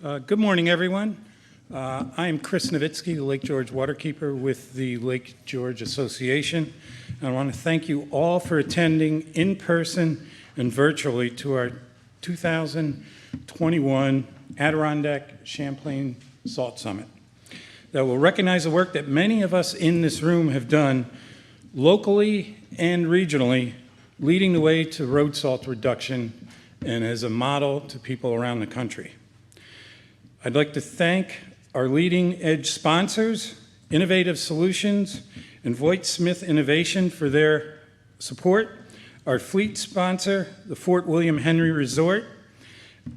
Good morning, everyone. I am Chris Navitsky, the Lake George Waterkeeper with the Lake George Association. And I want to thank you all for attending in person and virtually to our 2021 Adirondack Champlain Salt Summit that will recognize the work that many of us in this room have done locally and regionally, leading the way to road salt reduction and as a model to people around the country. I'd like to thank our leading edge sponsors, Innovative Solutions, and Voight Smith Innovation for their support, our fleet sponsor, the Fort William Henry Resort,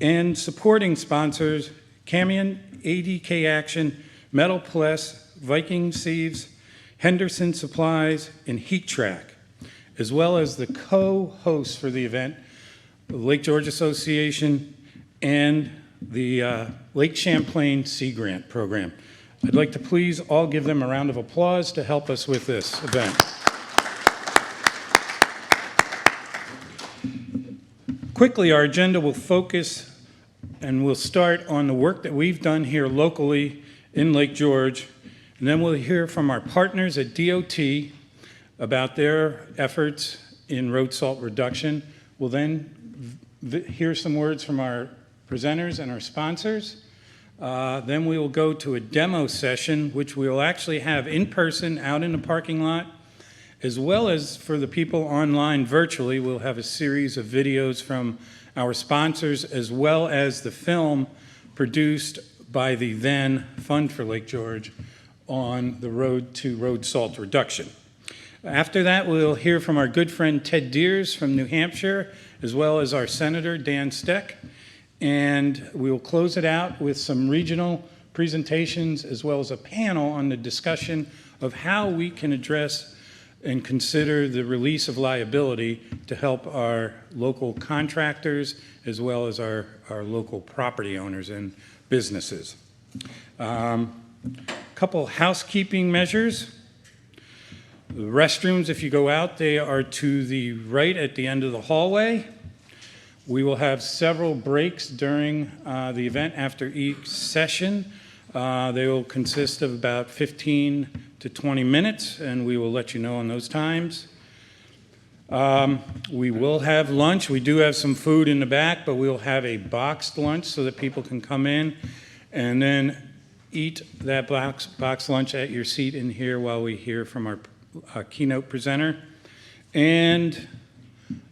and supporting sponsors, Camion, ADK Action, Metal Plus, Viking Sieves, Henderson Supplies, and Heat Track, as well as the co-hosts for the event, the Lake George Association and the Lake Champlain Sea Grant Program. I'd like to please all give them a round of applause to help us with this event. Quickly, our agenda will focus and we'll start on the work that we've done here locally in Lake George, and then we'll hear from our partners at DOT about their efforts in road salt reduction. We'll then hear some words from our presenters and our sponsors. Then we will go to a demo session, which we will actually have in person out in the parking lot, as well as for the people online virtually. We'll have a series of videos from our sponsors, as well as the film produced by the then Fund for Lake George on the road to road salt reduction. After that, we'll hear from our good friend Ted Deers from New Hampshire, as well as our Senator Dan Steck. And we will close it out with some regional presentations as well as a panel on the discussion of how we can address and consider the release of liability to help our local contractors as well as our local property owners and businesses. Couple housekeeping measures. The restrooms, if you go out, they are to the right at the end of the hallway. We will have several breaks during the event after each session. They will consist of about 15 to 20 minutes, and we will let you know on those times. We will have lunch. We do have some food in the back, but we'll have a boxed lunch so that people can come in and then eat that boxed lunch at your seat in here while we hear from our keynote presenter. And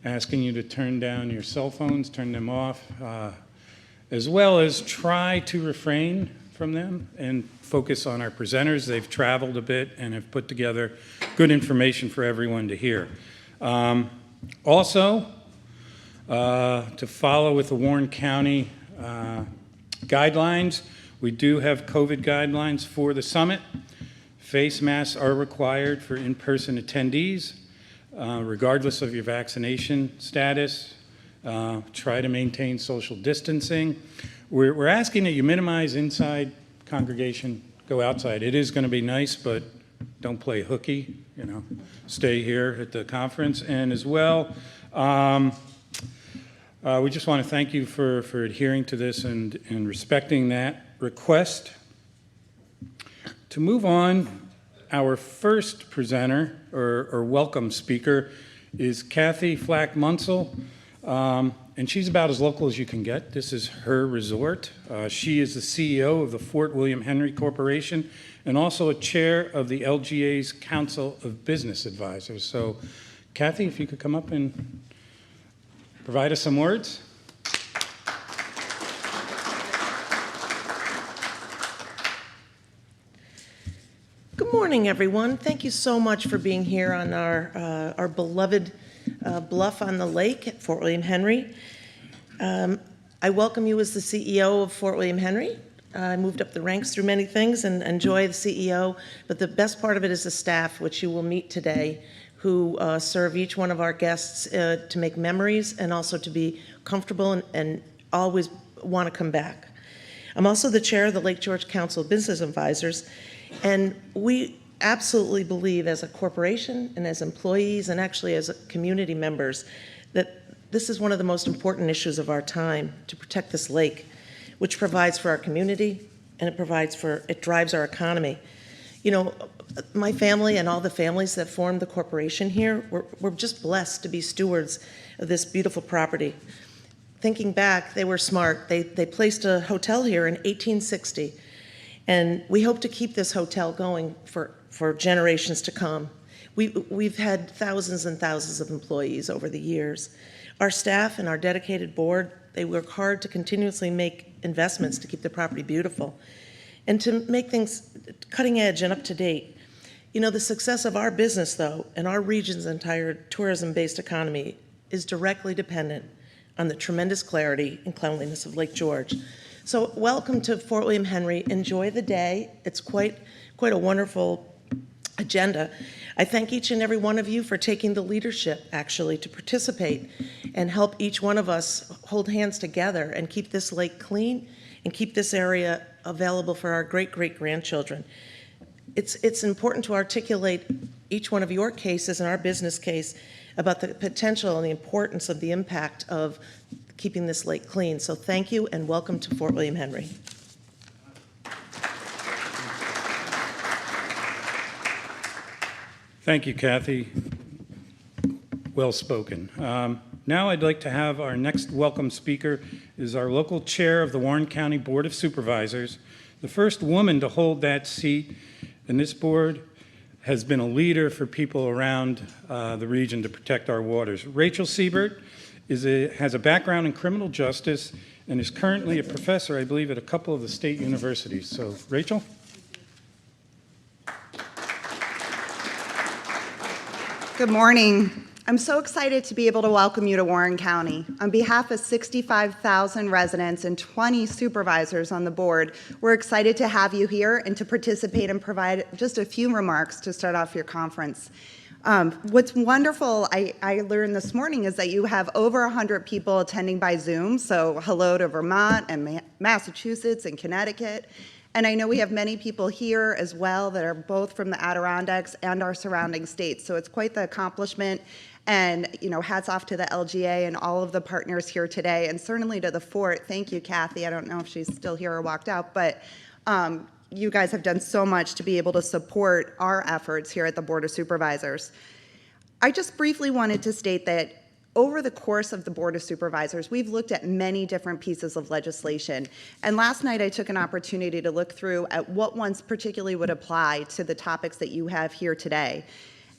asking you to turn down your cell phones, turn them off, as well as try to refrain from them and focus on our presenters. They've traveled a bit and have put together good information for everyone to hear. Also, to follow with the Warren County guidelines, we do have COVID guidelines for the summit. Face masks are required for in-person attendees. Regardless of your vaccination status, try to maintain social distancing. We're asking that you minimize inside congregation, go outside. It is going to be nice, but don't play hooky, stay here at the conference. And as well, we just want to thank you for adhering to this and respecting that request. To move on, our first presenter or welcome speaker is Kathy Flack Munsell, and she's about as local as you can get. This is her resort. She is the CEO of the Fort William Henry Corporation and also a chair of the LGA's Council of Business Advisors. So, Kathy, if you could come up and provide us some words. Good morning, everyone. Thank you so much for being here on our beloved bluff on the lake at Fort William Henry. I welcome you as the CEO of Fort William Henry. I moved up the ranks through many things and enjoy the CEO, but the best part of it is the staff, which you will meet today, who serve each one of our guests to make memories and also to be comfortable and always want to come back. I'm also the chair of the Lake George Council of Business Advisors, and we absolutely believe as a corporation and as employees and actually as community members that this is one of the most important issues of our time, to protect this lake. which provides for our community, and it drives our economy. You know, my family and all the families that formed the corporation here, we're just blessed to be stewards of this beautiful property. Thinking back, they were smart. They placed a hotel here in 1860, and we hope to keep this hotel going for generations to come. We've had thousands and thousands of employees over the years. Our staff and our dedicated board, they work hard to continuously make investments to keep the property beautiful and to make things cutting edge and up to date. You know, the success of our business, though, and our region's entire tourism-based economy is directly dependent on the tremendous clarity and cleanliness of Lake George. So welcome to Fort William Henry. Enjoy the day. It's quite a wonderful agenda. I thank each and every one of you for taking the leadership, actually, to participate and help each one of us hold hands together and keep this lake clean and keep this area available for our great-great-grandchildren. It's important to articulate each one of your cases and our business case about the potential and the importance of the impact of keeping this lake clean. So thank you and welcome to Fort William Henry. Thank you, Kathy. Well spoken. Now I'd like to have our next welcome speaker is our local chair of the Warren County Board of Supervisors, the first woman to hold that seat, and this board has been a leader for people around the region to protect our waters. Rachel Siebert has a background in criminal justice and is currently a professor, I believe, at a couple of the state universities. So, Rachel? Good morning. I'm so excited to be able to welcome you to Warren County. On behalf of 65,000 residents and 20 supervisors on the board, we're excited to have you here and to participate and provide just a few remarks to start off your conference. What's wonderful, I learned this morning, is that you have over 100 people attending by Zoom, so hello to Vermont and Massachusetts and Connecticut. And I know we have many people here as well that are both from the Adirondacks and our surrounding states. So it's quite the accomplishment. And, you know, hats off to the LGA and all of the partners here today, and certainly to the Fort. Thank you, Kathy. I don't know if she's still here or walked out, but you guys have done so much to be able to support our efforts here at the Board of Supervisors. I just briefly wanted to state that over the course of the Board of Supervisors, we've looked at many different pieces of legislation. And last night I took an opportunity to look through at what ones particularly would apply to the topics that you have here today.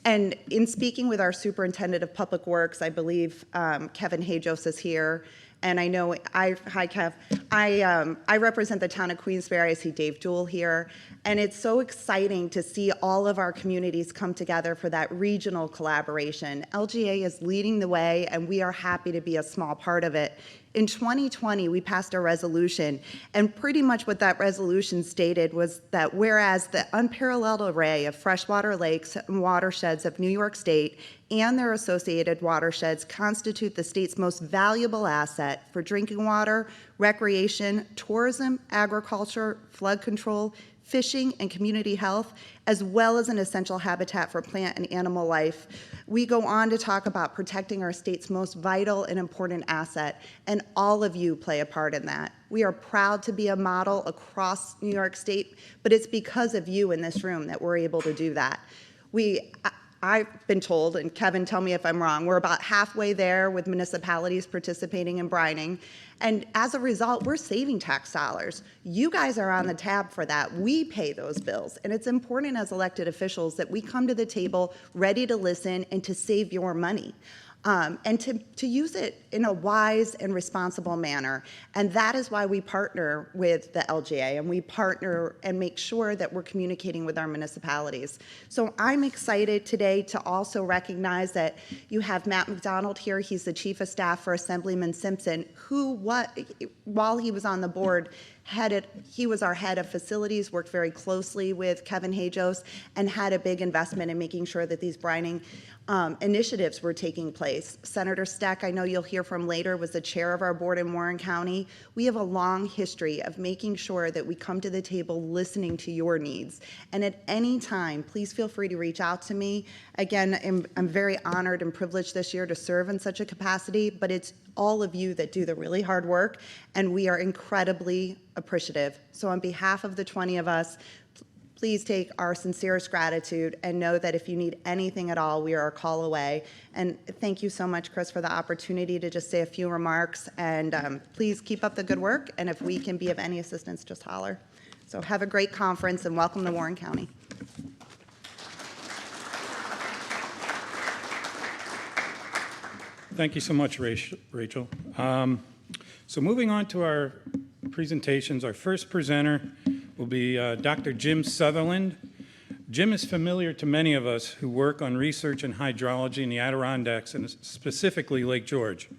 And in speaking with our Superintendent of Public Works, I believe Kevin Hajos is here. And I know, hi Kev, I represent the town of Queensbury. I see Dave Jewell here. And it's so exciting to see all of our communities come together for that regional collaboration. LGA is leading the way, and we are happy to be a small part of it. In 2020, we passed a resolution, and pretty much what that resolution stated was that whereas the unparalleled array of freshwater lakes and watersheds of New York State and their associated watersheds constitute the state's most valuable asset for drinking water, recreation, tourism, agriculture, flood control, fishing, and community health, as well as an essential habitat for plant and animal life. We go on to talk about protecting our state's most vital and important asset, and all of you play a part in that. We are proud to be a model across New York State, but it's because of you in this room that we're able to do that. I've been told, and Kevin, tell me if I'm wrong, we're about halfway there with municipalities participating in brining. And as a result, we're saving tax dollars. You guys are on the tab for that. We pay those bills. And it's important as elected officials that we come to the table ready to listen and to save your money. And to use it in a wise and responsible manner. And that is why we partner with the LGA, and we partner and make sure that we're communicating with our municipalities. So I'm excited today to also recognize that you have Matt McDonald here. He's the Chief of Staff for Assemblyman Simpson, who, while he was on the board, He was our head of facilities, worked very closely with Kevin Hajos, and had a big investment in making sure that these brining initiatives were taking place. Senator Steck, I know you'll hear from later, was the chair of our board in Warren County. We have a long history of making sure that we come to the table listening to your needs. And at any time, please feel free to reach out to me. Again, I'm very honored and privileged this year to serve in such a capacity, but it's all of you that do the really hard work, and we are incredibly appreciative. So on behalf of the 20 of us, please take our sincerest gratitude and know that if you need anything at all, we are a call away. And thank you so much, Chris, for the opportunity to just say a few remarks. And please keep up the good work. And if we can be of any assistance, just holler. So have a great conference and welcome to Warren County. Thank you so much, Rachel. So moving on to our presentations, our first presenter will be Dr. Jim Sutherland. Jim is familiar to many of us who work on research and hydrology in the Adirondacks and specifically Lake George.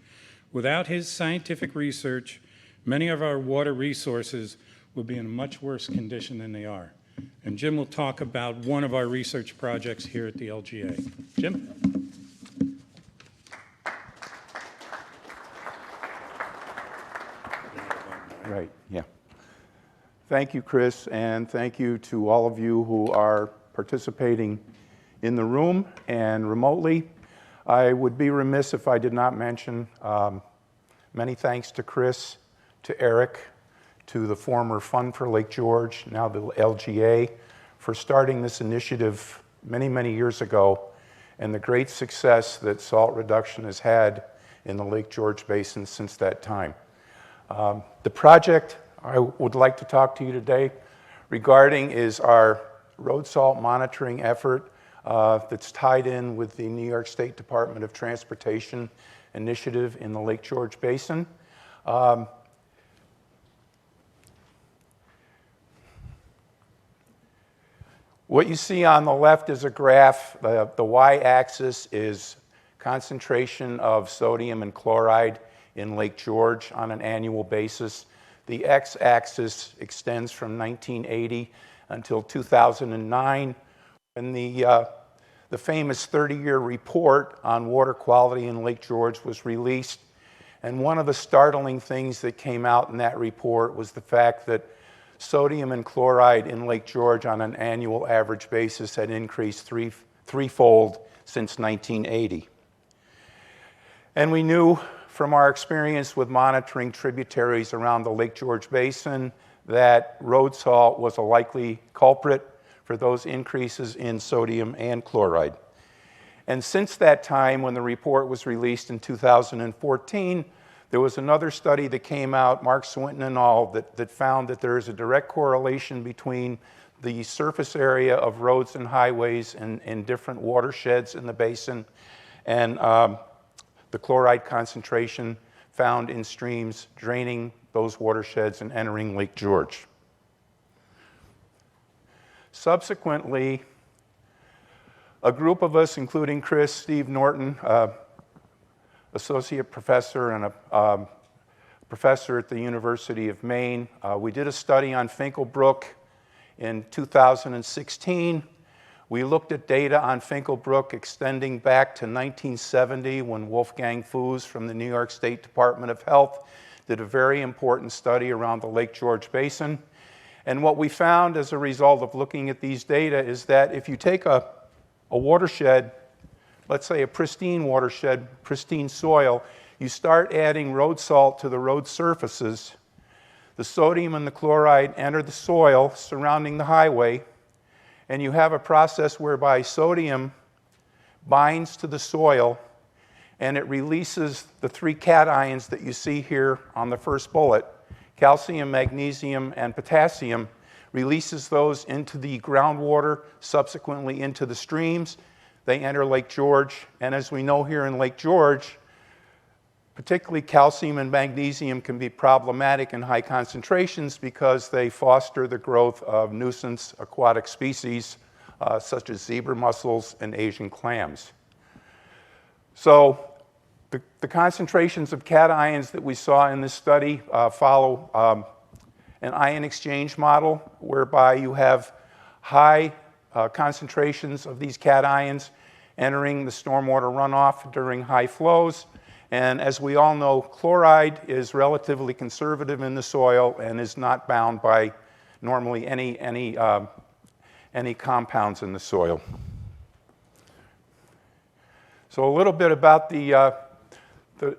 Without his scientific research, many of our water resources would be in a much worse condition than they are. And Jim will talk about one of our research projects here at the LGA. Jim? Right, yeah. Thank you, Chris, and thank you to all of you who are participating in the room and remotely. I would be remiss if I did not mention many thanks to Chris, to Eric, to the former Fund for Lake George, now the LGA, for starting this initiative many, many years ago, and the great success that salt reduction has had in the Lake George Basin since that time. The project I would like to talk to you today regarding is our road salt monitoring effort that's tied in with the New York State Department of Transportation initiative in the Lake George Basin. What you see on the left is a graph. The y-axis is concentration of sodium and chloride in Lake George on an annual basis. The x-axis extends from 1980 until 2009, when the famous 30-year report on water quality in Lake George was released. And one of the startling things that came out in that report was the fact that sodium and chloride in Lake George on an annual average basis had increased threefold since 1980. And we knew from our experience with monitoring tributaries around the Lake George Basin that road salt was a likely culprit for those increases in sodium and chloride. And since that time, when the report was released in 2014, there was another study that came out, Mark Swinton and all, that found that there is a direct correlation between the surface area of roads and highways in different watersheds in the basin and the chloride concentration found in streams draining those watersheds and entering Lake George. Subsequently, a group of us, including Chris, Steve Norton, associate professor and a professor at the University of Maine, we did a study on Finkel Brook in 2016. We looked at data on Finkel Brook extending back to 1970 when Wolfgang Fuß from the New York State Department of Health did a very important study around the Lake George Basin. And what we found as a result of looking at these data is that if you take a watershed, let's say a pristine watershed, pristine soil, you start adding road salt to the road surfaces, the sodium and the chloride enter the soil surrounding the highway, and you have a process whereby sodium binds to the soil and it releases the three cations that you see here on the first bullet, calcium, magnesium, and potassium, releases those into the groundwater, subsequently into the streams. They enter Lake George, and as we know here in Lake George, particularly calcium and magnesium can be problematic in high concentrations because they foster the growth of nuisance aquatic species such as zebra mussels and Asian clams. So the concentrations of cations that we saw in this study follow an ion exchange model whereby you have high concentrations of these cations entering the stormwater runoff during high flows. And as we all know, chloride is relatively conservative in the soil and is not bound by normally any compounds in the soil. So a little bit about the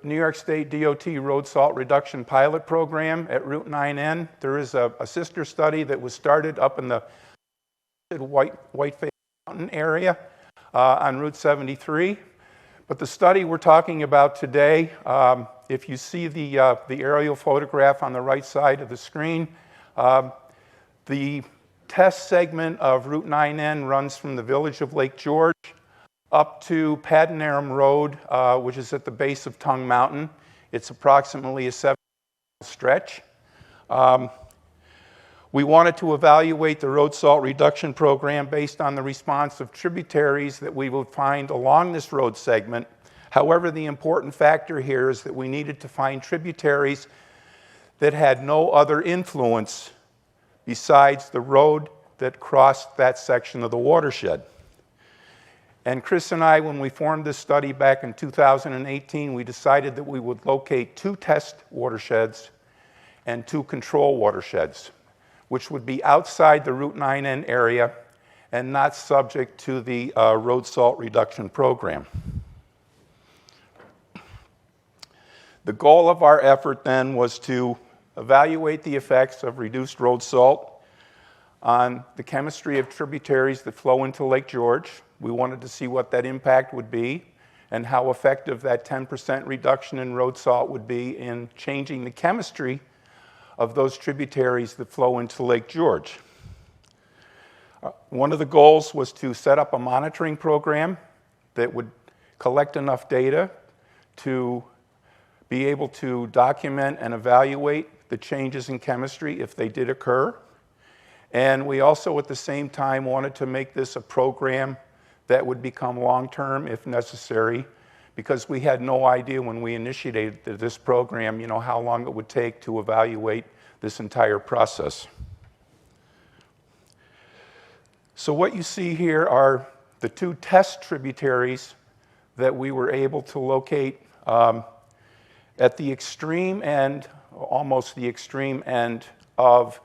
New York State DOT Road Salt Reduction Pilot Program at Route 9N. There is a sister study that was started up in the Whiteface Mountain area on Route 73. But the study we're talking about today, if you see the aerial photograph on the right side of the screen, the test segment of Route 9N runs from the village of Lake George up to Padanaram Road, which is at the base of Tongue Mountain. It's approximately a 7-mile stretch. We wanted to evaluate the road salt reduction program based on the response of tributaries that we would find along this road segment. However, the important factor here is that we needed to find tributaries that had no other influence besides the road that crossed that section of the watershed. And Chris and I, when we formed this study back in 2018, we decided that we would locate 2 test watersheds and 2 control watersheds, which would be outside the Route 9N area and not subject to the road salt reduction program. The goal of our effort then was to evaluate the effects of reduced road salt on the chemistry of tributaries that flow into Lake George. We wanted to see what that impact would be and how effective that 10% reduction in road salt would be in changing the chemistry of those tributaries that flow into Lake George. One of the goals was to set up a monitoring program that would collect enough data to be able to document and evaluate the changes in chemistry if they did occur. And we also at the same time wanted to make this a program that would become long-term if necessary, because we had no idea when we initiated this program, how long it would take to evaluate this entire process. So what you see here are the 2 test tributaries that we were able to locate at the extreme end, almost the extreme end of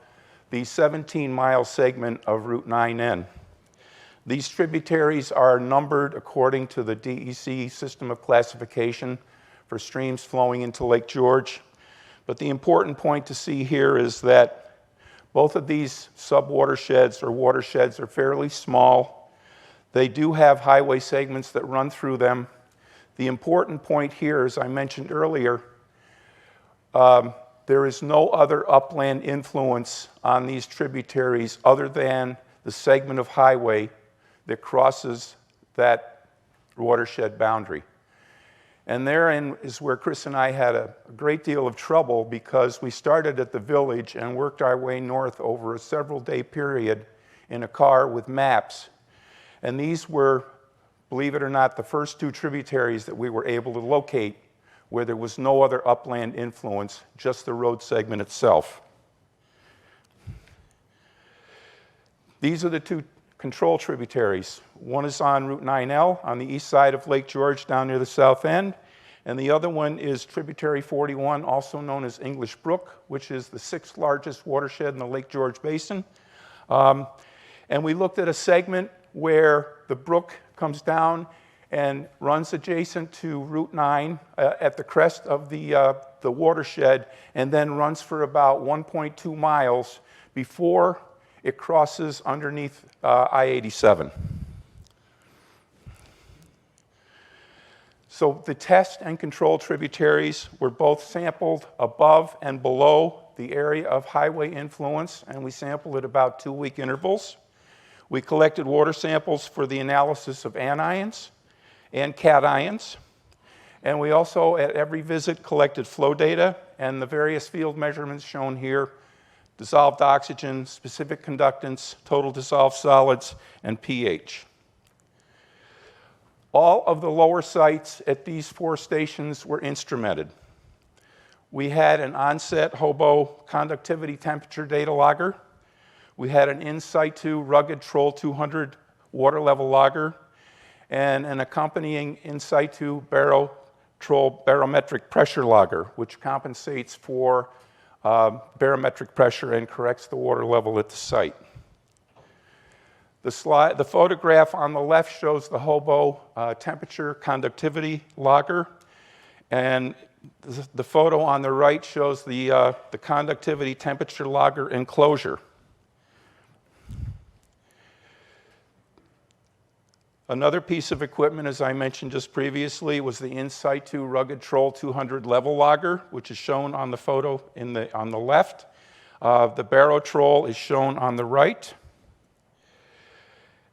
the 17-mile segment of Route 9N. These tributaries are numbered according to the DEC system of classification for streams flowing into Lake George. But the important point to see here is that both of these sub-watersheds or watersheds are fairly small. They do have highway segments that run through them. The important point here, as I mentioned earlier, there is no other upland influence on these tributaries other than the segment of highway that crosses that watershed boundary. And therein is where Chris and I had a great deal of trouble, because we started at the village and worked our way north over a several-day period in a car with maps. And these were, believe it or not, the first 2 tributaries that we were able to locate where there was no other upland influence, just the road segment itself. These are the 2 control tributaries. One is on Route 9L on the east side of Lake George down near the south end, and the other one is Tributary 41, also known as English Brook, which is the 6th largest watershed in the Lake George Basin. And we looked at a segment where the brook comes down and runs adjacent to Route 9 at the crest of the watershed, and then runs for about 1.2 miles before it crosses underneath I-87. So the test and control tributaries were both sampled above and below the area of highway influence, and we sampled at about 2-week intervals. We collected water samples for the analysis of anions and cations, and we also at every visit collected flow data and the various field measurements shown here: dissolved oxygen, specific conductance, total dissolved solids, and pH. All of the lower sites at these 4 stations were instrumented. We had an on-set hobo conductivity temperature data logger. We had an in-situ rugged Troll 200 water level logger, and an accompanying in-situ Troll barometric pressure logger, which compensates for barometric pressure and corrects the water level at the site. The photograph on the left shows the hobo temperature conductivity logger, and the photo on the right shows the conductivity temperature logger enclosure. Another piece of equipment, as I mentioned just previously, was the in-situ rugged Troll 200 level logger, which is shown on the photo on the left. The Baro Troll is shown on the right.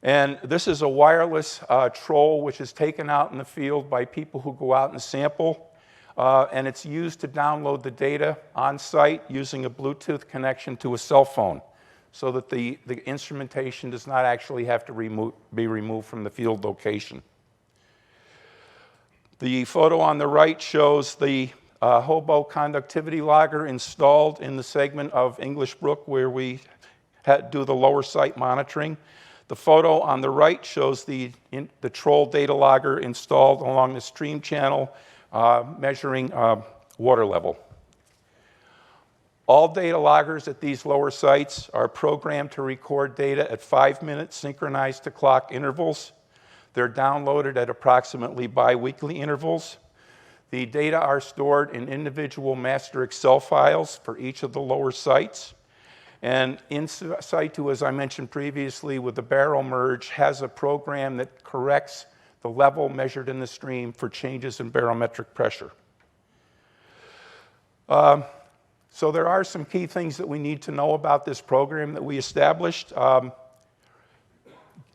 And this is a wireless troll which is taken out in the field by people who go out and sample. And it's used to download the data on site using a Bluetooth connection to a cell phone, so that the instrumentation does not actually have to be removed from the field location. The photo on the right shows the hobo conductivity logger installed in the segment of English Brook where we do the lower site monitoring. The photo on the right shows the troll data logger installed along the stream channel measuring water level. All data loggers at these lower sites are programmed to record data at 5-minute synchronized to clock intervals. They're downloaded at approximately bi-weekly intervals. The data are stored in individual master Excel files for each of the lower sites. And in situ, as I mentioned previously, with the Baro merge, has a program that corrects the level measured in the stream for changes in barometric pressure. So there are some key things that we need to know about this program that we established.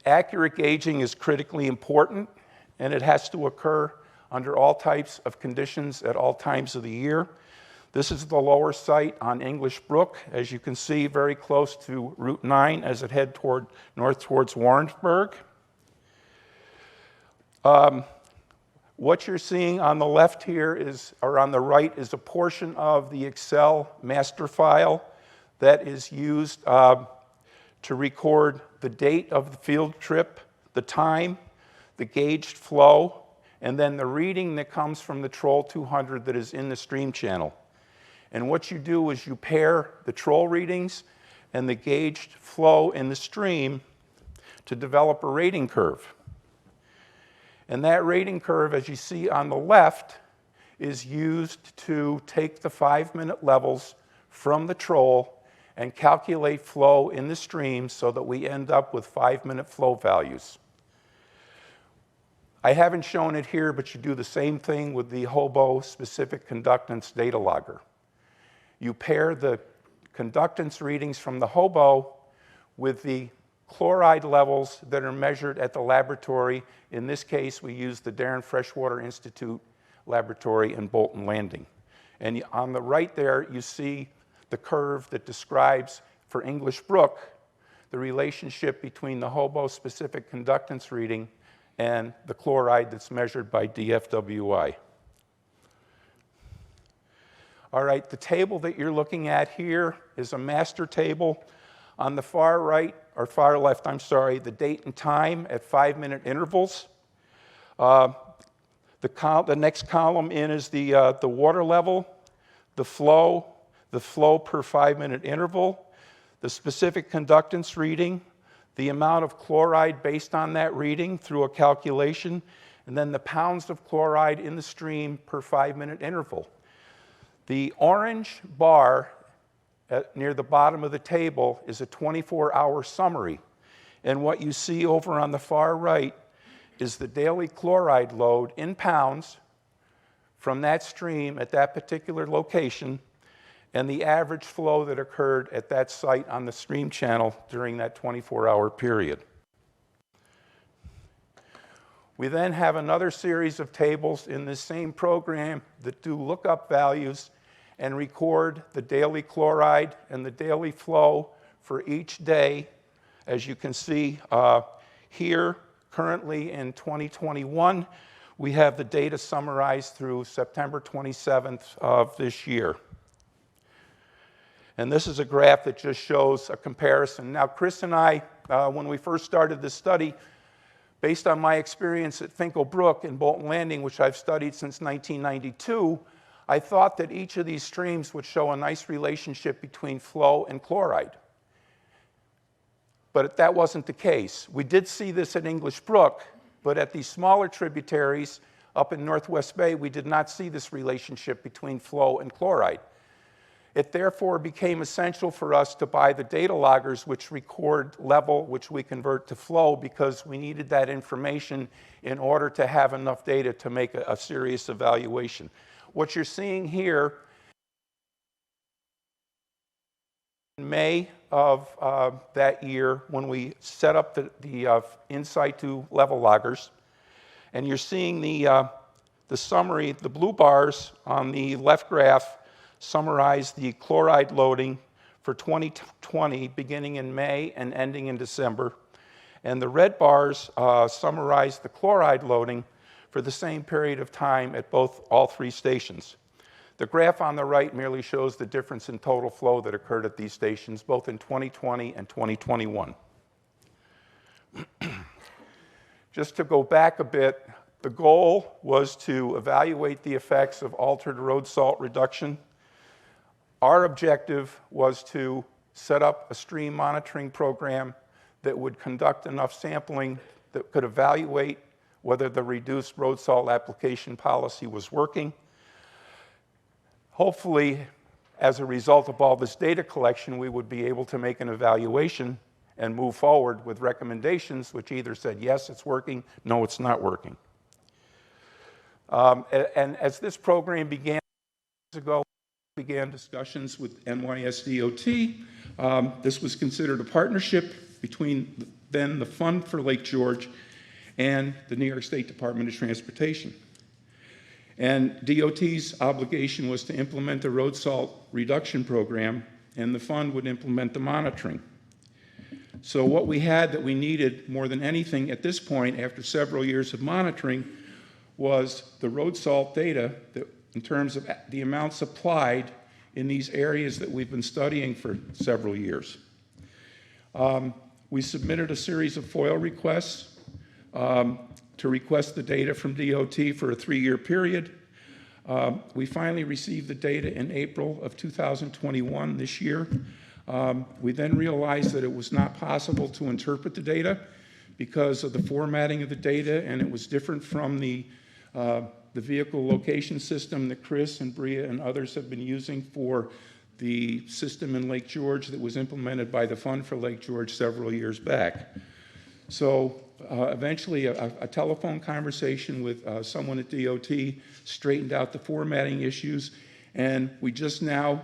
Accurate gauging is critically important, and it has to occur under all types of conditions at all times of the year. This is the lower site on English Brook, as you can see, very close to Route 9 as it heads north towards Warrensburg. What you're seeing on the left here or on the right is a portion of the Excel master file that is used to record the date of the field trip, the time, the gauged flow, and then the reading that comes from the Troll 200 that is in the stream channel. And what you do is you pair the troll readings and the gauged flow in the stream to develop a rating curve. And that rating curve, as you see on the left, is used to take the 5-minute levels from the troll and calculate flow in the stream so that we end up with 5-minute flow values. I haven't shown it here, but you do the same thing with the hobo specific conductance data logger. You pair the conductance readings from the hobo with the chloride levels that are measured at the laboratory. In this case, we use the Darren Freshwater Institute laboratory in Bolton Landing. And on the right there, you see the curve that describes, for English Brook, the relationship between the hobo-specific conductance reading and the chloride that's measured by DFWI. All right, the table that you're looking at here is a master table. On the far right, or far left, I'm sorry, the date and time at 5-minute intervals. The next column in is the water level, the flow per 5-minute interval, the specific conductance reading, the amount of chloride based on that reading through a calculation, and then the pounds of chloride in the stream per 5-minute interval. The orange bar near the bottom of the table is a 24-hour summary. And what you see over on the far right is the daily chloride load in pounds from that stream at that particular location and the average flow that occurred at that site on the stream channel during that 24-hour period. We then have another series of tables in this same program that do lookup values and record the daily chloride and the daily flow for each day. As you can see here, currently in 2021, We have the data summarized through September 27th of this year. And this is a graph that just shows a comparison. Now, Chris and I, when we first started this study, based on my experience at Finkel Brook and Bolton Landing, which I've studied since 1992, I thought that each of these streams would show a nice relationship between flow and chloride. But that wasn't the case. We did see this at English Brook, but at these smaller tributaries up in Northwest Bay, we did not see this relationship between flow and chloride. It therefore became essential for us to buy the data loggers which record level, which we convert to flow, because we needed that information in order to have enough data to make a serious evaluation. What you're seeing here, in May of that year, when we set up the in situ level loggers, and you're seeing the summary, the blue bars on the left graph summarize the chloride loading for 2020, beginning in May and ending in December. And the red bars summarize the chloride loading for the same period of time at all three stations. The graph on the right merely shows the difference in total flow that occurred at these stations, both in 2020 and 2021. Just to go back a bit, the goal was to evaluate the effects of altered road salt reduction. Our objective was to set up a stream monitoring program that would conduct enough sampling that could evaluate whether the reduced road salt application policy was working. Hopefully, as a result of all this data collection, we would be able to make an evaluation and move forward with recommendations which either said, yes, it's working, no, it's not working. And as this program began years ago, began discussions with NYSDOT. This was considered a partnership between then the Fund for Lake George and the New York State Department of Transportation. And DOT's obligation was to implement the road salt reduction program, and the fund would implement the monitoring. So what we had that we needed more than anything at this point, after several years of monitoring, was the road salt data that, in terms of the amounts applied in these areas that we've been studying for several years. We submitted a series of FOIL requests to request the data from DOT for a 3-year period. We finally received the data in April of 2021, this year. We then realized that it was not possible to interpret the data because of the formatting of the data, and it was different from the vehicle location system that Chris and Bria and others have been using for the system in Lake George that was implemented by the Fund for Lake George several years back. So eventually a telephone conversation with someone at DOT straightened out the formatting issues, and we just now,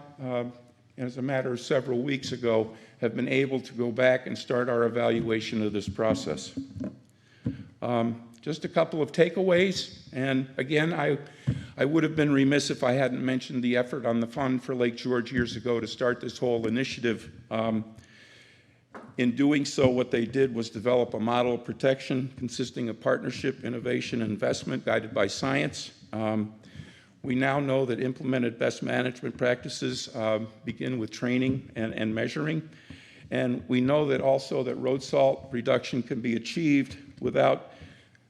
as a matter of several weeks ago, have been able to go back and start our evaluation of this process. Just a couple of takeaways, and again, I would have been remiss if I hadn't mentioned the effort on the Fund for Lake George years ago to start this whole initiative. In doing so, what they did was develop a model of protection consisting of partnership, innovation, and investment guided by science. We now know that implemented best management practices begin with training and measuring. And we know that also that road salt reduction can be achieved without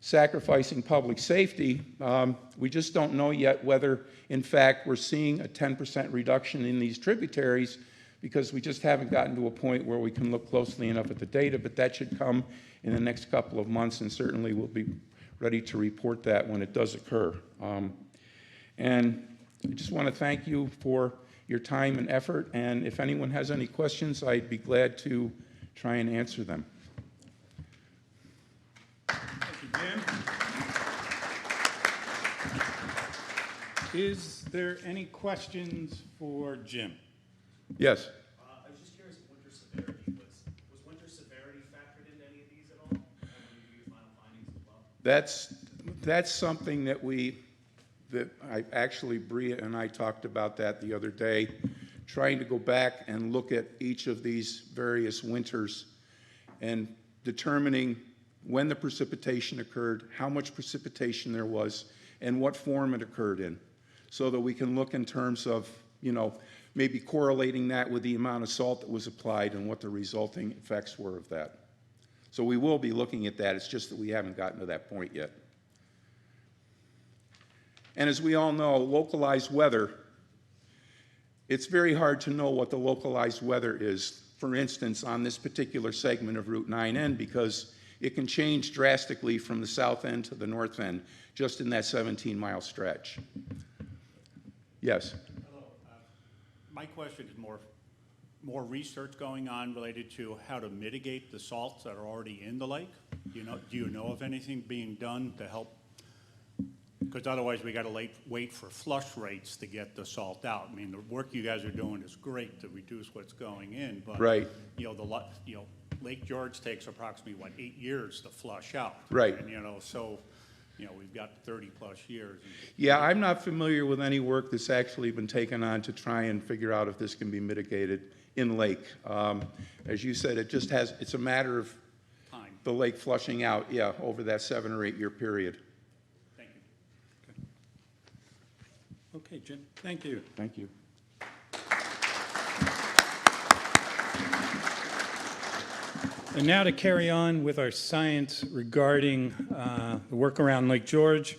sacrificing public safety. We just don't know yet whether, in fact, we're seeing a 10% reduction in these tributaries, because we just haven't gotten to a point where we can look closely enough at the data, but that should come in the next couple of months, and certainly we'll be ready to report that when it does occur. And I just want to thank you for your time and effort, and if anyone has any questions, I'd be glad to try and answer them. Thank you, Jim. Is there any questions for Jim? Yes? I was just curious, winter severity, was winter severity factored into any of these at all? When you do your final findings as well? That's something that I actually, Bria and I talked about that the other day, trying to go back and look at each of these various winters and determining when the precipitation occurred, how much precipitation there was, and what form it occurred in, so that we can look in terms of, maybe correlating that with the amount of salt that was applied and what the resulting effects were of that. So we will be looking at that. It's just that we haven't gotten to that point yet. And as we all know, localized weather, it's very hard to know what the localized weather is, for instance, on this particular segment of Route 9N, because it can change drastically from the south end to the north end, just in that 17-mile stretch. Yes? Hello. My question is more research going on related to how to mitigate the salts that are already in the lake. Do you know of anything being done to help? Because otherwise we got to wait for flush rates to get the salt out. I mean, the work you guys are doing is great to reduce what's going in, but Right. Lake George takes approximately 8 years to flush out. Right. And we've got 30 plus years. Yeah, I'm not familiar with any work that's actually been taken on to try and figure out if this can be mitigated in lake. As you said, it's a matter of Time. the lake flushing out, over that 7 or 8 year period. Thank you. Okay, Jim, thank you. Thank you. And now to carry on with our science regarding the work around Lake George,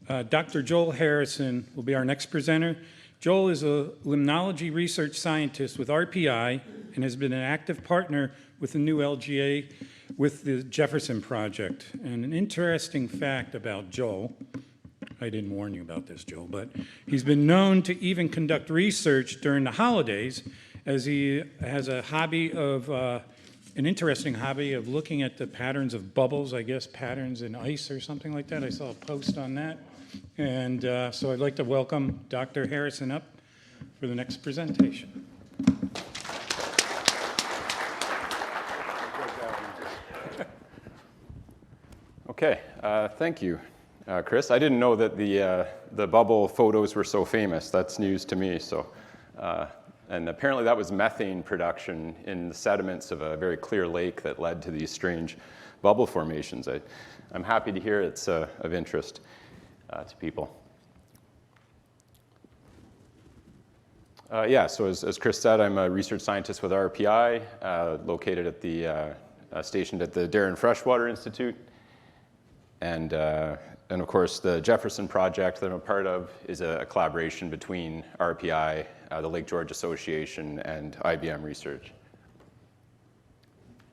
Dr. Joel Harrison will be our next presenter. Joel is a limnology research scientist with RPI and has been an active partner with the new LGA with the Jefferson Project. And an interesting fact about Joel, I didn't warn you about this, Joel, but he's been known to even conduct research during the holidays, as he has a hobby of an interesting hobby of looking at the patterns of bubbles, I guess patterns in ice or something like that. I saw a post on that. And so I'd like to welcome Dr. Harrison up for the next presentation. Okay, thank you, Chris. I didn't know that the bubble photos were so famous. That's news to me. So. And apparently that was methane production in the sediments of a very clear lake that led to these strange bubble formations. I'm happy to hear it's of interest to people. So as Chris said, I'm a research scientist with RPI, located at the, stationed at the Darren Freshwater Institute. And of course, the Jefferson Project that I'm a part of is a collaboration between RPI, the Lake George Association, and IBM Research.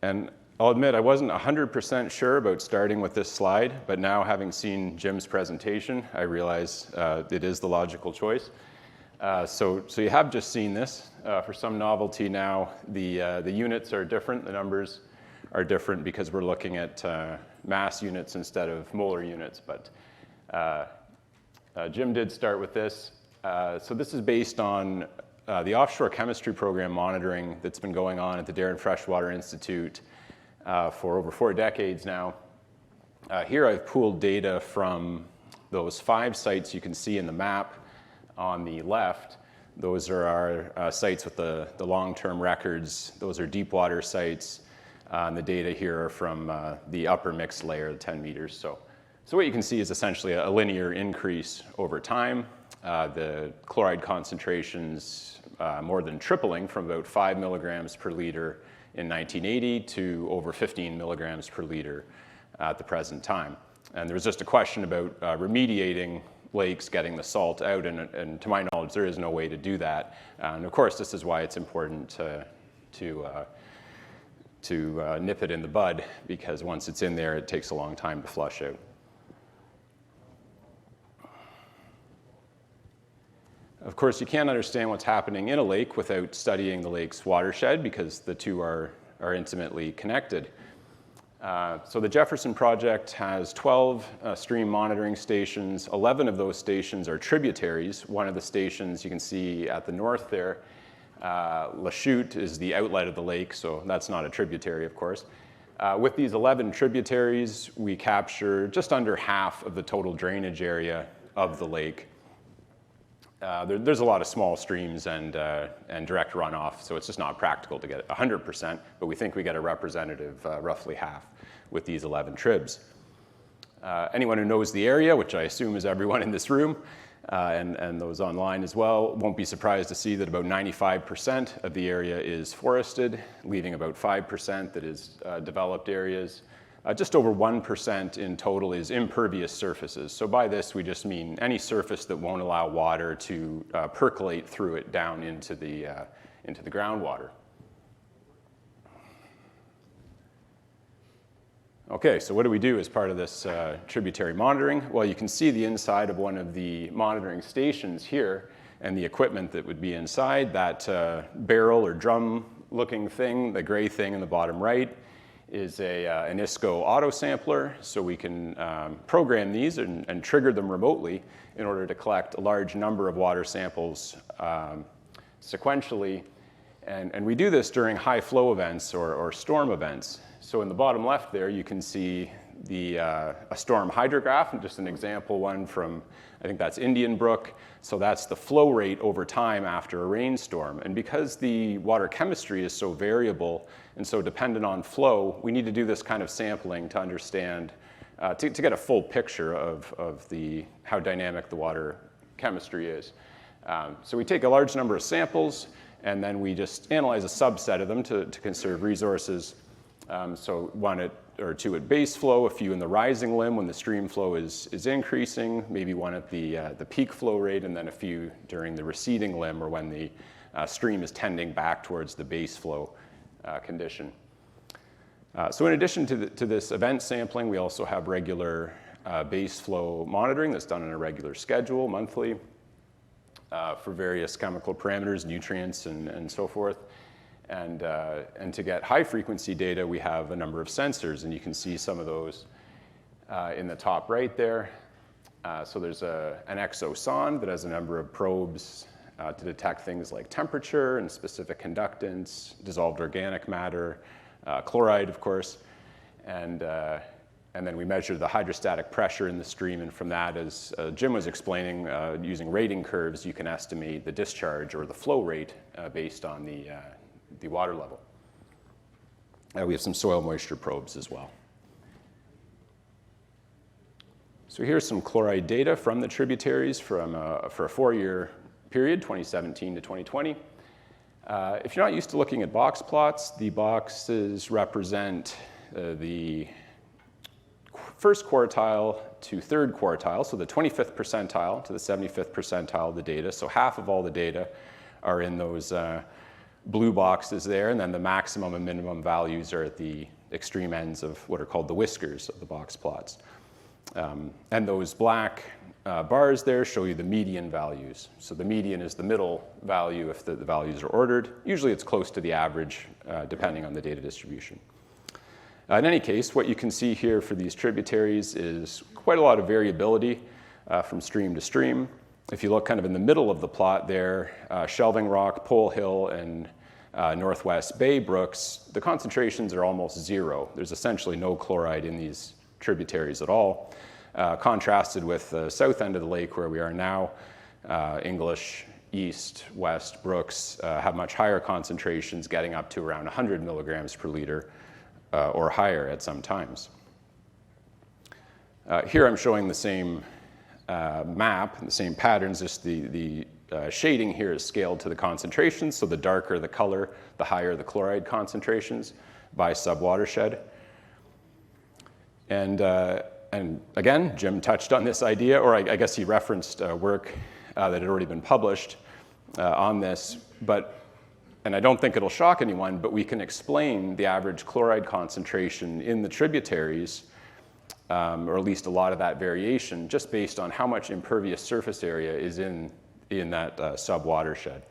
And I'll admit I wasn't 100% sure about starting with this slide, but now having seen Jim's presentation, I realize it is the logical choice. So you have just seen this. For some novelty now, the units are different, the numbers are different because we're looking at mass units instead of molar units, but Jim did start with this. So this is based on the offshore chemistry program monitoring that's been going on at the Darren Freshwater Institute for over 4 decades now. Here I've pooled data from those 5 sites you can see in the map on the left. Those are our sites with the long-term records. Those are deep water sites. And the data here are from the upper mixed layer, 10 meters. So what you can see is essentially a linear increase over time. The chloride concentrations more than tripling from about 5 milligrams per liter in 1980 to over 15 milligrams per liter at the present time. And there was just a question about remediating lakes, getting the salt out, and to my knowledge, there is no way to do that. And of course, this is why it's important to nip it in the bud, because once it's in there, it takes a long time to flush out. Of course, you can't understand what's happening in a lake without studying the lake's watershed, because the two are intimately connected. So the Jefferson Project has 12 stream monitoring stations. 11 of those stations are tributaries. One of the stations you can see at the north there, Lachute, is the outlet of the lake, so that's not a tributary, of course. With these 11 tributaries, we capture just under half of the total drainage area of the lake. There's a lot of small streams and direct runoff, so it's just not practical to get 100%, but we think we get a representative roughly half with these 11 tribs. Anyone who knows the area, which I assume is everyone in this room, and those online as well, won't be surprised to see that about 95% of the area is forested, leaving about 5% that is developed areas. Just over 1% in total is impervious surfaces. So by this, we just mean any surface that won't allow water to percolate through it down into the groundwater. Okay, so what do we do as part of this tributary monitoring? Well, you can see the inside of one of the monitoring stations here and the equipment that would be inside. That barrel or drum-looking thing, the gray thing in the bottom right, is an Isco auto sampler, so we can program these and trigger them remotely in order to collect a large number of water samples sequentially. And we do this during high flow events or storm events. So in the bottom left there, you can see a storm hydrograph, and just an example one from, I think that's Indian Brook. So that's the flow rate over time after a rainstorm. And because the water chemistry is so variable and so dependent on flow, we need to do this kind of sampling to understand, to get a full picture of how dynamic the water chemistry is. So we take a large number of samples, and then we just analyze a subset of them to conserve resources. So one or two at base flow, a few in the rising limb when the stream flow is increasing, maybe one at the peak flow rate, and then a few during the receding limb or when the stream is tending back towards the base flow condition. So in addition to this event sampling, we also have regular base flow monitoring that's done on a regular schedule, monthly, for various chemical parameters, nutrients, and so forth. And to get high frequency data, we have a number of sensors, and you can see some of those in the top right there. So there's an exosonde that has a number of probes to detect things like temperature and specific conductance, dissolved organic matter, chloride, of course, and then we measure the hydrostatic pressure in the stream, and from that, as Jim was explaining, using rating curves, you can estimate the discharge or the flow rate based on the water level. We have some soil moisture probes as well. So here's some chloride data from the tributaries for a 4-year period, 2017 to 2020. If you're not used to looking at box plots, the boxes represent the first quartile to third quartile, so the 25th percentile to the 75th percentile of the data. So half of all the data are in those blue boxes there, and then the maximum and minimum values are at the extreme ends of what are called the whiskers of the box plots. And those black bars there show you the median values. So the median is the middle value if the values are ordered. Usually it's close to the average, depending on the data distribution. In any case, what you can see here for these tributaries is quite a lot of variability from stream to stream. If you look kind of in the middle of the plot there, Shelving Rock, Pole Hill, and Northwest Bay Brooks, the concentrations are almost zero. There's essentially no chloride in these tributaries at all. Contrasted with the south end of the lake where we are now, English, East, West Brooks have much higher concentrations, getting up to around 100 milligrams per liter or higher at some times. Here I'm showing the same map, the same patterns, just the shading here is scaled to the concentrations, so the darker the color, the higher the chloride concentrations by sub-watershed. And again, Jim touched on this idea, or I guess he referenced work that had already been published on this, and I don't think it'll shock anyone, but we can explain the average chloride concentration in the tributaries, or at least a lot of that variation, just based on how much impervious surface area is in that sub-watershed.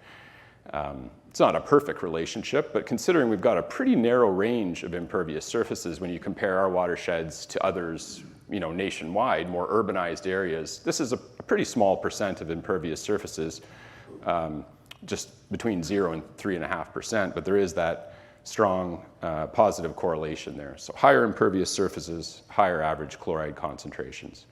It's not a perfect relationship, but considering we've got a pretty narrow range of impervious surfaces when you compare our watersheds to others, nationwide, more urbanized areas, this is a pretty small percent of impervious surfaces, just between 0 and 3.5%, but there is that strong positive correlation there. So higher impervious surfaces, higher average chloride concentrations.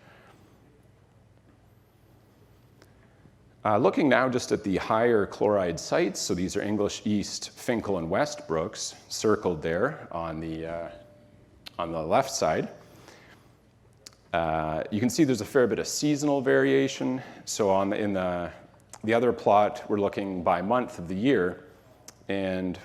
Looking now just at the higher chloride sites, so these are English East, Finkel, and West Brooks, circled there on the left side. You can see there's a fair bit of seasonal variation. So in the other plot, we're looking by month of the year. And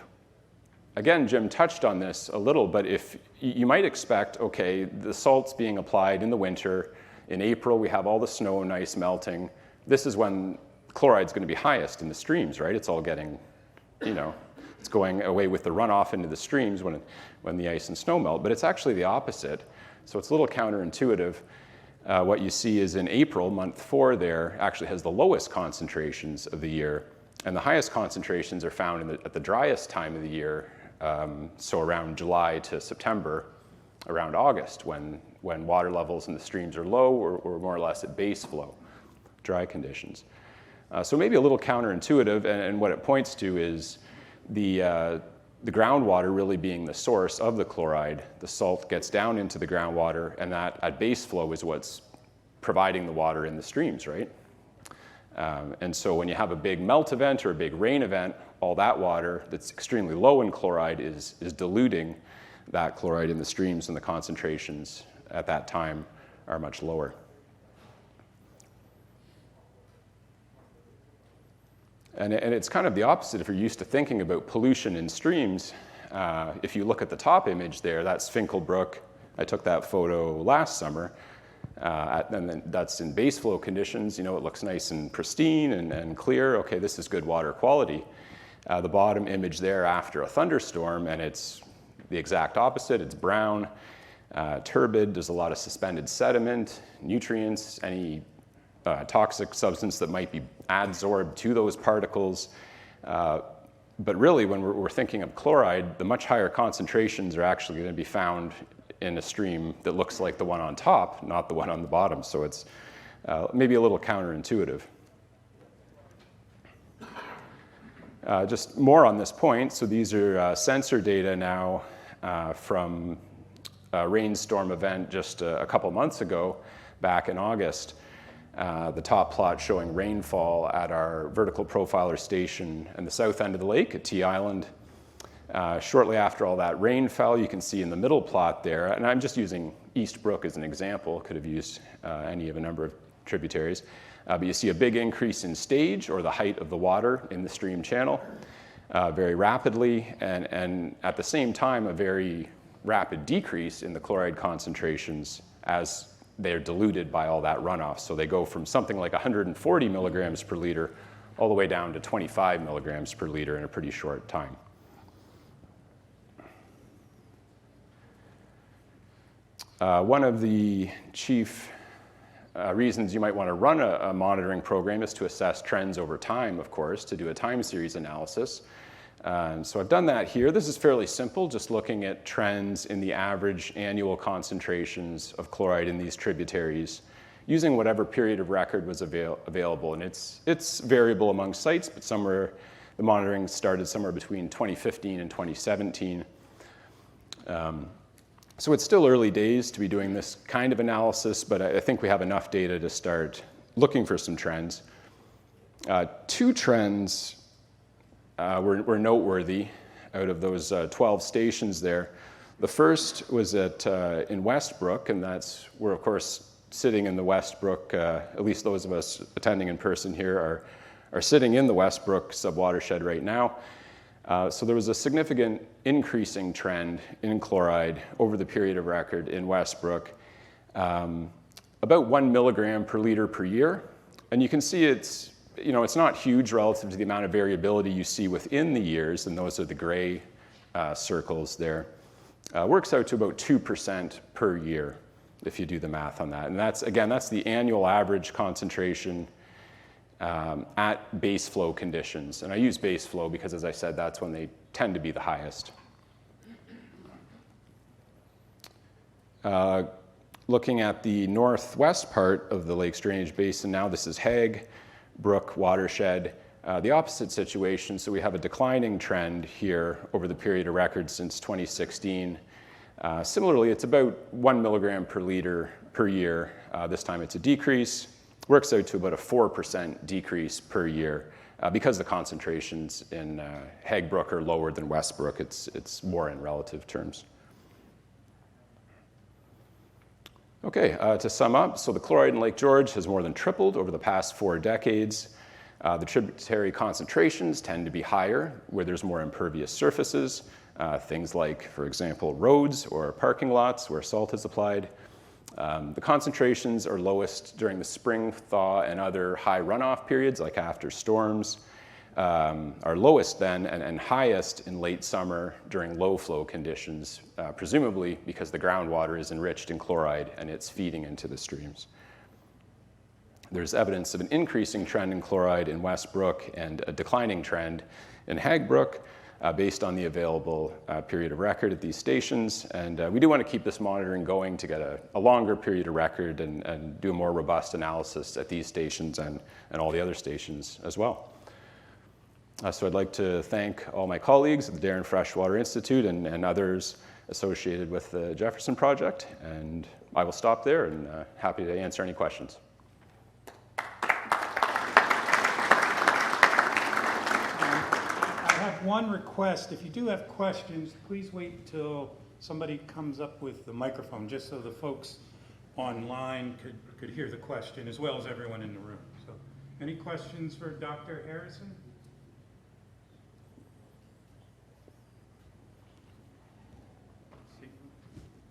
again, Jim touched on this a little, but if you might expect, okay, the salt's being applied in the winter. In April, we have all the snow and ice melting. This is when chloride's going to be highest in the streams, right? It's all getting, it's going away with the runoff into the streams when the ice and snow melt. But it's actually the opposite. So it's a little counterintuitive. What you see is in April, month 4 there, actually has the lowest concentrations of the year. And the highest concentrations are found at the driest time of the year, so around July to September, around August, when water levels in the streams are low or more or less at base flow, dry conditions. So maybe a little counterintuitive, and what it points to is the groundwater really being the source of the chloride. The salt gets down into the groundwater, and that at base flow is what's providing the water in the streams, right? And so when you have a big melt event or a big rain event, all that water that's extremely low in chloride is diluting that chloride in the streams, and the concentrations at that time are much lower. And it's kind of the opposite if you're used to thinking about pollution in streams. If you look at the top image there, that's Finkel Brook. I took that photo last summer. And then that's in base flow conditions. It looks nice and pristine and clear. Okay, this is good water quality. The bottom image there after a thunderstorm, and it's the exact opposite. It's brown, turbid. There's a lot of suspended sediment, nutrients, any toxic substance that might be adsorbed to those particles. But really, when we're thinking of chloride, the much higher concentrations are actually going to be found in a stream that looks like the one on top, not the one on the bottom. So it's maybe a little counterintuitive. Just more on this point. So these are sensor data now from a rainstorm event just a couple months ago, back in August. The top plot showing rainfall at our vertical profiler station in the south end of the lake at T Island. Shortly after all that rain fell, you can see in the middle plot there, and I'm just using East Brook as an example, could have used any of a number of tributaries, but you see a big increase in stage, or the height of the water in the stream channel, very rapidly, and at the same time a very rapid decrease in the chloride concentrations as they're diluted by all that runoff. So they go from something like 140 milligrams per liter all the way down to 25 milligrams per liter in a pretty short time. One of the chief reasons you might want to run a monitoring program is to assess trends over time, of course, to do a time series analysis. So I've done that here. This is fairly simple, just looking at trends in the average annual concentrations of chloride in these tributaries, using whatever period of record was available. And it's variable among sites, but the monitoring started somewhere between 2015 and 2017. So it's still early days to be doing this kind of analysis, but I think we have enough data to start looking for some trends. 2 trends were noteworthy out of those 12 stations there. The first was in West Brook, and we're of course sitting in the West Brook, at least those of us attending in person here are sitting in the West Brook subwatershed right now. So there was a significant increasing trend in chloride over the period of record in West Brook, about 1 milligram per liter per year. And you can see it's not huge relative to the amount of variability you see within the years, and those are the gray circles there. Works out to about 2% per year if you do the math on that. And that's the annual average concentration at base flow conditions. And I use base flow because, as I said, that's when they tend to be the highest. Looking at the northwest part of the lake's drainage basin now, this is Hague, Brook, Watershed. The opposite situation, so we have a declining trend here over the period of record since 2016. Similarly, it's about 1 milligram per liter per year. This time it's a decrease. works out to about a 4% decrease per year. Because the concentrations in Hague Brook are lower than West Brook, it's more in relative terms. Okay, to sum up, so the chloride in Lake George has more than tripled over the past 4 decades. The tributary concentrations tend to be higher where there's more impervious surfaces, things like, for example, roads or parking lots where salt is applied. The concentrations are lowest during the spring thaw and other high runoff periods, like after storms, are lowest then and highest in late summer during low flow conditions, presumably because the groundwater is enriched in chloride and it's feeding into the streams. There's evidence of an increasing trend in chloride in West Brook and a declining trend in Hague Brook, based on the available period of record at these stations. And we do want to keep this monitoring going to get a longer period of record and do a more robust analysis at these stations and all the other stations as well. So I'd like to thank all my colleagues at the Darien Freshwater Institute and others associated with the Jefferson Project. And I will stop there and happy to answer any questions. One request, if you do have questions, please wait till somebody comes up with the microphone, just so the folks online could hear the question, as well as everyone in the room. So, any questions for Dr. Harrison?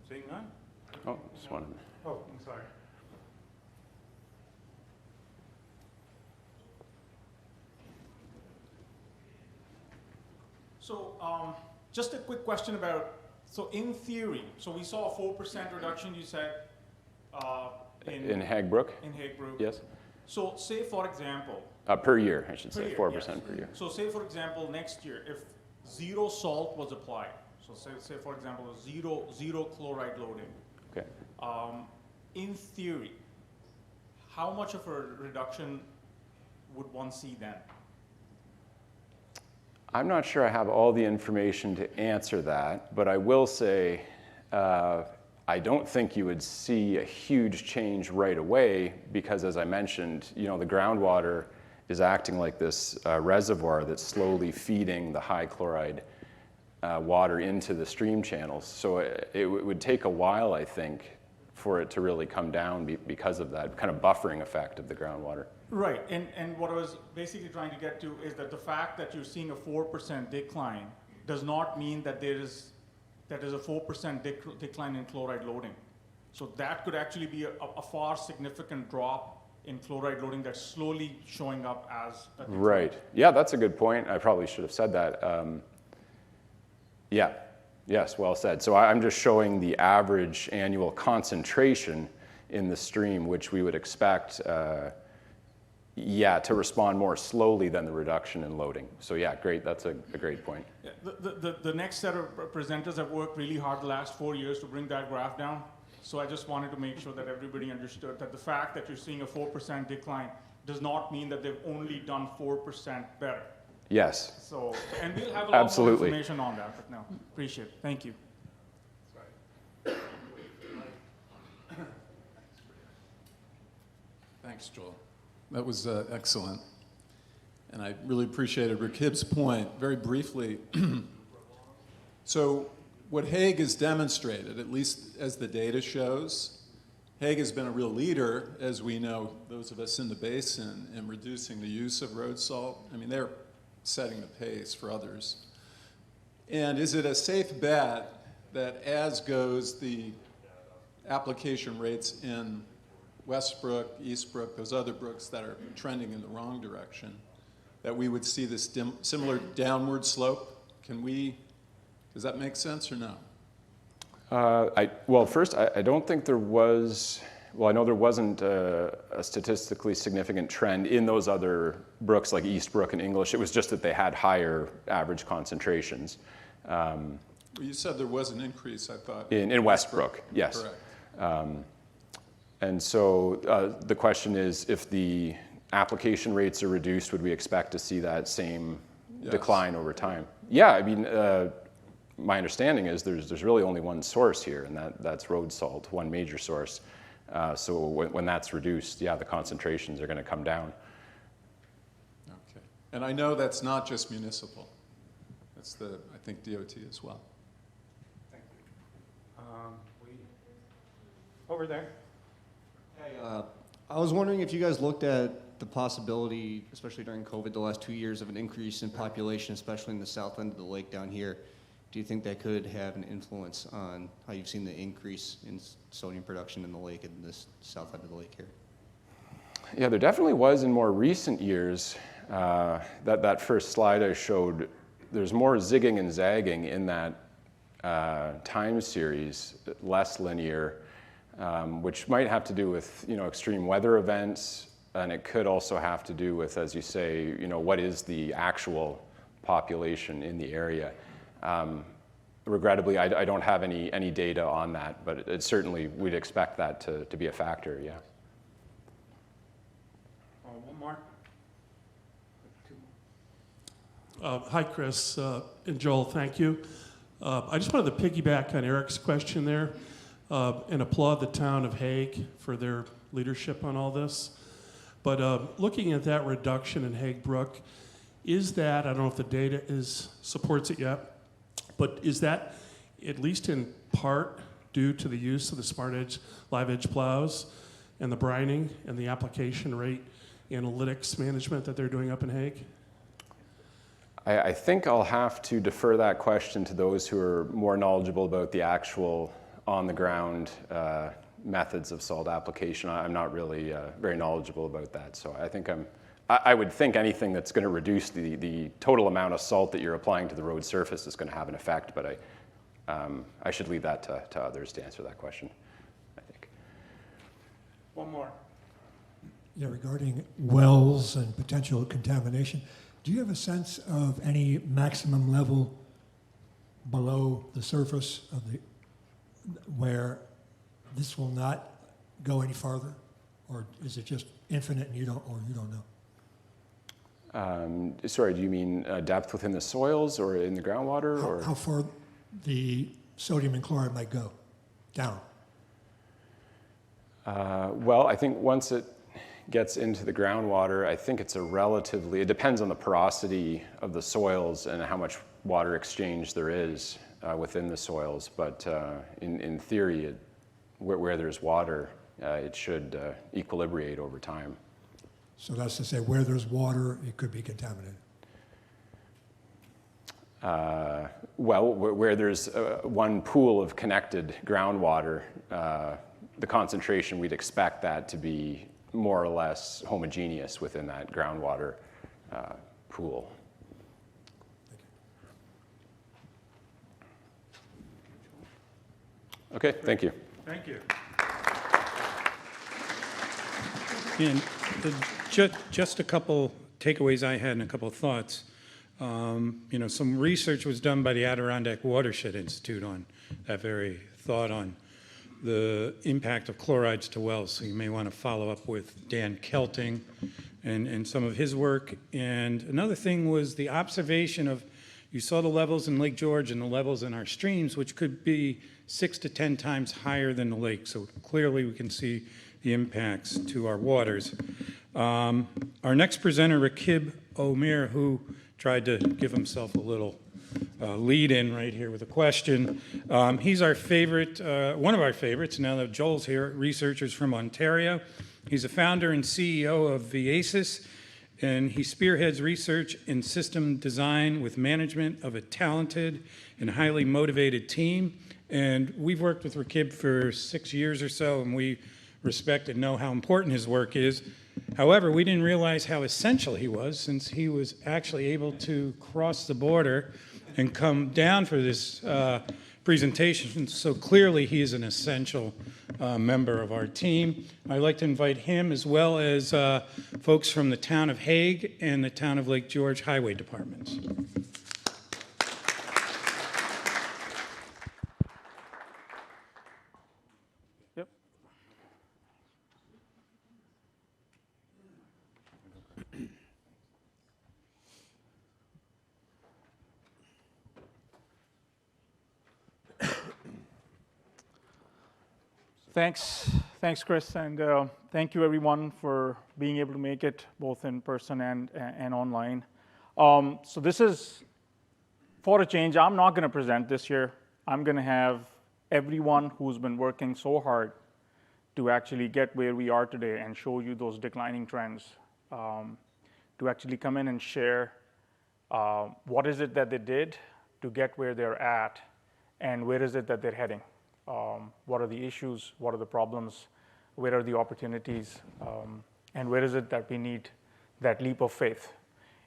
Seeing none? Oh, just one. Oh, I'm sorry. So just a quick question about, so in theory, so we saw a 4% reduction, you said, In Hague Brook? in Hague Brook. Yes. So say, for example, Per year, I should say, year, 4% yes. per year. So say, for example, next year, if zero salt was applied, so say for example, zero chloride loading, Okay. in theory, how much of a reduction would one see then? I'm not sure I have all the information to answer that, but I will say I don't think you would see a huge change right away because, as I mentioned, the groundwater is acting like this reservoir that's slowly feeding the high chloride water into the stream channels. So it would take a while, I think, for it to really come down because of that kind of buffering effect of the groundwater. Right, and what I was basically trying to get to is that the fact that you're seeing a 4% decline does not mean that there's a 4% decline in chloride loading. So that could actually be a far significant drop in chloride loading that's slowly showing up as a decline. Right, yeah, that's a good point. I probably should have said that. Yeah, yes, well said. So I'm just showing the average annual concentration in the stream, which we would expect to respond more slowly than the reduction in loading. So yeah, great, that's a great point. Yeah, the next set of presenters have worked really hard the last 4 years to bring that graph down. So I just wanted to make sure that everybody understood that the fact that you're seeing a 4% decline does not mean that they've only done 4% better. Yes. So, and we'll have a lot Absolutely. more information on that, but no, appreciate it. Thank you. Thanks, Joel. That was excellent. And I really appreciated Rick Hibbs' point. Very briefly, so what Hague has demonstrated, at least as the data shows, Hague has been a real leader, as we know, those of us in the basin, in reducing the use of road salt. I mean, they're setting the pace for others. And is it a safe bet that as goes the application rates in Westbrook, Eastbrook, those other brooks that are trending in the wrong direction, that we would see this similar downward slope? Does that make sense or no? Well, first, I don't think there was, well, I know there wasn't a statistically significant trend in those other brooks like Eastbrook and English. It was just that they had higher average concentrations. Well, you said there was an increase, I thought. In Westbrook, yes. Correct. And so the question is, if the application rates are reduced, would we expect to see that same decline over time? Yeah, I mean, my understanding is there's really only one source here, and that's road salt, one major source. So when that's reduced, yeah, the concentrations are going to come down. Okay. And I know that's not just municipal. That's I think, DOT as well. Thank you. Over there. Hey, I was wondering if you guys looked at the possibility, especially during COVID, the last 2 years, of an increase in population, especially in the south end of the lake down here. Do you think that could have an influence on how you've seen the increase in sodium production in the lake in this south end of the lake here? Yeah, there definitely was in more recent years. That first slide I showed, there's more zigging and zagging in that time series, less linear, which might have to do with extreme weather events, and it could also have to do with, as you say, what is the actual population in the area. Regrettably, I don't have any data on that, but it certainly we'd expect that to be a factor, yeah. One more. Hi, Chris and Joel, thank you. I just wanted to piggyback on Eric's question there and applaud the town of Hague for their leadership on all this. But looking at that reduction in Hague Brook, is that, I don't know if the data supports it yet, but is that at least in part due to the use of the smart edge, live edge plows and the brining and the application rate analytics management that they're doing up in Hague? I think I'll have to defer that question to those who are more knowledgeable about the actual on-the-ground methods of salt application. I'm not really very knowledgeable about that, so I think I would think anything that's going to reduce the total amount of salt that you're applying to the road surface is going to have an effect, but I should leave that to others to answer that question, I think. One more. Yeah, regarding wells and potential contamination, do you have a sense of any maximum level below the surface of where this will not go any farther, or is it just infinite and you don't know? Sorry, do you mean depth within the soils or in the groundwater? Or How far the sodium and chloride might go down? Well, I think once it gets into the groundwater, I think it's it depends on the porosity of the soils and how much water exchange there is within the soils. But in theory, where there's water, it should equilibrate over time. So that's to say, where there's water, it could be contaminated. Well, where there's one pool of connected groundwater, the concentration, we'd expect that to be more or less homogeneous within that groundwater pool. Okay, thank you. Thank you. And just a couple takeaways I had and a couple of thoughts. Some research was done by the Adirondack Watershed Institute on that very thought on the impact of chlorides to wells. So you may want to follow up with Dan Kelting and some of his work. And another thing was the observation of, you saw the levels in Lake George and the levels in our streams, which could be 6 to 10 times higher than the lake. So clearly we can see the impacts to our waters. Our next presenter, Rakib Omer, who tried to give himself a little lead in right here with a question. He's our favorite, one of our favorites, now that Joel's here, researchers from Ontario. He's a founder and CEO of Viasis, and he spearheads research in system design with management of a talented and highly motivated team. And we've worked with Rakib for 6 years or so, and we respect and know how important his work is. However, we didn't realize how essential he was, since he was actually able to cross the border and come down for this presentation. So clearly he is an essential member of our team. I'd like to invite him, as well as folks from the town of Hague and the town of Lake George Highway Departments. Yep. Thanks, Chris, and thank you everyone for being able to make it both in person and online. So this is, for a change, I'm not going to present this year. I'm going to have everyone who's been working so hard to actually get where we are today and show you those declining trends, to actually come in and share what is it that they did to get where they're at, and where is it that they're heading. What are the issues, what are the problems, where are the opportunities, and where is it that we need that leap of faith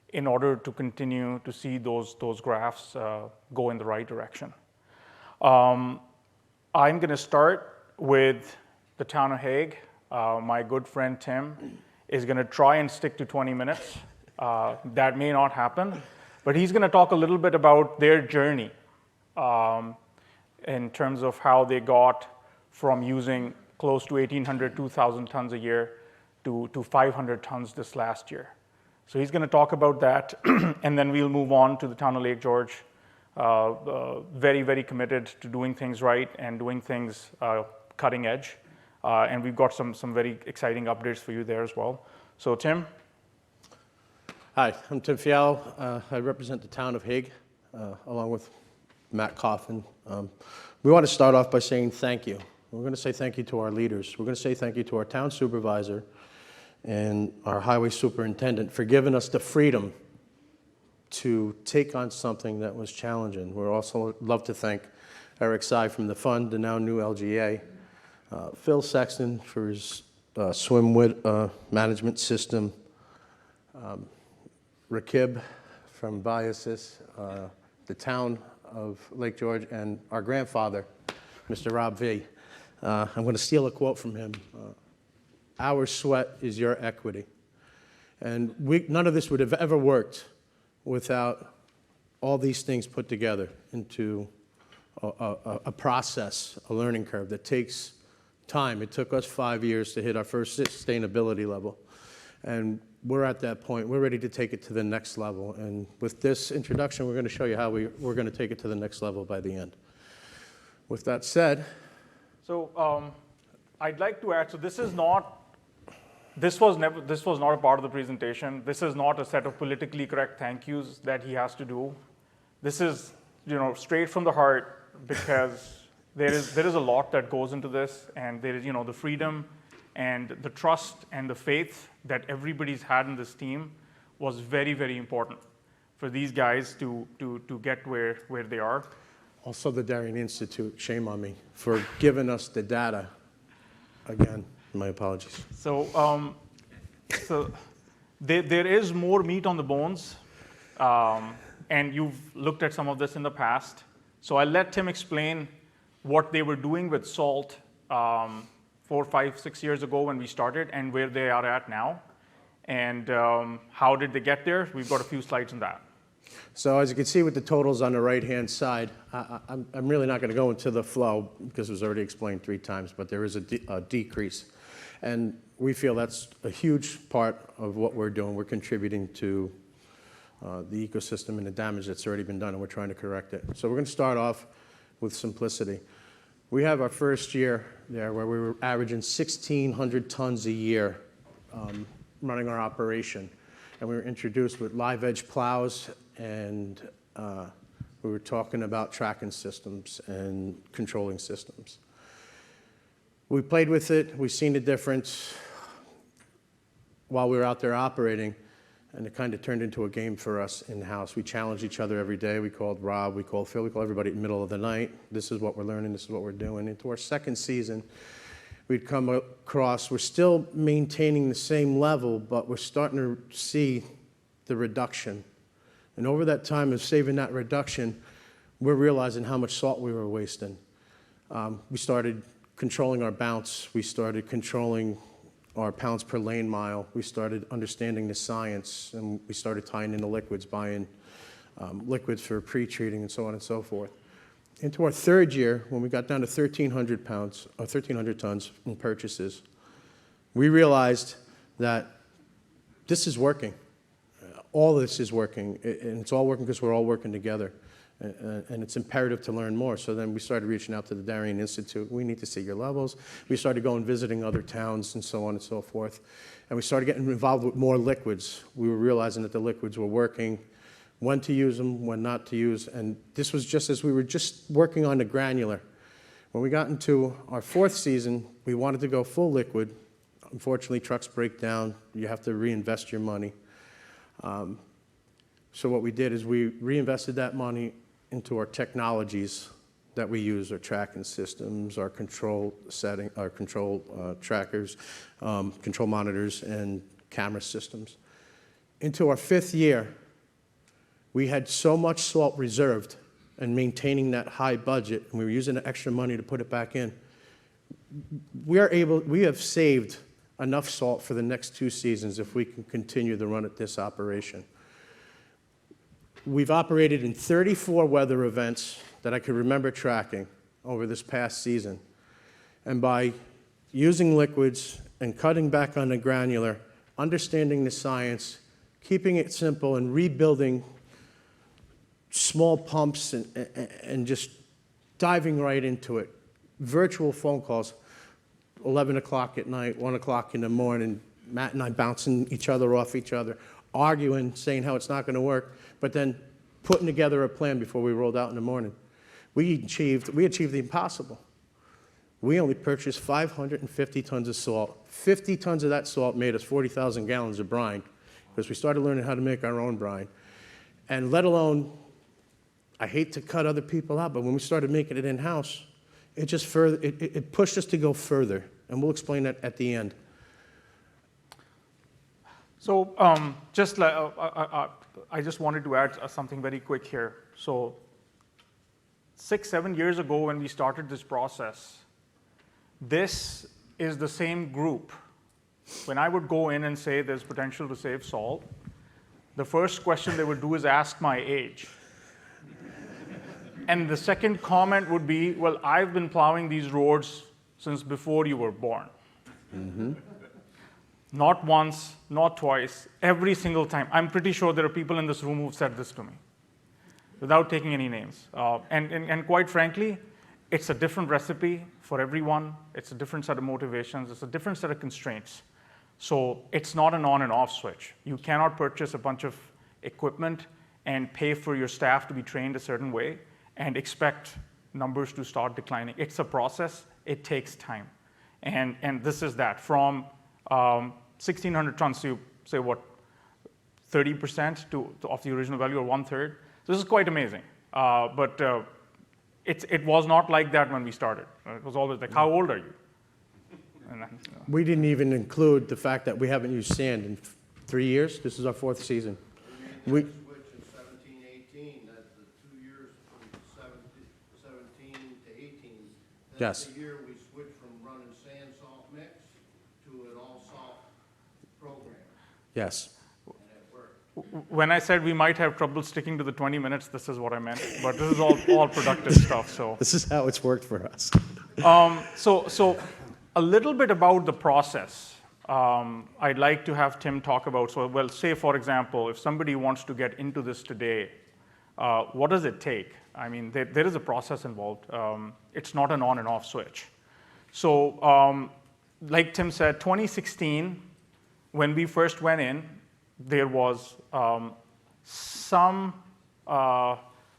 in order to continue to see those graphs go in the right direction. I'm going to start with the town of Hague. My good friend Tim is going to try and stick to 20 minutes. That may not happen, but he's going to talk a little bit about their journey in terms of how they got from using close to 1,800, 2,000 tons a year to 500 tons this last year. So he's going to talk about that, and then we'll move on to the town of Lake George. Very, very committed to doing things right and doing things cutting edge. And we've got some very exciting updates for you there as well. So Tim? Hi, I'm Tim Fialo. I represent the town of Hague, along with Matt Coffin. We want to start off by saying thank you. We're going to say thank you to our leaders. We're going to say thank you to our town supervisor and our highway superintendent for giving us the freedom to take on something that was challenging. We're also love to thank Eric Sy from the fund, the now new LGA, Phil Sexton for his swim management system, Rakib from Biasis, the town of Lake George, and our grandfather, Mr. Rob V. I'm going to steal a quote from him. Our sweat is your equity. And none of this would have ever worked without all these things put together into a process, a learning curve that takes time. It took us 5 years to hit our first sustainability level. And we're at that point. We're ready to take it to the next level. And with this introduction, we're going to show you how we're going to take it to the next level by the end. With that said. So I'd like to add, so this was not a part of the presentation. This is not a set of politically correct thank yous that he has to do. This is, straight from the heart, because there is a lot that goes into this, and there is, the freedom and the trust and the faith that everybody's had in this team was very, very important for these guys to get where they are. Also the Darien Institute, shame on me, for giving us the data. Again, my apologies. So, there is more meat on the bones, and you've looked at some of this in the past. So I'll let Tim explain what they were doing with salt 4, 5, 6 years ago when we started, and where they are at now, and how did they get there. We've got a few slides on that. So as you can see with the totals on the right-hand side, I'm really not going to go into the flow because it was already explained 3 times, but there is a decrease. And we feel that's a huge part of what we're doing. We're contributing to the ecosystem and the damage that's already been done, and we're trying to correct it. So we're going to start off with simplicity. We have our first year there where we were averaging 1,600 tons a year running our operation. And we were introduced with live edge plows, and we were talking about tracking systems and controlling systems. We played with it. We've seen the difference while we were out there operating, and it kind of turned into a game for us in-house. We challenged each other every day. We called Rob, we called Phil, we called everybody in the middle of the night. This is what we're learning, this is what we're doing. Into our second season, we'd come across, we're still maintaining the same level, but we're starting to see the reduction. And over that time of saving that reduction, we're realizing how much salt we were wasting. We started controlling our bounce. We started controlling our pounds per lane mile. We started understanding the science, and we started tying in the liquids, buying liquids for pre-treating and so on and so forth. Into our third year, when we got down to 1,300 pounds, or 1,300 tons in purchases, we realized that this is working. All this is working, and it's all working because we're all working together. And it's imperative to learn more. So then we started reaching out to the Darien Institute. We need to see your levels. We started going visiting other towns and so on and so forth. And we started getting involved with more liquids. We were realizing that the liquids were working, when to use them, when not to use. And this was just as we were just working on the granular. When we got into our 4th season, we wanted to go full liquid. Unfortunately, trucks break down. You have to reinvest your money. So what we did is we reinvested that money into our technologies that we use, our tracking systems, our control setting, our control trackers, control monitors, and camera systems. Into our 5th year, we had so much salt reserved and maintaining that high budget, and we were using the extra money to put it back in. We have saved enough salt for the next 2 seasons if we can continue to run at this operation. We've operated in 34 weather events that I could remember tracking over this past season. And by using liquids and cutting back on the granular, understanding the science, keeping it simple, and rebuilding small pumps and just diving right into it, virtual phone calls, 11 o'clock at night, 1 o'clock in the morning, Matt and I bouncing each other off each other, arguing, saying how it's not going to work, but then putting together a plan before we rolled out in the morning. We achieved the impossible. We only purchased 550 tons of salt. 50 tons of that salt made us 40,000 gallons of brine, because we started learning how to make our own brine. And let alone, I hate to cut other people out, but when we started making it in-house, it just further, it pushed us to go further, and we'll explain that at the end. So I just wanted to add something very quick here. So 6-7 years ago when we started this process, this is the same group. When I would go in and say there's potential to save salt, the first question they would do is ask my age. And the second comment would be, well, I've been plowing these roads since before you were born. Mm-hmm. Not once, not twice, every single time. I'm pretty sure there are people in this room who've said this to me, without taking any names. And quite frankly, it's a different recipe for everyone. It's a different set of motivations. It's a different set of constraints. So it's not an on and off switch. You cannot purchase a bunch of equipment and pay for your staff to be trained a certain way and expect numbers to start declining. It's a process. It takes time. And this is that. From 1,600 tons to, say, what, 30% of the original value, or 1/3. This is quite amazing. But it was not like that when we started. It was always like, how old are you? And then, We didn't even include the fact that we haven't used sand in 3 years. This is our 4th season. We made that switch in 17, 18. That's the 2 years from 17 to 18. That's Yes. the year we switched from running sand salt mix to an all salt program. Yes. And it worked. when I said we might have trouble sticking to the 20 minutes, this is what I meant. But this is all productive stuff. So This is how it's worked for us. So a little bit about the process. I'd like to have Tim talk about, so, well, say, for example, if somebody wants to get into this today, what does it take? I mean, there is a process involved. It's not an on and off switch. So like Tim said, 2016, when we first went in, there was some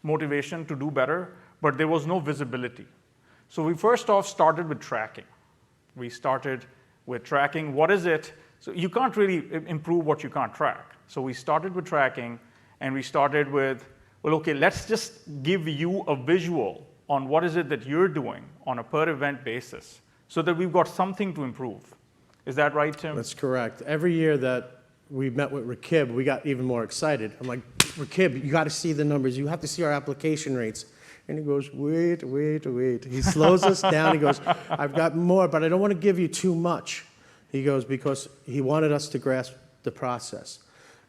motivation to do better, but there was no visibility. So we first off started with tracking. We started with tracking. What is it? So you can't really improve what you can't track. So we started with tracking, and we started with, well, okay, let's just give you a visual on what is it that you're doing on a per event basis so that we've got something to improve. Is that right, Tim? That's correct. Every year that we met with Rakib, we got even more excited. I'm like, Rakib, you got to see the numbers. You have to see our application rates. And he goes, wait. He slows us down. He goes, I've got more, but I don't want to give you too much. He goes, because he wanted us to grasp the process.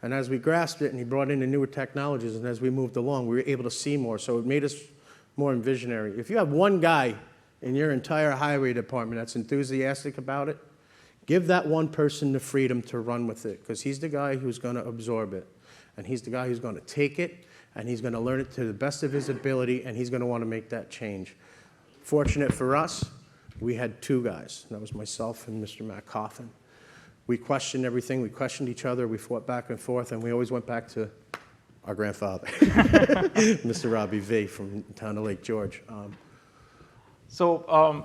And as we grasped it and he brought in the newer technologies, and as we moved along, we were able to see more. So it made us more visionary. If you have one guy in your entire highway department that's enthusiastic about it, give that one person the freedom to run with it, because he's the guy who's going to absorb it. And he's the guy who's going to take it and he's going to learn it to the best of his ability, and he's going to want to make that change. Fortunate for us, we had two guys. That was myself and Mr. Matt Coffin. We questioned everything. We questioned each other. We fought back and forth, and we always went back to our grandfather, Mr. Robbie V. from the town of Lake George.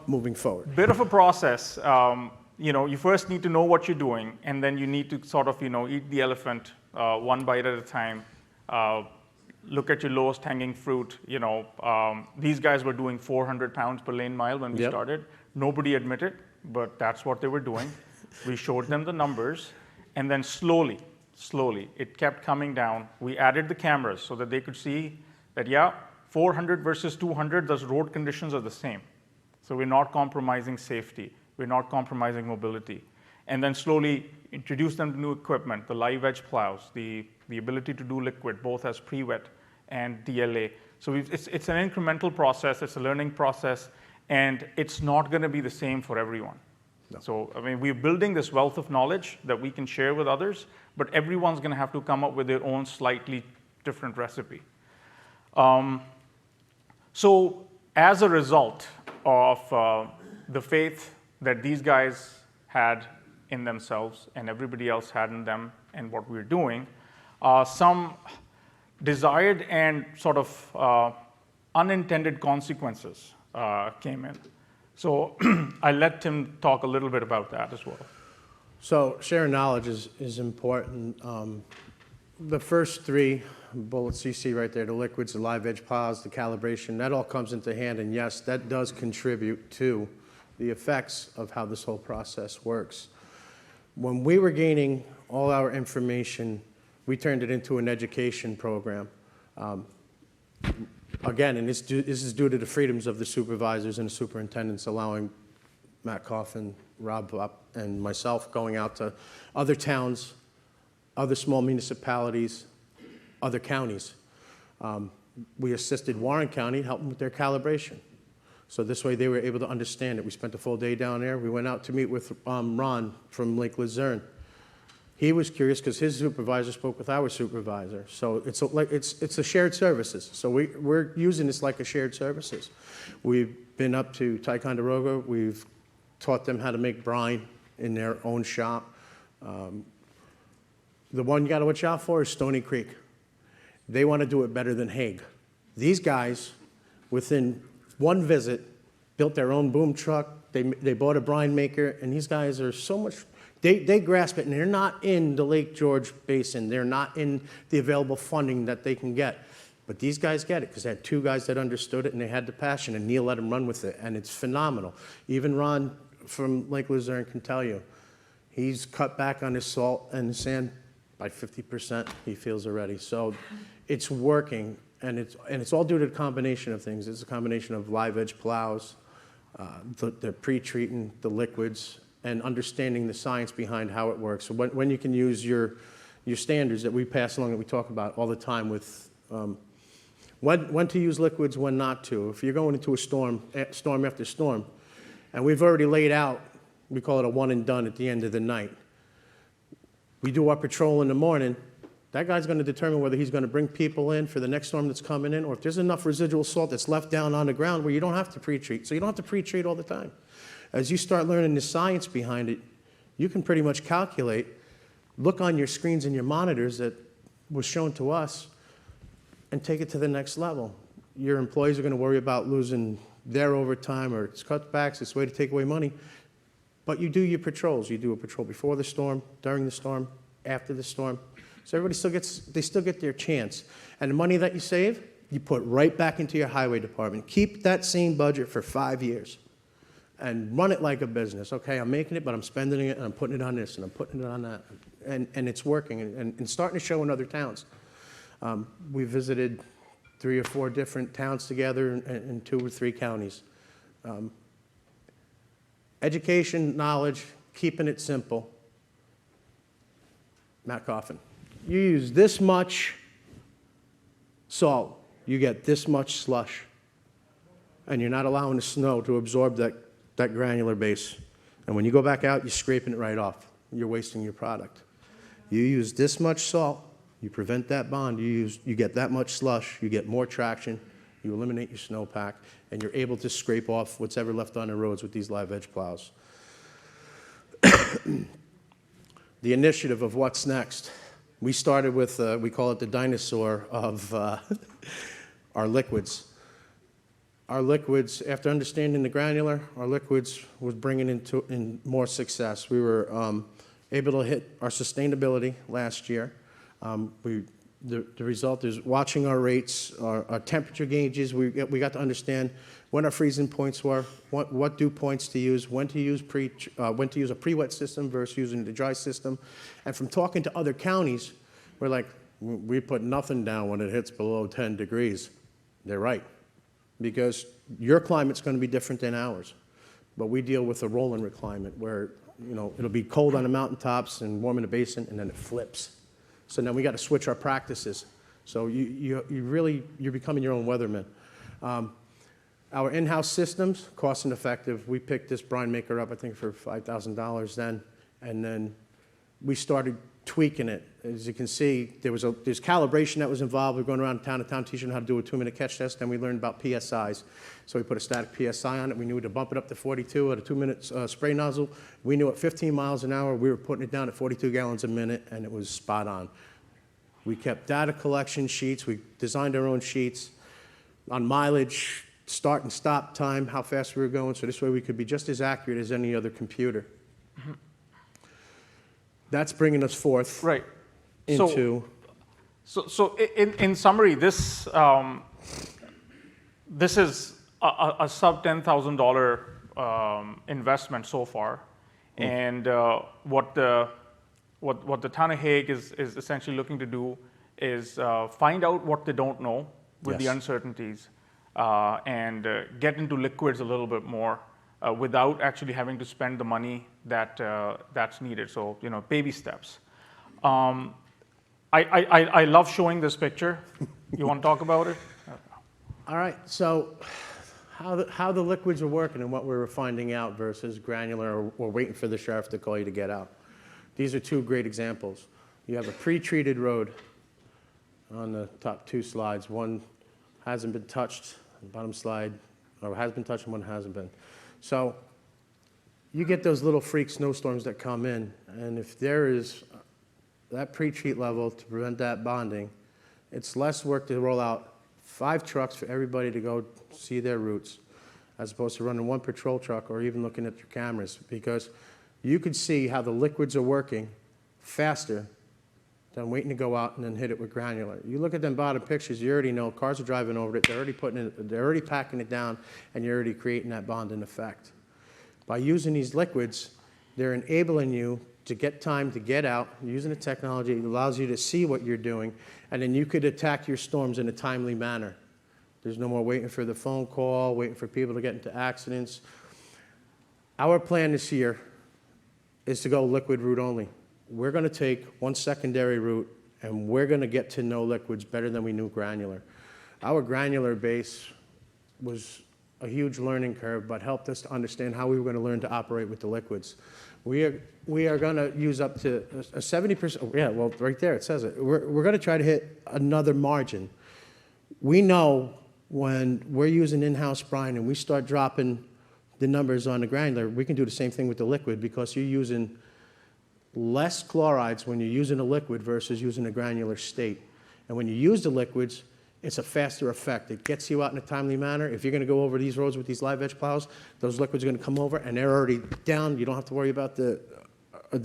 Moving forward. Bit of a process. You first need to know what you're doing, and then you need to sort of, eat the elephant one bite at a time. Look at your lowest hanging fruit. These guys were doing 400 pounds per lane mile when we started. Nobody admitted, but that's what they were doing. We showed them the numbers, and then slowly, it kept coming down. We added the cameras so that they could see that, 400 versus 200, those road conditions are the same. So we're not compromising safety. We're not compromising mobility. And then slowly introduce them to new equipment, the live edge plows, the ability to do liquid, both as pre-wet and DLA. So it's an incremental process, it's a learning process, and it's not going to be the same for everyone. No. So, we're building this wealth of knowledge that we can share with others, but everyone's going to have to come up with their own slightly different recipe. So, as a result of the faith that these guys had in themselves and everybody else had in them and what we're doing, some desired and sort of unintended consequences came in. So I let him talk a little bit about that as well. So sharing knowledge is important. The first three bullets you see right there, the liquids, the live edge plows, the calibration, that all comes into hand, and yes, that does contribute to the effects of how this whole process works. When we were gaining all our information, we turned it into an education program. Again, and this is due to the freedoms of the supervisors and the superintendents, allowing Matt Coffin, Rob, and myself going out to other towns, other small municipalities, other counties. We assisted Warren County, helping with their calibration. So this way they were able to understand it. We spent a full day down there. We went out to meet with Ron from Lake Luzerne. He was curious because his supervisor spoke with our supervisor. So it's a shared services. So we're using this like a shared services. We've been up to Ticonderoga. We've taught them how to make brine in their own shop. The one you got to watch out for is Stony Creek. They want to do it better than Hague. These guys, within one visit, built their own boom truck. They bought a brine maker, and these guys are so much. They grasp it, and they're not in the Lake George Basin. They're not in the available funding that they can get. But these guys get it because they had two guys that understood it, and they had the passion, and Neil let them run with it, and it's phenomenal. Even Ron from Lake Luzerne can tell you, he's cut back on his salt and sand by 50%, he feels already. So it's working, and it's all due to the combination of things. It's a combination of live edge plows, the pre-treating, the liquids, and understanding the science behind how it works. So when you can use your standards that we pass along, that we talk about all the time with when to use liquids, when not to. If you're going into a storm after storm, and we've already laid out, we call it a one and done at the end of the night. We do our patrol in the morning. That guy's going to determine whether he's going to bring people in for the next storm that's coming in, or if there's enough residual salt that's left down on the ground where you don't have to pre-treat. So you don't have to pre-treat all the time. As you start learning the science behind it, you can pretty much calculate, look on your screens and your monitors that was shown to us, and take it to the next level. Your employees are going to worry about losing their overtime, or it's cutbacks, it's a way to take away money. But you do your patrols. You do a patrol before the storm, during the storm, after the storm. So everybody still get their chance. And the money that you save, you put right back into your highway department. Keep that same budget for 5 years. And run it like a business. Okay, I'm making it, but I'm spending it, and I'm putting it on this, and I'm putting it on that. And it's working, and starting to show in other towns. We visited 3 or 4 different towns together in 2 or 3 counties. Education, knowledge, keeping it simple. Matt Coffin. You use this much salt, you get this much slush. And you're not allowing the snow to absorb that granular base. And when you go back out, you're scraping it right off. You're wasting your product. You use this much salt, You prevent that bond, you get that much slush, you get more traction, you eliminate your snowpack, and you're able to scrape off what's ever left on the roads with these live edge plows. The initiative of what's next. We started with, we call it the dinosaur of our liquids. Our liquids, after understanding the granular, our liquids was bringing in more success. We were able to hit our sustainability last year. The result is watching our rates, our temperature gauges. We got to understand when our freezing points were, what dew points to use, when to use a pre-wet system versus using the dry system. And from talking to other counties, we're like, we put nothing down when it hits below 10 degrees. They're right, because your climate's going to be different than ours. But we deal with a rolling climate where, you know, it'll be cold on the mountaintops and warm in the basin, and then it flips. So now we got to switch our practices. So you're becoming your own weatherman. Our in-house systems, cost and effective. We picked this brine maker up, I think, for $5,000 then, and then we started tweaking it. As you can see, there's calibration that was involved. We're going around town to town teaching how to do a 2-minute catch test. Then we learned about PSIs. So we put a static PSI on it. We knew to bump it up to 42 at a 2-minute spray nozzle. We knew at 15 miles an hour, we were putting it down at 42 gallons a minute, and it was spot on. We kept data collection sheets. We designed our own sheets on mileage, start and stop time, how fast we were going, so this way we could be just as accurate as any other computer. Mm-hmm. That's bringing us forth right into... So in summary, this this is a sub $10,000 investment so far, and what the town of Hague is essentially looking to do is find out what they don't know with the uncertainties, and get into liquids a little bit more without actually having to spend the money that's needed. So, you know, baby steps. I love showing this picture. You want to talk about it? All right. So how the liquids are working and what we were finding out versus granular or waiting for the sheriff to call you to get out. These are two great examples. You have a pre-treated road on the top two slides. One hasn't been touched, the bottom slide, or has been touched and one hasn't been. So you get those little freak snowstorms that come in, and if there is that pre-treat level to prevent that bonding, it's less work to roll out 5 trucks for everybody to go see their routes, as opposed to running 1 patrol truck or even looking at your cameras, because you could see how the liquids are working faster than waiting to go out and then hit it with granular. You look at them bottom pictures, you already know cars are driving over it, they're already packing it down, and you're already creating that bonding effect. By using these liquids, they're enabling you to get time to get out. Using the technology, it allows you to see what you're doing, and then you could attack your storms in a timely manner. There's no more waiting for the phone call, waiting for people to get into accidents. Our plan this year is to go liquid route only. We're going to take 1 secondary route, and we're going to get to know liquids better than we knew granular. Our granular base was a huge learning curve, but helped us to understand how we were going to learn to operate with the liquids. We are going to use up to a 70%, yeah, well, right there it says it. We're going to try to hit another margin. We know when we're using in-house brine and we start dropping the numbers on the granular, we can do the same thing with the liquid, because you're using less chlorides when you're using a liquid versus using a granular state. And when you use the liquids, it's a faster effect. It gets you out in a timely manner. If you're going to go over these roads with these live edge plows, those liquids are going to come over and they're already down. You don't have to worry about the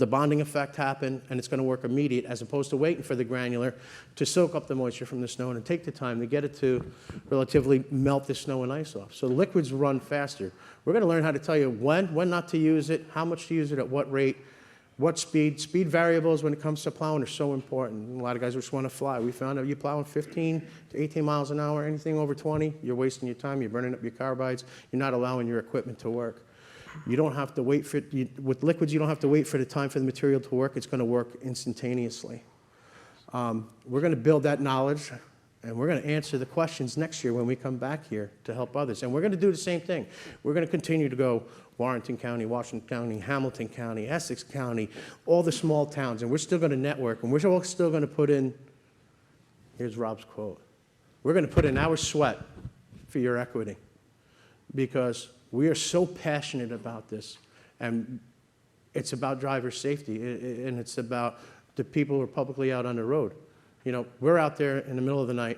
bonding effect happen, and it's going to work immediate, as opposed to waiting for the granular to soak up the moisture from the snow and take the time to get it to relatively melt the snow and ice off. So the liquids run faster. We're going to learn how to tell you when not to use it, how much to use it, at what rate, what speed. Speed variables when it comes to plowing are so important. A lot of guys just want to fly. We found out you're plowing 15 to 18 miles an hour, anything over 20, you're wasting your time, you're burning up your carbides, you're not allowing your equipment to work. You don't have to wait for, with liquids, you don't have to wait for the time for the material to work. It's going to work instantaneously. We're going to build that knowledge, and we're going to answer the questions next year when we come back here to help others. And we're going to do the same thing. We're going to continue to go Warrenton County, Washington County, Hamilton County, Essex County, all the small towns, and we're still going to network, and we're still going to put in Here's Rob's quote. We're going to put in our sweat for your equity because we are so passionate about this, and it's about driver safety, and it's about the people who are publicly out on the road. You know, we're out there in the middle of the night,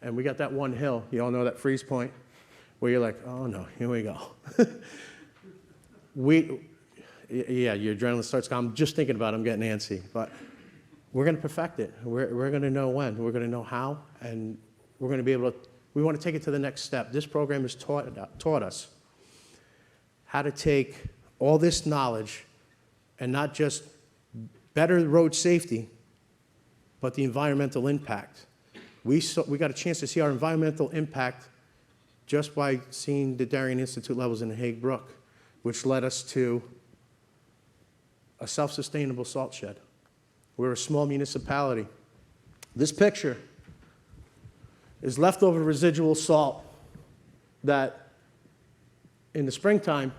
and we got that one hill, you all know that freeze point, where you're like, oh no, here we go. Yeah, your adrenaline starts coming. I'm just thinking about it, I'm getting antsy. But we're going to perfect it. We're going to know when. We're going to know how. And we're going to be able to, we want to take it to the next step. This program has taught us how to take all this knowledge and not just better road safety, but the environmental impact. We got a chance to see our environmental impact just by seeing the Darien Institute levels in the Hague Brook, which led us to a self-sustainable salt shed. We're a small municipality. This picture is leftover residual salt that in the springtime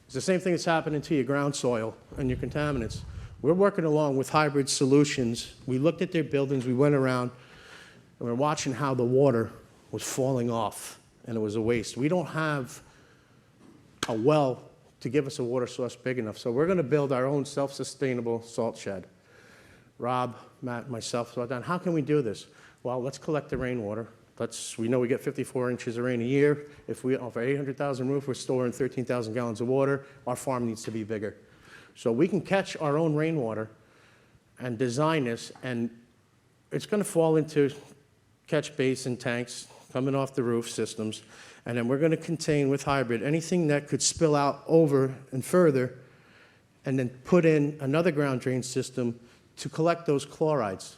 is the same thing that's happening to your ground soil and your contaminants. We're working along with hybrid solutions. We looked at their buildings, we went around, and we're watching how the water was falling off, and it was a waste. We don't have a well to give us a water source big enough. So we're going to build our own self-sustainable salt shed. Rob, Matt, myself thought down, how can we do this? Well, let's collect the rainwater. We know we get 54 inches of rain a year. If we offer 800,000 roof, we're storing 13,000 gallons of water. Our farm needs to be bigger. So we can catch our own rainwater and design this, and it's going to fall into catch basin tanks coming off the roof systems. And then we're going to contain with hybrid anything that could spill out over and further, and then put in another ground drain system to collect those chlorides.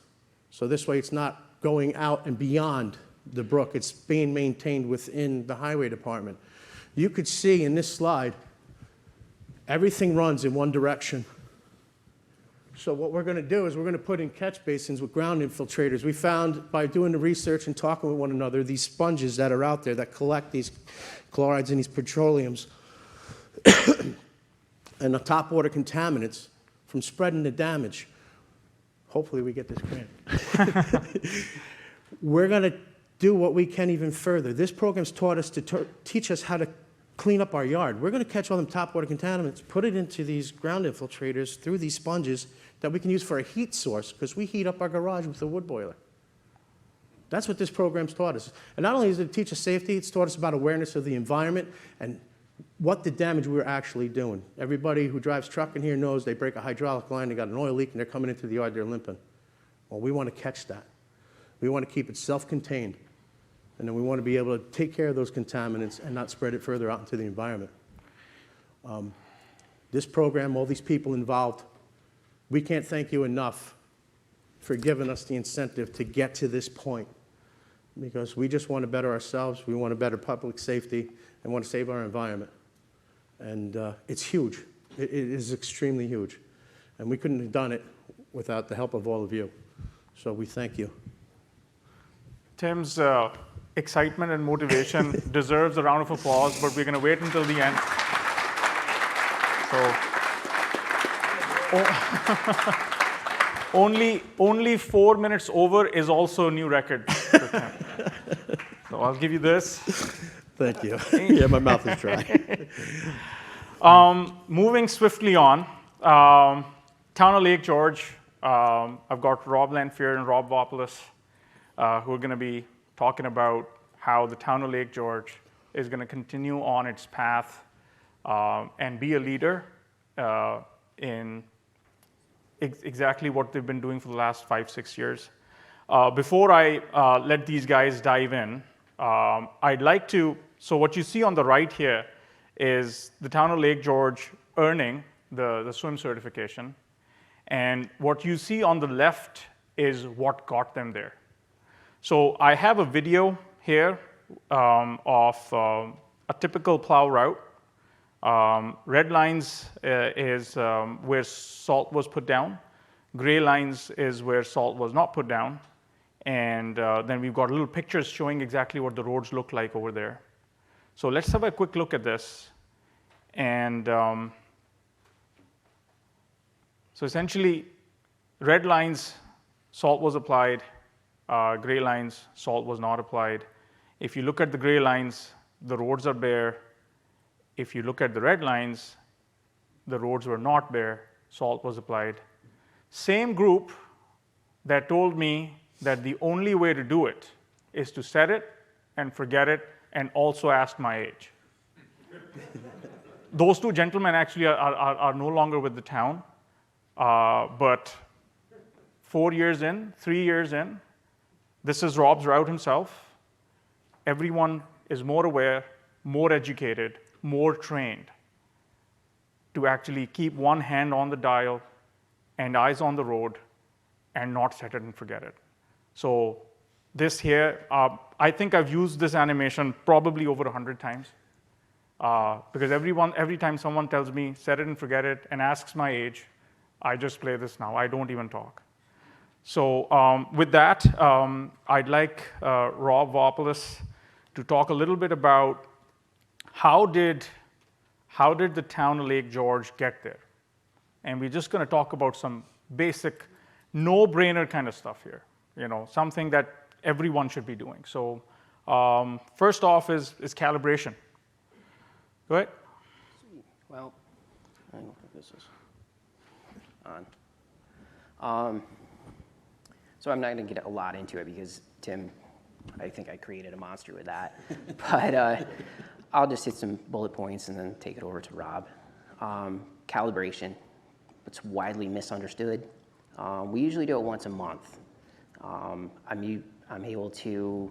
So this way it's not going out and beyond the brook. It's being maintained within the highway department. You could see in this slide, everything runs in one direction. So what we're going to do is we're going to put in catch basins with ground infiltrators. We found by doing the research and talking with one another, these sponges that are out there that collect these chlorides and these petroleums and the top water contaminants from spreading the damage. Hopefully we get this grant. We're going to do what we can even further. This program's taught us to teach us how to clean up our yard. We're going to catch all them top water contaminants, put it into these ground infiltrators through these sponges that we can use for a heat source, because we heat up our garage with a wood boiler. That's what this program's taught us. And not only does it teach us safety, it's taught us about awareness of the environment and what the damage we're actually doing. Everybody who drives truck in here knows they break a hydraulic line, they got an oil leak, and they're coming into the yard, they're limping. Well, we want to catch that. We want to keep it self-contained. And then we want to be able to take care of those contaminants and not spread it further out into the environment. This program, all these people involved, we can't thank you enough for giving us the incentive to get to this point, because we just want to better ourselves, we want to better public safety, and want to save our environment. And it's huge. It is extremely huge. And we couldn't have done it without the help of all of you. So we thank you. Tim's excitement and motivation deserves a round of applause, but we're going to wait until the end. So, only 4 minutes over is also a new record for Tim. So I'll give you this. Thank you. Yeah, my mouth is dry. Moving swiftly on, Town of Lake George. I've got Rob Lanfear and Rob Vopolis, who are going to be talking about how the Town of Lake George is going to continue on its path and be a leader in exactly what they've been doing for the last 5-6 years. Before I let these guys dive in, I'd like to, so what you see on the right here is the Town of Lake George earning the swim certification. And what you see on the left is what got them there. So I have a video here of a typical plow route. Red lines is where salt was put down. Gray lines is where salt was not put down. And then we've got little pictures showing exactly what the roads look like over there. So let's have a quick look at this. And so essentially, red lines, salt was applied. gray lines, salt was not applied. If you look at the gray lines, the roads are bare. If you look at the red lines, the roads were not bare, salt was applied. Same group that told me that the only way to do it is to set it and forget it and also ask my age. Those two gentlemen actually are no longer with the town, but 4 years in, 3 years in, this is Rob's route himself. Everyone is more aware, more educated, more trained to actually keep one hand on the dial and eyes on the road and not set it and forget it. So this here, I think I've used this animation probably over 100 times. Because every time someone tells me, set it and forget it, and asks my age, I just play this now. I don't even talk. So with that, I'd like Rob Vopolis to talk a little bit about how did the town of Lake George get there? And we're just going to talk about some basic, no-brainer kind of stuff here. Something that everyone should be doing. So first off is calibration. Go ahead. Well, I don't think this is on. So I'm not going to get a lot into it because Tim, I think I created a monster with that. But I'll just hit some bullet points and then take it over to Rob. Calibration, it's widely misunderstood. We usually do it once a month. I'm able to,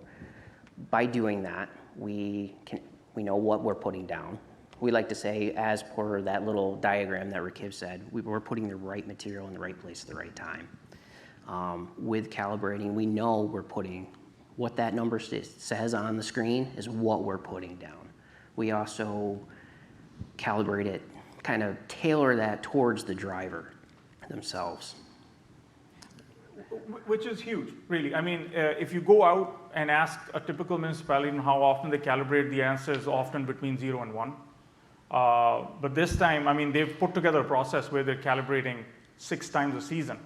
by doing that, we know what we're putting down. We like to say, as per that little diagram that Rakiv said, we're putting the right material in the right place at the right time. With calibrating, we know we're putting what that number says on the screen is what we're putting down. We also calibrate it, kind of tailor that towards the driver themselves. Which is huge, really. I mean, if you go out and ask a typical municipality how often they calibrate, the answer is often between 0 and 1. But this time, I mean, they've put together a process where they're calibrating 6 times a season.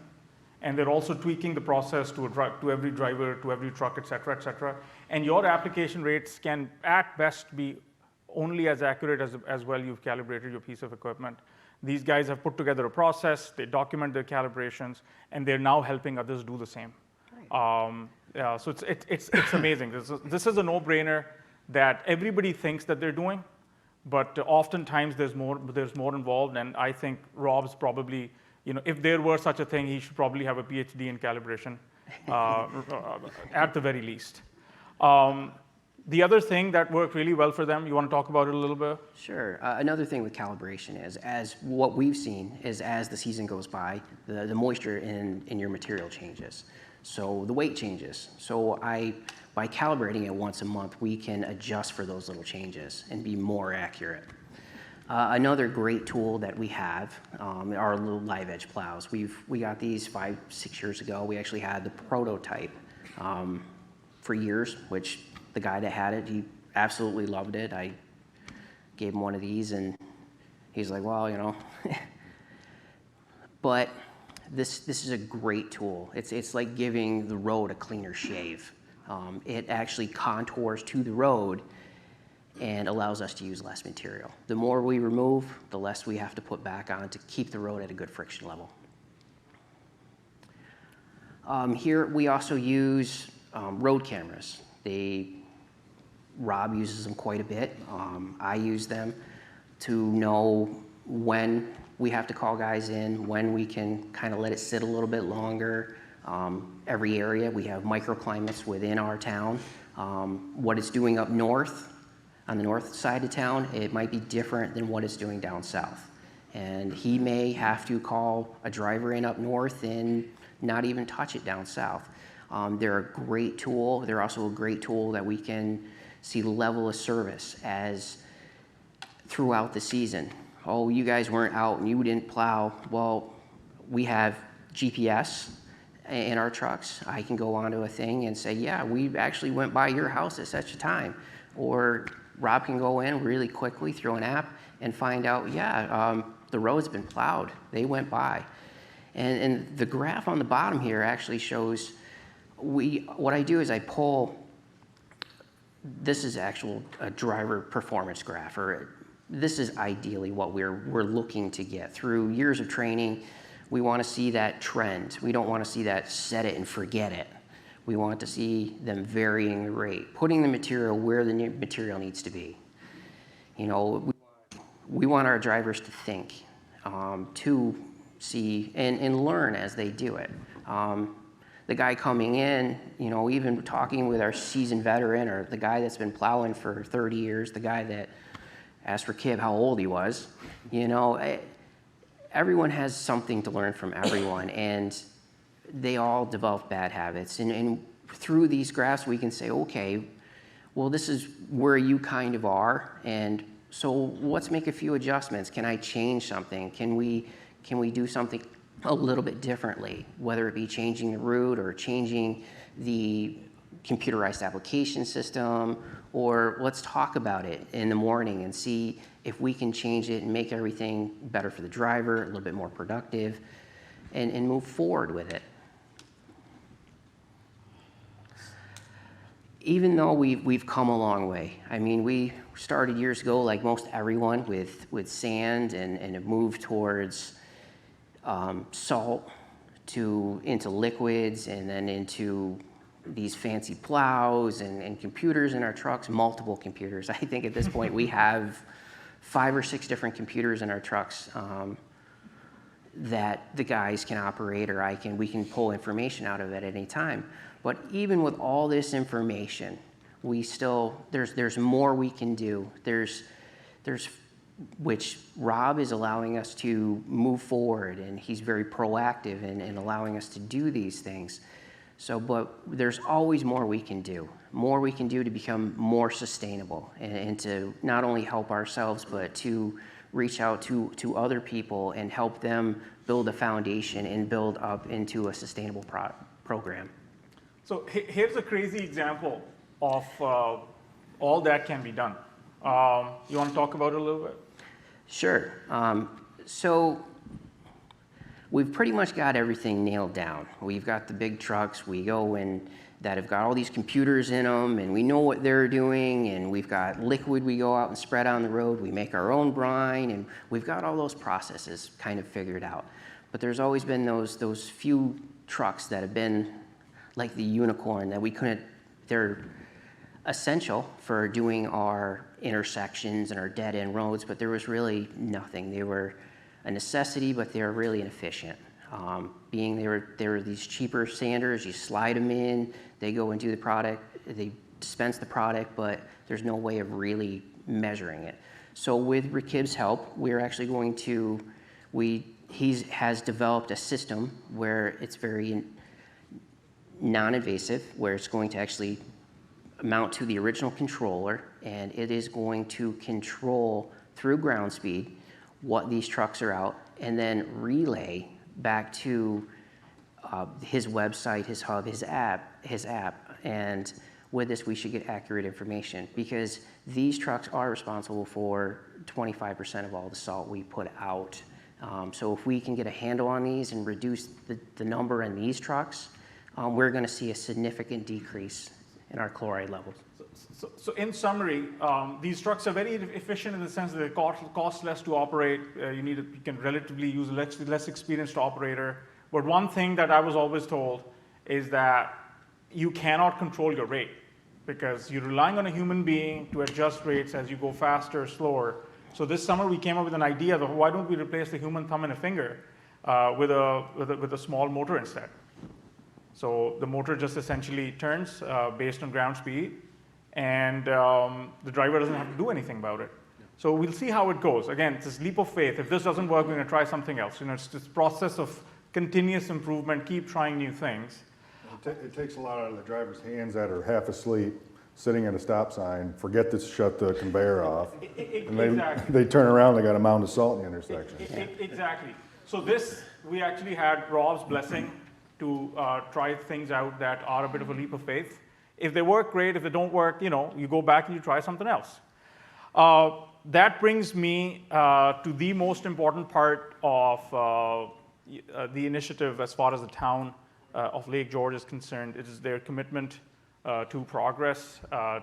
And they're also tweaking the process to every driver, to every truck, et cetera, et cetera. And your application rates can, at best, be only as accurate as well you've calibrated your piece of equipment. These guys have put together a process, they document their calibrations, and they're now helping others do the same. So it's amazing. This is a no-brainer that everybody thinks that they're doing, but oftentimes there's more involved, and I think Rob's probably, if there were such a thing, he should probably have a PhD in calibration, at the very least. The other thing that worked really well for them, you want to talk about it a little bit? Sure. Another thing with calibration is, as what we've seen is as the season goes by, the moisture in your material changes. So the weight changes. So by calibrating it once a month, we can adjust for those little changes and be more accurate. Another great tool that we have are little live edge plows. We got these 5-6 years ago. We actually had the prototype for years, which the guy that had it, he absolutely loved it. I gave him one of these, and he's like, well, But this is a great tool. It's like giving the road a cleaner shave. It actually contours to the road and allows us to use less material. The more we remove, the less we have to put back on to keep the road at a good friction level. Here we also use road cameras. Rob uses them quite a bit. I use them to know when we have to call guys in, when we can kind of let it sit a little bit longer. Every area, we have microclimates within our town. What it's doing up north, on the north side of town, it might be different than what it's doing down south. And he may have to call a driver in up north and not even touch it down south. They're a great tool. They're also a great tool that we can see the level of service as throughout the season. Oh, you guys weren't out and you didn't plow. Well, we have GPS in our trucks. I can go onto a thing and say, yeah, we actually went by your house at such a time. Or Rob can go in really quickly through an app and find out, yeah, the road's been plowed. They went by. And the graph on the bottom here actually shows what I do is I pull, this is actual a driver performance graph, or this is ideally what we're looking to get. Through years of training, we want to see that trend. We don't want to see that set it and forget it. We want to see them varying the rate, putting the material where the material needs to be. You know, we want our drivers to think, to see and learn as they do it. The guy coming in, you know, even talking with our seasoned veteran, or the guy that's been plowing for 30 years, the guy that asked for Kib how old he was, you know, everyone has something to learn from everyone, and they all develop bad habits. And through these graphs, we can say, okay, well, this is where you kind of are, and so let's make a few adjustments. Can I change something? Can we do something a little bit differently, whether it be changing the route or changing the computerized application system, or let's talk about it in the morning and see if we can change it and make everything better for the driver, a little bit more productive, and move forward with it. Even though we've come a long way. I mean, we started years ago, like most everyone, with sand and have moved towards salt into liquids, and then into these fancy plows and computers in our trucks, multiple computers. I think at this point we have 5 or 6 different computers in our trucks that the guys can operate, or we can pull information out of it at any time. But even with all this information, there's more we can do. There's which Rob is allowing us to move forward, and he's very proactive in allowing us to do these things. So, but there's always more we can do. More we can do to become more sustainable, and to not only help ourselves, but to reach out to other people and help them build a foundation and build up into a sustainable program. So here's a crazy example of all that can be done. You want to talk about it a little bit? Sure. So we've pretty much got everything nailed down. We've got the big trucks. We go in that have got all these computers in them, and we know what they're doing, and we've got liquid we go out and spread on the road. We make our own brine, and we've got all those processes kind of figured out. But there's always been those few trucks that have been like the unicorn that we couldn't, they're essential for doing our intersections and our dead-end roads, but there was really nothing. They were a necessity, but they were really inefficient. They were these cheaper sanders, you slide them in, they go and do the product, they dispense the product, but there's no way of really measuring it. So with Rakib's help, we're actually going to, he has developed a system where it's very non-invasive, where it's going to actually mount to the original controller, and it is going to control through ground speed what these trucks are out, and then relay back to his website, his hub, his app. And with this, we should get accurate information, because these trucks are responsible for 25% of all the salt we put out. So if we can get a handle on these and reduce the number in these trucks, we're going to see a significant decrease in our chloride levels. So in summary, these trucks are very efficient in the sense that they cost less to operate. You can relatively use a less experienced operator. But one thing that I was always told is that you cannot control your rate, because you're relying on a human being to adjust rates as you go faster or slower. So this summer we came up with an idea of why don't we replace the human thumb and a finger with a small motor instead. So the motor just essentially turns based on ground speed, and the driver doesn't have to do anything about it. So we'll see how it goes. Again, it's this leap of faith. If this doesn't work, we're going to try something else. It's this process of continuous improvement, keep trying new things. It takes a lot out of the driver's hands that are half asleep, sitting at a stop sign, forget to shut the conveyor off, and Exactly. they turn around, they got a mound of salt in the intersection. Exactly. So this, we actually had Rob's blessing to try things out that are a bit of a leap of faith. If they work, great. If they don't work, you go back and you try something else. That brings me to the most important part of the initiative as far as the town of Lake George is concerned. It is their commitment to progress,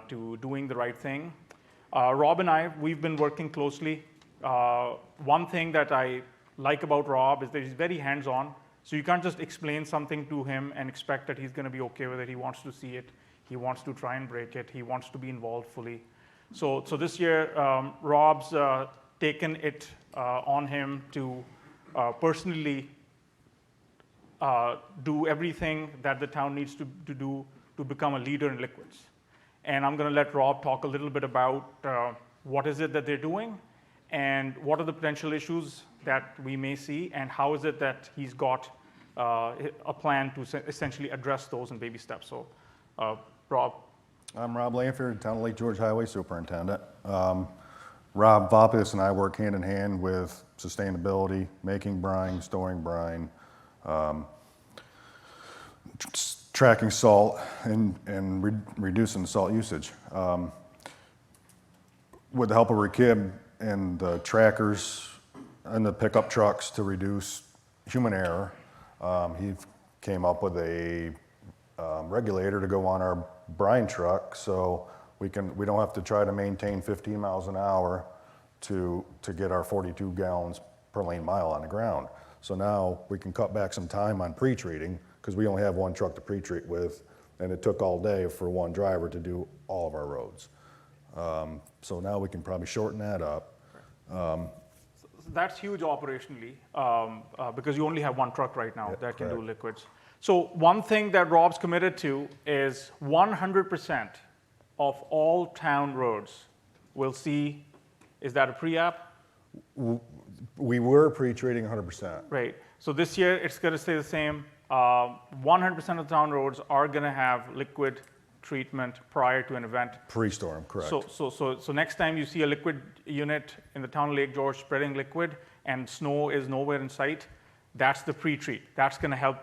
to doing the right thing. Rob and I, we've been working closely. One thing that I like about Rob is that he's very hands-on. So you can't just explain something to him and expect that he's going to be okay with it. He wants to see it. He wants to try and break it. He wants to be involved fully. So this year, Rob's taken it on him to personally do everything that the town needs to do to become a leader in liquids. And I'm going to let Rob talk a little bit about what is it that they're doing and what are the potential issues that we may see, and how is it that he's got a plan to essentially address those in baby steps. So, Rob. I'm Rob Lanford, Town of Lake George Highway Superintendent. Rob Vopis and I work hand in hand with sustainability, making brine, storing brine, tracking salt, and reducing salt usage. With the help of Rakib and the trackers and the pickup trucks to reduce human error, he came up with a regulator to go on our brine truck, so we don't have to try to maintain 15 miles an hour to get our 42 gallons per lane mile on the ground. So now we can cut back some time on pre-treating, because we only have one truck to pre-treat with, and it took all day for one driver to do all of our roads. So now we can probably shorten that up. That's huge operationally, because you only have one truck right now that can do correct. liquids. So one thing that Rob's committed to is 100% of all town roads will see, is that a pre-app? We were pre-treating 100%. Right. So this year, it's going to stay the same. 100% of town roads are going to have liquid treatment prior to an event. Pre-storm, correct. So next time you see a liquid unit in the town of Lake George spreading liquid and snow is nowhere in sight, that's the pre-treat. That's going to help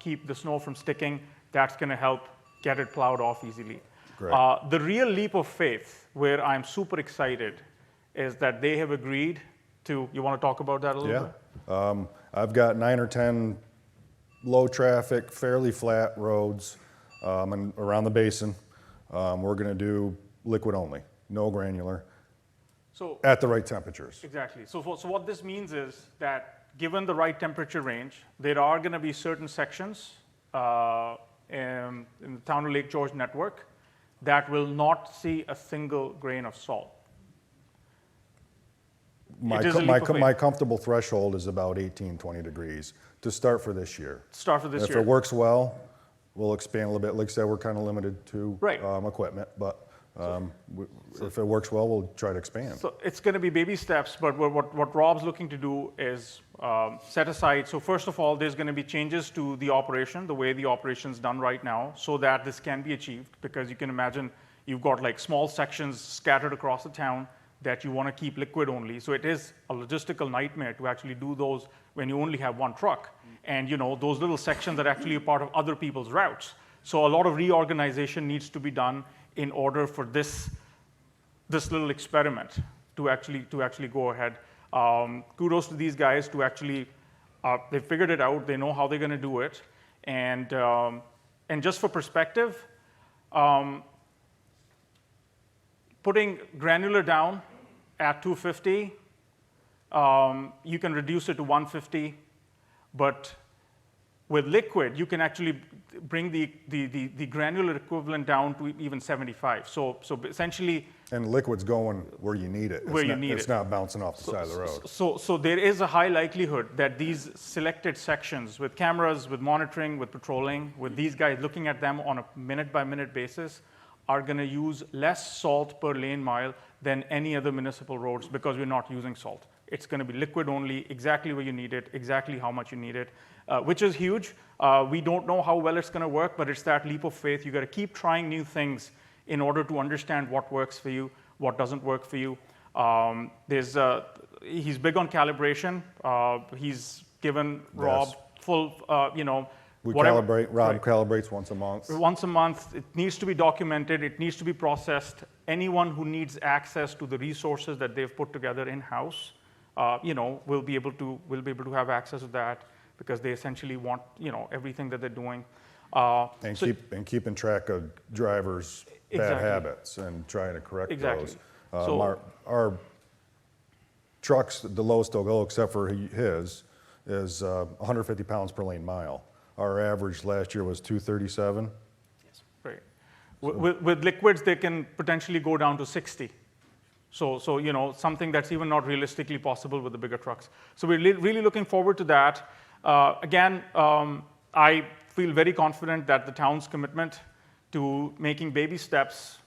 keep the snow from sticking. That's going to help get it plowed off easily. The real leap of faith, where I'm super excited, is that they have agreed to, you want to talk about that a little bit? I've got 9 or 10 low traffic, fairly flat roads and around the basin. We're going to do liquid only, no granular, at the right temperatures. Exactly. So what this means is that given the right temperature range, there are going to be certain sections in the town of Lake George network that will not see a single grain of salt. My comfortable threshold is about 18, 20 degrees to start for this year. If it works well, we'll expand a little bit. Like I said, we're kind of limited to equipment, but if it works well, we'll try to expand. So it's going to be baby steps, but what Rob's looking to do is set aside. So first of all, there's going to be changes to the operation, the way the operation's done right now, so that this can be achieved. Because you can imagine you've got like small sections scattered across the town that you want to keep liquid only. So it is a logistical nightmare to actually do those when you only have one truck. And those little sections are actually a part of other people's routes. So a lot of reorganization needs to be done in order for this little experiment to actually go ahead. Kudos to these guys to actually, they figured it out. They know how they're going to do it. And just for perspective, putting granular down at 250, you can reduce it to 150, but with liquid, you can actually bring the granular equivalent down to even 75. So essentially, and liquid's going where you need it. It's not bouncing off the side of the road. So there is a high likelihood that these selected sections with cameras, with monitoring, with patrolling, with these guys looking at them on a minute-by-minute basis, are going to use less salt per lane mile than any other municipal roads, because we're not using salt. It's going to be liquid only, exactly where you need it, exactly how much you need it, which is huge. We don't know how well it's going to work, but it's that leap of faith. You got to keep trying new things in order to understand what works for you, what doesn't work for you. He's big on calibration. He's given Rob full, We whatever. calibrate, Rob calibrates once a month. Once a month. It needs to be documented. It needs to be processed. Anyone who needs access to the resources that they've put together in-house, will be able to have access to that. because they essentially want, everything that they're doing. And keeping track of drivers' bad Exactly. habits and trying to correct Exactly. those. Our trucks, the lowest they'll go, except for his, is 150 pounds per lane mile. Our average last year was 237. Right. With liquids, they can potentially go down to 60. So something that's even not realistically possible with the bigger trucks. So we're really looking forward to that. Again, I feel very confident that the town's commitment to making baby steps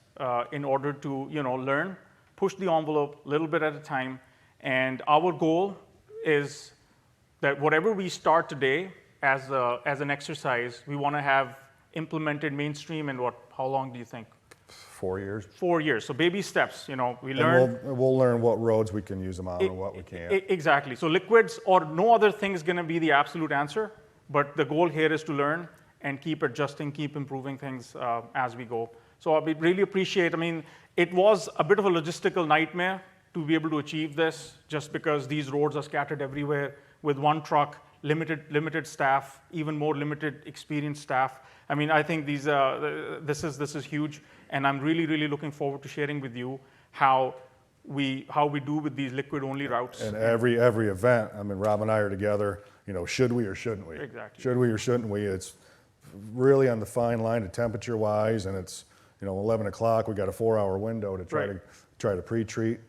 in order to learn, push the envelope a little bit at a time. And our goal is that whatever we start today as an exercise, we want to have implemented mainstream in how long do you think? 4 years. 4 years. So baby steps, we And learn. we'll learn what roads we can use them on and what we can't. Exactly. So liquids or no other thing is going to be the absolute answer, but the goal here is to learn and keep adjusting, keep improving things as we go. So I really appreciate, it was a bit of a logistical nightmare to be able to achieve this, just because these roads are scattered everywhere with one truck, limited staff, even more limited experienced staff. I think this is huge, and I'm really looking forward to sharing with you how we do with these liquid-only routes. And every event, Rob and I are together, should we or shouldn't we? Exactly. Should we or shouldn't we? It's really on the fine line of temperature-wise, and it's, 11 o'clock, we got a 4-hour window to try to pre-treat.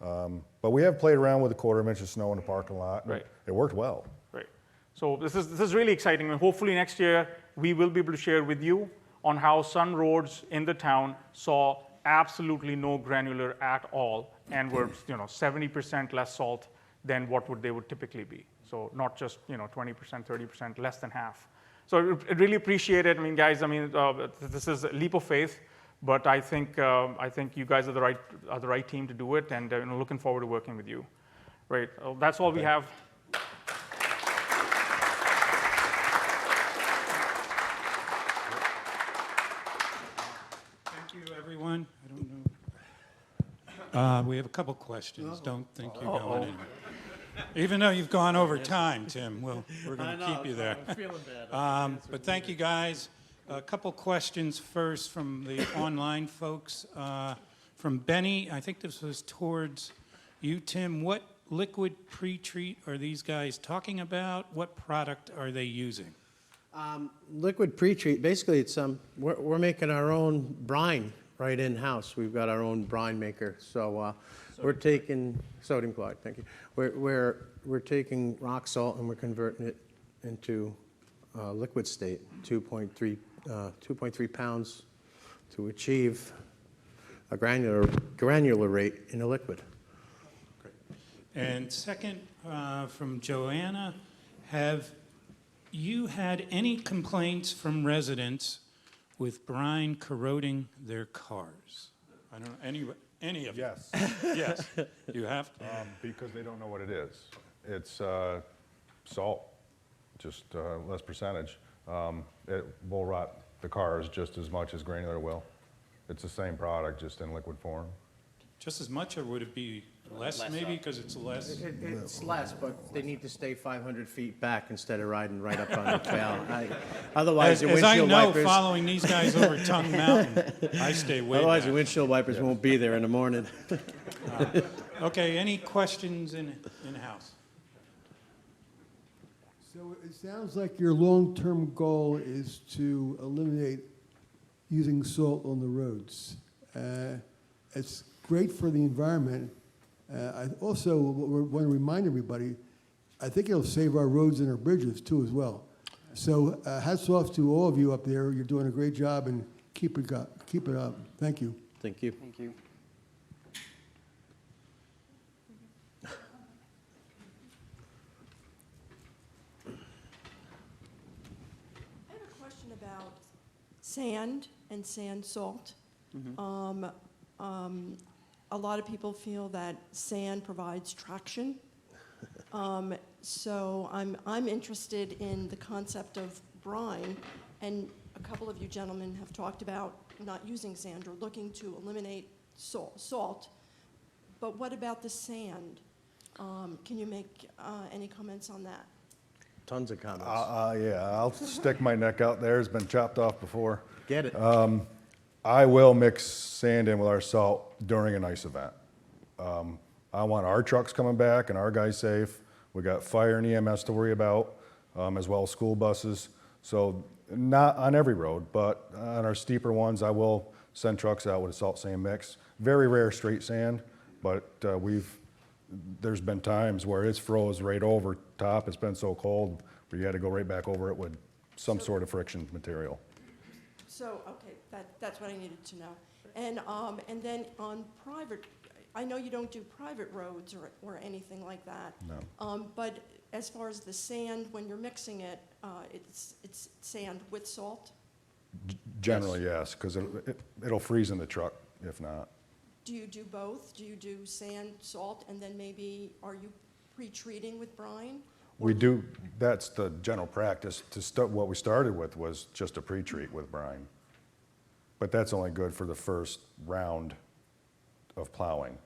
But we have played around with a 1/4 inch of snow in the parking lot. Right. It worked well. Right. So this is really exciting. And hopefully next year we will be able to share with you on how some roads in the town saw absolutely no granular at all and were 70% less salt than what they would typically be. So not just 20%, 30%, less than half. So I really appreciate it. Guys, this is a leap of faith. But I think you guys are the right team to do it, and looking forward to working with you. Right. That's all we have. Thank you, everyone. I don't know. We have a couple questions. Don't think you're going anywhere. Even though you've gone over time, Tim, we're going to keep you there. I'm feeling bad. But thank you, guys. A couple questions first from the online folks. From Benny, I think this was towards you, Tim. What liquid pre-treat are these guys talking about? What product are they using? Liquid pre-treat, basically it's we're making our own brine right in-house. We've got our own brine maker. So we're taking sodium chloride, thank you. We're taking rock salt and we're converting it into liquid state, 2.3 pounds to achieve a granular rate in a liquid. And second, from Joanna, have you had any complaints from residents with brine corroding their cars? I don't know, any of you? Yes. Yes, you have to? Because they don't know what it is. It's salt, just less percentage. It will rot the cars just as much as granular will. It's the same product, just in liquid form. Just as much, or would it be less maybe, because it's less? It's less, but they need to stay 500 feet back instead of riding right up on the tail. Otherwise, the As I windshield know, wipers. following these guys over Tongue Mountain, I stay way Otherwise, back. the windshield wipers won't be there in the morning. Okay, any questions in-house? So it sounds like your long-term goal is to eliminate using salt on the roads. It's great for the environment. I also want to remind everybody, I think it'll save our roads and our bridges too as well. So hats off to all of you up there. You're doing a great job, and keep it up. Thank you. Thank you. Thank you. I have a question about sand and sand salt. A lot of people feel that sand provides traction. So I'm interested in the concept of brine, and a couple of you gentlemen have talked about not using sand or looking to eliminate salt. But what about the sand? Can you make any comments on that? Tons of comments. Yeah, I'll stick my neck out there. It's been chopped off before. Get it. I will mix sand in with our salt during an ice event. I want our trucks coming back and our guys safe. We got fire and EMS to worry about, as well as school buses. So not on every road, but on our steeper ones, I will send trucks out with a salt sand mix. Very rare straight sand, but there's been times where it's froze right over top. It's been so cold where you had to go right back over it with some sort of friction material. So, okay, that's what I needed to know. And then on private, I know you don't do private roads or anything like that. No. But as far as the sand, when you're mixing it, it's sand with salt? Generally, yes, because it'll freeze in the truck if not. Do you do both? Do you do sand, salt, and then maybe are you pre-treating with brine? We do, that's the general practice. What we started with was just a pre-treat with brine. But that's only good for the first round of plowing.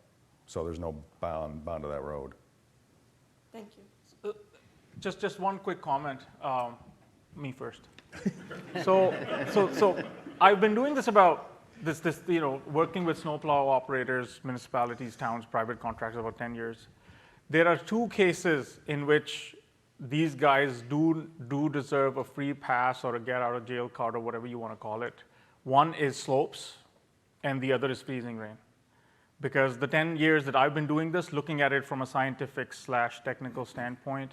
So there's no bond to that road. Thank you. Just one quick comment. Me first. So I've been doing this about working with snowplow operators, municipalities, towns, private contractors about 10 years. There are two cases in which these guys do deserve a free pass or a get out of jail card or whatever you want to call it. One is slopes and the other is freezing rain. Because the 10 years that I've been doing this, looking at it from a scientific/technical standpoint,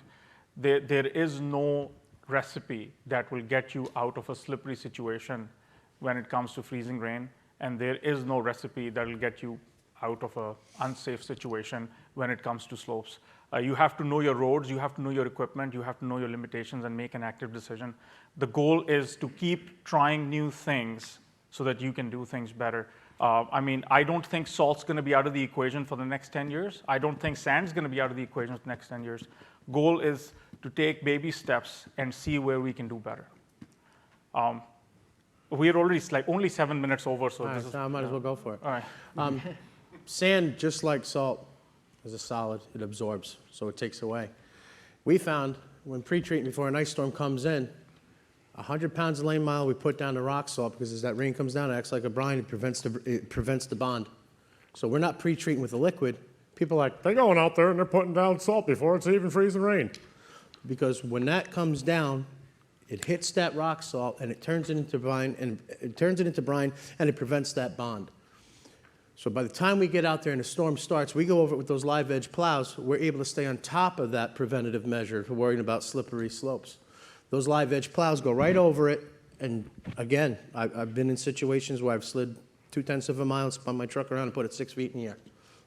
there is no recipe that will get you out of a slippery situation when it comes to freezing rain, and there is no recipe that will get you out of an unsafe situation when it comes to slopes. You have to know your roads, you have to know your equipment, you have to know your limitations and make an active decision. The goal is to keep trying new things so that you can do things better. I don't think salt's going to be out of the equation for the next 10 years. I don't think sand's going to be out of the equation for the next 10 years. Goal is to take baby steps and see where we can do better. We're already only 7 minutes over, so this is... I might as well go for it. All right. Sand, just like salt, is a solid. It absorbs, so it takes away. We found when pre-treating before an ice storm comes in, 100 pounds of lane mile we put down the rock salt because as that rain comes down, it acts like a brine. It prevents the bond. So we're not pre-treating with the liquid. People are like, they're going out there and they're putting down salt before it's even freezing rain. Because when that comes down, it hits that rock salt and it turns it into brine, and it prevents that bond. So by the time we get out there and the storm starts, we go over it with those live edge plows. We're able to stay on top of that preventative measure for worrying about slippery slopes. Those live edge plows go right over it, and again, I've been in situations where I've slid 0.2 of a mile, spun my truck around and put it 6 feet in the air,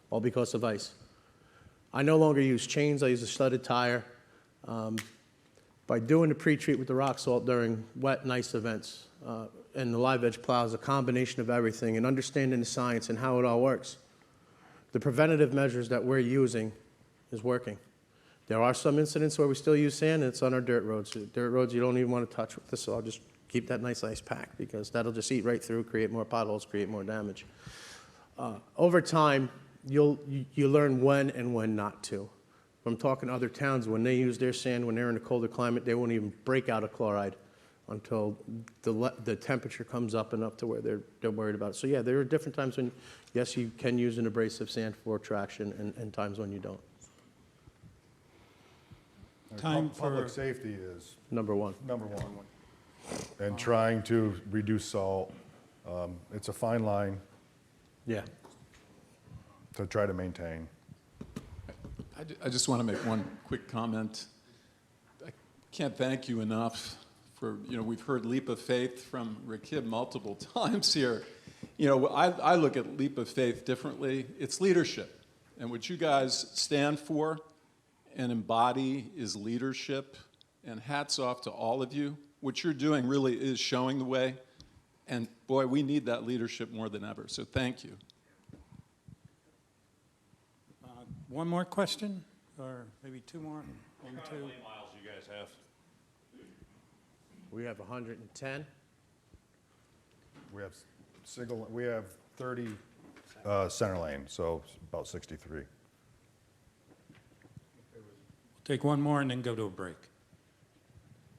all because of ice. I no longer use chains, I use a studded tire. By doing the pre-treat with the rock salt during wet and ice events, and the live edge plows, a combination of everything, and understanding the science and how it all works, the preventative measures that we're using is working. There are some incidents where we still use sand, and it's on our dirt roads. Dirt roads you don't even want to touch with this, so I'll just keep that nice ice pack because that'll just eat right through, create more potholes, create more damage. Over time, you learn when and when not to. I'm talking to other towns, when they use their sand, when they're in a colder climate, they won't even break out of chloride until the temperature comes up enough to where they're worried about it. So yeah, there are different times when, yes, you can use an abrasive sand for traction, and times when you don't. Public safety is number one. And trying to reduce salt. It's a fine line. Yeah. To try to maintain. I just want to make one quick comment. I can't thank you enough for, we've heard leap of faith from Rakib multiple times here. I look at leap of faith differently. It's leadership. And what you guys stand for and embody is leadership. And hats off to all of you. What you're doing really is showing the way. And boy, we need that leadership more than ever. So thank you. One more question, or maybe two more? What kind of lane miles do you guys have? We have 110. We have 30 center lane, so about 63. Take one more and then go to a break.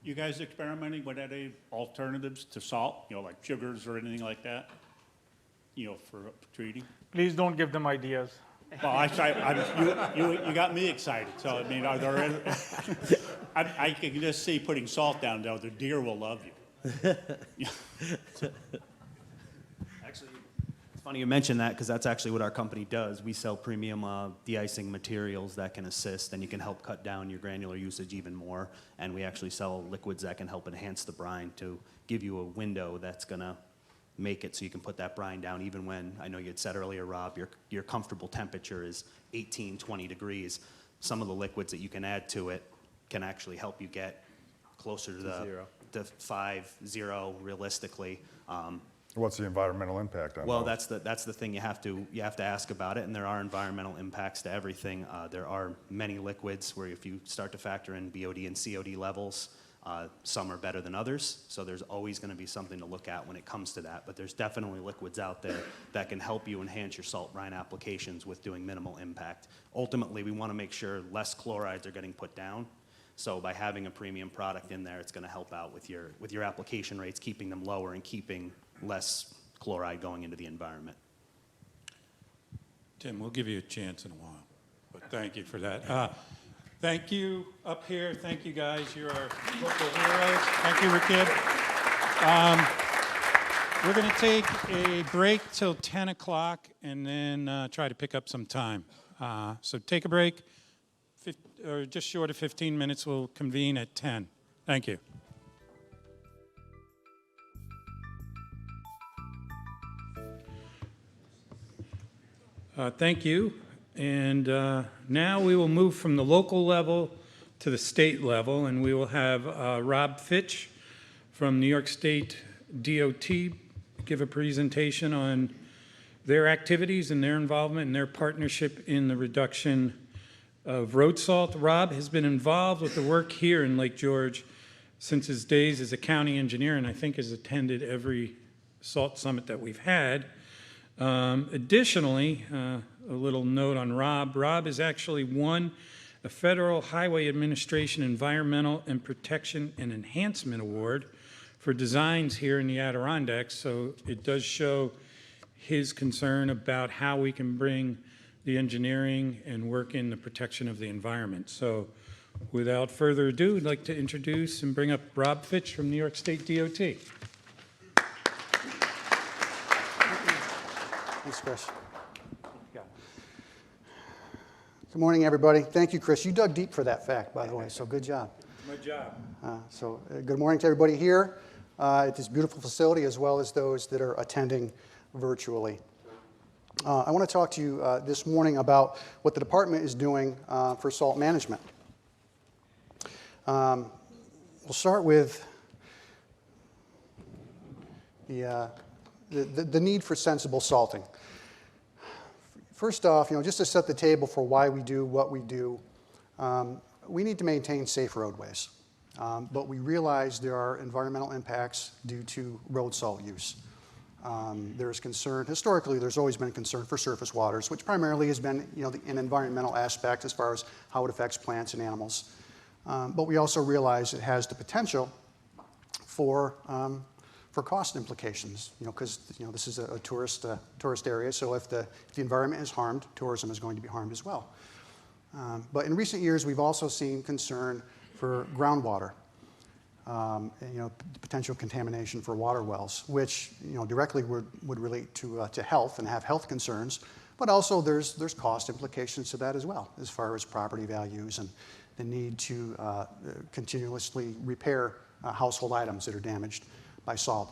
You guys experimenting with any alternatives to salt, like sugars or anything like that, for treating? Please don't give them ideas. Well, you got me excited, so I mean, are there any, I can just see putting salt down there, the deer will love you. Actually, it's funny you mention that because that's actually what our company does. We sell premium de-icing materials that can assist, and you can help cut down your granular usage even more. And we actually sell liquids that can help enhance the brine to give you a window that's going to make it so you can put that brine down even when, I know you had said earlier, Rob, your comfortable temperature is 18, 20 degrees. Some of the liquids that you can add to it can actually help you get closer to the 5-0 realistically. What's the environmental impact on Well, those? that's the thing you have to ask about it, and there are environmental impacts to everything. There are many liquids where if you start to factor in BOD and COD levels, some are better than others, so there's always going to be something to look at when it comes to that. But there's definitely liquids out there that can help you enhance your salt brine applications with doing minimal impact. Ultimately, we want to make sure less chlorides are getting put down. So by having a premium product in there, it's going to help out with your application rates, keeping them lower and keeping less chloride going into the environment. Tim, we'll give you a chance in a while, but thank you for that. Thank you up here. Thank you, guys. You're our local heroes. Thank you, Rakib. We're going to take a break till 10 o'clock and then try to pick up some time. So take a break, or just short of 15 minutes. We'll convene at 10. Thank you. Thank you. And now we will move from the local level to the state level, and we will have Rob Fitch from New York State DOT give a presentation on their activities and their involvement and their partnership in the reduction of road salt. Rob has been involved with the work here in Lake George since his days as a county engineer, and I think has attended every salt summit that we've had. Additionally, a little note on Rob. Rob has actually won a Federal Highway Administration Environmental and Protection and Enhancement Award for designs here in the Adirondacks, so it does show his concern about how we can bring the engineering and work in the protection of the environment. So without further ado, I'd like to introduce and bring up Rob Fitch from New York State DOT. Thanks, Chris. Good morning, everybody. Thank you, Chris. You dug deep for that fact, by the way, so good job. My job. Good morning to everybody here at this beautiful facility, as well as those that are attending virtually. I want to talk to you this morning about what the department is doing for salt management. We'll start with the need for sensible salting. First off, just to set the table for why we do what we do, we need to maintain safe roadways. But we realize there are environmental impacts due to road salt use. There's concern, historically, there's always been concern for surface waters, which primarily has been an environmental aspect as far as how it affects plants and animals. But we also realize it has the potential for cost implications, because this is a tourist area, so if the environment is harmed, tourism is going to be harmed as well. But in recent years, we've also seen concern for groundwater, potential contamination for water wells, which directly would relate to health and have health concerns, but also there's cost implications to that as well, as far as property values and the need to continuously repair household items that are damaged by salt.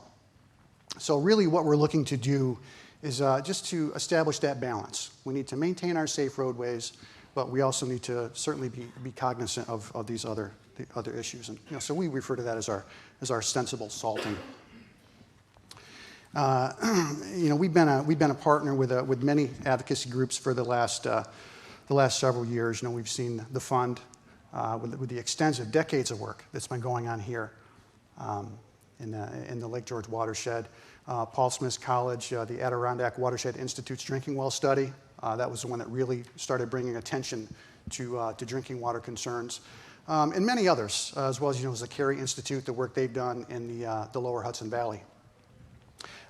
So really what we're looking to do is just to establish that balance. We need to maintain our safe roadways, but we also need to certainly be cognizant of these other issues. And so we refer to that as our sensible salting. We've been a partner with many advocacy groups for the last several years. We've seen the fund with the extensive decades of work that's been going on here in the Lake George watershed. Paul Smith's College, the Adirondack Watershed Institute's drinking well study, that was the one that really started bringing attention to drinking water concerns. and many others, as well as, the Carey Institute, the work they've done in the lower Hudson Valley.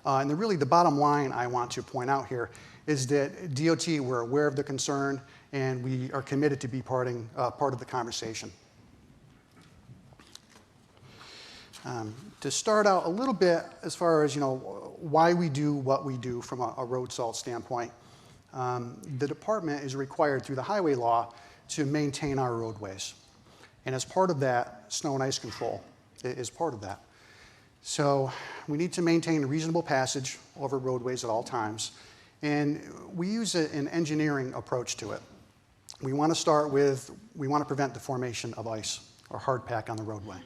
And really the bottom line I want to point out here is that DOT, we're aware of the concern, and we are committed to be part of the conversation. To start out a little bit as far as why we do what we do from a road salt standpoint, the department is required through the highway law to maintain our roadways. And as part of that, snow and ice control is part of that. So we need to maintain a reasonable passage over roadways at all times. And we use an engineering approach to it. We want to start with, we want to prevent the formation of ice or hard pack on the roadway.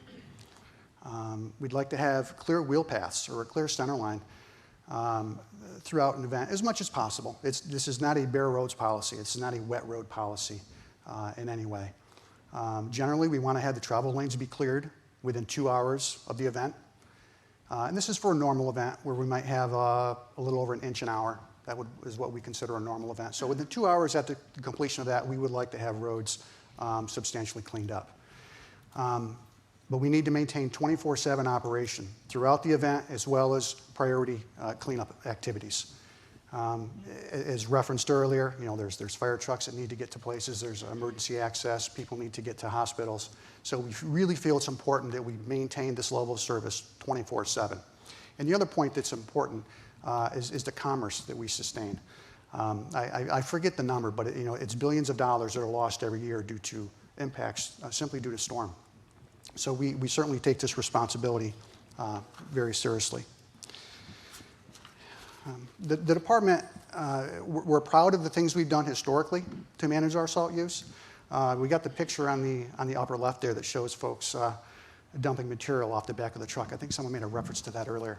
We'd like to have clear wheel paths or a clear center line throughout an event as much as possible. This is not a bare roads policy. It's not a wet road policy in any way. Generally, we want to have the travel lanes be cleared within 2 hours of the event. And this is for a normal event where we might have a little over 1 inch an hour. That is what we consider a normal event. So within 2 hours after the completion of that, we would like to have roads substantially cleaned up. But we need to maintain 24/7 operation throughout the event as well as priority cleanup activities. As referenced earlier, there's fire trucks that need to get to places, there's emergency access, people need to get to hospitals. So we really feel it's important that we maintain this level of service 24/7. And the other point that's important is the commerce that we sustain. I forget the number, but it's billions of dollars that are lost every year due to impacts simply due to storm. So we certainly take this responsibility very seriously. The department, we're proud of the things we've done historically to manage our salt use. We got the picture on the upper left there that shows folks dumping material off the back of the truck. I think someone made a reference to that earlier.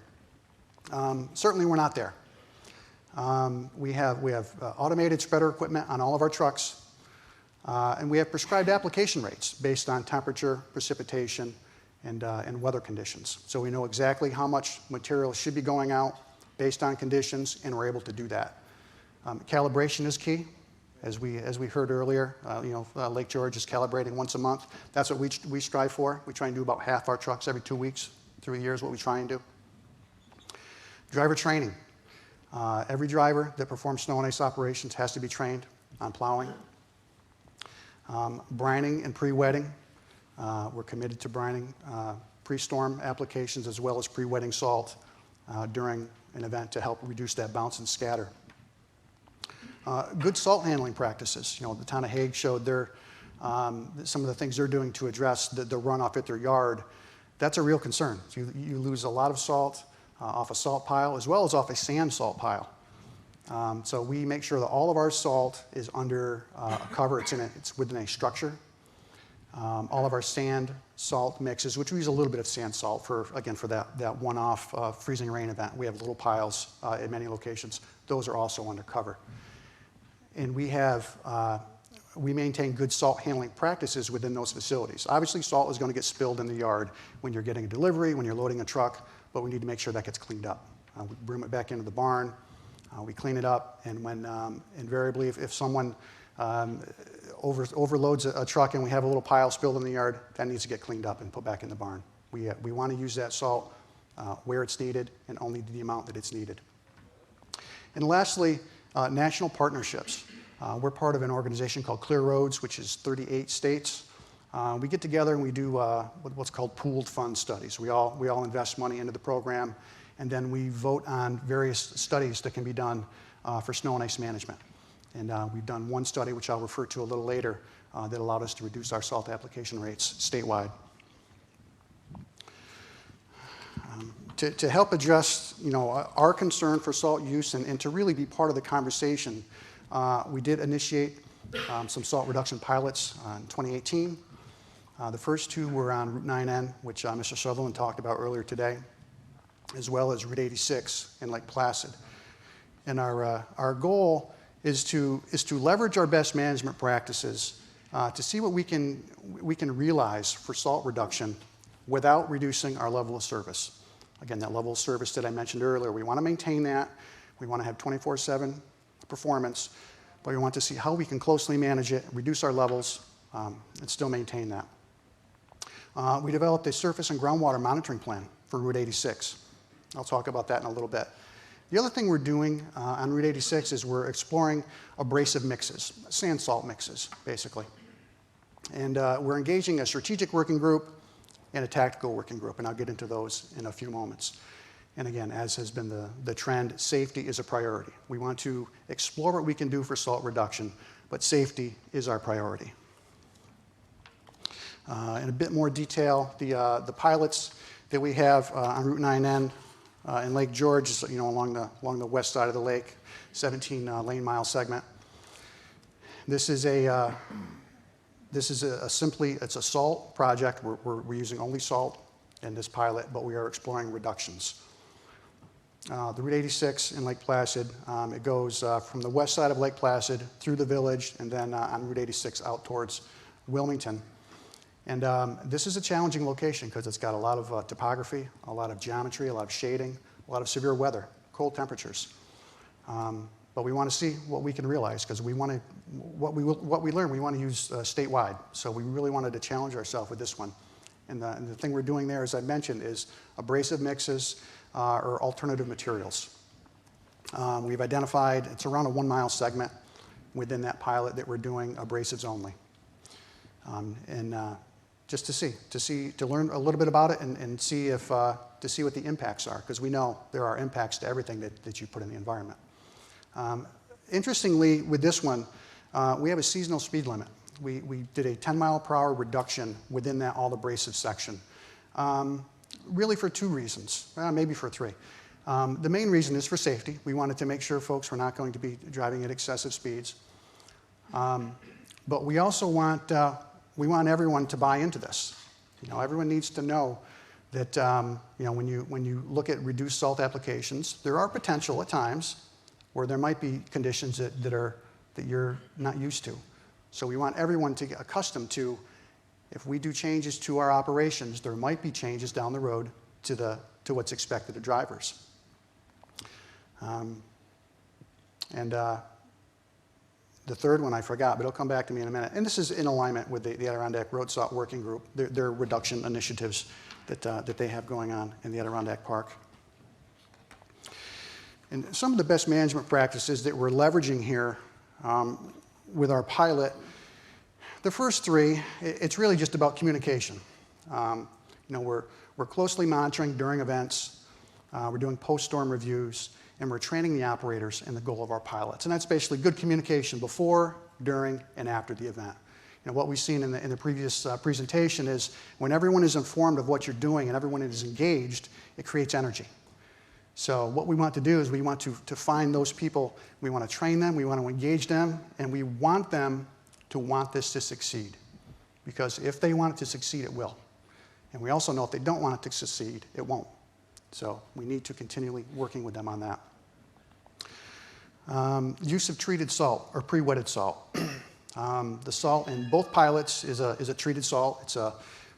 Certainly we're not there. We have automated spreader equipment on all of our trucks, and we have prescribed application rates based on temperature, precipitation, and weather conditions. So we know exactly how much material should be going out based on conditions, and we're able to do that. Calibration is key. As we heard earlier, Lake George is calibrating once a month. That's what we strive for. We try and do about half our trucks every 2 weeks through a year is what we try and do. Driver training. Every driver that performs snow and ice operations has to be trained on plowing. Brining and pre-wetting. We're committed to brining pre-storm applications as well as pre-wetting salt during an event to help reduce that bounce and scatter. Good salt handling practices. The town of Hague showed some of the things they're doing to address the runoff at their yard. That's a real concern. You lose a lot of salt off a salt pile as well as off a sand salt pile. So we make sure that all of our salt is under a cover. It's within a structure. All of our sand salt mixes, which we use a little bit of sand salt for that one-off freezing rain event. We have little piles at many locations. Those are also under cover. And we maintain good salt handling practices within those facilities. Obviously, salt is going to get spilled in the yard when you're getting a delivery, when you're loading a truck, but we need to make sure that gets cleaned up. We bring it back into the barn, we clean it up, and when invariably, if someone overloads a truck and we have a little pile spilled in the yard, that needs to get cleaned up and put back in the barn. We want to use that salt where it's needed and only the amount that it's needed. And lastly, national partnerships. We're part of an organization called Clear Roads, which is 38 states. We get together and we do what's called pooled fund studies. We all invest money into the program, and then we vote on various studies that can be done for snow and ice management. And we've done one study, which I'll refer to a little later, that allowed us to reduce our salt application rates statewide. To help address our concern for salt use and to really be part of the conversation, we did initiate some salt reduction pilots in 2018. The first two were on Route 9N, which Mr. Sutherland talked about earlier today, as well as Route 86 in Lake Placid. And our goal is to leverage our best management practices to see what we can realize for salt reduction without reducing our level of service. Again, that level of service that I mentioned earlier, we want to maintain that. We want to have 24/7 performance, but we want to see how we can closely manage it, reduce our levels, and still maintain that. We developed a surface and groundwater monitoring plan for Route 86. I'll talk about that in a little bit. The other thing we're doing on Route 86 is we're exploring abrasive mixes, sand salt mixes, basically. And we're engaging a strategic working group and a tactical working group, and I'll get into those in a few moments. And again, as has been the trend, safety is a priority. We want to explore what we can do for salt reduction, but safety is our priority. In a bit more detail, the pilots that we have on Route 9N in Lake George is, along the west side of the lake, 17 lane mile segment. This is it's a salt project. We're using only salt in this pilot, but we are exploring reductions. The Route 86 in Lake Placid, it goes from the west side of Lake Placid through the village and then on Route 86 out towards Wilmington. And this is a challenging location because it's got a lot of topography, a lot of geometry, a lot of shading, a lot of severe weather, cold temperatures. But we want to see what we can realize because what we learn we want to use statewide. So we really wanted to challenge ourselves with this one. And the thing we're doing there, as I mentioned, is abrasive mixes or alternative materials. We've identified, it's around a 1 mile segment within that pilot that we're doing abrasives only. Just to learn a little bit about it and see to see what the impacts are, because we know there are impacts to everything that you put in the environment. Interestingly, with this one, we have a seasonal speed limit. We did a 10 mile per hour reduction within that all abrasive section, really for 2 reasons, maybe for 3. The main reason is for safety. We wanted to make sure folks were not going to be driving at excessive speeds. But we also want everyone to buy into this. Everyone needs to know that when you look at reduced salt applications, there are potential at times where there might be conditions that you're not used to. So we want everyone to get accustomed to, if we do changes to our operations, there might be changes down the road to what's expected of drivers. The third one I forgot, but it'll come back to me in a minute. And this is in alignment with the Adirondack Road Salt Working Group, their reduction initiatives that they have going on in the Adirondack Park. And some of the best management practices that we're leveraging here with our pilot, the first 3, it's really just about communication. We're closely monitoring during events, we're doing post-storm reviews, and we're training the operators in the goal of our pilots. And that's basically good communication before, during, and after the event. What we've seen in the previous presentation is when everyone is informed of what you're doing and everyone is engaged, it creates energy. So what we want to do is we want to find those people, we want to train them, we want to engage them, and we want them to want this to succeed. Because if they want it to succeed, it will. And we also know if they don't want it to succeed, it won't. So we need to continually working with them on that. Use of treated salt or pre-wetted salt. The salt in both pilots is a treated salt. It's a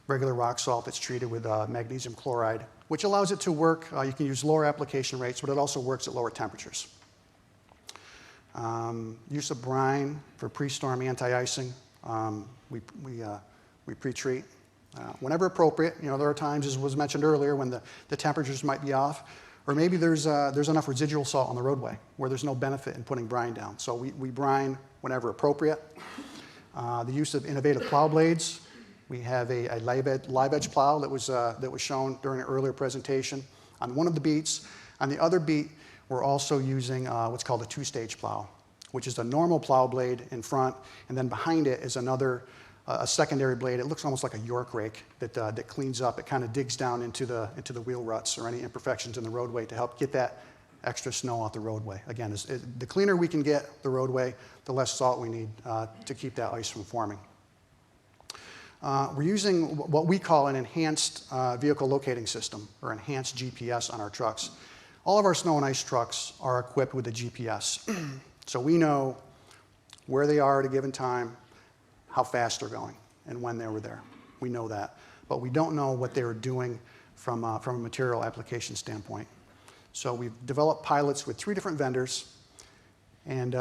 regular rock salt that's treated with magnesium chloride, which allows it to work. You can use lower application rates, but it also works at lower temperatures. Use of brine for pre-storm anti-icing. We pre-treat. Whenever appropriate, there are times, as was mentioned earlier, when the temperatures might be off, or maybe there's enough residual salt on the roadway where there's no benefit in putting brine down. So we brine whenever appropriate. The use of innovative plow blades. We have a live edge plow that was shown during an earlier presentation on one of the beats. On the other beat, we're also using what's called a 2-stage plow, which is a normal plow blade in front, and then behind it is a secondary blade. It looks almost like a York rake that cleans up. It kind of digs down into the wheel ruts or any imperfections in the roadway to help get that extra snow off the roadway. Again, the cleaner we can get the roadway, the less salt we need to keep that ice from forming. We're using what we call an enhanced vehicle locating system, or enhanced GPS on our trucks. All of our snow and ice trucks are equipped with a GPS. So we know where they are at a given time, how fast they're going, and when they were there. We know that. But we don't know what they were doing from a material application standpoint. So we've developed pilots with 3 different vendors, and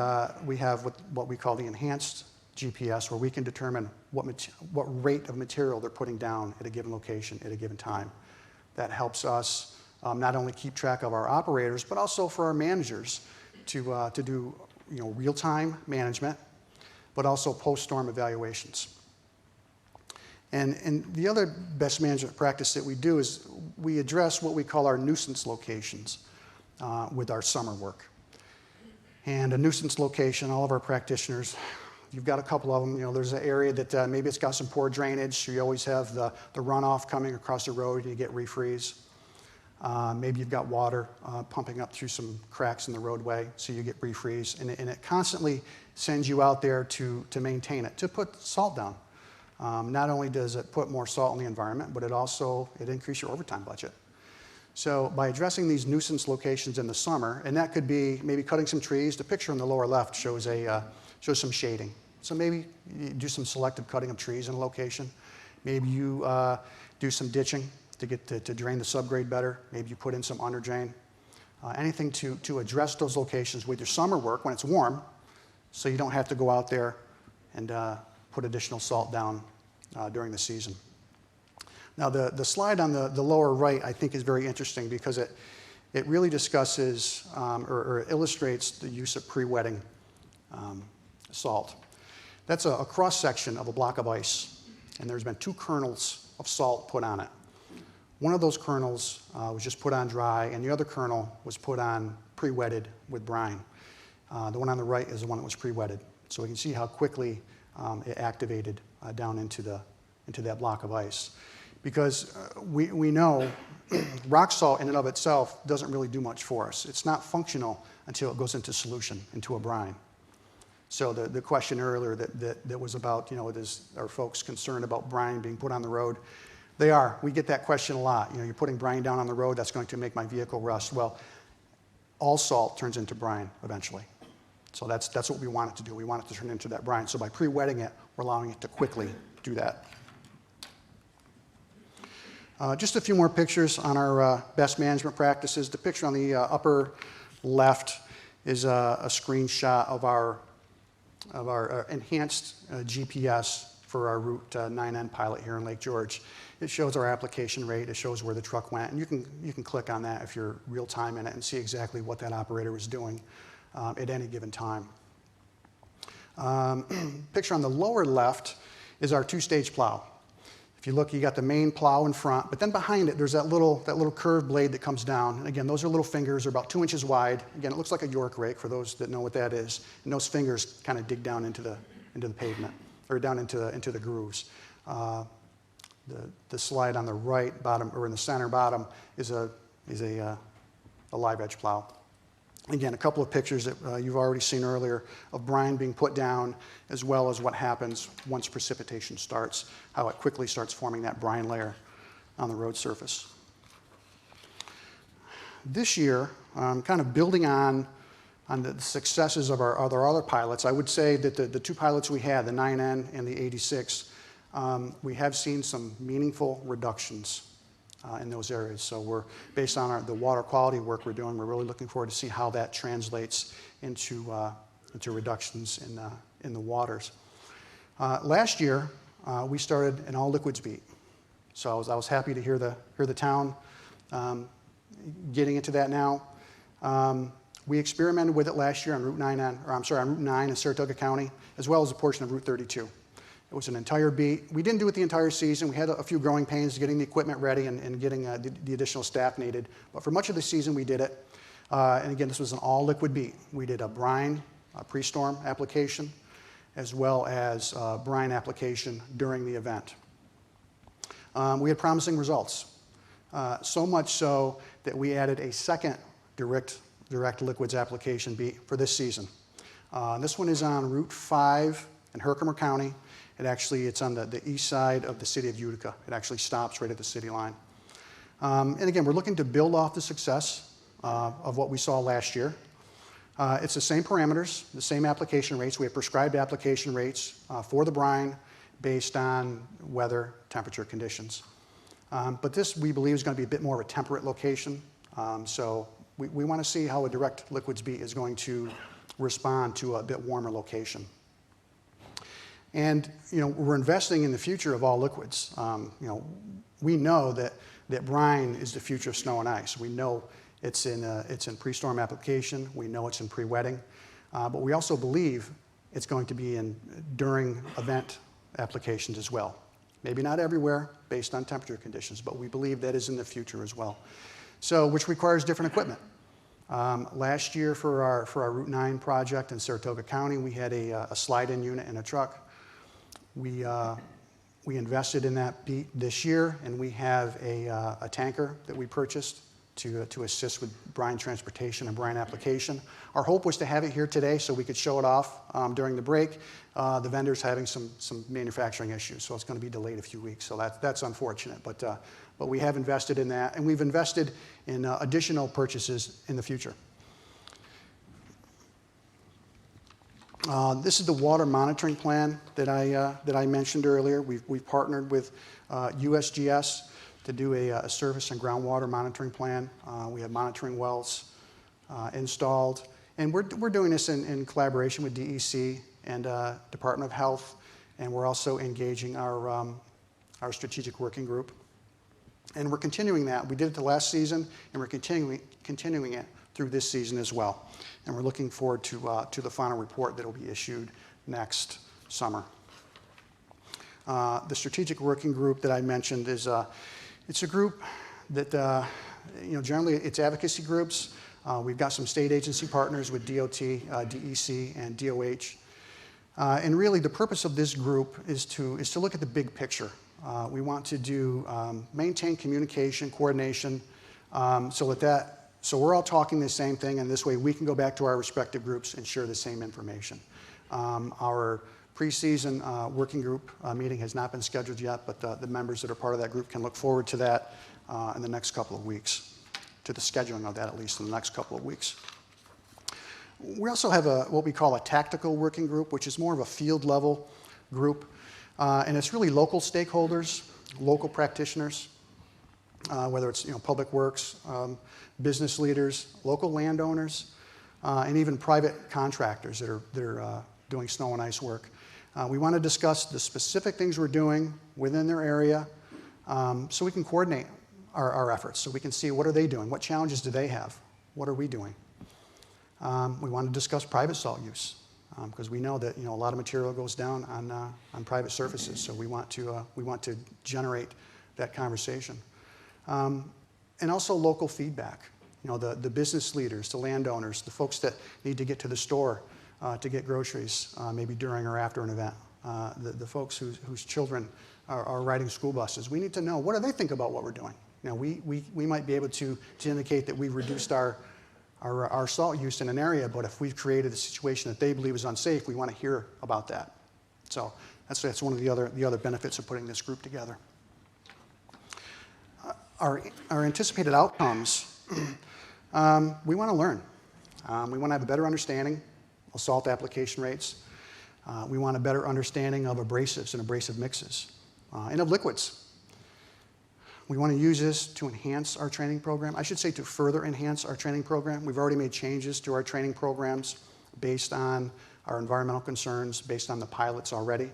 we have what we call the enhanced GPS where we can determine what rate of material they're putting down at a given location at a given time. That helps us not only keep track of our operators, but also for our managers to do real-time management, but also post-storm evaluations. And the other best management practice that we do is we address what we call our nuisance locations with our summer work. And a nuisance location, all of our practitioners, you've got a couple of them. There's an area that maybe it's got some poor drainage, so you always have the runoff coming across the road and you get refreeze. Maybe you've got water pumping up through some cracks in the roadway, so you get refreeze. And it constantly sends you out there to maintain it, to put salt down. Not only does it put more salt in the environment, but it increases your overtime budget. So by addressing these nuisance locations in the summer, and that could be maybe cutting some trees. The picture on the lower left shows some shading. So maybe you do some selective cutting of trees in a location. Maybe you do some ditching to drain the subgrade better. Maybe you put in some under drain. Anything to address those locations with your summer work when it's warm, so you don't have to go out there and put additional salt down during the season. Now the slide on the lower right I think is very interesting because it really discusses or illustrates the use of pre-wetting salt. That's a cross-section of a block of ice, and there's been 2 kernels of salt put on it. One of those kernels was just put on dry, and the other kernel was put on pre-wetted with brine. The one on the right is the one that was pre-wetted. So we can see how quickly it activated down into that block of ice. Because we know rock salt in and of itself doesn't really do much for us. It's not functional until it goes into solution, into a brine. So the question earlier that was about, are folks concerned about brine being put on the road? They are. We get that question a lot. You're putting brine down on the road, that's going to make my vehicle rust. Well, all salt turns into brine eventually. So that's what we want it to do. We want it to turn into that brine. So by pre-wetting it, we're allowing it to quickly do that. Just a few more pictures on our best management practices. The picture on the upper left is a screenshot of our enhanced GPS for our Route 9N pilot here in Lake George. It shows our application rate, it shows where the truck went, and you can click on that if you're real time in it and see exactly what that operator was doing at any given time. Picture on the lower left is our 2-stage plow. If you look, you got the main plow in front, but then behind it, there's that little curved blade that comes down. And again, those are little fingers, they're about 2 inches wide. Again, it looks like a York rake for those that know what that is. And those fingers kind of dig down into the pavement, or down into the grooves. The slide on the right bottom, or in the center bottom, is a live edge plow. Again, a couple of pictures that you've already seen earlier of brine being put down, as well as what happens once precipitation starts, how it quickly starts forming that brine layer on the road surface. This year, kind of building on the successes of our other pilots, I would say that the 2 pilots we had, the 9N and the 86, we have seen some meaningful reductions in those areas. So we're, based on the water quality work we're doing, we're really looking forward to see how that translates into reductions in the waters. Last year, we started an all liquids beat. So I was happy to hear the town getting into that now. We experimented with it last year on Route 9 in Saratoga County, as well as a portion of Route 32. It was an entire beat. We didn't do it the entire season. We had a few growing pains getting the equipment ready and getting the additional staff needed. But for much of the season, we did it. And again, this was an all-liquid beat. We did a brine pre-storm application, as well as brine application during the event. We had promising results. So much so that we added a second direct liquids application beat for this season. This one is on Route 5 in Herkimer County. It's on the east side of the city of Utica. It actually stops right at the city line. And again, we're looking to build off the success of what we saw last year. It's the same parameters, the same application rates. We have prescribed application rates for the brine based on weather, temperature conditions. But this, we believe, is going to be a bit more of a temperate location. So we want to see how a direct liquids beat is going to respond to a bit warmer location. And we're investing in the future of all liquids. We know that brine is the future of snow and ice. We know it's in pre-storm application. We know it's in pre-wetting. But we also believe it's going to be in during event applications as well. Maybe not everywhere based on temperature conditions, but we believe that is in the future as well. So, which requires different equipment. Last year for our Route 9 project in Saratoga County, we had a slide-in unit in a truck. We invested in that this year, and we have a tanker that we purchased to assist with brine transportation and brine application. Our hope was to have it here today so we could show it off during the break. The vendor's having some manufacturing issues, so it's going to be delayed a few weeks. So that's unfortunate, but we have invested in that, and we've invested in additional purchases in the future. This is the water monitoring plan that I mentioned earlier. We've partnered with USGS to do a surface and groundwater monitoring plan. We have monitoring wells installed, and we're doing this in collaboration with DEC and Department of Health, and we're also engaging our strategic working group. And we're continuing that. We did it the last season, and we're continuing it through this season as well. And we're looking forward to the final report that will be issued next summer. The strategic working group that I mentioned is it's a group that generally it's advocacy groups. We've got some state agency partners with DOT, DEC, and DOH. And really, the purpose of this group is to look at the big picture. We want to maintain communication, coordination, so we're all talking the same thing, and this way we can go back to our respective groups and share the same information. Our pre-season working group meeting has not been scheduled yet, but the members that are part of that group can look forward to that in the next couple of weeks, to the scheduling of that at least in the next couple of weeks. We also have what we call a tactical working group, which is more of a field level group, and it's really local stakeholders, local practitioners, whether it's public works, business leaders, local landowners, and even private contractors that are doing snow and ice work. We want to discuss the specific things we're doing within their area so we can coordinate our efforts, so we can see what are they doing, what challenges do they have, what are we doing. We want to discuss private salt use because we know that a lot of material goes down on private surfaces, so we want to generate that conversation. And also local feedback. The business leaders, the landowners, the folks that need to get to the store to get groceries, maybe during or after an event. The folks whose children are riding school buses. We need to know, what do they think about what we're doing? We might be able to indicate that we've reduced our salt use in an area, but if we've created a situation that they believe is unsafe, we want to hear about that. So that's one of the other benefits of putting this group together. Our anticipated outcomes, we want to learn. We want to have a better understanding of salt application rates. We want a better understanding of abrasives and abrasive mixes, and of liquids. We want to use this to enhance our training program. I should say to further enhance our training program. We've already made changes to our training programs based on our environmental concerns, based on the pilots already.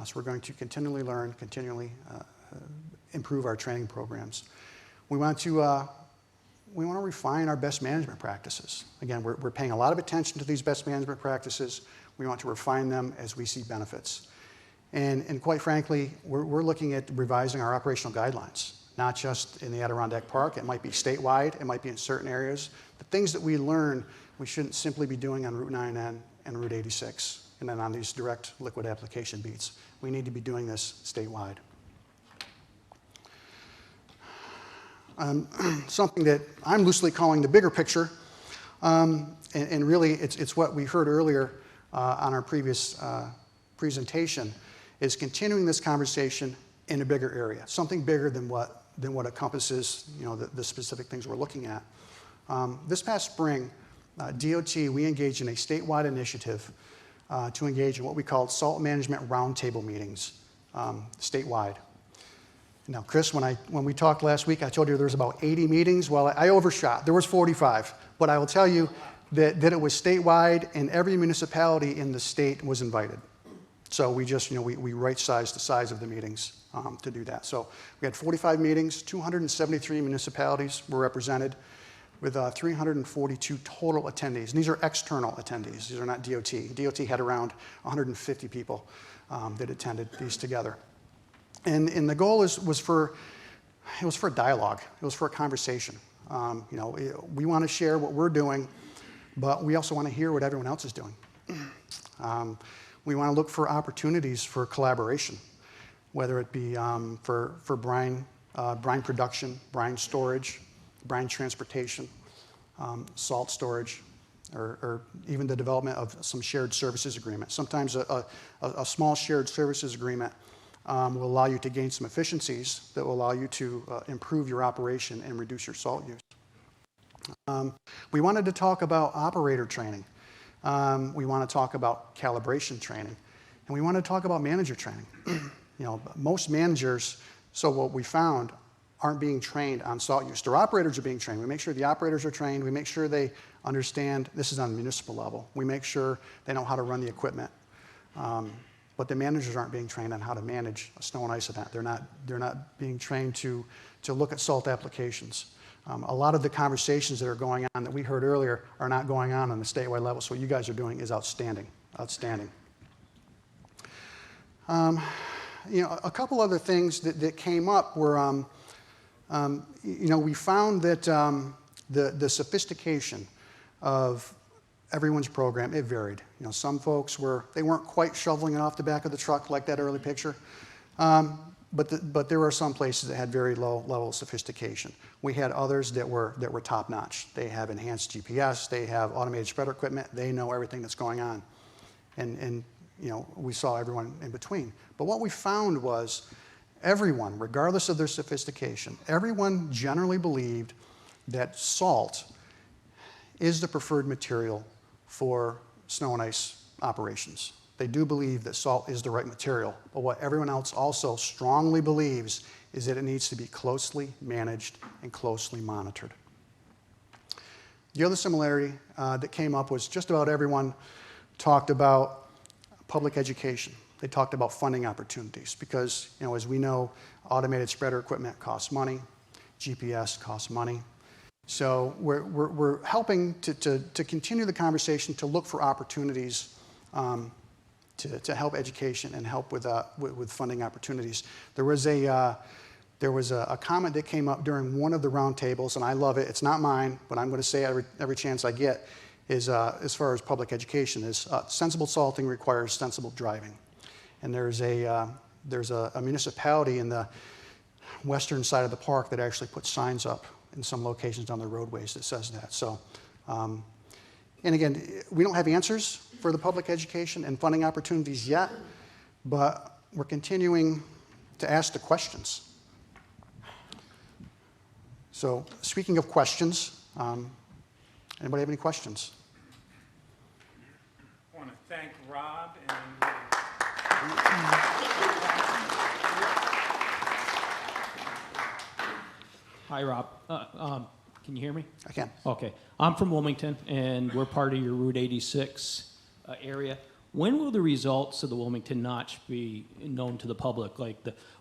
So we're going to continually learn, continually improve our training programs. We want to refine our best management practices. Again, we're paying a lot of attention to these best management practices. We want to refine them as we see benefits. And quite frankly, we're looking at revising our operational guidelines, not just in the Adirondack Park. It might be statewide. It might be in certain areas. The things that we learn, we shouldn't simply be doing on Route 9N and Route 86, and then on these direct liquid application beats. We need to be doing this statewide. Something that I'm loosely calling the bigger picture, and really it's what we heard earlier on our previous presentation, is continuing this conversation in a bigger area, something bigger than what encompasses the specific things we're looking at. This past spring, DOT, we engaged in a statewide initiative to engage in what we called salt management roundtable meetings statewide. Now, Chris, when we talked last week, I told you there was about 80 meetings. Well, I overshot. There was 45. But I will tell you that it was statewide, and every municipality in the state was invited. So we just, we right-sized the size of the meetings to do that. So we had 45 meetings, 273 municipalities were represented with 342 total attendees. And these are external attendees. These are not DOT. DOT had around 150 people that attended these together. And the goal was for a dialogue. It was for a conversation. We want to share what we're doing, but we also want to hear what everyone else is doing. We want to look for opportunities for collaboration, whether it be for brine production, brine storage, brine transportation, salt storage, or even the development of some shared services agreement. Sometimes a small shared services agreement will allow you to gain some efficiencies that will allow you to improve your operation and reduce your salt use. We wanted to talk about operator training. We want to talk about calibration training. And we want to talk about manager training. Most managers, so what we found, aren't being trained on salt use. Their operators are being trained. We make sure the operators are trained. We make sure they understand, this is on the municipal level. We make sure they know how to run the equipment. But the managers aren't being trained on how to manage a snow and ice event. They're not being trained to look at salt applications. A lot of the conversations that are going on that we heard earlier are not going on the statewide level. So what you guys are doing is outstanding, outstanding. A couple other things that came up were, we found that the sophistication of everyone's program, it varied. Some folks they weren't quite shoveling it off the back of the truck like that early picture. But there were some places that had very low level of sophistication. We had others that were top notch. They have enhanced GPS, they have automated spreader equipment, they know everything that's going on. And we saw everyone in between. But what we found was everyone, regardless of their sophistication, everyone generally believed that salt is the preferred material for snow and ice operations. They do believe that salt is the right material, but what everyone else also strongly believes is that it needs to be closely managed and closely monitored. The other similarity that came up was just about everyone talked about public education. They talked about funding opportunities because, as we know, automated spreader equipment costs money, GPS costs money. So we're helping to continue the conversation to look for opportunities to help education and help with funding opportunities. There was a comment that came up during one of the roundtables, and I love it. It's not mine, but I'm going to say it every chance I get. Is as far as public education is sensible salting requires sensible driving, and there's a municipality in the western side of the park that actually puts signs up in some locations on the roadways that says that. So, and again, we don't have answers for the public education and funding opportunities yet, but we're continuing to ask the questions. So, speaking of questions, anybody have any questions? I want to thank Rob and Hi, Rob. Can you hear me? I can. Okay. I'm from Wilmington, and we're part of your Route 86 area. When will the results of the Wilmington Notch be known to the public? Like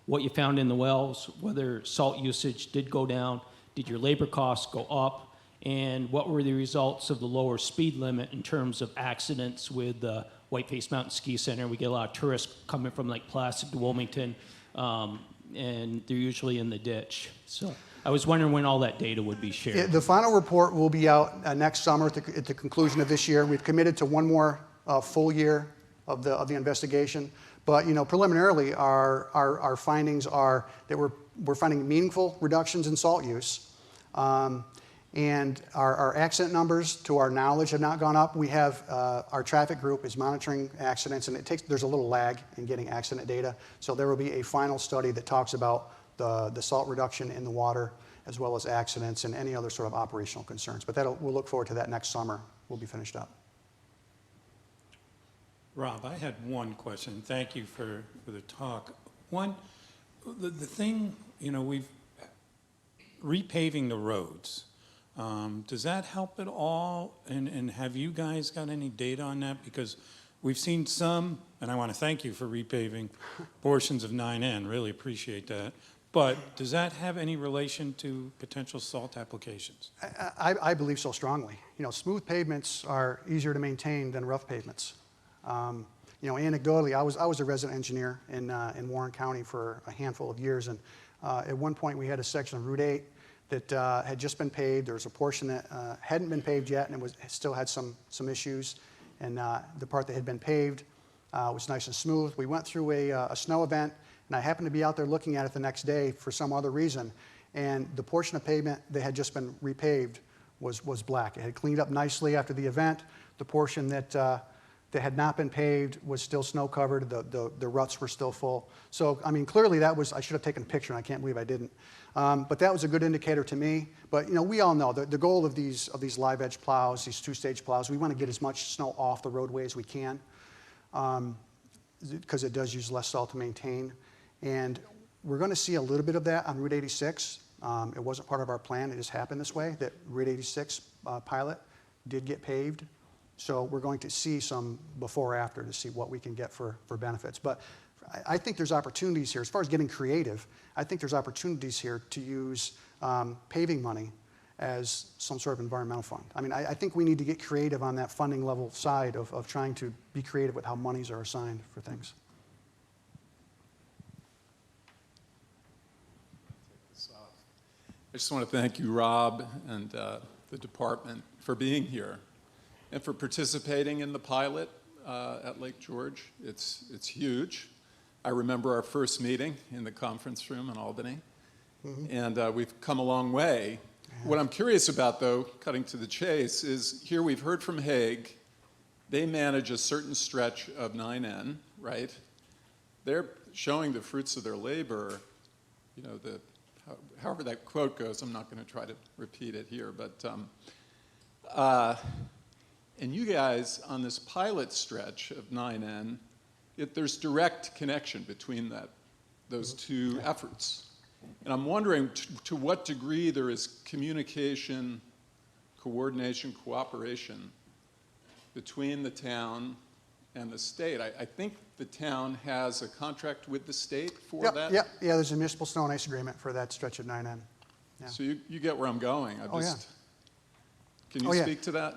what you found in the wells, whether salt usage did go down, did your labor costs go up, and what were the results of the lower speed limit in terms of accidents with the Whiteface Mountain Ski Center? We get a lot of tourists coming from Lake Placid to Wilmington, and they're usually in the ditch. So I was wondering when all that data would be shared. Yeah, the final report will be out next summer at the conclusion of this year. We've committed to one more full year of the investigation. But preliminarily, our findings are that we're finding meaningful reductions in salt use. And our accident numbers, to our knowledge, have not gone up. We have our traffic group is monitoring accidents, and there's a little lag in getting accident data. So there will be a final study that talks about the salt reduction in the water, as well as accidents and any other sort of operational concerns. But we'll look forward to that next summer. We'll be finished up. Rob, I had one question. Thank you for the talk. One, the thing, we've repaving the roads. Does that help at all? And have you guys got any data on that? Because We've seen some, and I want to thank you for repaving portions of 9N, really appreciate that. But does that have any relation to potential salt applications? I believe so strongly. You know, smooth pavements are easier to maintain than rough pavements. You know, anecdotally, I was a resident engineer in Warren County for a handful of years, and at one point we had a section of Route 8 that had just been paved. There was a portion that hadn't been paved yet, and it still had some issues. And the part that had been paved was nice and smooth. We went through a snow event, and I happened to be out there looking at it the next day for some other reason, and the portion of pavement that had just been repaved was black. It had cleaned up nicely after the event. The portion that had not been paved was still snow covered. The ruts were still full. So, I mean, clearly that was, I should have taken a picture, and I can't believe I didn't. But that was a good indicator to me. But, you know, we all know the goal of these live edge plows, these two-stage plows, we want to get as much snow off the roadway as we can, because it does use less salt to maintain. And we're going to see a little bit of that on Route 86. It wasn't part of our plan. It just happened this way, that Route 86 pilot did get paved. So we're going to see some before or after to see what we can get for benefits. But I think there's opportunities here. As far as getting creative, I think there's opportunities here to use paving money as some sort of environmental fund. I mean, I think we need to get creative on that funding level side of trying to be creative with how monies are assigned for things. I just want to thank you, Rob, and the department for being here and for participating in the pilot at Lake George. It's huge. I remember our first meeting in the conference room in Albany, and we've come a long way. What I'm curious about, though, cutting to the chase, is here we've heard from Hague. They manage a certain stretch of 9N, right? They're showing the fruits of their labor. You know, however that quote goes, I'm not going to try to repeat it here, but and you guys on this pilot stretch of 9N, there's direct connection between those two efforts. And I'm wondering to what degree there is communication, coordination, cooperation between the town and the state. I think the town has a contract with the state for that? Yeah, there's a municipal snow and ice agreement for that stretch of 9N. Yeah. So you get where I'm going. Can you speak to that?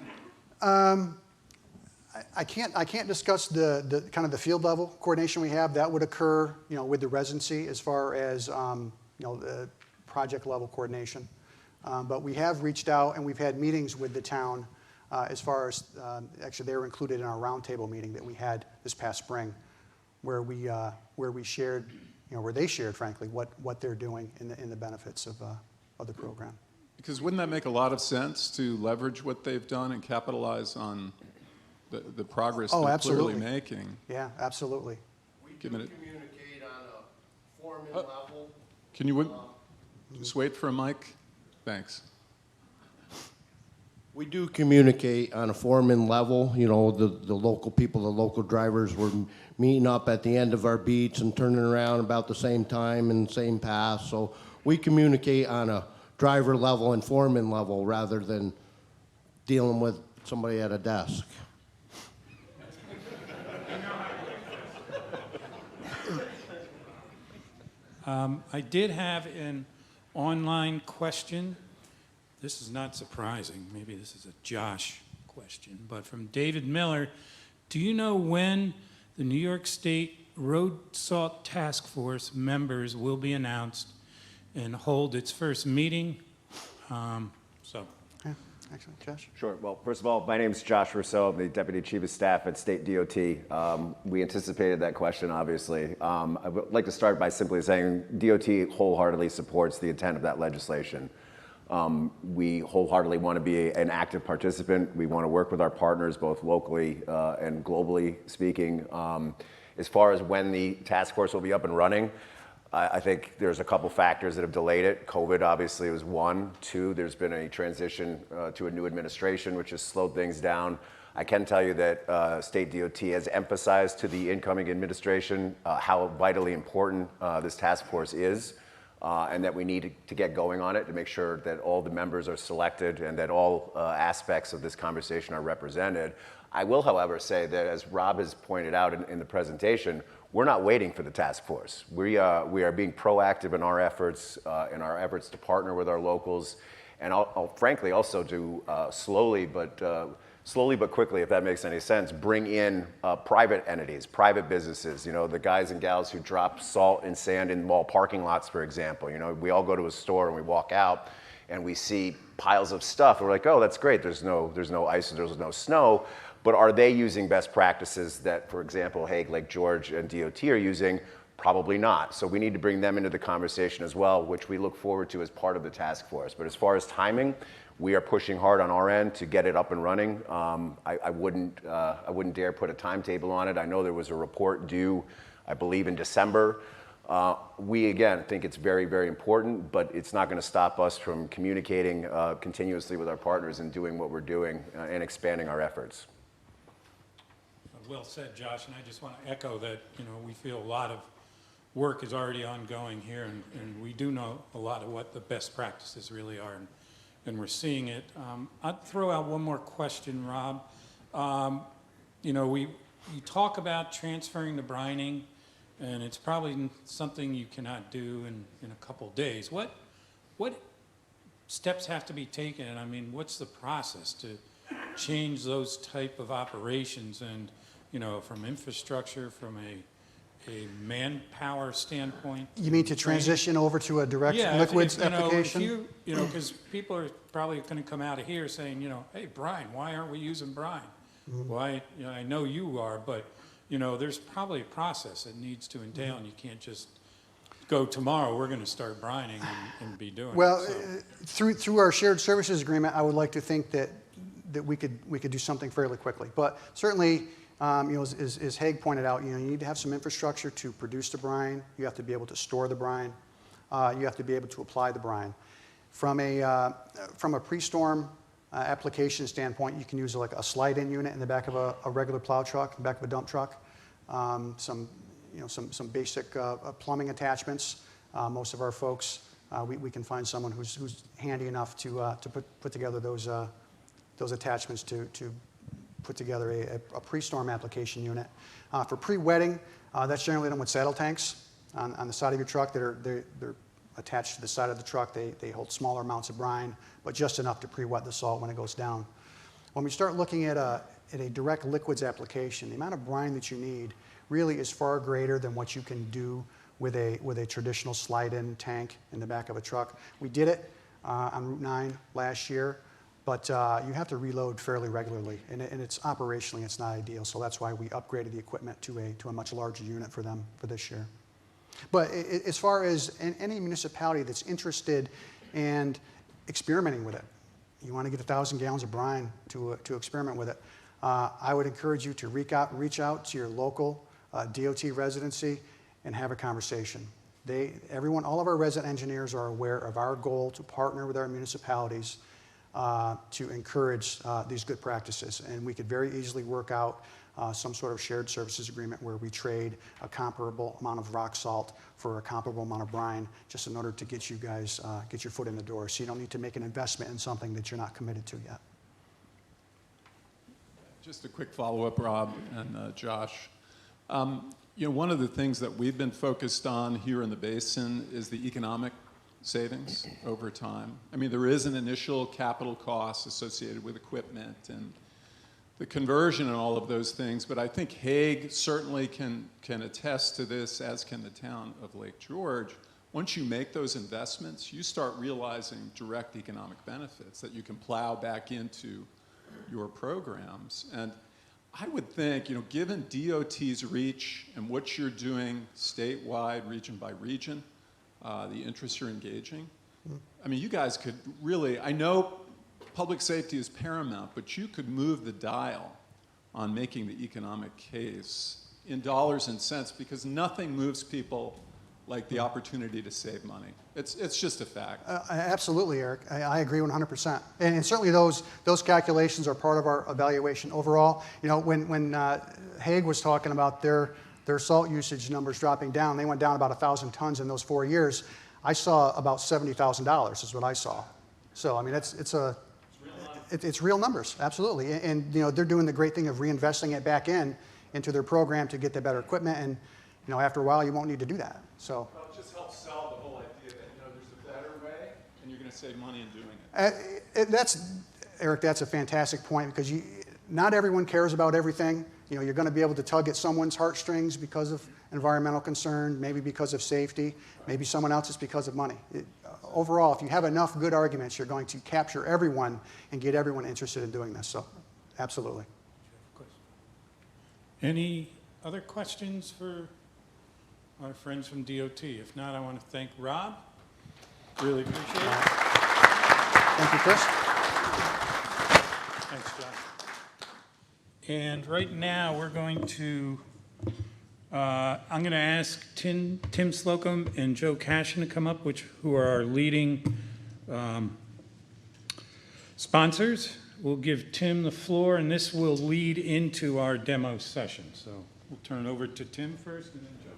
I can't discuss the kind of the field level coordination we have. That would occur, you know, with the residency as far as you know, the project level coordination. But we have reached out and we've had meetings with the town as far as actually they were included in our roundtable meeting that we had this past spring, where we shared, you know, where they shared, frankly, what they're doing in the benefits of the program. Because wouldn't that make a lot of sense to leverage what they've done and capitalize on the progress they're clearly making? Yeah, absolutely. We do communicate on a foreman level. Can you just wait for a mic? Thanks. We do communicate on a foreman level. You know, the local people, the local drivers were meeting up at the end of our beats and turning around about the same time and same path. So we communicate on a driver level and foreman level rather than dealing with somebody at a desk. I did have an online question. This is not surprising. Maybe this is a Josh question, but from David Miller. Do you know when the New York State Road Salt Task Force members will be announced and hold its first meeting? Yeah, excellent. Josh? Sure. Well, first of all, my name is Josh Rousseau. I'm the Deputy Chief of Staff at State DOT. We anticipated that question, obviously. I would like to start by simply saying DOT wholeheartedly supports the intent of that legislation. We wholeheartedly want to be an active participant. We want to work with our partners, both locally and globally speaking. As far as when the task force will be up and running, I think there's a couple factors that have delayed it. COVID obviously was one. Two, there's been a transition to a new administration, which has slowed things down. I can tell you that State DOT has emphasized to the incoming administration how vitally important this task force is, and that we need to get going on it to make sure that all the members are selected and that all aspects of this conversation are represented. I will, however, say that as Rob has pointed out in the presentation, we're not waiting for the task force. We are being proactive in our efforts to partner with our locals, and I'll frankly also to slowly but quickly, if that makes any sense, bring in private entities, private businesses, you know, the guys and gals who drop salt and sand in mall parking lots, for example. You know, we all go to a store and we walk out and we see piles of stuff. And we're like, oh, that's great. There's no ice, there's no snow. But are they using best practices that, for example, Hague, Lake George, and DOT are using? Probably not. So we need to bring them into the conversation as well, which we look forward to as part of the task force. But as far as timing, we are pushing hard on our end to get it up and running. I wouldn't dare put a timetable on it. I know there was a report due, I believe, in December. We, again, think it's very, very important, but it's not going to stop us from communicating continuously with our partners and doing what we're doing and expanding our efforts. Well said, Josh, and I just want to echo that, you know, we feel a lot of work is already ongoing here, and we do know a lot of what the best practices really are, and we're seeing it. I'd throw out one more question, Rob. You know, we talk about transferring the brining, and it's probably something you cannot do in a couple days. What steps have to be taken? I mean, what's the process to change those type of operations? And, you know, from infrastructure, from a manpower standpoint. You mean to transition over to a direct liquids application? You know, because people are probably going to come out of here saying, you know, hey, brine, why aren't we using brine? Why, you know, I know you are, but, you know, there's probably a process that needs to entail, and you can't just go tomorrow, we're going to start brining and be doing well, it. So. Through our shared services agreement, I would like to think that we could do something fairly quickly. But certainly, you know, as Hague pointed out, you know, you need to have some infrastructure to produce the brine. You have to be able to store the brine. You have to be able to apply the brine. From a pre-storm application standpoint, you can use like a slide-in unit in the back of a regular plow truck, in the back of a dump truck. Some basic plumbing attachments. Most of our folks, we can find someone who's handy enough to put together those attachments to put together a pre-storm application unit. For pre-wetting, that's generally done with saddle tanks on the side of your truck. They're attached to the side of the truck. They hold smaller amounts of brine, but just enough to pre-wet the salt when it goes down. When we start looking at a direct liquids application, the amount of brine that you need really is far greater than what you can do with a traditional slide-in tank in the back of a truck. We did it on Route 9 last year. But you have to reload fairly regularly, and it's operationally it's not ideal. So that's why we upgraded the equipment to a much larger unit for them for this year. But as far as any municipality that's interested in experimenting with it, you want to get 1,000 gallons of brine to experiment with it. I would encourage you to reach out to your local DOT residency and have a conversation. All of our resident engineers are aware of our goal to partner with our municipalities to encourage these good practices. And we could very easily work out some sort of shared services agreement where we trade a comparable amount of rock salt for a comparable amount of brine, just in order to get you guys, get your foot in the door. So you don't need to make an investment in something that you're not committed to yet. Just a quick follow-up, Rob and Josh. You know, one of the things that we've been focused on here in the basin is the economic savings over time. I mean, there is an initial capital cost associated with equipment and the conversion and all of those things, but I think Hague certainly can attest to this, as can the town of Lake George. Once you make those investments, you start realizing direct economic benefits that you can plow back into your programs. And I would think, you know, given DOT's reach and what you're doing statewide, region by region, the interests you're engaging. I mean, you guys could really, I know public safety is paramount, but you could move the dial on making the economic case in dollars and cents, because nothing moves people like the opportunity to save money. It's just a fact. Absolutely, Eric. I agree 100%. And certainly those calculations are part of our evaluation overall. You know, when Hague was talking about their salt usage numbers dropping down, they went down about 1,000 tons in those 4 years. I saw about $70,000 is what I saw. So I mean, it's It's real numbers, absolutely. And you know, they're doing the great thing of reinvesting it back into their program to get the better equipment, and you know, after a while, you won't need to do that. So. Well, it just helps sell the whole idea that, you know, there's a better way, and you're going to save money in doing it. Eric, that's a fantastic point, because not everyone cares about everything. You know, you're going to be able to tug at someone's heartstrings because of environmental concern, maybe because of safety, maybe someone else is because of money. Overall, if you have enough good arguments, you're going to capture everyone and get everyone interested in doing this. So, absolutely. Any other questions for our friends from DOT? If not, I want to thank Rob. Really appreciate it. Thank you, Chris. Thanks, Josh. And right now, we're going to, I'm going to ask Tim Slocum and Joe Cashin to come up, who are our leading sponsors. We'll give Tim the floor, and this will lead into our demo session. So we'll turn it over to Tim first, and then Joe.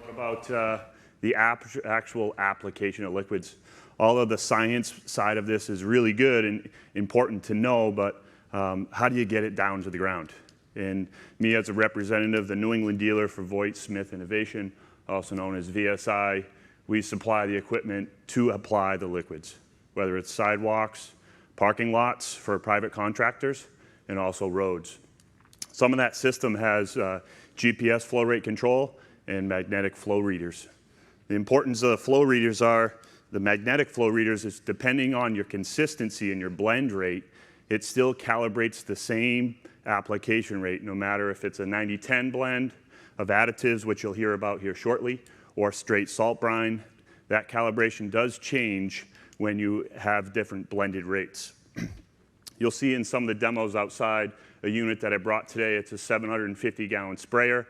About the actual application of liquids. Although the science side of this is really good and important to know, but how do you get it down to the ground? And me as a representative, the New England dealer for Voight Smith Innovation, also known as VSI, we supply the equipment to apply the liquids, whether it's sidewalks, parking lots for private contractors, and also roads. Some of that system has GPS flow rate control and magnetic flow readers. The importance of the flow readers are, the magnetic flow readers is depending on your consistency and your blend rate, it still calibrates the same application rate, no matter if it's a 90-10 blend of additives, which you'll hear about here shortly, or straight salt brine. That calibration does change when you have different blended rates. You'll see in some of the demos outside a unit that I brought today. It's a 750-gallon sprayer.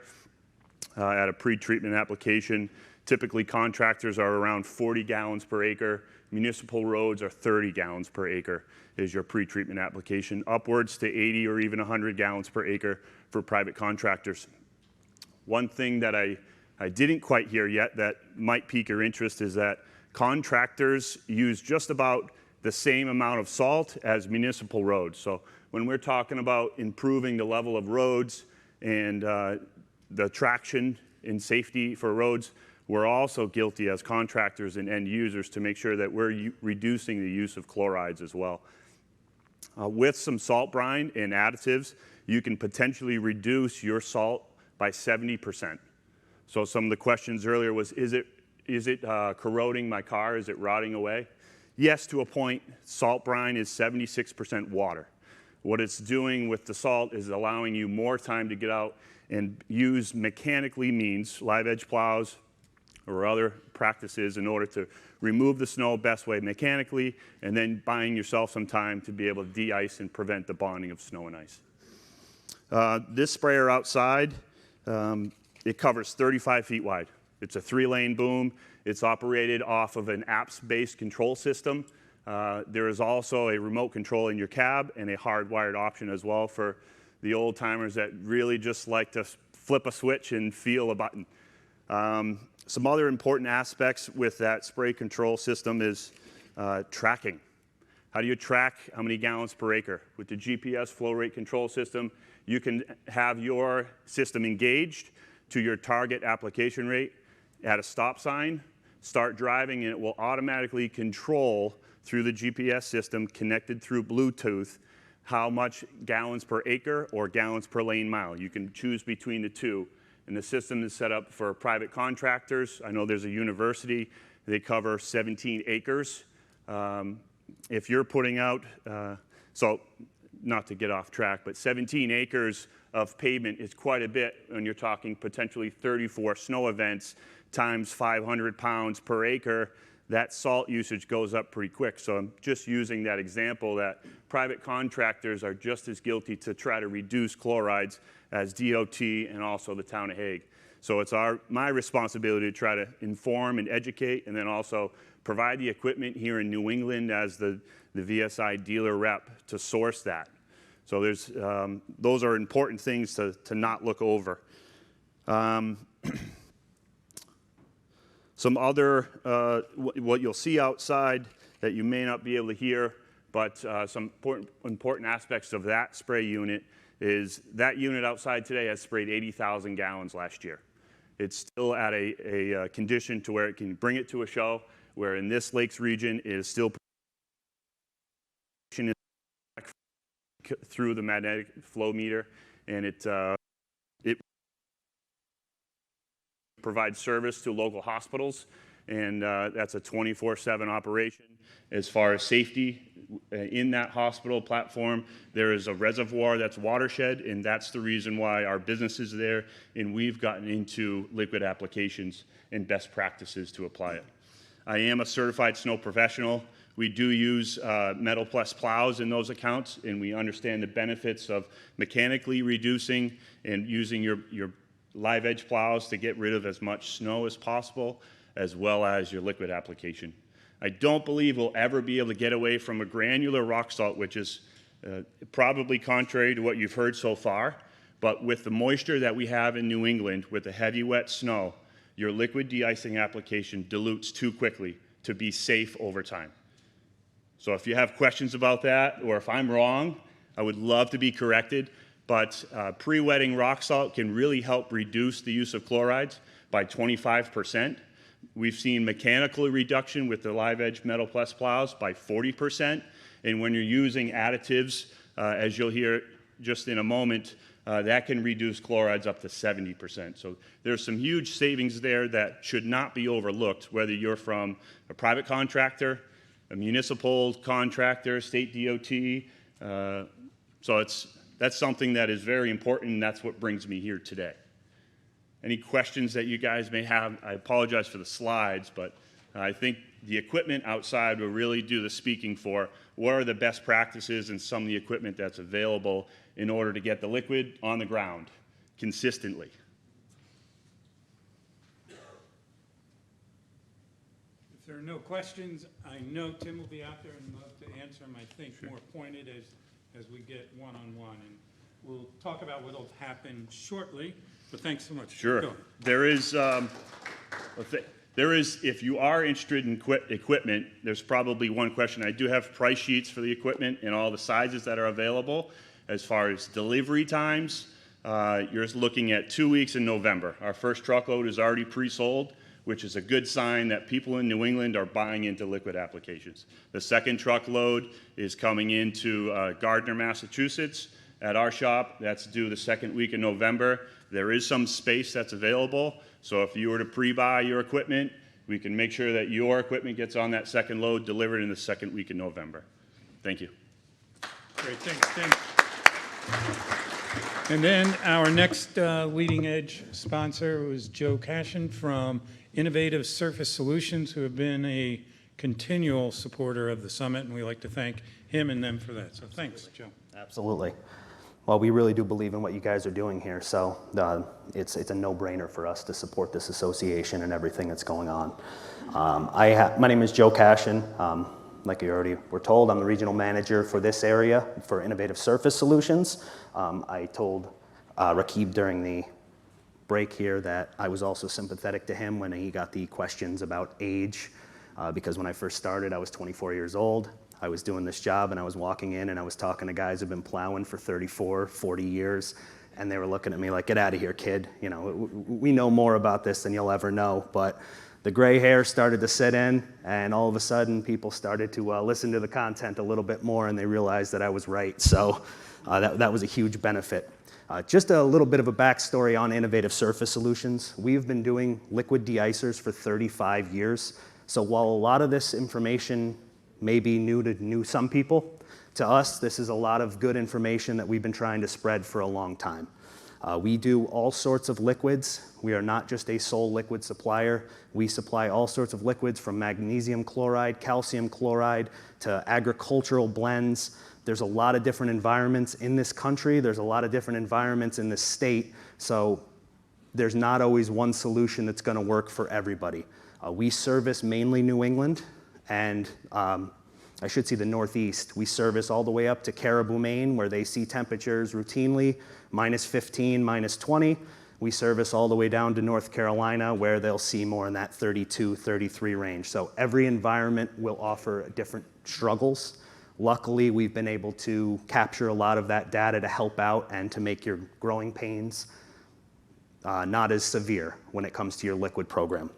At a pre-treatment application. Typically, contractors are around 40 gallons per acre. Municipal roads are 30 gallons per acre is your pre-treatment application, upwards to 80 or even 100 gallons per acre for private contractors. One thing that I didn't quite hear yet that might pique your interest is that contractors use just about the same amount of salt as municipal roads. So when we're talking about improving the level of roads and the traction and safety for roads, we're also guilty as contractors and end users to make sure that we're reducing the use of chlorides as well. With some salt brine and additives, you can potentially reduce your salt by 70%. So some of the questions earlier was, is it corroding my car? Is it rotting away? Yes, to a point. Salt brine is 76% water. What it's doing with the salt is allowing you more time to get out and use mechanically means, live edge plows or other practices in order to remove the snow best way mechanically, and then buying yourself some time to be able to de-ice and prevent the bonding of snow and ice. This sprayer outside, it covers 35 feet wide. It's a 3-lane boom. It's operated off of an apps-based control system. There is also a remote control in your cab and a hardwired option as well for the old timers that really just like to flip a switch and feel a button. Some other important aspects with that spray control system is tracking. How do you track how many gallons per acre? With the GPS flow rate control system, you can have your system engaged to your target application rate at a stop sign, start driving, and it will automatically control through the GPS system connected through Bluetooth how much gallons per acre or gallons per lane mile. You can choose between the two. And the system is set up for private contractors. I know there's a university. They cover 17 acres. If you're putting out, so not to get off track, but 17 acres of pavement is quite a bit when you're talking potentially 34 snow events times 500 pounds per acre. That salt usage goes up pretty quick. So I'm just using that example that private contractors are just as guilty to try to reduce chlorides as DOT and also the town of Hague. So it's my responsibility to try to inform and educate, and then also provide the equipment here in New England as the VSI dealer rep to source that. So those are important things to not look over. Some other, what you'll see outside that you may not be able to hear, but some important aspects of that spray unit is that unit outside today has sprayed 80,000 gallons last year. It's still at a condition to where it can bring it to a show, where in this lakes region it is still through the magnetic flow meter, and it provides service to local hospitals, and that's a 24/7 operation. As far as safety in that hospital platform, there is a reservoir that's Watershed, and that's the reason why our business is there, and we've gotten into liquid applications and best practices to apply it. I am a certified snow professional. We do use metal plus plows in those accounts, and we understand the benefits of mechanically reducing and using your live edge plows to get rid of as much snow as possible, as well as your liquid application. I don't believe we'll ever be able to get away from a granular rock salt, which is probably contrary to what you've heard so far, but with the moisture that we have in New England, with the heavy wet snow, your liquid de-icing application dilutes too quickly to be safe over time. So if you have questions about that, or if I'm wrong, I would love to be corrected, but pre-wetting rock salt can really help reduce the use of chlorides by 25%. We've seen mechanical reduction with the live edge metal plus plows by 40%, and when you're using additives, as you'll hear just in a moment, that can reduce chlorides up to 70%. So there's some huge savings there that should not be overlooked, whether you're from a private contractor, a municipal contractor, state DOT. So that's something that is very important, and that's what brings me here today. Any questions that you guys may have? I apologize for the slides, but I think the equipment outside will really do the speaking for what are the best practices and some of the equipment that's available in order to get the liquid on the ground consistently. If there are no questions, I know Tim will be out there and love to answer them, I think, more pointed as we get one-on-one. And we'll talk about what will happen shortly, but thanks so much. Sure. Go. There is, if you are interested in equipment, there's probably one question. I do have price sheets for the equipment and all the sizes that are available. As far as delivery times, you're looking at 2 weeks in November. Our first truckload is already pre-sold, which is a good sign that people in New England are buying into liquid applications. The second truckload is coming into Gardner, Massachusetts at our shop. That's due the second week in November. There is some space that's available, so if you were to pre-buy your equipment, we can make sure that your equipment gets on that second load delivered in the second week in November. Thank you. Great, thanks. And then our next leading edge sponsor was Joe Cashin from Innovative Surface Solutions, who have been a continual supporter of the summit, and we like to thank him and them for that. So thanks, Joe. Absolutely. Well, we really do believe in what you guys are doing here, so it's a no-brainer for us to support this association and everything that's going on. My name is Joe Cashin. Like you already were told, I'm the regional manager for this area for Innovative Surface Solutions. I told Rakib during the break here that I was also sympathetic to him when he got the questions about age, because when I first started, I was 24 years old. I was doing this job and I was walking in and I was talking to guys who've been plowing for 34, 40 years, and they were looking at me like, get out of here, kid. You know, we know more about this than you'll ever know. But the gray hair started to set in, and all of a sudden people started to listen to the content a little bit more, and they realized that I was right. So that was a huge benefit. Just a little bit of a backstory on Innovative Surface Solutions. We've been doing liquid de-icers for 35 years. So while a lot of this information may be new to some people, to us, this is a lot of good information that we've been trying to spread for a long time. We do all sorts of liquids. We are not just a sole liquid supplier. We supply all sorts of liquids from magnesium chloride, calcium chloride, to agricultural blends. There's a lot of different environments in this country. There's a lot of different environments in this state. So there's not always one solution that's going to work for everybody. We service mainly New England and I should say the Northeast. We service all the way up to Caribou, Maine, where they see temperatures routinely -15, -20. We service all the way down to North Carolina, where they'll see more in that 32, 33 range. So every environment will offer different struggles. Luckily, we've been able to capture a lot of that data to help out and to make your growing pains not as severe when it comes to your liquid program.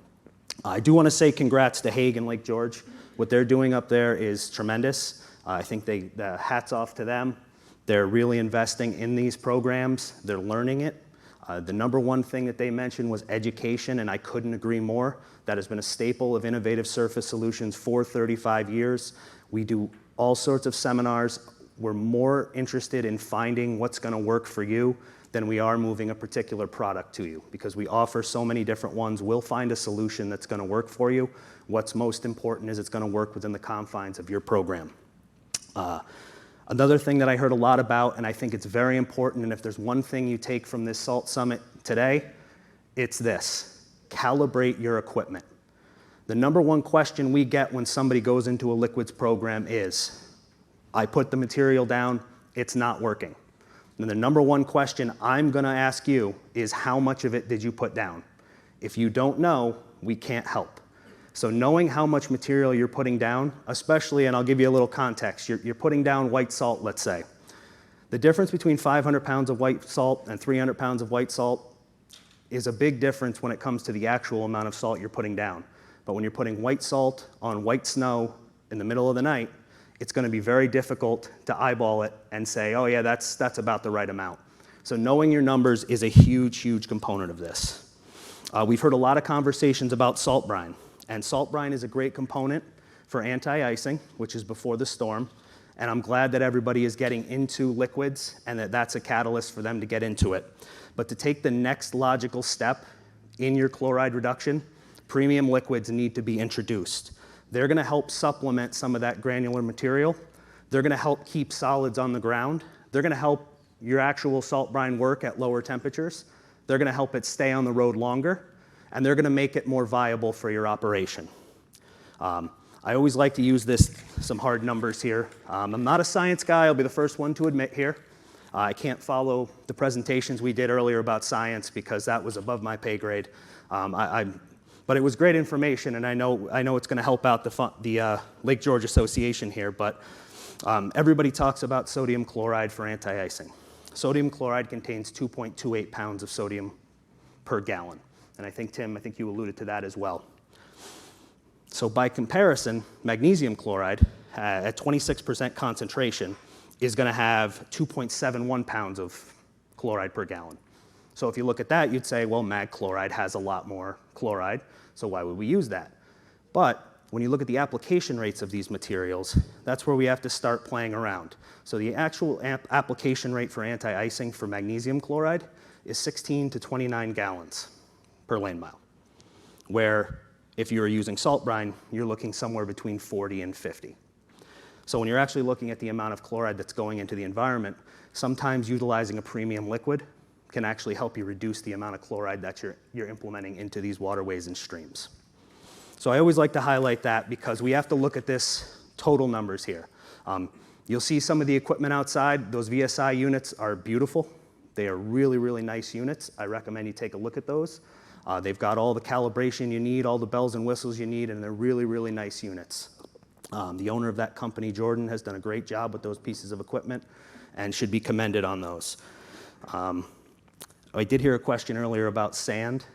I do want to say congrats to Hague and Lake George. What they're doing up there is tremendous. I think the hats off to them. They're really investing in these programs. They're learning it. The number one thing that they mentioned was education, and I couldn't agree more. That has been a staple of Innovative Surface Solutions for 35 years. We do all sorts of seminars. We're more interested in finding what's going to work for you than we are moving a particular product to you, because we offer so many different ones. We'll find a solution that's going to work for you. What's most important is it's going to work within the confines of your program. Another thing that I heard a lot about, and I think it's very important, and if there's one thing you take from this SALT Summit today, it's this: calibrate your equipment. The number one question we get when somebody goes into a liquids program is, I put the material down, it's not working. And the number one question I'm going to ask you is, how much of it did you put down? If you don't know, we can't help. So knowing how much material you're putting down, especially, and I'll give you a little context, you're putting down white salt, let's say. The difference between 500 pounds of white salt and 300 pounds of white salt is a big difference when it comes to the actual amount of salt you're putting down. But when you're putting white salt on white snow in the middle of the night, it's going to be very difficult to eyeball it and say, oh yeah, that's about the right amount. So knowing your numbers is a huge, huge component of this. We've heard a lot of conversations about salt brine. And salt brine is a great component for anti-icing, which is before the storm. And I'm glad that everybody is getting into liquids and that that's a catalyst for them to get into it. But to take the next logical step in your chloride reduction, premium liquids need to be introduced. They're going to help supplement some of that granular material. They're going to help keep solids on the ground. They're going to help your actual salt brine work at lower temperatures. They're going to help it stay on the road longer. And they're going to make it more viable for your operation. I always like to use some hard numbers here. I'm not a science guy, I'll be the first one to admit here. I can't follow the presentations we did earlier about science because that was above my pay grade. But it was great information, and I know it's going to help out the Lake George Association here, but everybody talks about sodium chloride for anti-icing. Sodium chloride contains 2.28 pounds of sodium per gallon. And I think, Tim, you alluded to that as well. So by comparison, magnesium chloride at 26% concentration is going to have 2.71 pounds of chloride per gallon. So if you look at that, you'd say, well, mag chloride has a lot more chloride, so why would we use that? But when you look at the application rates of these materials, that's where we have to start playing around. So the actual application rate for anti-icing for magnesium chloride is 16 to 29 gallons per lane mile, where if you were using salt brine, you're looking somewhere between 40 and 50. So when you're actually looking at the amount of chloride that's going into the environment, sometimes utilizing a premium liquid can actually help you reduce the amount of chloride that you're implementing into these waterways and streams. So I always like to highlight that because we have to look at this total numbers here. You'll see some of the equipment outside. Those VSI units are beautiful. They are really, really nice units. I recommend you take a look at those. They've got all the calibration you need, all the bells and whistles you need, and they're really, really nice units. The owner of that company, Jordan, has done a great job with those pieces of equipment and should be commended on those. I did hear a question earlier about sand,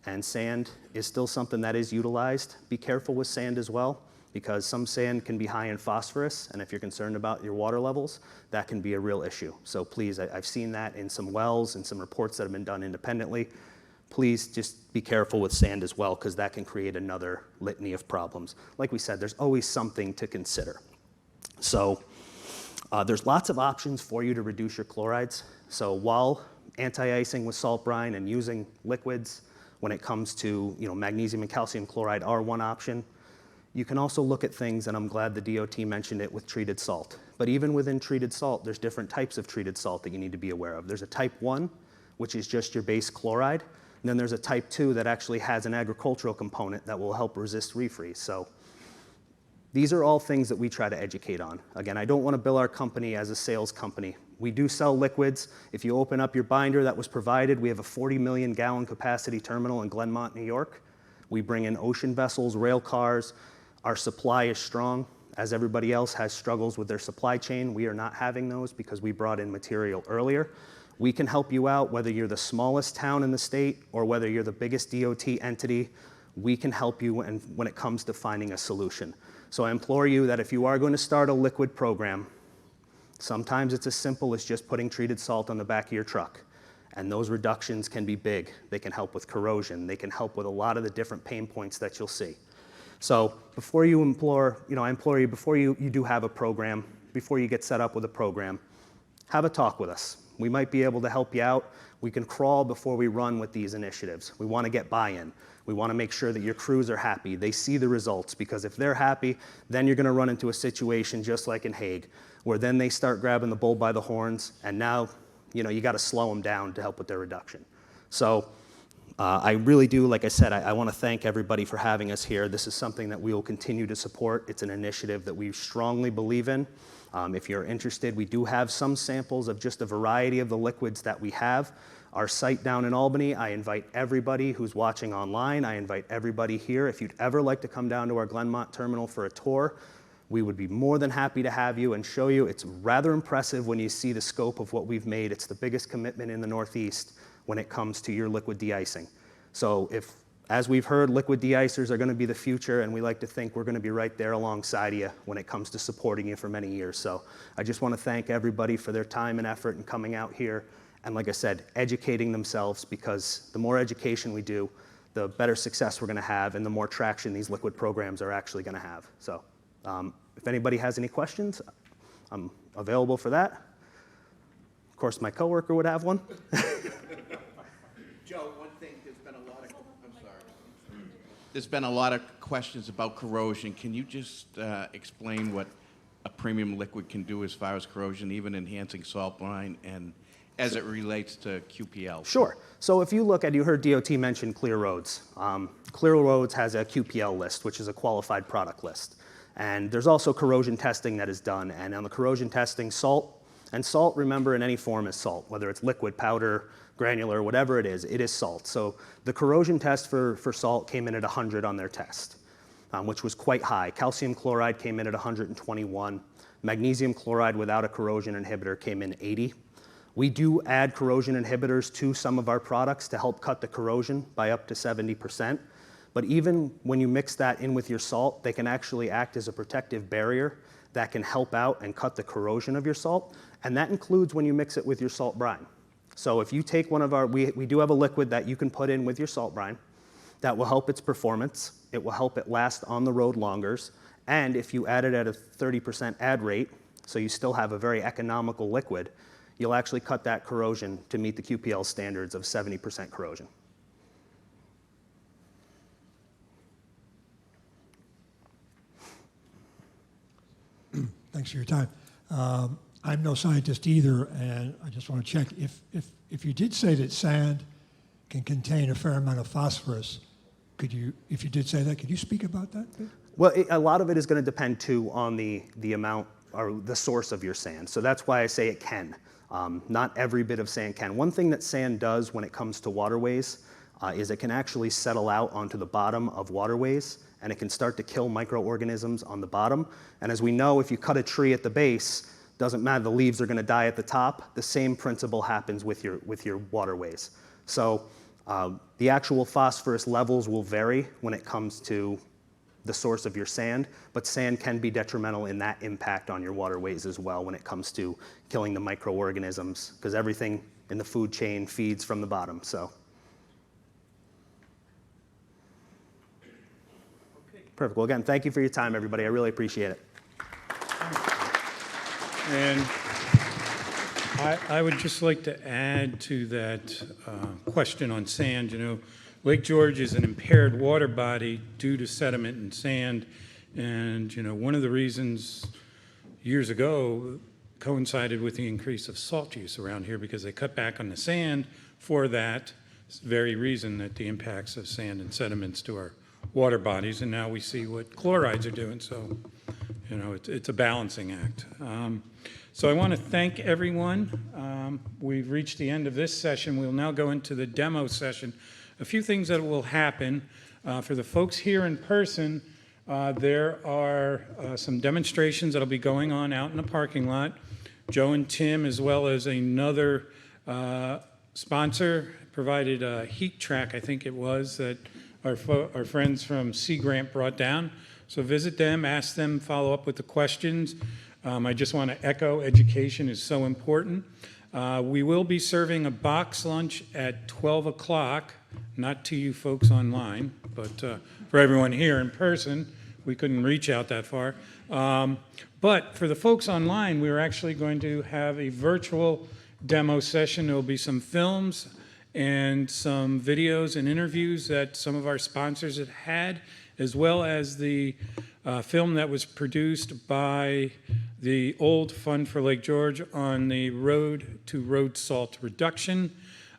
and sand is still something that is utilized. Be careful with sand as well, because some sand can be high in phosphorus, and if you're concerned about your water levels, that can be a real issue. So please, I've seen that in some wells and some reports that have been done independently. Please just be careful with sand as well, because that can create another litany of problems. Like we said, there's always something to consider. So there's lots of options for you to reduce your chlorides. So while anti-icing with salt brine and using liquids when it comes to magnesium and calcium chloride are one option, you can also look at things, and I'm glad the DOT mentioned it, with treated salt. But even within treated salt, there's different types of treated salt that you need to be aware of. There's a type 1, which is just your base chloride. And then there's a type 2 that actually has an agricultural component that will help resist refreeze. So these are all things that we try to educate on. Again, I don't want to bill our company as a sales company. We do sell liquids. If you open up your binder that was provided, we have a 40 million gallon capacity terminal in Glenmont, New York. We bring in ocean vessels, rail cars. Our supply is strong. As everybody else has struggles with their supply chain, we are not having those because we brought in material earlier. We can help you out whether you're the smallest town in the state or whether you're the biggest DOT entity. We can help you when it comes to finding a solution. So I implore you that if you are going to start a liquid program, sometimes it's as simple as just putting treated salt on the back of your truck. And those reductions can be big. They can help with corrosion. They can help with a lot of the different pain points that you'll see. So before you I implore you, before you do have a program, before you get set up with a program, have a talk with us. We might be able to help you out. We can crawl before we run with these initiatives. We want to get buy-in. We want to make sure that your crews are happy. They see the results, because if they're happy, then you're going to run into a situation just like in Hague, where then they start grabbing the bull by the horns, and now you got to slow them down to help with their reduction. So I really do, like I said, I want to thank everybody for having us here. This is something that we will continue to support. It's an initiative that we strongly believe in. If you're interested, we do have some samples of just a variety of the liquids that we have. Our site down in Albany, I invite everybody who's watching online, I invite everybody here. If you'd ever like to come down to our Glenmont terminal for a tour, we would be more than happy to have you and show you. It's rather impressive when you see the scope of what we've made. It's the biggest commitment in the Northeast when it comes to your liquid de-icing. So as we've heard, liquid de-icers are going to be the future, and we like to think we're going to be right there alongside you when it comes to supporting you for many years. So I just want to thank everybody for their time and effort in coming out here. And like I said, educating themselves, because the more education we do, the better success we're going to have and the more traction these liquid programs are actually going to have. So if anybody has any questions, I'm available for that. Of course, my coworker would have one. Joe, one thing, there's been a lot of questions about corrosion. Can you just explain what a premium liquid can do as far as corrosion, even enhancing salt brine, and as it relates to QPL? Sure. So if you look at, you heard DOT mention Clear Roads. Clear Roads has a QPL list, which is a qualified product list. And there's also corrosion testing that is done. And on the corrosion testing, salt, remember, in any form is salt, whether it's liquid, powder, granular, whatever it is salt. So the corrosion test for salt came in at 100 on their test, which was quite high. Calcium chloride came in at 121. Magnesium chloride without a corrosion inhibitor came in 80. We do add corrosion inhibitors to some of our products to help cut the corrosion by up to 70%. But even when you mix that in with your salt, they can actually act as a protective barrier that can help out and cut the corrosion of your salt. And that includes when you mix it with your salt brine. So if you take one of our, we do have a liquid that you can put in with your salt brine that will help its performance. It will help it last on the road longer. And if you add it at a 30% add rate, so you still have a very economical liquid, you'll actually cut that corrosion to meet the QPL standards of 70% corrosion. Thanks for your time. I'm no scientist either, and I just want to check if you did say that sand can contain a fair amount of phosphorus, if you did say that, could you speak about that? Well, a lot of it is going to depend too on the amount or the source of your sand. So that's why I say it can. Not every bit of sand can. One thing that sand does when it comes to waterways is it can actually settle out onto the bottom of waterways, and it can start to kill microorganisms on the bottom. And as we know, if you cut a tree at the base, doesn't matter, the leaves are going to die at the top. The same principle happens with your waterways. So the actual phosphorus levels will vary when it comes to the source of your sand, but sand can be detrimental in that impact on your waterways as well when it comes to killing the microorganisms, because everything in the food chain feeds from the bottom. So. Perfect. Well, again, thank you for your time, everybody. I really appreciate it. And I would just like to add to that question on sand. You know, Lake George is an impaired water body due to sediment and sand. And, you know, one of the reasons years ago coincided with the increase of salt use around here, because they cut back on the sand for that very reason that the impacts of sand and sediments to our water bodies, and now we see what chlorides are doing. So, you know, it's a balancing act. So I want to thank everyone. We've reached the end of this session. We'll now go into the demo session. A few things that will happen. For the folks here in person, there are some demonstrations that'll be going on out in the parking lot. Joe and Tim, as well as another sponsor, provided a heat track, I think it was, that our friends from Sea Grant brought down. So visit them, ask them, follow up with the questions. I just want to echo, education is so important. We will be serving a box lunch at 12 o'clock, not to you folks online, but for everyone here in person. We couldn't reach out that far. But for the folks online, we're actually going to have a virtual demo session. There will be some films and some videos and interviews that some of our sponsors have had, as well as the film that was produced by the old Fund for Lake George on the road to road salt reduction.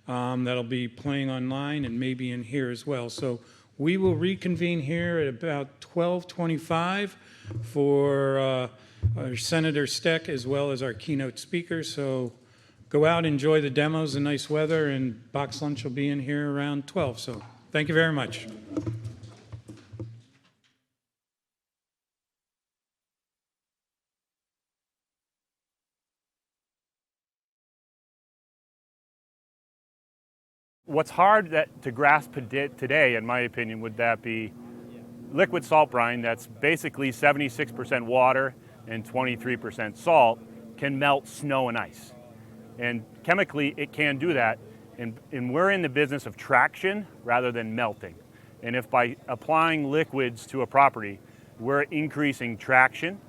That'll be playing online and maybe in here as well. So we will reconvene here at about 12:25 for our Senator Steck as well as our keynote speaker. So go out, enjoy the demos, the nice weather, and box lunch will be in here around 12. So thank you very much. What's hard to grasp today, in my opinion, would that be liquid salt brine that's basically 76% water and 23% salt can melt snow and ice. And chemically, it can do that. And we're in the business of traction rather than melting. And if by applying liquids to a property, we're increasing traction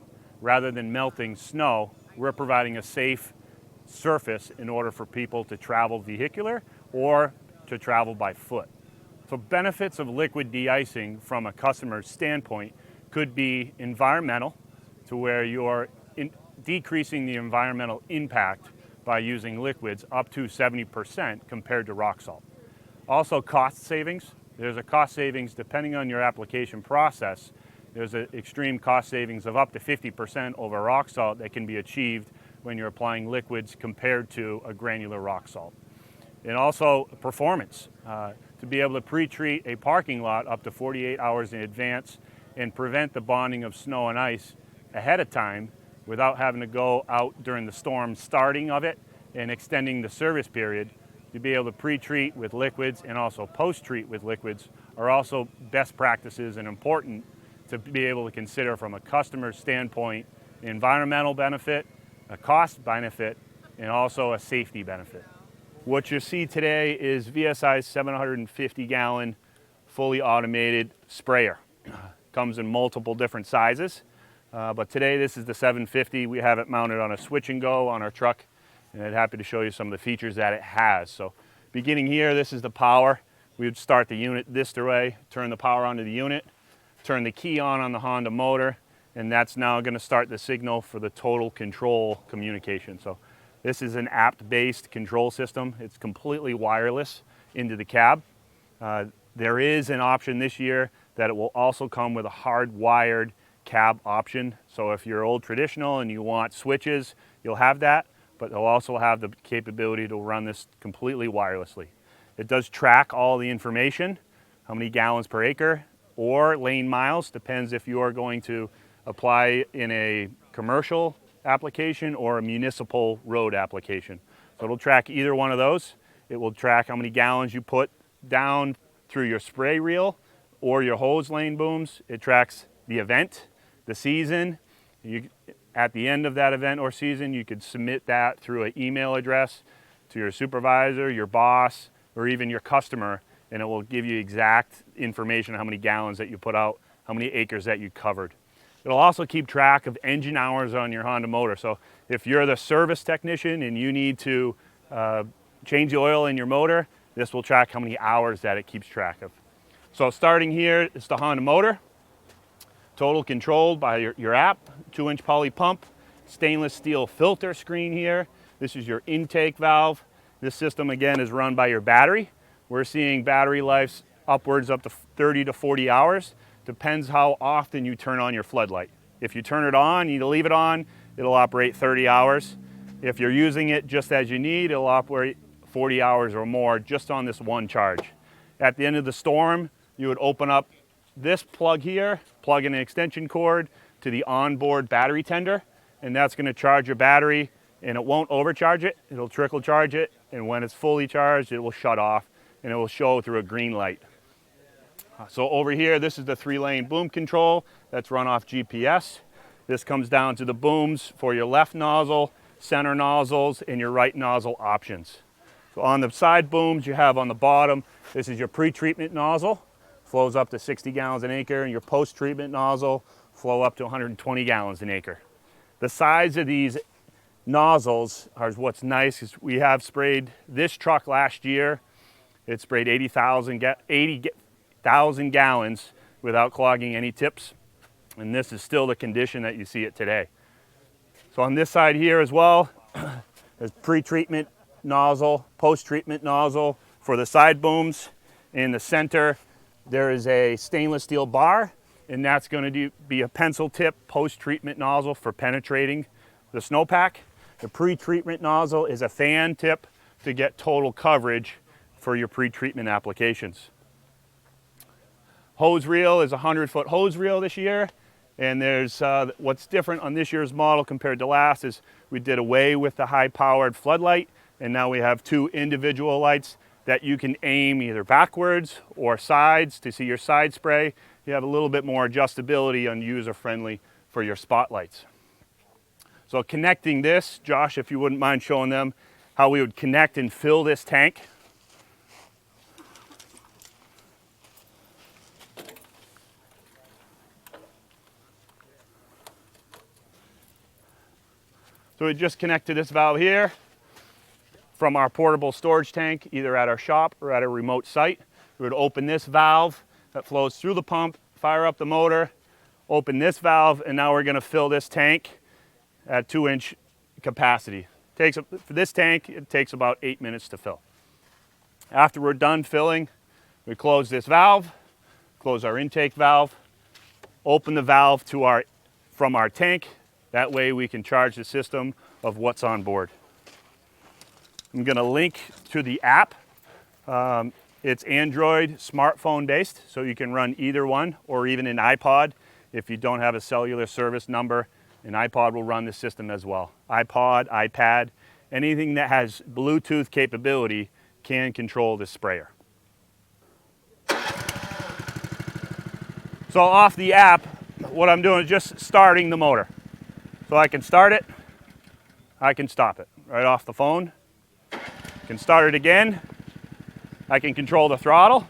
rather than melting snow, we're providing a safe surface in order for people to travel vehicular or to travel by foot. So benefits of liquid de-icing from a customer's standpoint could be environmental, to where you're decreasing the environmental impact by using liquids up to 70% compared to rock salt. Also cost savings. There's a cost savings depending on your application process. There's an extreme cost savings of up to 50% over rock salt that can be achieved when you're applying liquids compared to a granular rock salt. And also performance, to be able to pre-treat a parking lot up to 48 hours in advance and prevent the bonding of snow and ice ahead of time without having to go out during the storm starting of it and extending the service period. To be able to pre-treat with liquids and also post-treat with liquids are also best practices and important to be able to consider from a customer's standpoint, environmental benefit, a cost benefit, and also a safety benefit. What you see today is VSI's 750-gallon fully automated sprayer. Comes in multiple different sizes, but today this is the 750. We have it mounted on a switch and go on our truck, and I'm happy to show you some of the features that it has. So beginning here, this is the power. We would start the unit this way, turn the power onto the unit, turn the key on the Honda motor, and that's now going to start the signal for the total control communication. So this is an app-based control system. It's completely wireless into the cab. There is an option this year that it will also come with a hardwired cab option. So if you're old traditional and you want switches, you'll have that, but they'll also have the capability to run this completely wirelessly. It does track all the information, how many gallons per acre or lane miles, depends if you are going to apply in a commercial application or a municipal road application. So it'll track either one of those. It will track how many gallons you put down through your spray reel or your hose lane booms. It tracks the event, the season. At the end of that event or season, you could submit that through an email address to your supervisor, your boss, or even your customer, and it will give you exact information, how many gallons that you put out, how many acres that you covered. It'll also keep track of engine hours on your Honda motor. So if you're the service technician and you need to change the oil in your motor, this will track how many hours that it keeps track of. So starting here is the Honda motor. Total controlled by your app, 2-inch poly pump, stainless steel filter screen here. This is your intake valve. This system again is run by your battery. we're seeing battery lives upwards up to 30 to 40 hours. Depends how often you turn on your floodlight. If you turn it on, you leave it on, it'll operate 30 hours. If you're using it just as you need, it'll operate 40 hours or more just on this one charge. At the end of the storm, you would open up this plug here, plug in an extension cord to the onboard battery tender, and that's going to charge your battery, and it won't overcharge it. It'll trickle charge it, and when it's fully charged, it will shut off, and it will show through a green light. So over here, this is the 3-lane boom control that's run off GPS. This comes down to the booms for your left nozzle, center nozzles, and your right nozzle options. So on the side booms you have on the bottom, this is your pre-treatment nozzle, flows up to 60 gallons an acre, and your post-treatment nozzle flow up to 120 gallons an acre. The size of these nozzles are what's nice is we have sprayed this truck last year. It sprayed 80,000 gallons without clogging any tips, and this is still the condition that you see it today. So on this side here as well, there's pre-treatment nozzle, post-treatment nozzle for the side booms. In the center, there is a stainless steel bar, and that's going to be a pencil tip post-treatment nozzle for penetrating the snowpack. The pre-treatment nozzle is a fan tip to get total coverage for your pre-treatment applications. Hose reel is a 100-foot hose reel this year, and there's what's different on this year's model compared to last is we did away with the high-powered floodlight, and now we have 2 individual lights that you can aim either backwards or sides to see your side spray. You have a little bit more adjustability and user-friendly for your spotlights. So connecting this, Josh, if you wouldn't mind showing them how we would connect and fill this tank. So we just connect to this valve here from our portable storage tank, either at our shop or at a remote site. We would open this valve that flows through the pump, fire up the motor, open this valve, and now we're going to fill this tank at 2-inch capacity. For this tank, it takes about 8 minutes to fill. After we're done filling, we close this valve, close our intake valve, open the valve from our tank. That way we can charge the system of what's on board. I'm going to link to the app. It's Android smartphone based, so you can run either one or even an iPod. If you don't have a cellular service number, an iPod will run the system as well. iPod, iPad, anything that has Bluetooth capability can control the sprayer. So off the app, what I'm doing is just starting the motor. So I can start it, I can stop it right off the phone. I can start it again. I can control the throttle.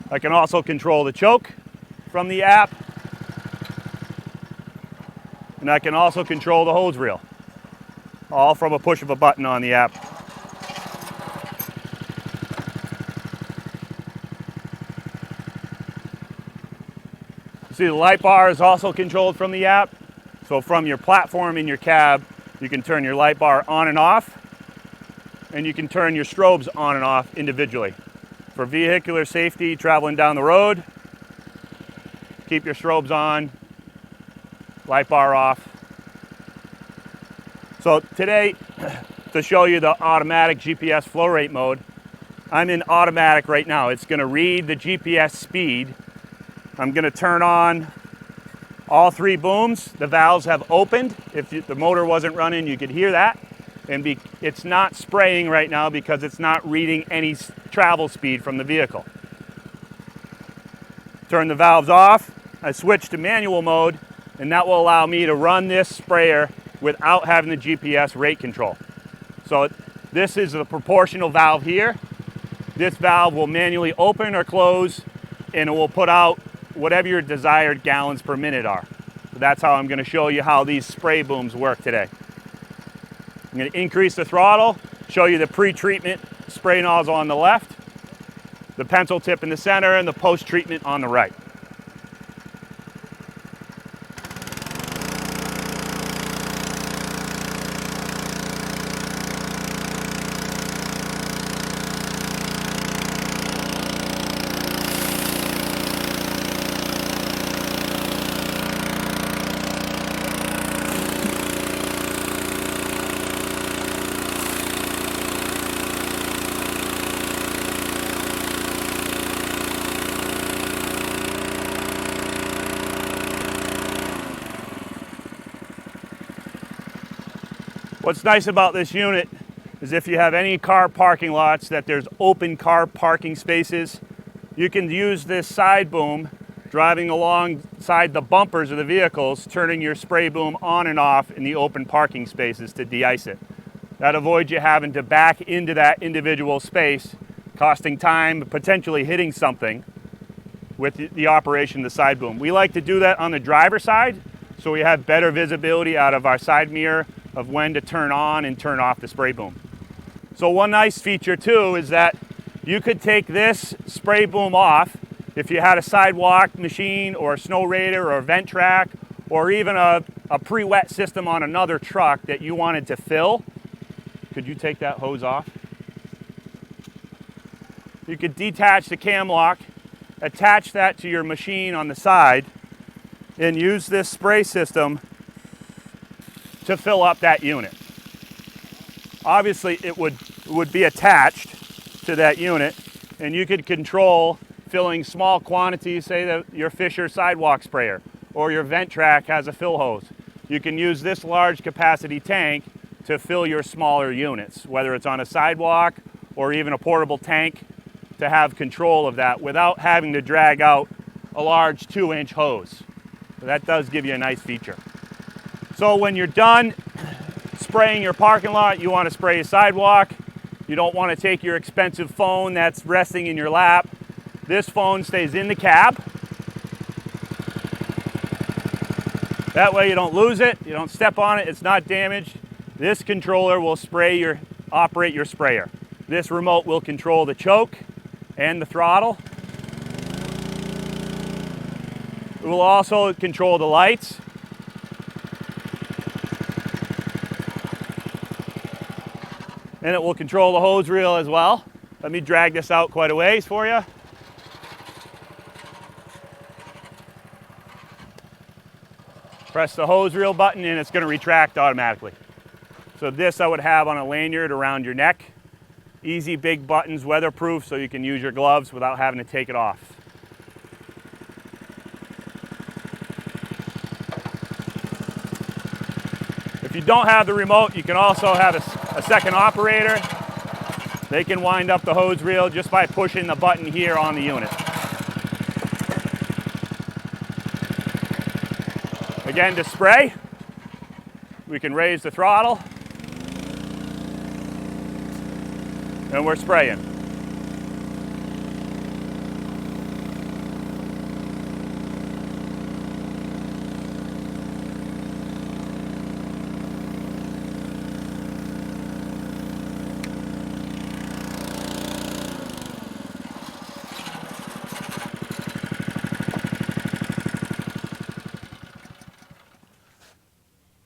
I can also control the choke from the app. And I can also control the hose reel, all from a push of a button on the app. See, the light bar is also controlled from the app. So from your platform in your cab, you can turn your light bar on and off, and you can turn your strobes on and off individually. For vehicular safety, traveling down the road, keep your strobes on, light bar off. So today, to show you the automatic GPS flow rate mode, I'm in automatic right now. It's going to read the GPS speed. I'm going to turn on all 3 booms. The valves have opened. If the motor wasn't running, you could hear that. And it's not spraying right now because it's not reading any travel speed from the vehicle. Turn the valves off. I switch to manual mode, and that will allow me to run this sprayer without having the GPS rate control. So this is the proportional valve here. This valve will manually open or close, and it will put out whatever your desired gallons per minute are. So that's how I'm going to show you how these spray booms work today. I'm going to increase the throttle, show you the pre-treatment spray nozzle on the left, the pencil tip in the center, and the post-treatment on the right. What's nice about this unit is if you have any car parking lots that there's open car parking spaces, you can use this side boom driving alongside the bumpers of the vehicles, turning your spray boom on and off in the open parking spaces to de-ice it. That avoids you having to back into that individual space, costing time, potentially hitting something with the operation of the side boom. We like to do that on the driver's side, so we have better visibility out of our side mirror of when to turn on and turn off the spray boom. So one nice feature too is that you could take this spray boom off if you had a sidewalk machine or a snow raider or a vent track or even a pre-wet system on another truck that you wanted to fill. Could you take that hose off? You could detach the cam lock, attach that to your machine on the side, and use this spray system to fill up that unit. Obviously, it would be attached to that unit, and you could control filling small quantities, say that your Fisher sidewalk sprayer or your vent track has a fill hose. You can use this large capacity tank to fill your smaller units, whether it's on a sidewalk or even a portable tank, to have control of that without having to drag out a large 2-inch hose. So that does give you a nice feature. So when you're done spraying your parking lot, you want to spray a sidewalk. You don't want to take your expensive phone that's resting in your lap. This phone stays in the cab. That way you don't lose it, you don't step on it, it's not damaged. This controller will operate your sprayer. This remote will control the choke and the throttle. It will also control the lights. And it will control the hose reel as well. Let me drag this out quite a ways for you. Press the hose reel button and it's going to retract automatically. So this I would have on a lanyard around your neck. Easy big buttons, weatherproof, so you can use your gloves without having to take it off. If you don't have the remote, you can also have a second operator. They can wind up the hose reel just by pushing the button here on the unit. Again, to spray, we can raise the throttle, and we're spraying.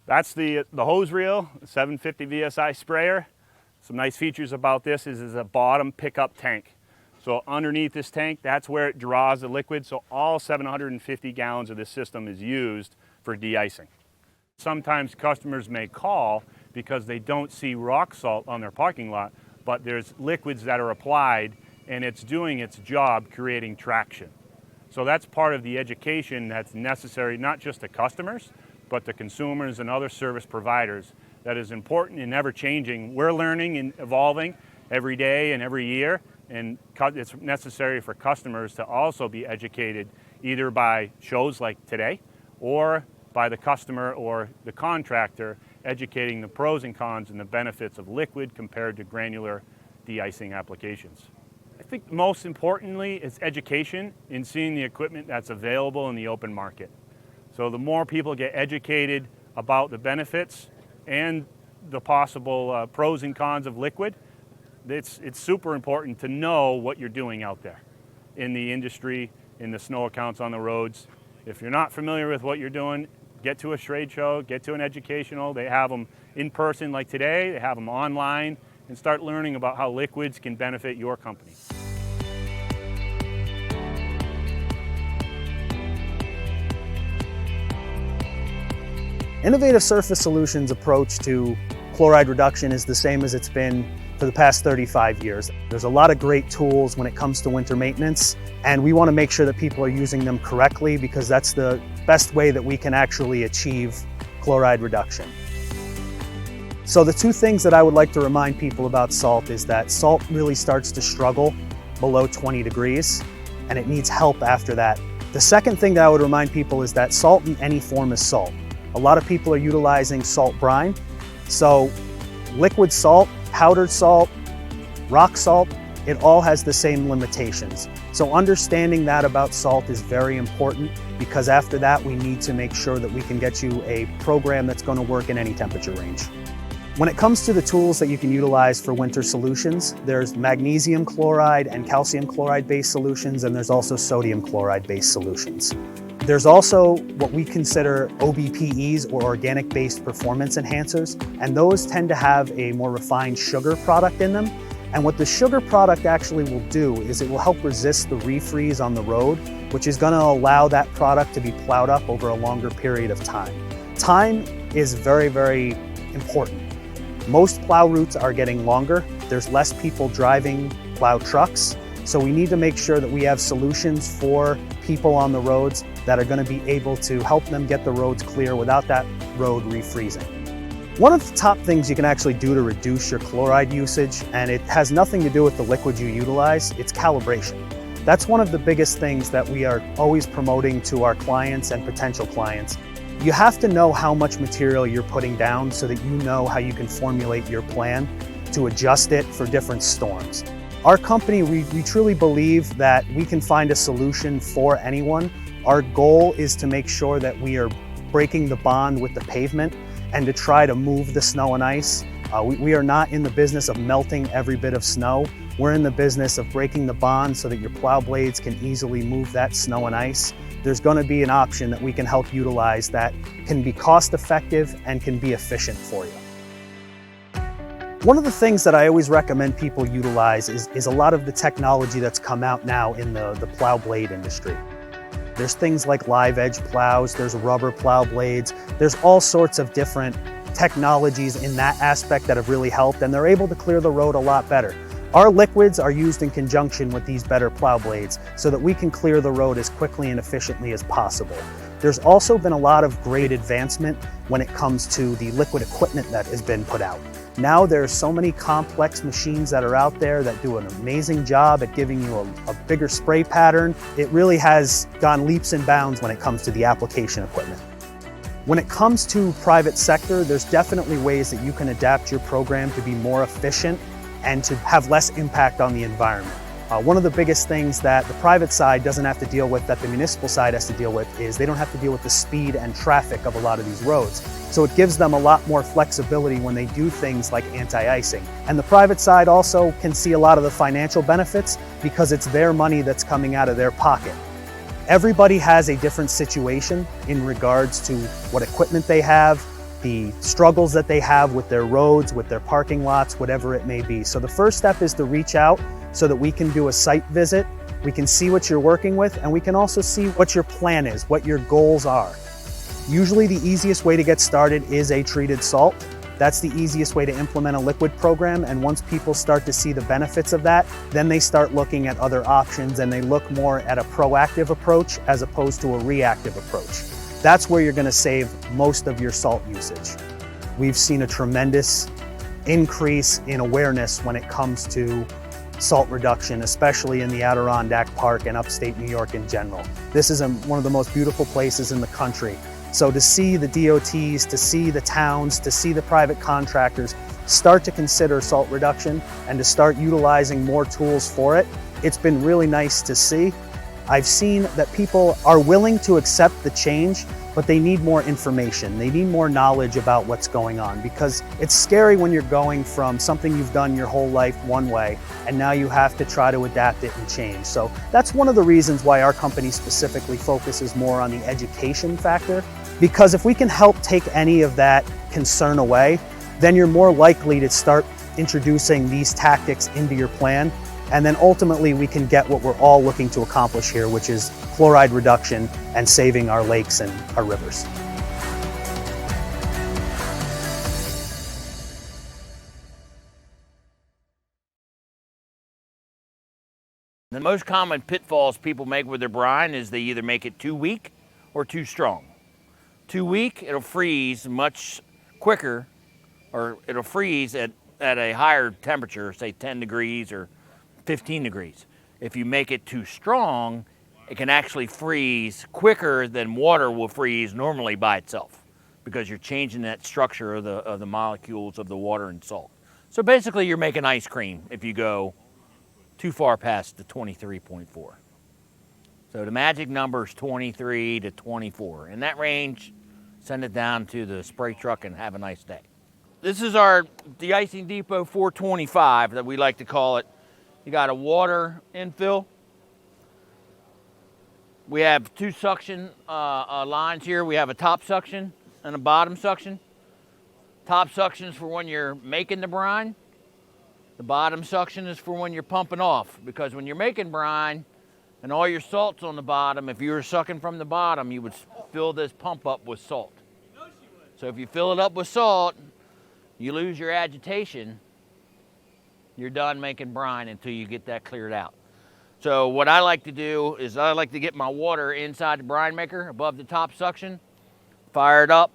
That's the hose reel, 750 VSI sprayer. Some nice features about this is a bottom pickup tank. So underneath this tank, that's where it draws the liquid. So all 750 gallons of this system is used for de-icing. Sometimes customers may call because they don't see rock salt on their parking lot, but there's liquids that are applied and it's doing its job creating traction. So that's part of the education that's necessary, not just to customers, but to consumers and other service providers. That is important and never changing. We're learning and evolving every day and every year, and it's necessary for customers to also be educated either by shows like today or by the customer or the contractor educating the pros and cons and the benefits of liquid compared to granular de-icing applications. I think most importantly is education in seeing the equipment that's available in the open market. So the more people get educated about the benefits and the possible pros and cons of liquid, it's super important to know what you're doing out there in the industry, in the snow accounts on the roads. If you're not familiar with what you're doing, get to a trade show, get to an educational. They have them in person like today, they have them online, and start learning about how liquids can benefit your company. Innovative Surface Solutions' approach to chloride reduction is the same as it's been for the past 35 years. There's a lot of great tools when it comes to winter maintenance, and we want to make sure that people are using them correctly because that's the best way that we can actually achieve chloride reduction. So the two things that I would like to remind people about salt is that salt really starts to struggle below 20 degrees, and it needs help after that. The second thing that I would remind people is that salt in any form is salt. A lot of people are utilizing salt brine. So liquid salt, powdered salt, rock salt, it all has the same limitations. So understanding that about salt is very important, because after that we need to make sure that we can get you a program that's going to work in any temperature range. When it comes to the tools that you can utilize for winter solutions, there's magnesium chloride and calcium chloride based solutions, and there's also sodium chloride based solutions. There's also what we consider OBPEs, or organic based performance enhancers, and those tend to have a more refined sugar product in them. And what the sugar product actually will do is it will help resist the refreeze on the road, which is going to allow that product to be plowed up over a longer period of time. Time is very, very important. Most plow routes are getting longer. There's less people driving plow trucks. So we need to make sure that we have solutions for people on the roads that are going to be able to help them get the roads clear without that road refreezing. One of the top things you can actually do to reduce your chloride usage, and it has nothing to do with the liquid you utilize, it's calibration. That's one of the biggest things that we are always promoting to our clients and potential clients. You have to know how much material you're putting down so that you know how you can formulate your plan to adjust it for different storms. Our company, we truly believe that we can find a solution for anyone. Our goal is to make sure that we are breaking the bond with the pavement and to try to move the snow and ice. We are not in the business of melting every bit of snow. We're in the business of breaking the bond so that your plow blades can easily move that snow and ice. There's going to be an option that we can help utilize that can be cost effective and can be efficient for you. One of the things that I always recommend people utilize is a lot of the technology that's come out now in the plow blade industry. There's things like live edge plows, there's rubber plow blades, there's all sorts of different technologies in that aspect that have really helped, and they're able to clear the road a lot better. Our liquids are used in conjunction with these better plow blades so that we can clear the road as quickly and efficiently as possible. There's also been a lot of great advancement when it comes to the liquid equipment that has been put out. Now there's so many complex machines that are out there that do an amazing job at giving you a bigger spray pattern. It really has gone leaps and bounds when it comes to the application equipment. When it comes to private sector, there's definitely ways that you can adapt your program to be more efficient and to have less impact on the environment. One of the biggest things that the private side doesn't have to deal with that the municipal side has to deal with is they don't have to deal with the speed and traffic of a lot of these roads. So it gives them a lot more flexibility when they do things like anti-icing. And the private side also can see a lot of the financial benefits because it's their money that's coming out of their pocket. Everybody has a different situation in regards to what equipment they have, the struggles that they have with their roads, with their parking lots, whatever it may be. So the first step is to reach out so that we can do a site visit, we can see what you're working with, and we can also see what your plan is, what your goals are. Usually the easiest way to get started is a treated salt. That's the easiest way to implement a liquid program, and once people start to see the benefits of that, then they start looking at other options and they look more at a proactive approach as opposed to a reactive approach. That's where you're going to save most of your salt usage. We've seen a tremendous increase in awareness when it comes to salt reduction, especially in the Adirondack Park and upstate New York in general. This is one of the most beautiful places in the country. So to see the DOTs, to see the towns, to see the private contractors start to consider salt reduction and to start utilizing more tools for it, it's been really nice to see. I've seen that people are willing to accept the change, but they need more information. They need more knowledge about what's going on, because it's scary when you're going from something you've done your whole life one way, and now you have to try to adapt it and change. So that's one of the reasons why our company specifically focuses more on the education factor, because if we can help take any of that concern away, then you're more likely to start introducing these tactics into your plan. And then ultimately we can get what we're all looking to accomplish here, which is chloride reduction and saving our lakes and our rivers. The most common pitfalls people make with their brine is they either make it too weak or too strong. Too weak, it'll freeze much quicker or it'll freeze at a higher temperature, say 10 degrees or 15 degrees. If you make it too strong, it can actually freeze quicker than water will freeze normally by itself, because you're changing that structure of the molecules of the water and salt. So basically you're making ice cream if you go too far past the 23.4. So the magic number is 23 to 24. In that range, send it down to the spray truck and have a nice day. This is our de-icing depot 425 that we like to call it. You got a water infill. We have two suction lines here. We have a top suction and a bottom suction. Top suction is for when you're making the brine. The bottom suction is for when you're pumping off, because when you're making brine and all your salt's on the bottom, if you were sucking from the bottom, you would fill this pump up with salt. So if you fill it up with salt, you lose your agitation, you're done making brine until you get that cleared out. So what I like to do is I like to get my water inside the brine maker above the top suction, fire it up,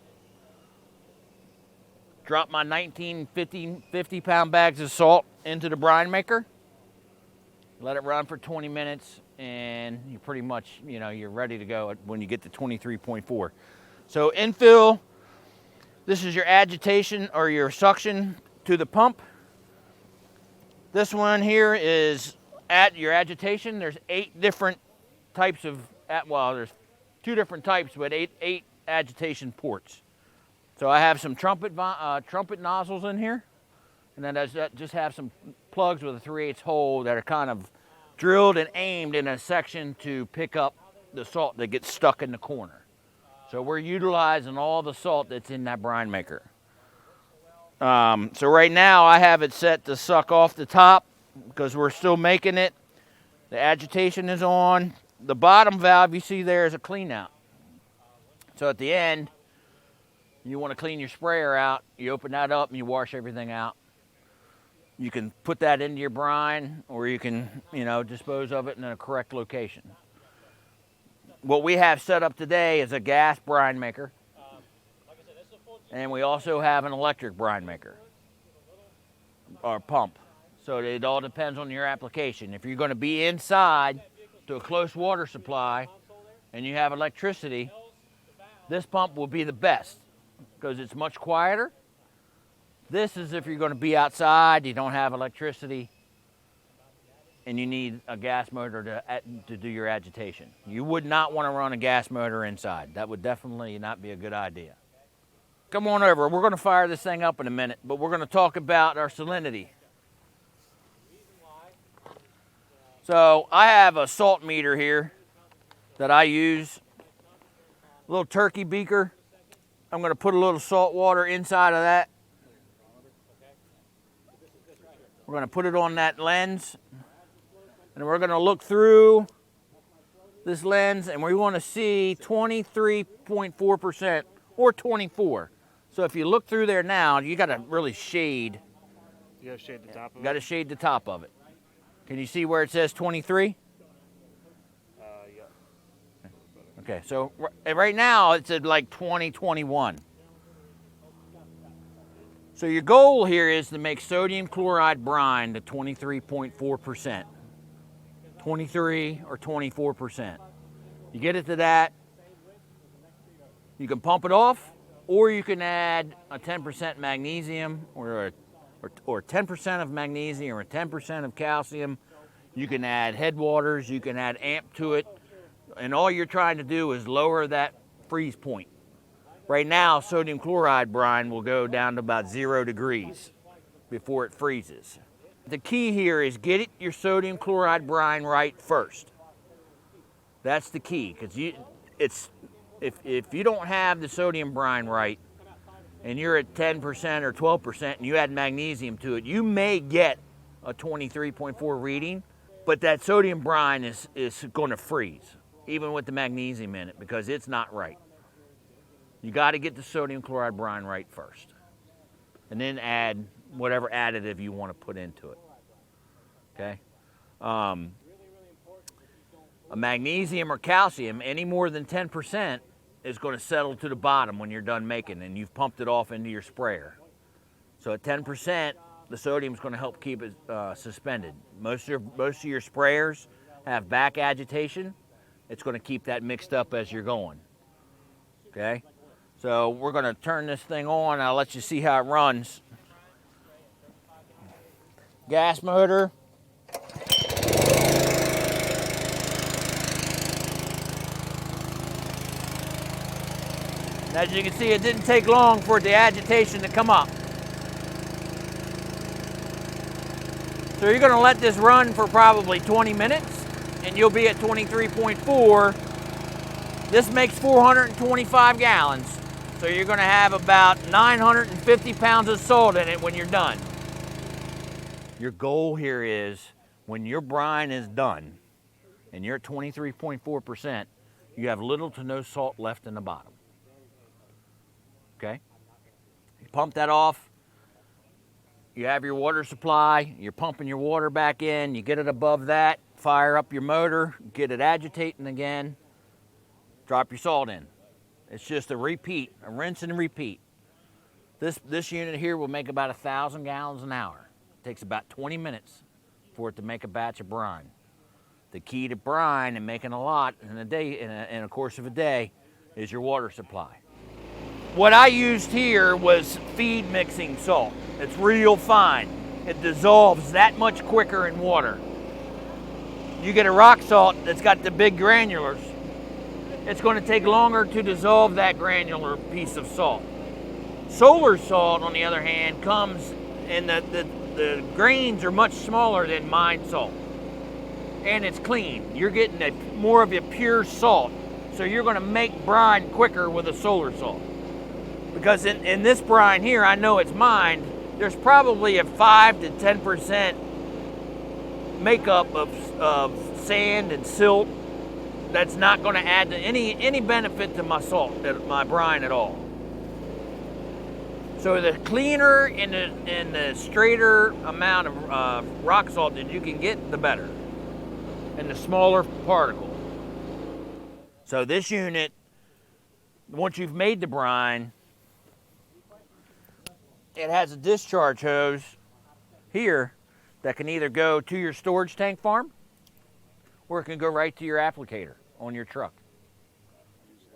drop my 50-pound bags of salt into the brine maker, let it run for 20 minutes, and you pretty much, you're ready to go when you get to 23.4. So infill, this is your agitation or your suction to the pump. This one here is at your agitation. There's 8 different types of, there's 2 different types, but eight agitation ports. So I have some trumpet nozzles in here, and then I just have some plugs with a 3/8 hole that are kind of drilled and aimed in a section to pick up the salt that gets stuck in the corner. So we're utilizing all the salt that's in that brine maker. So right now I have it set to suck off the top because we're still making it. The agitation is on. The bottom valve you see there is a clean out. So at the end, you want to clean your sprayer out, you open that up and you wash everything out. You can put that into your brine, or you can, dispose of it in a correct location. What we have set up today is a gas brine maker, and we also have an electric brine maker, or pump. So it all depends on your application. If you're going to be inside to a close water supply and you have electricity, this pump will be the best because it's much quieter. This is if you're going to be outside, you don't have electricity, and you need a gas motor to do your agitation. You would not want to run a gas motor inside. That would definitely not be a good idea. Come on over. We're going to fire this thing up in a minute, but we're going to talk about our salinity. So I have a salt meter here that I use, a little turkey beaker. I'm going to put a little salt water inside of that. We're going to put it on that lens, and we're going to look through this lens, and we want to see 23.4% or 24. So if you look through there now, you got to really shade. You got to shade the top of it? You got to shade the top of it. Can you see where it says 23? Yeah. Okay, so right now it's at like 20, 21. So your goal here is to make sodium chloride brine to 23.4%. 23 or 24%. You get it to that, you can pump it off, or you can add a 10% magnesium or 10% of magnesium or 10% of calcium. You can add headwaters, you can add amp to it, and all you're trying to do is lower that freeze point. Right now, sodium chloride brine will go down to about 0 degrees before it freezes. The key here is get your sodium chloride brine right first. That's the key, because if you don't have the sodium brine right, and you're at 10% or 12% and you add magnesium to it, you may get a 23.4 reading, but that sodium brine is going to freeze, even with the magnesium in it, because it's not right. You got to get the sodium chloride brine right first, and then add whatever additive you want to put into it, okay? A magnesium or calcium, any more than 10%, is going to settle to the bottom when you're done making and you've pumped it off into your sprayer. So at 10%, the sodium's going to help keep it suspended. Most of your sprayers have back agitation. It's going to keep that mixed up as you're going. Okay? So we're going to turn this thing on. I'll let you see how it runs. Gas motor. As you can see, it didn't take long for the agitation to come up. So you're going to let this run for probably 20 minutes, and you'll be at 23.4. This makes 425 gallons. So you're going to have about 950 pounds of salt in it when you're done. Your goal here is when your brine is done and you're at 23.4%, you have little to no salt left in the bottom. Okay? You pump that off. You have your water supply. You're pumping your water back in. You get it above that. Fire up your motor. Get it agitating again. Drop your salt in. It's just a repeat, a rinse and repeat. This unit here will make about 1,000 gallons an hour. It takes about 20 minutes for it to make a batch of brine. The key to brine and making a lot in a day, in a course of a day, is your water supply. What I used here was feed mixing salt. It's real fine. It dissolves that much quicker in water. You get a rock salt that's got the big granulars, it's going to take longer to dissolve that granular piece of salt. Solar salt, on the other hand, comes and the grains are much smaller than mine salt. And it's clean. You're getting more of a pure salt. So you're going to make brine quicker with a solar salt. Because in this brine here, I know it's mined, there's probably a 5 to 10% makeup of sand and silt that's not going to add to any benefit to my salt, my brine at all. So the cleaner and the straighter amount of rock salt that you can get, the better, and the smaller particle. So this unit, once you've made the brine, it has a discharge hose here that can either go to your storage tank farm or it can go right to your applicator on your truck.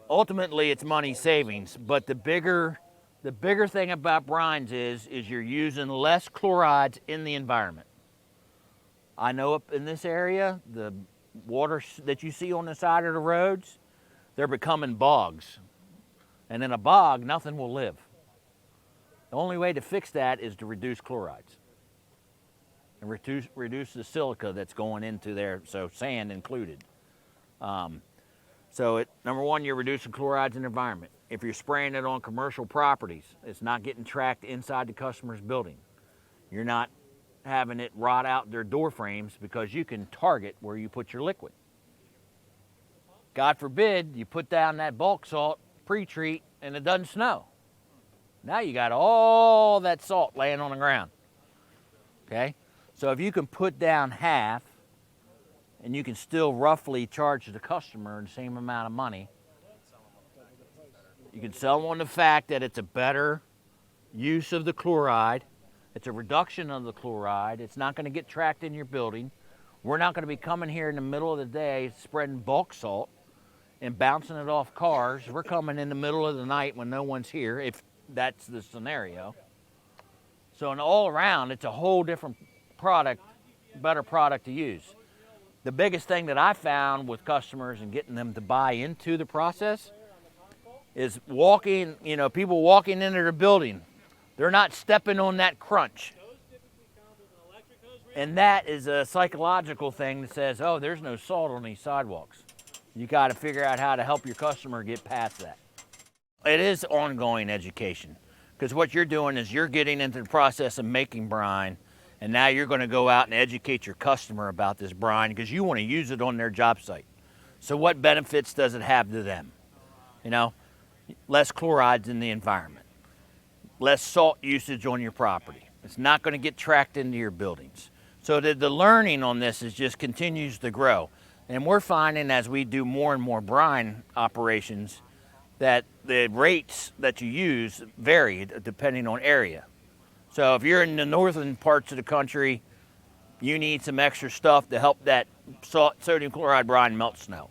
Ultimately, it's money savings, but the bigger thing about brines is you're using less chlorides in the environment. I know up in this area, the water that you see on the side of the roads, they're becoming bogs. And in a bog, nothing will live. The only way to fix that is to reduce chlorides and reduce the silica that's going into there, so sand included. Number one, you're reducing chlorides in the environment. If you're spraying it on commercial properties, it's not getting tracked inside the customer's building. You're not having it rot out their door frames because you can target where you put your liquid. God forbid you put down that bulk salt, pre-treat, and it doesn't snow. Now you got all that salt laying on the ground, okay? So if you can put down half and you can still roughly charge the customer the same amount of money, you can sell them on the fact that it's a better use of the chloride, it's a reduction of the chloride, it's not gonna get tracked in your building. We're not gonna be coming here in the middle of the day spreading bulk salt and bouncing it off cars. We're coming in the middle of the night when no one's here, if that's the scenario. So in all around, it's a whole different product, better product to use. The biggest thing that I found with customers and getting them to buy into the process is people walking into their building. They're not stepping on that crunch. And that is a psychological thing that says, oh, there's no salt on these sidewalks. You got to figure out how to help your customer get past that. It is ongoing education, because what you're doing is you're getting into the process of making brine, and now you're going to go out and educate your customer about this brine because you want to use it on their job site. So what benefits does it have to them? Less chlorides in the environment, less salt usage on your property. It's not going to get tracked into your buildings. So the learning on this just continues to grow. And we're finding as we do more and more brine operations that the rates that you use vary depending on area. So if you're in the northern parts of the country, you need some extra stuff to help that sodium chloride brine melt snow.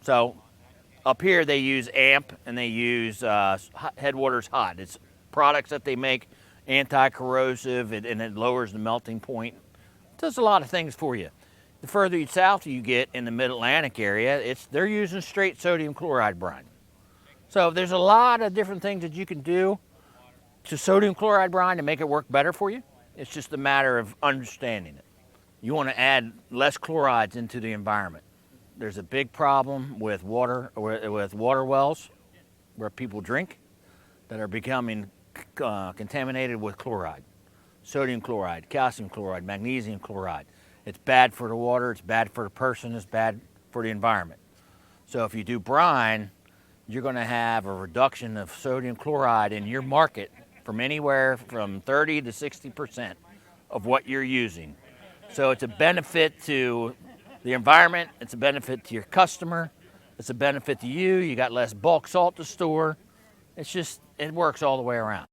So up here they use AMP and they use Headwaters Hot. It's products that they make anti-corrosive and it lowers the melting point. It does a lot of things for you. The further south you get in the mid-Atlantic area, they're using straight sodium chloride brine. So there's a lot of different things that you can do to sodium chloride brine to make it work better for you. It's just a matter of understanding it. You want to add less chlorides into the environment. There's a big problem with water wells where people drink that are becoming contaminated with chloride. Sodium chloride, calcium chloride, magnesium chloride. It's bad for the water, it's bad for the person, it's bad for the environment. So if you do brine, you're going to have a reduction of sodium chloride in your market from anywhere from 30 to 60% of what you're using. So it's a benefit to the environment, it's a benefit to your customer, it's a benefit to you, you got less bulk salt to store. It's just, it works all the way around.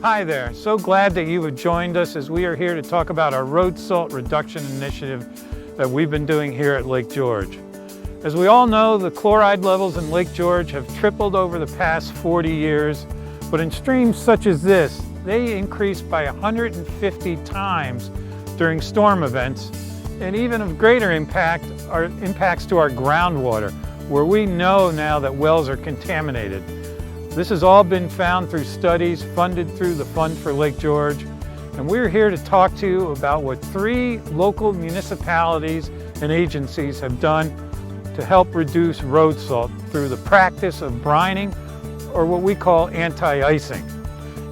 Hi there, so glad that you have joined us as we are here to talk about our road salt reduction initiative that we've been doing here at Lake George. As we all know, the chloride levels in Lake George have tripled over the past 40 years, but in streams such as this, they increase by 150 times during storm events, and even of greater impact are impacts to our groundwater, where we know now that wells are contaminated. This has all been found through studies funded through the Fund for Lake George, and we're here to talk to you about what 3 local municipalities and agencies have done to help reduce road salt through the practice of brining, or what we call anti-icing.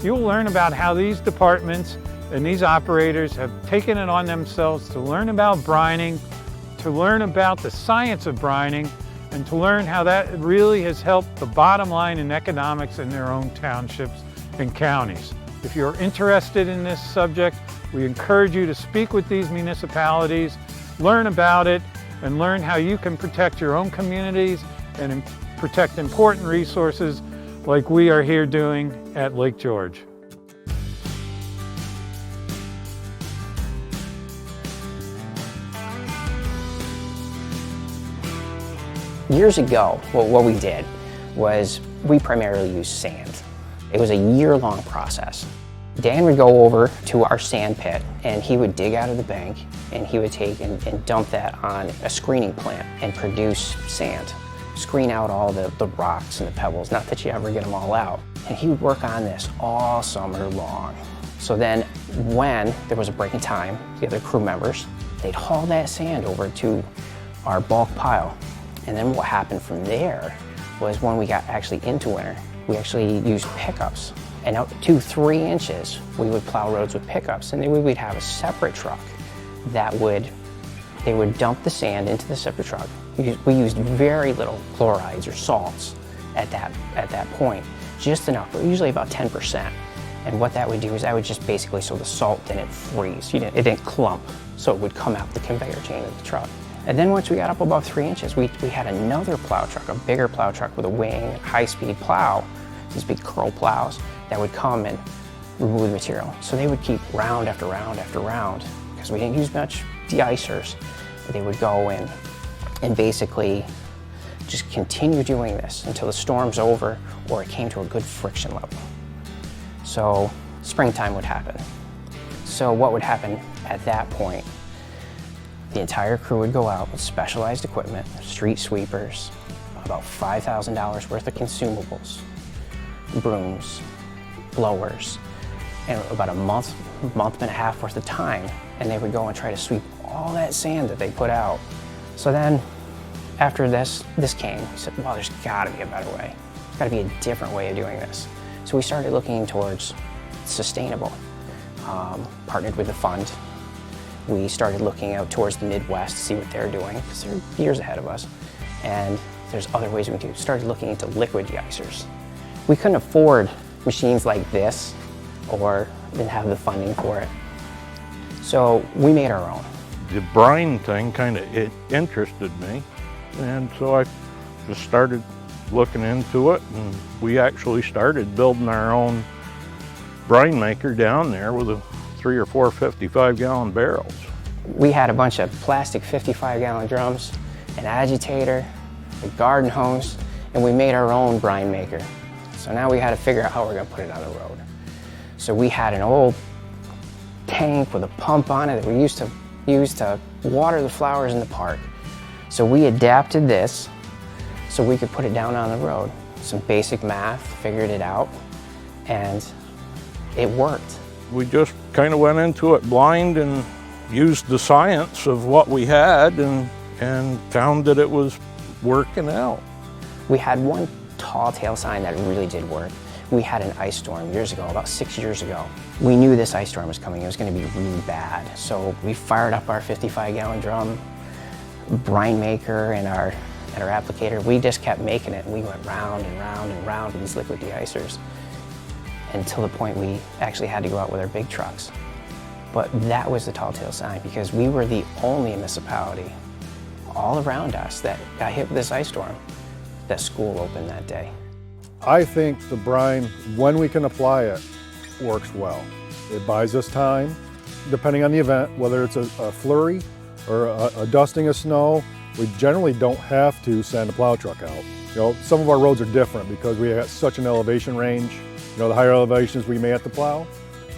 You'll learn about how these departments and these operators have taken it on themselves to learn about brining, to learn about the science of brining, and to learn how that really has helped the bottom line in economics in their own townships and counties. If you're interested in this subject, we encourage you to speak with these municipalities, learn about it, and learn how you can protect your own communities and protect important resources like we are here doing at Lake George. Years ago, what we did was we primarily used sand. It was a year-long process. Dan would go over to our sand pit and he would dig out of the bank and he would take and dump that on a screening plant and produce sand. Screen out all the rocks and the pebbles, not that you ever get them all out. And he would work on this all summer long. So then when there was a break in time, the other crew members, they'd haul that sand over to our bulk pile. And then what happened from there was when we got actually into winter, we actually used pickups. And out to 3 inches, we would plow roads with pickups. And then we'd have a separate truck that they would dump the sand into the separate truck. We used very little chlorides or salts at that point, just enough, but usually about 10%. And what that would do is that would just basically, so the salt didn't freeze, it didn't clump, so it would come out the conveyor chain of the truck. And then once we got up above 3 inches, we had another plow truck, a bigger plow truck with a wing, high-speed plow, these big curl plows that would come and remove the material. So they would keep round after round after round because we didn't use much de-icers. they would go in and basically just continue doing this until the storm's over or it came to a good friction level. So springtime would happen. So what would happen at that point? The entire crew would go out with specialized equipment, street sweepers, about $5,000 worth of consumables, brooms, blowers, and about a month and a half worth of time, and they would go and try to sweep all that sand that they put out. So then, after this came, we said, well, there's gotta be a better way. There's gotta be a different way of doing this. So we started looking towards sustainable. Partnered with the fund. We started looking out towards the Midwest to see what they're doing, because they're years ahead of us. And there's other ways we can do. Started looking into liquid de-icers. We couldn't afford machines like this or didn't have the funding for it. So we made our own. The brine thing kind of interested me, and so I just started looking into it, and we actually started building our own brine maker down there with a 3 or 4 55-gallon barrels. We had a bunch of plastic 55-gallon drums, an agitator, a garden hose, and we made our own brine maker. So now we had to figure out how we're going to put it on the road. So we had an old tank with a pump on it that we used to use to water the flowers in the park. So we adapted this so we could put it down on the road. Some basic math, figured it out, and it worked. We just kind of went into it blind and used the science of what we had and found that it was working out. We had one tall tale sign that really did work. We had an ice storm years ago, about 6 years ago. We knew this ice storm was coming. It was going to be really bad. So we fired up our 55-gallon drum, brine maker, and our applicator. We just kept making it, and we went round and round and round with these liquid de-icers until the point we actually had to go out with our big trucks. But that was the tall tale sign, because we were the only municipality all around us that got hit with this ice storm that school opened that day. I think the brine, when we can apply it, works well. It buys us time, depending on the event, whether it's a flurry or a dusting of snow. We generally don't have to send a plow truck out. You know, some of our roads are different because we have such an elevation range. You know, the higher elevations we may have to plow,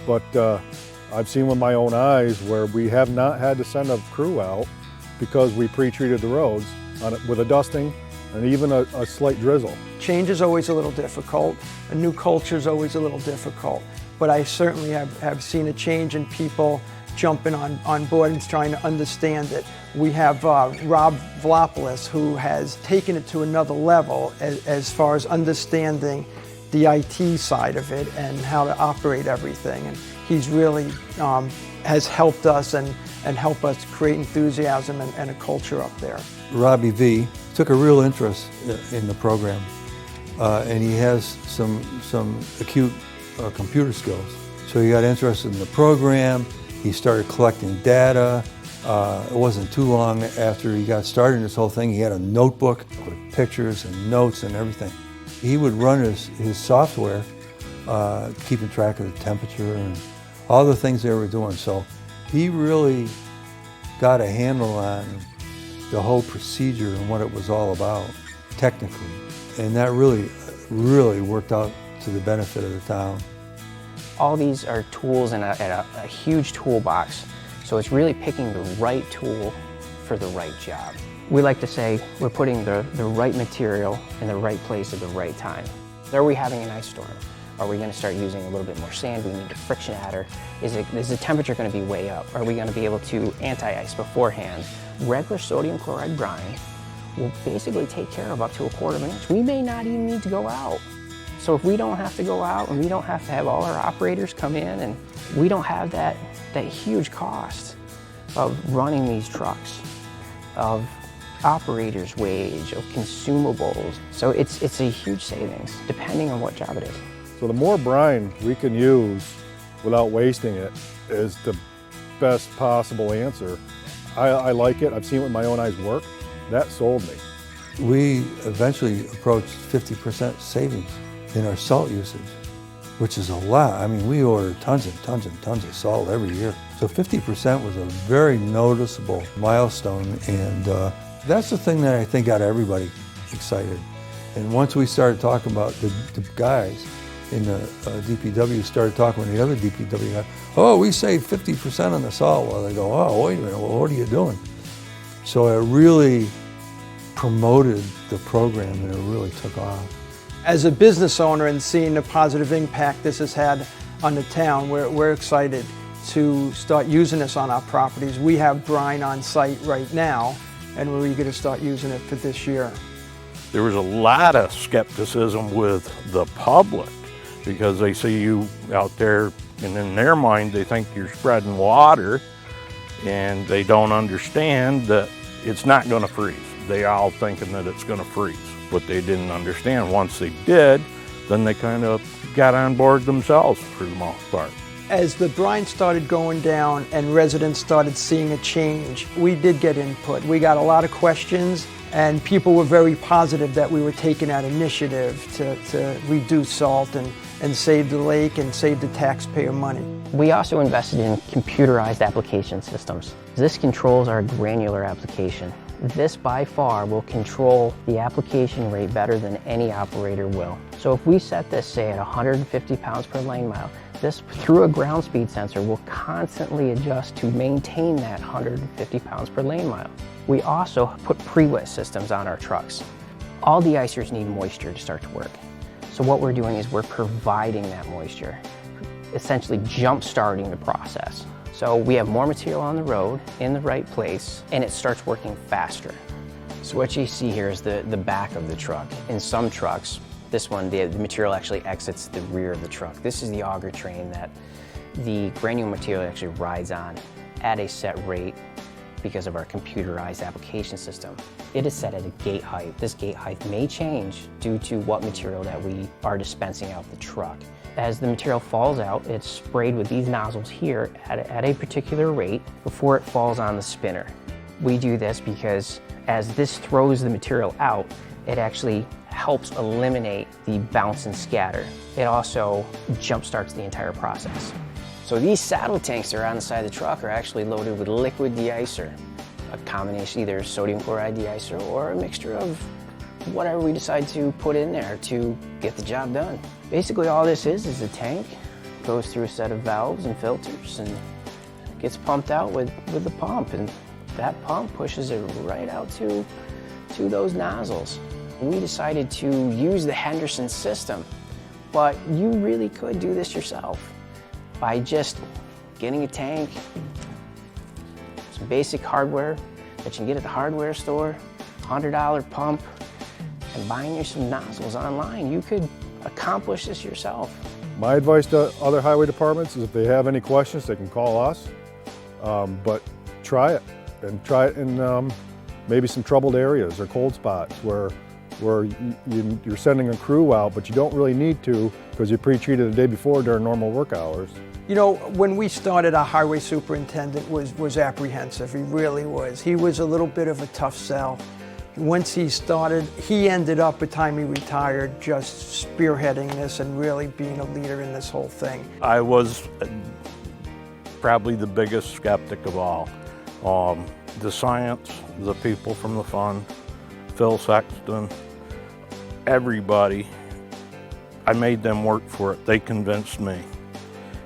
but I've seen with my own eyes where we have not had to send a crew out because we pre-treated the roads with a dusting and even a slight drizzle. Change is always a little difficult. A new culture is always a little difficult. But I certainly have seen a change in people jumping on board and trying to understand it. We have Rob Vlaopoulos, who has taken it to another level as far as understanding the IT side of it and how to operate everything. And he's really has helped us and helped us create enthusiasm and a culture up there. Robbie V took a real interest in the program, and he has some acute computer skills. So he got interested in the program. He started collecting data. It wasn't too long after he got started in this whole thing, he had a notebook with pictures and notes and everything. He would run his software, keeping track of the temperature and all the things they were doing. So he really got a handle on the whole procedure and what it was all about, technically. And that really worked out to the benefit of the town. All these are tools in a huge toolbox, so it's really picking the right tool for the right job. We like to say we're putting the right material in the right place at the right time. Are we having an ice storm? Are we going to start using a little bit more sand? We need a friction adder. Is the temperature going to be way up? Are we going to be able to anti-ice beforehand? Regular sodium chloride brine will basically take care of up to 1/4 inch. We may not even need to go out. So if we don't have to go out and we don't have to have all our operators come in and we don't have that huge cost of running these trucks, of operator's wage, of consumables. So it's a huge savings depending on what job it is. So the more brine we can use without wasting it is the best possible answer. I like it. I've seen it with my own eyes work. That sold me. We eventually approached 50% savings in our salt usage, which is a lot. I mean, we order tons and tons and tons of salt every year. So 50% was a very noticeable milestone, and that's the thing that I think got everybody excited. And once we started talking about the guys in the DPW started talking with the other DPW guys, oh, we saved 50% on the salt. Well, they go, oh, wait a minute, well, what are you doing? So it really promoted the program, and it really took off. As a business owner and seeing the positive impact this has had on the town, we're excited to start using this on our properties. We have brine on site right now, and we're eager to start using it for this year. There was a lot of skepticism with the public because they see you out there, and in their mind they think you're spreading water, and they don't understand that it's not going to freeze. They all thinking that it's going to freeze, but they didn't understand. Once they did, then they kind of got on board themselves for the most part. As the brine started going down and residents started seeing a change, we did get input. We got a lot of questions, and people were very positive that we were taking that initiative to reduce salt and save the lake and save the taxpayer money. We also invested in computerized application systems. This controls our granular application. This by far will control the application rate better than any operator will. So if we set this, say, at 150 pounds per lane mile, this, through a ground speed sensor, will constantly adjust to maintain that 150 pounds per lane mile. We also put pre-wet systems on our trucks. All de-icers need moisture to start to work. So what we're doing is we're providing that moisture, essentially jump-starting the process. So we have more material on the road in the right place, and it starts working faster. So what you see here is the back of the truck. In some trucks, this one, the material actually exits the rear of the truck. This is the auger train that the granule material actually rides on at a set rate because of our computerized application system. It is set at a gate height. This gate height may change due to what material that we are dispensing out the truck. As the material falls out, it's sprayed with these nozzles here at a particular rate before it falls on the spinner. We do this because as this throws the material out, it actually helps eliminate the bounce and scatter. It also jump-starts the entire process. So these saddle tanks that are on the side of the truck are actually loaded with liquid de-icer, a combination either sodium chloride de-icer or a mixture of whatever we decide to put in there to get the job done. Basically all this is a tank, goes through a set of valves and filters and gets pumped out with the pump, and that pump pushes it right out to those nozzles. We decided to use the Henderson system, but you really could do this yourself by just getting a tank, some basic hardware that you can get at the hardware store, $100 pump, and buying you some nozzles online. You could accomplish this yourself. My advice to other highway departments is if they have any questions, they can call us, but try it, and try it in maybe some troubled areas or cold spots where you're sending a crew out, but you don't really need to because you pre-treated the day before during normal work hours. You know, when we started, our highway superintendent was apprehensive. He really was. He was a little bit of a tough sell. Once he started, he ended up, by the time he retired, just spearheading this and really being a leader in this whole thing. I was probably the biggest skeptic of all. The science, the people from the fund, Phil Sexton, everybody, I made them work for it. They convinced me.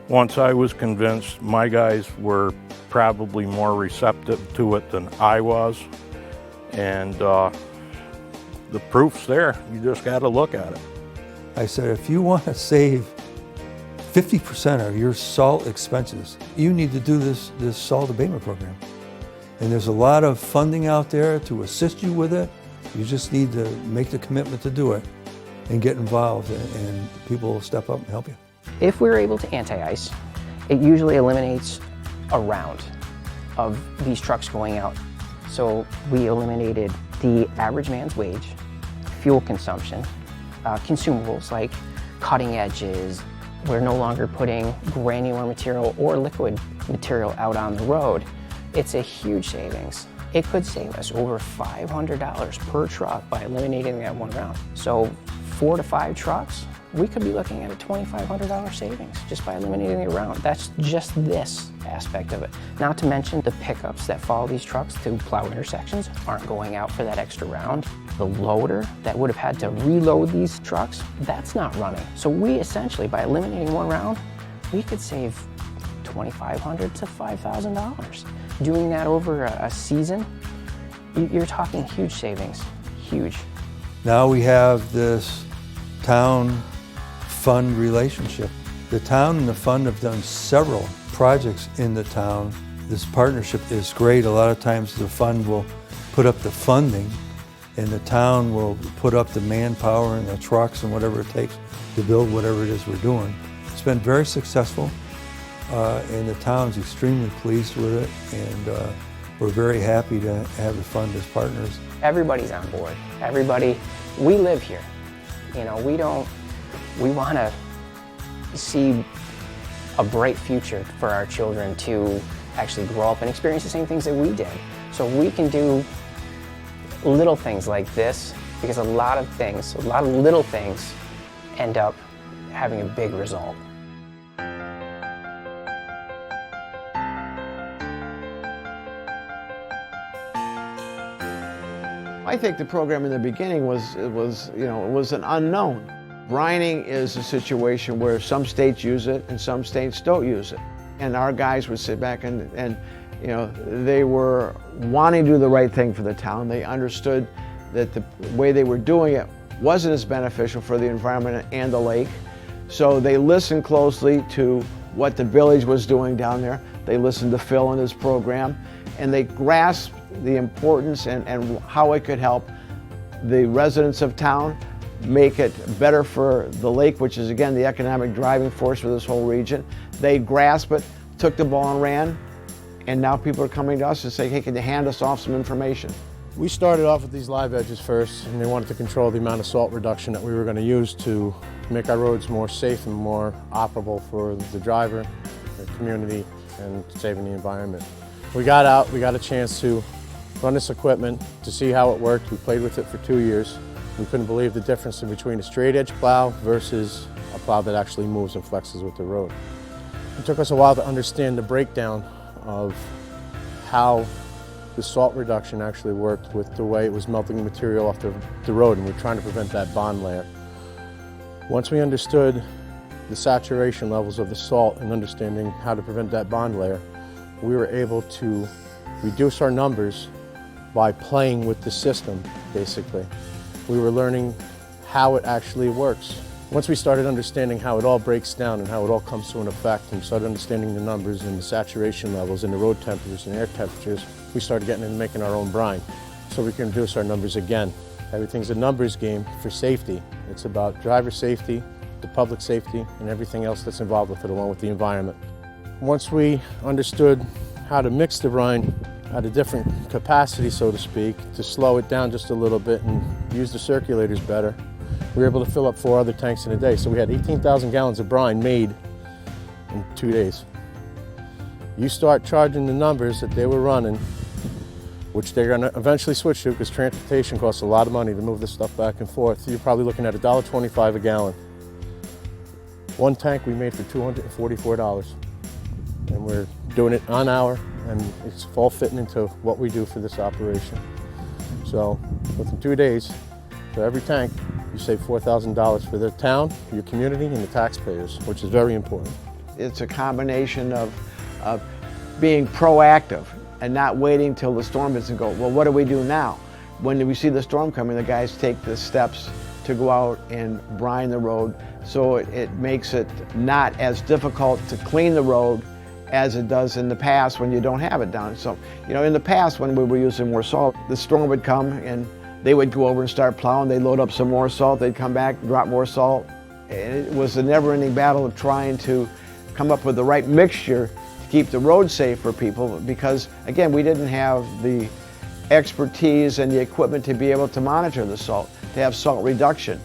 Once I was convinced, my guys were probably more receptive to it than I was. And the proof's there. You just got to look at it. I said, if you want to save 50% of your salt expenses, you need to do this salt abatement program. And there's a lot of funding out there to assist you with it. You just need to make the commitment to do it and get involved, and people will step up and help you. If we're able to anti-ice, it usually eliminates a round of these trucks going out. So we eliminated the average man's wage, fuel consumption, consumables like cutting edges. We're no longer putting granular material or liquid material out on the road. It's a huge savings. It could save us over $500 per truck by eliminating that one round. So 4 to 5 trucks, we could be looking at a $2,500 savings just by eliminating the round. That's just this aspect of it. Not to mention the pickups that follow these trucks to plow intersections aren't going out for that extra round. The loader that would have had to reload these trucks, that's not running. So we essentially, by eliminating one round, we could save $2,500 to $5,000. Doing that over a season, you're talking huge savings, huge. Now we have this town fund relationship. The town and the fund have done several projects in the town. This partnership is great. A lot of times the fund will put up the funding and the town will put up the manpower and the trucks and whatever it takes to build whatever it is we're doing. It's been very successful and the town's extremely pleased with it, and we're very happy to have the fund as partners. Everybody's on board. Everybody, we live here. You know, we want to see a bright future for our children to actually grow up and experience the same things that we did. So we can do little things like this, because a lot of little things end up having a big result. I think the program in the beginning was an unknown. Brining is a situation where some states use it and some states don't use it. And our guys would sit back and they were wanting to do the right thing for the town. They understood that the way they were doing it wasn't as beneficial for the environment and the lake. So they listened closely to what the village was doing down there. They listened to Phil and his program, and they grasped the importance and how it could help the residents of town, make it better for the lake, which is again the economic driving force for this whole region. They grasped it, took the ball and ran, and now people are coming to us and saying, hey, can you hand us off some information? We started off with these live edges first, and they wanted to control the amount of salt reduction that we were going to use to make our roads more safe and more operable for the driver, the community, and saving the environment. We got out, we got a chance to run this equipment to see how it worked. We played with it for 2 years. We couldn't believe the difference in between a straight edge plow versus a plow that actually moves and flexes with the road. It took us a while to understand the breakdown of how the salt reduction actually worked with the way it was melting the material off the road, and we're trying to prevent that bond layer. Once we understood the saturation levels of the salt and understanding how to prevent that bond layer, we were able to reduce our numbers by playing with the system, basically. We were learning how it actually works. Once we started understanding how it all breaks down and how it all comes to an effect, and started understanding the numbers and the saturation levels and the road temperatures and air temperatures, we started getting into making our own brine so we can reduce our numbers again. Everything's a numbers game for safety. It's about driver safety, the public safety, and everything else that's involved with it, along with the environment. Once we understood how to mix the brine at a different capacity, so to speak, to slow it down just a little bit and use the circulators better, we were able to fill up 4 other tanks in a day. So we had 18,000 gallons of brine made in 2 days. You start charging the numbers that they were running, which they're going to eventually switch to because transportation costs a lot of money to move this stuff back and forth. You're probably looking at $1.25 a gallon. One tank we made for $244, and we're doing it on hour, and it's all fitting into what we do for this operation. So within 2 days, for every tank, you save $4,000 for the town, your community, and the taxpayers, which is very important. It's a combination of being proactive and not waiting till the storm hits and go, well, what do we do now? When we see the storm coming, the guys take the steps to go out and brine the road, so it makes it not as difficult to clean the road as it does in the past when you don't have it down. So, in the past when we were using more salt, the storm would come and they would go over and start plowing, they'd load up some more salt, they'd come back, drop more salt. And it was a never-ending battle of trying to come up with the right mixture to keep the road safe for people, because again, we didn't have the expertise and the equipment to be able to monitor the salt, to have salt reduction,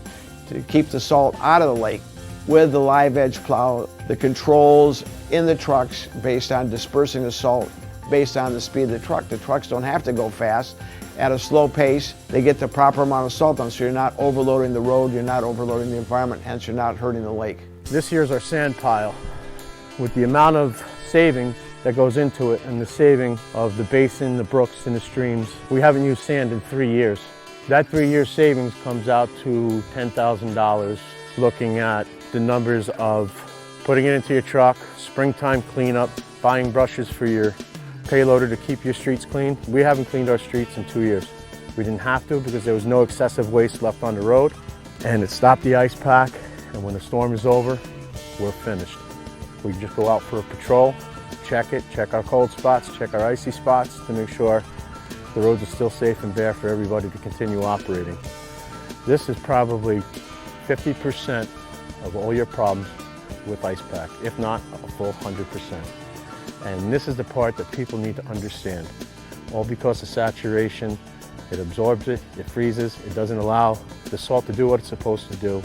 to keep the salt out of the lake. With the live edge plow, the controls in the trucks based on dispersing the salt, based on the speed of the truck. The trucks don't have to go fast, at a slow pace. They get the proper amount of salt on, so you're not overloading the road, you're not overloading the environment, hence you're not hurting the lake. This here's our sand pile. With the amount of saving that goes into it and the saving of the basin, the brooks, and the streams, we haven't used sand in 3 years. That 3-year savings comes out to $10,000, looking at the numbers of putting it into your truck, springtime cleanup, buying brushes for your payloader to keep your streets clean. We haven't cleaned our streets in 2 years. We didn't have to because there was no excessive waste left on the road, and it stopped the ice pack, and when the storm is over, we're finished. We just go out for a patrol, check it, check our cold spots, check our icy spots to make sure the roads are still safe and bare for everybody to continue operating. This is probably 50% of all your problems with ice pack, if not a full 100%. And this is the part that people need to understand. All because of saturation, it absorbs it, it freezes, it doesn't allow the salt to do what it's supposed to do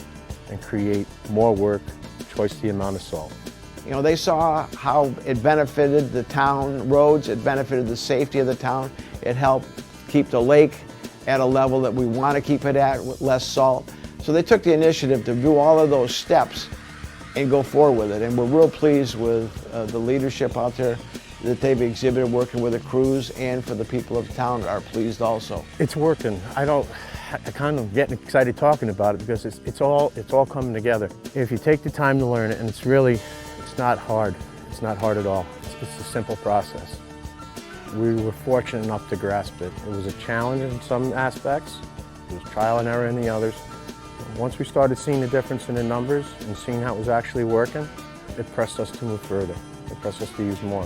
and create more work twice the amount of salt. You know, they saw how it benefited the town roads, it benefited the safety of the town, it helped keep the lake at a level that we want to keep it at with less salt. So they took the initiative to do all of those steps and go forward with it. And we're real pleased with the leadership out there that they've exhibited working with the crews, and for the people of town are pleased also. It's working. I kind of get excited talking about it because it's all coming together. If you take the time to learn it, and it's not hard. It's not hard at all. It's a simple process. We were fortunate enough to grasp it. It was a challenge in some aspects. It was trial and error in the others. Once we started seeing the difference in the numbers and seeing how it was actually working, it pressed us to move further. It pressed us to use more.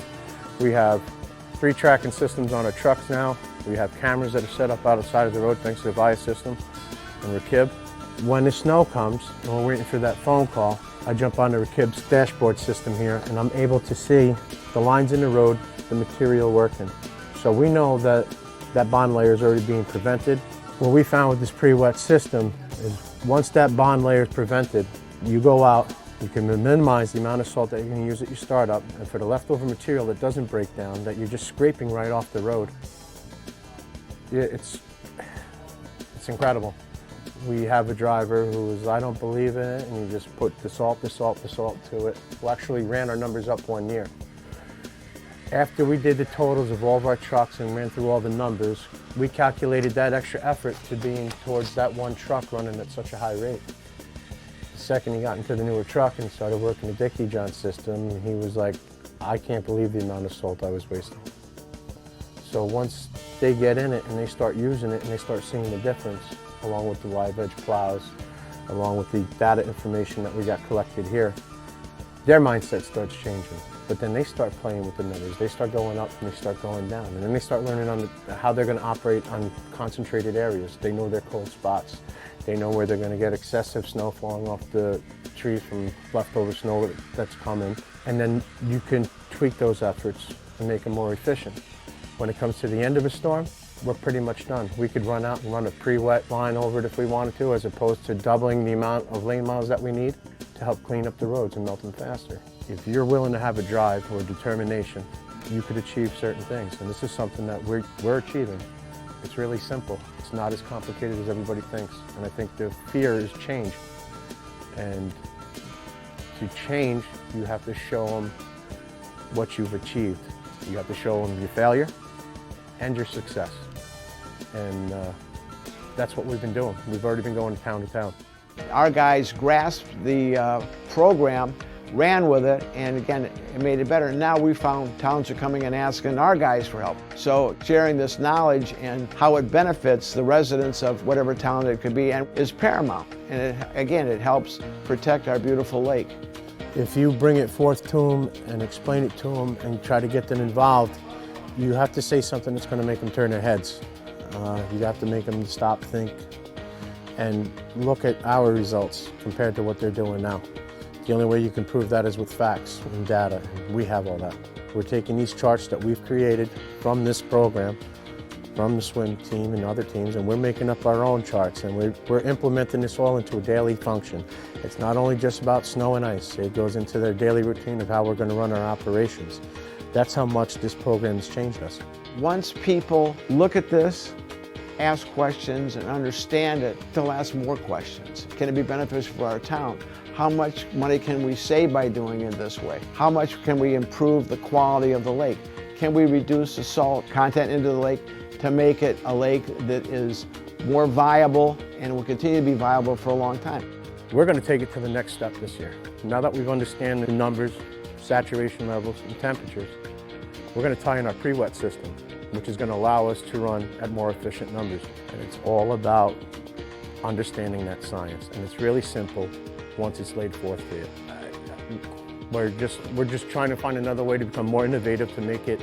We have 3 tracking systems on our trucks now. We have cameras that are set up outside of the road thanks to the VIA system and Rakib. When the snow comes and we're waiting for that phone call, I jump onto Rakib's dashboard system here and I'm able to see the lines in the road, the material working. So we know that that bond layer is already being prevented. What we found with this pre-wet system is once that bond layer is prevented, you go out, you can minimize the amount of salt that you're going to use at your startup, and for the leftover material that doesn't break down, that you're just scraping right off the road. It's incredible. We have a driver who is, I don't believe in it, and he just put the salt to it. We actually ran our numbers up 1 year. After we did the totals of all of our trucks and ran through all the numbers, we calculated that extra effort to being towards that one truck running at such a high rate. The second he got into the newer truck and started working the Dickie John system, he was like, I can't believe the amount of salt I was wasting. So once they get in it and they start using it and they start seeing the difference, along with the live edge plows, along with the data information that we got collected here, their mindset starts changing. But then they start playing with the numbers. They start going up and they start going down. And then they start learning on how they're going to operate on concentrated areas. They know their cold spots. They know where they're going to get excessive snow falling off the trees from leftover snow that's coming. And then you can tweak those efforts and make them more efficient. When it comes to the end of a storm, we're pretty much done. We could run out and run a pre-wet line over it if we wanted to, as opposed to doubling the amount of lane miles that we need to help clean up the roads and melt them faster. If you're willing to have a drive or determination, you could achieve certain things. And this is something that we're achieving. It's really simple. It's not as complicated as everybody thinks. And I think the fear is change. And to change, you have to show them what you've achieved. You have to show them your failure and your success. And that's what we've been doing. We've already been going town to town. Our guys grasped the program, ran with it, and again, it made it better. And now we found towns are coming and asking our guys for help. So sharing this knowledge and how it benefits the residents of whatever town it could be and is paramount. And again, it helps protect our beautiful lake. If you bring it forth to them and explain it to them and try to get them involved, you have to say something that's going to make them turn their heads. You have to make them stop, think, and look at our results compared to what they're doing now. The only way you can prove that is with facts and data. We have all that. We're taking these charts that we've created from this program, from the swim team and other teams, and we're making up our own charts, and we're implementing this all into a daily function. It's not only just about snow and ice. It goes into their daily routine of how we're going to run our operations. That's how much this program has changed us. Once people look at this ask questions and understand it, they'll ask more questions. Can it be beneficial for our town? How much money can we save by doing it this way? How much can we improve the quality of the lake? Can we reduce the salt content into the lake to make it a lake that is more viable and will continue to be viable for a long time? We're going to take it to the next step this year. Now that we've understand the numbers, saturation levels, and temperatures, we're going to tie in our pre-wet system, which is going to allow us to run at more efficient numbers. And it's all about understanding that science. And it's really simple once it's laid forth for you. We're just trying to find another way to become more innovative to make it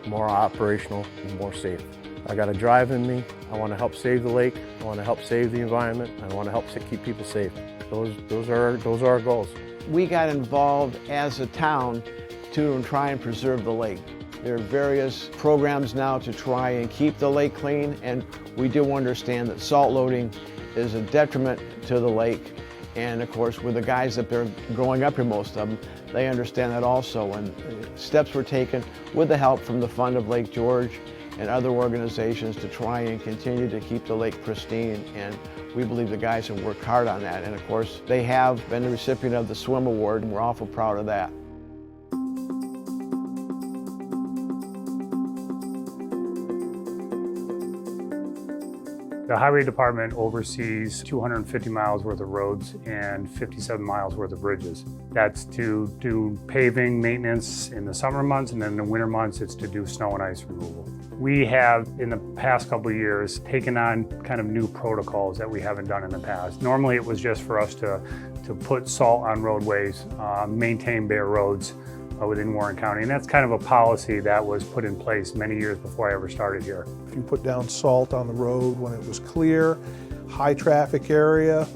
more operational and more safe. I got a drive in me. I want to help save the lake. I want to help save the environment. I want to help keep people safe. Those are our goals. We got involved as a town to try and preserve the lake. There are various programs now to try and keep the lake clean, and we do understand that salt loading is a detriment to the lake. And of course, with the guys that are growing up here, most of them, they understand that also. And steps were taken with the help from the Fund of Lake George and other organizations to try and continue to keep the lake pristine. And we believe the guys have worked hard on that. And of course, they have been the recipient of the Swim Award, and we're awful proud of that. The Highway Department oversees 250 miles worth of roads and 57 miles worth of bridges. That's to do paving maintenance in the summer months, and then in the winter months it's to do snow and ice removal. We have, in the past couple of years, taken on kind of new protocols that we haven't done in the past. Normally it was just for us to put salt on roadways, maintain bare roads within Warren County, and that's kind of a policy that was put in place many years before I ever started here. If you put down salt on the road when it was clear, high traffic area,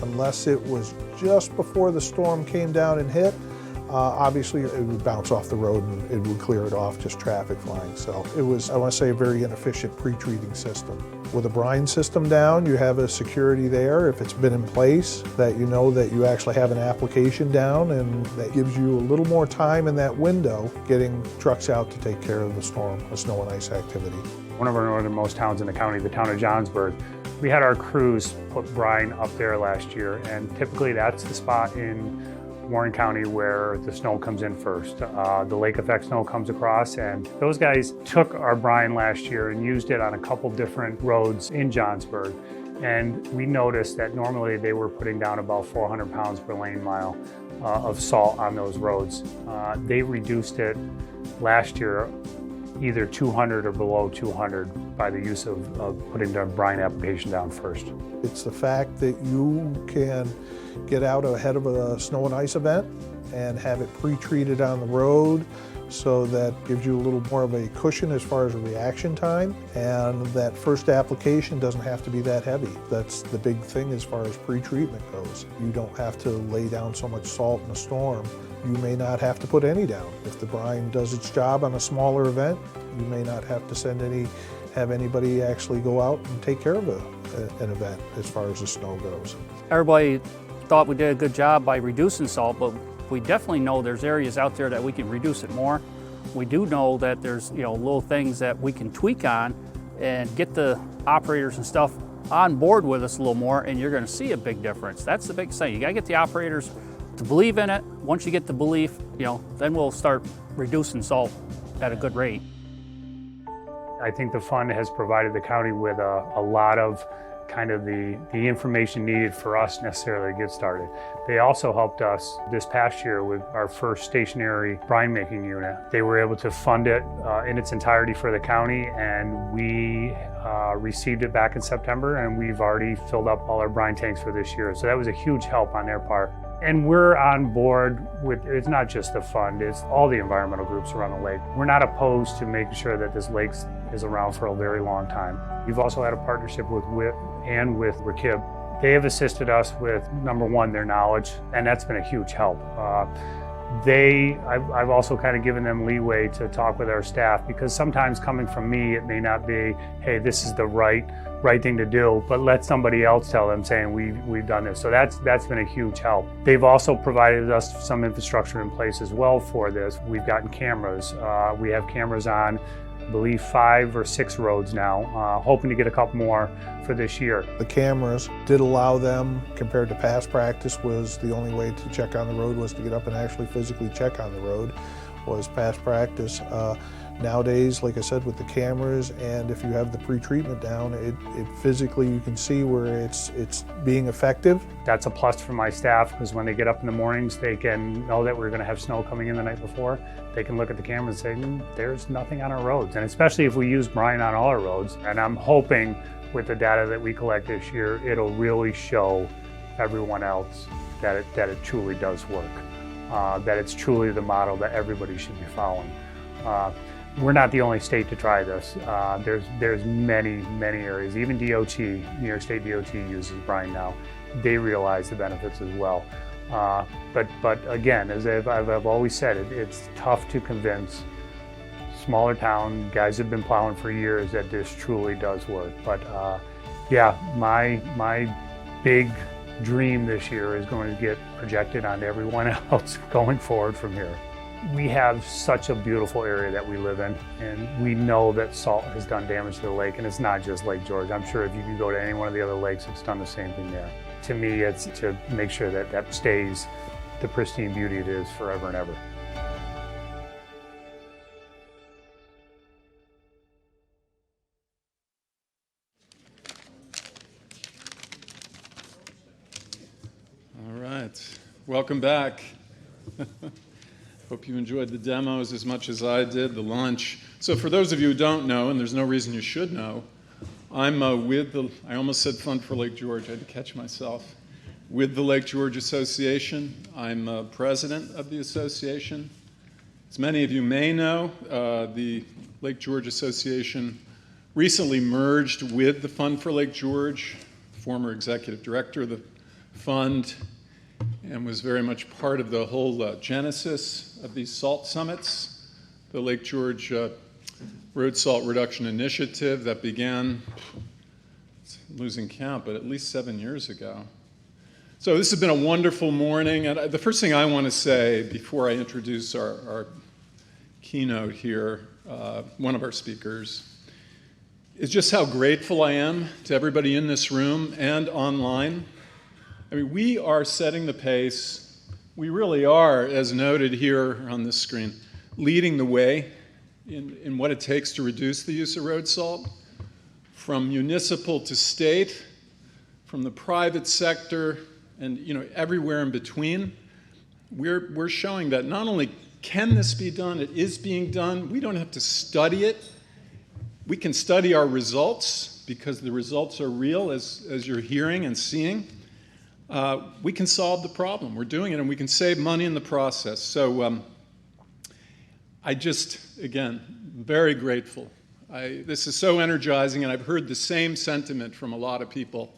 unless it was just before the storm came down and hit, obviously it would bounce off the road and it would clear it off, just traffic flying. So it was, I want to say, a very inefficient pre-treating system. With a brine system down, you have a security there, if it's been in place, that you know that you actually have an application down, and that gives you a little more time in that window getting trucks out to take care of the storm, the snow and ice activity. One of our northernmost towns in the county, the town of Johnsburg, we had our crews put brine up there last year, and typically that's the spot in Warren County where the snow comes in first. The lake effect snow comes across, and those guys took our brine last year and used it on a couple different roads in Johnsburg. And we noticed that normally they were putting down about 400 pounds per lane mile of salt on those roads. They reduced it last year either 200 or below 200 by the use of putting the brine application down first. It's the fact that you can get out ahead of a snow and ice event and have it pre-treated on the road, so that gives you a little more of a cushion as far as reaction time, and that first application doesn't have to be that heavy. That's the big thing as far as pre-treatment goes. You don't have to lay down so much salt in a storm. You may not have to put any down. If the brine does its job on a smaller event, you may not have to have anybody actually go out and take care of an event as far as the snow goes. Everybody thought we did a good job by reducing salt, but we definitely know there's areas out there that we can reduce it more. We do know that there's little things that we can tweak on and get the operators and stuff on board with us a little more, and you're going to see a big difference. That's the big thing. You got to get the operators to believe in it. Once you get the belief, then we'll start reducing salt at a good rate. I think the fund has provided the county with a lot of kind of the information needed for us necessarily to get started. They also helped us this past year with our first stationary brine making unit. They were able to fund it in its entirety for the county, and we received it back in September, and we've already filled up all our brine tanks for this year. So that was a huge help on their part. And we're on board with, it's not just the fund, it's all the environmental groups around the lake. We're not opposed to making sure that this lake is around for a very long time. We've also had a partnership with WIT and with Watershed. They have assisted us with, number one, their knowledge, and that's been a huge help. I've also kind of given them leeway to talk with our staff, because sometimes coming from me, it may not be, hey, this is the right thing to do, but let somebody else tell them, saying we've done this. So that's been a huge help. They've also provided us some infrastructure in place as well for this. We've gotten cameras. We have cameras on I believe 5 or 6 roads now, hoping to get a couple more for this year. The cameras did allow them, compared to past practice, was the only way to check on the road was to get up and actually physically check on the road, was past practice. Nowadays, like I said, with the cameras, and if you have the pre-treatment down, it physically, you can see where it's being effective. That's a plus for my staff, because when they get up in the mornings, they can know that we're going to have snow coming in the night before. They can look at the camera and say, there's nothing on our roads. And especially if we use brine on all our roads. And I'm hoping with the data that we collect this year, it'll really show everyone else that it truly does work, that it's truly the model that everybody should be following. We're not the only state to try this. There's many areas. Even DOT, New York State DOT uses brine now. They realize the benefits as well. But again, as I've always said, it's tough to convince smaller town guys who've been plowing for years that this truly does work. But yeah, my big dream this year is going to get projected onto everyone else going forward from here. We have such a beautiful area that we live in, and we know that salt has done damage to the lake, and it's not just Lake George. I'm sure if you can go to any one of the other lakes, it's done the same thing there. To me, it's to make sure that that stays the pristine beauty it is forever and ever. All right, welcome back. Hope you enjoyed the demos as much as I did, the lunch. So for those of you who don't know, and there's no reason you should know, I'm with the, I almost said Fund for Lake George, I had to catch myself, with the Lake George Association. I'm president of the association. As many of you may know, the Lake George Association recently merged with the Fund for Lake George, former executive director of the fund, and was very much part of the whole genesis of these salt summits, the Lake George Road Salt Reduction Initiative that began, losing count, but at least 7 years ago. So this has been a wonderful morning, and the first thing I want to say before I introduce our keynote here, one of our speakers, is just how grateful I am to everybody in this room and online. I mean, we are setting the pace. We really are, as noted here on this screen, leading the way in what it takes to reduce the use of road salt, from municipal to state, from the private sector, and everywhere in between. We're showing that not only can this be done, it is being done. We don't have to study it. We can study our results because the results are real, as you're hearing and seeing. We can solve the problem. We're doing it, and we can save money in the process. So I just, again, very grateful. This is so energizing, and I've heard the same sentiment from a lot of people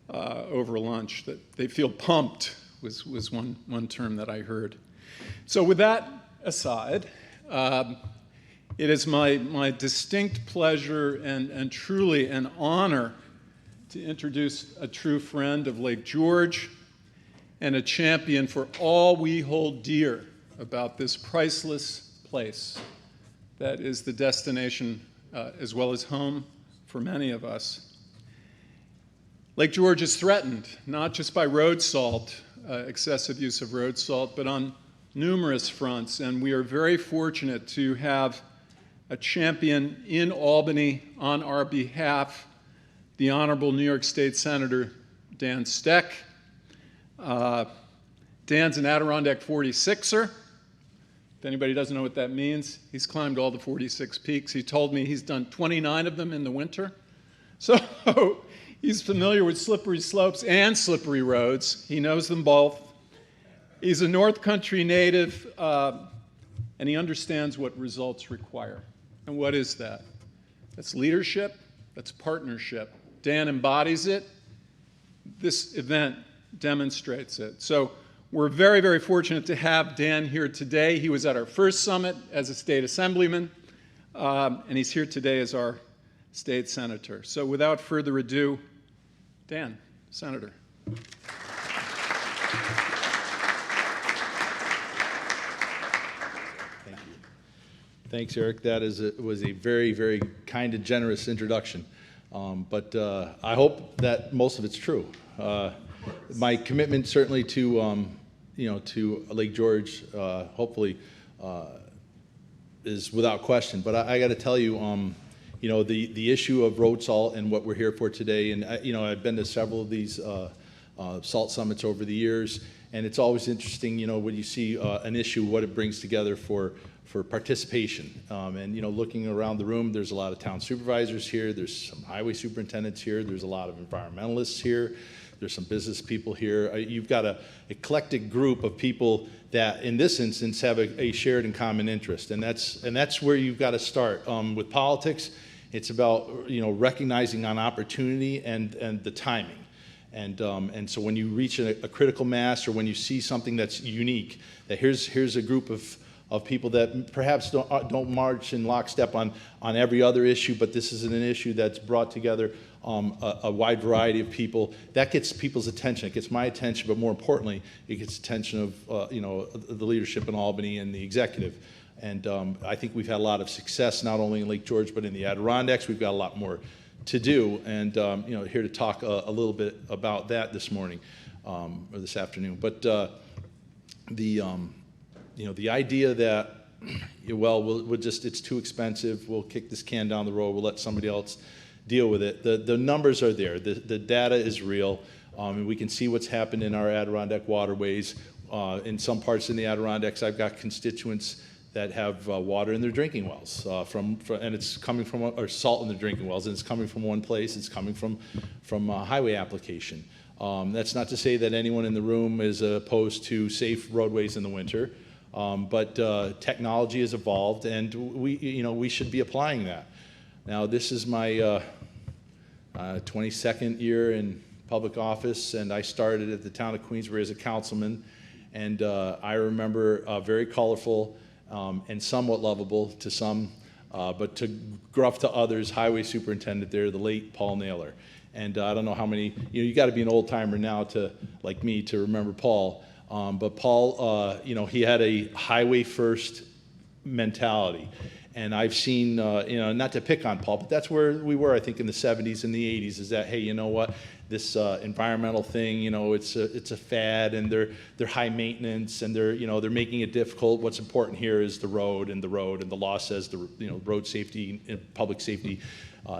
over lunch, that they feel pumped was one term that I heard. So with that aside, it is my distinct pleasure and truly an honor to introduce a true friend of Lake George and a champion for all we hold dear about this priceless place that is the destination as well as home for many of us. Lake George is threatened, not just by road salt, excessive use of road salt, but on numerous fronts, and we are very fortunate to have a champion in Albany on our behalf, the Honorable New York State Senator Dan Steck. Dan's an Adirondack 46er. If anybody doesn't know what that means, he's climbed all the 46 peaks. He told me he's done 29 of them in the winter. So he's familiar with slippery slopes and slippery roads. He knows them both. He's a North Country native, and he understands what results require. And what is that? That's leadership, that's partnership. Dan embodies it. This event demonstrates it. So we're very, very fortunate to have Dan here today. He was at our first summit as a state assemblyman, and he's here today as our state senator. So without further ado, Dan, Senator. Thanks, Eric. That was a very, very kind and generous introduction. But I hope that most of it's true. My commitment certainly to, to Lake George, hopefully, is without question. But I got to tell you, the issue of road salt and what we're here for today, and I've been to several of these salt summits over the years, and it's always interesting, when you see an issue, what it brings together for participation. And looking around the room, there's a lot of town supervisors here, there's some highway superintendents here, there's a lot of environmentalists here, there's some business people here. You've got an eclectic group of people that, in this instance, have a shared and common interest, and that's where you've got to start. With politics, it's about recognizing an opportunity and the timing. And so when you reach a critical mass, or when you see something that's unique, that here's a group of people that perhaps don't march in lockstep on every other issue, but this is an issue that's brought together a wide variety of people, that gets people's attention. It gets my attention, but more importantly, it gets attention of the leadership in Albany and the executive. And I think we've had a lot of success, not only in Lake George, but in the Adirondacks. We've got a lot more to do, and here to talk a little bit about that this morning, or this afternoon. But the idea that, we'll just, it's too expensive, we'll kick this can down the road, we'll let somebody else deal with it. The numbers are there, the data is real, and we can see what's happened in our Adirondack waterways. In some parts in the Adirondacks, I've got constituents that have water in their drinking wells, and it's coming from, or salt in their drinking wells, and it's coming from one place, it's coming from a highway application. That's not to say that anyone in the room is opposed to safe roadways in the winter, but technology has evolved, and we should be applying that. Now, this is my 22nd year in public office, and I started at the town of Queensbury as a councilman, and I remember very colorful and somewhat lovable to some, but to gruff to others, highway superintendent there, the late Paul Naylor. And I don't know how many, you got to be an old timer now to, like me, to remember Paul. But Paul, he had a highway first mentality. And I've seen, not to pick on Paul, but that's where we were, I think, in the 70s and the 80s, is that, hey, you know what, this environmental thing, it's a fad, and they're high maintenance, and they're making it difficult. What's important here is the road, and the law says road safety and public safety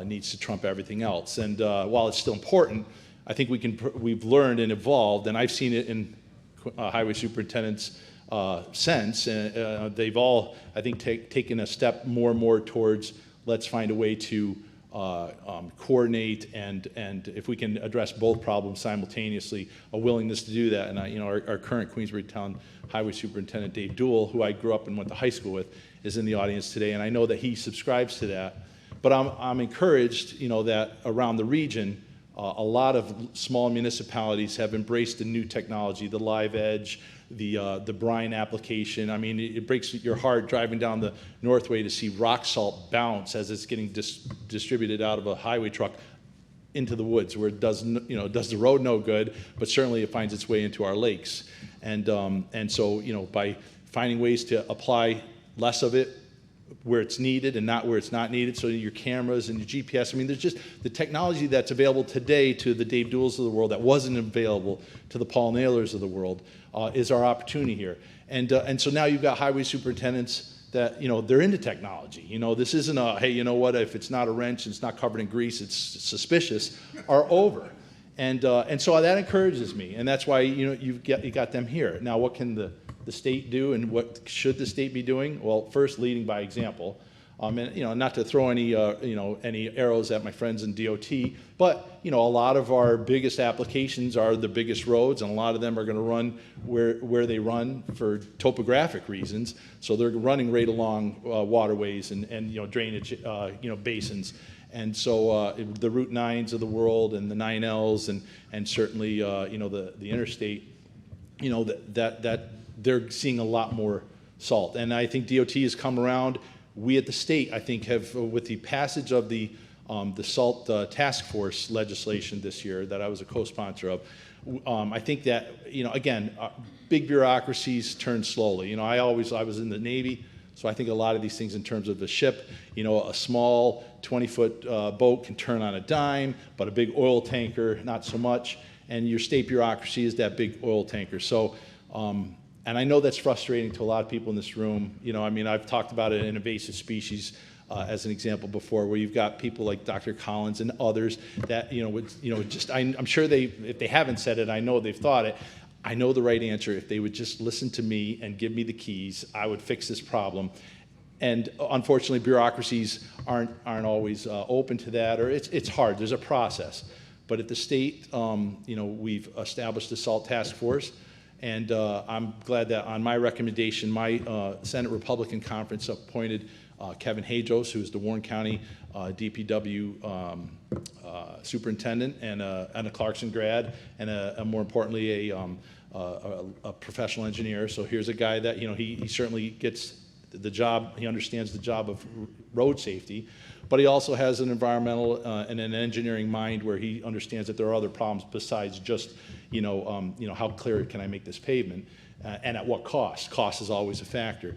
needs to trump everything else. And while it's still important, I think we've learned and evolved, and I've seen it in highway superintendents since, they've all, I think, taken a step more and more towards, let's find a way to coordinate, and if we can address both problems simultaneously, a willingness to do that. And our current Queensbury Town Highway Superintendent, Dave Duell, who I grew up and went to high school with, is in the audience today, and I know that he subscribes to that. But I'm encouraged, that around the region, a lot of small municipalities have embraced the new technology, the live edge, the brine application. I mean, it breaks your heart driving down the Northway to see rock salt bounce as it's getting distributed out of a highway truck into the woods, where it does the road no good, but certainly it finds its way into our lakes. And so by finding ways to apply less of it where it's needed and not where it's not needed, so your cameras and your GPS, I mean, there's just the technology that's available today to the Dave Duells of the world that wasn't available to the Paul Naylors of the world, is our opportunity here. And so now you've got highway superintendents that, they're into technology. This isn't a, hey, you know what, if it's not a wrench, it's not covered in grease, it's suspicious, are over. And so that encourages me, and that's why, you got them here. Now, what can the state do, and what should the state be doing? Well, first, leading by example. And not to throw any any arrows at my friends in DOT, but a lot of our biggest applications are the biggest roads, and a lot of them are going to run where they run for topographic reasons. So they're running right along waterways and drainage basins. And so the Route 9s of the world, and the 9Ls, and certainly the interstate, that they're seeing a lot more salt. And I think DOT has come around. We at the state, I think, have, with the passage of the SALT task force legislation this year that I was a co-sponsor of, I think that, again, big bureaucracies turn slowly. I was in the Navy, So I think a lot of these things in terms of the ship, you know, a small 20-foot boat can turn on a dime, but a big oil tanker, not so much. And your state bureaucracy is that big oil tanker. So, and I know that's frustrating to a lot of people in this room. You know, I mean, I've talked about it in invasive species as an example before, where you've got people like Dr. Collins and others that, you know, would, you know, just, I'm sure if they haven't said it, I know they've thought it. I know the right answer. If they would just listen to me and give me the keys, I would fix this problem. And unfortunately, bureaucracies aren't always open to that, or it's hard. There's a process. But at the state, you know, we've established a SALT task force, and I'm glad that on my recommendation, my Senate Republican conference appointed Kevin Hadros, who is the Warren County DPW superintendent and a Clarkson grad, and more importantly, a professional engineer. So here's a guy that, you know, he certainly gets the job. He understands the job of road safety, but he also has an environmental and an engineering mind where he understands that there are other problems besides just, you know, how clear can I make this pavement, and at what cost? Cost is always a factor.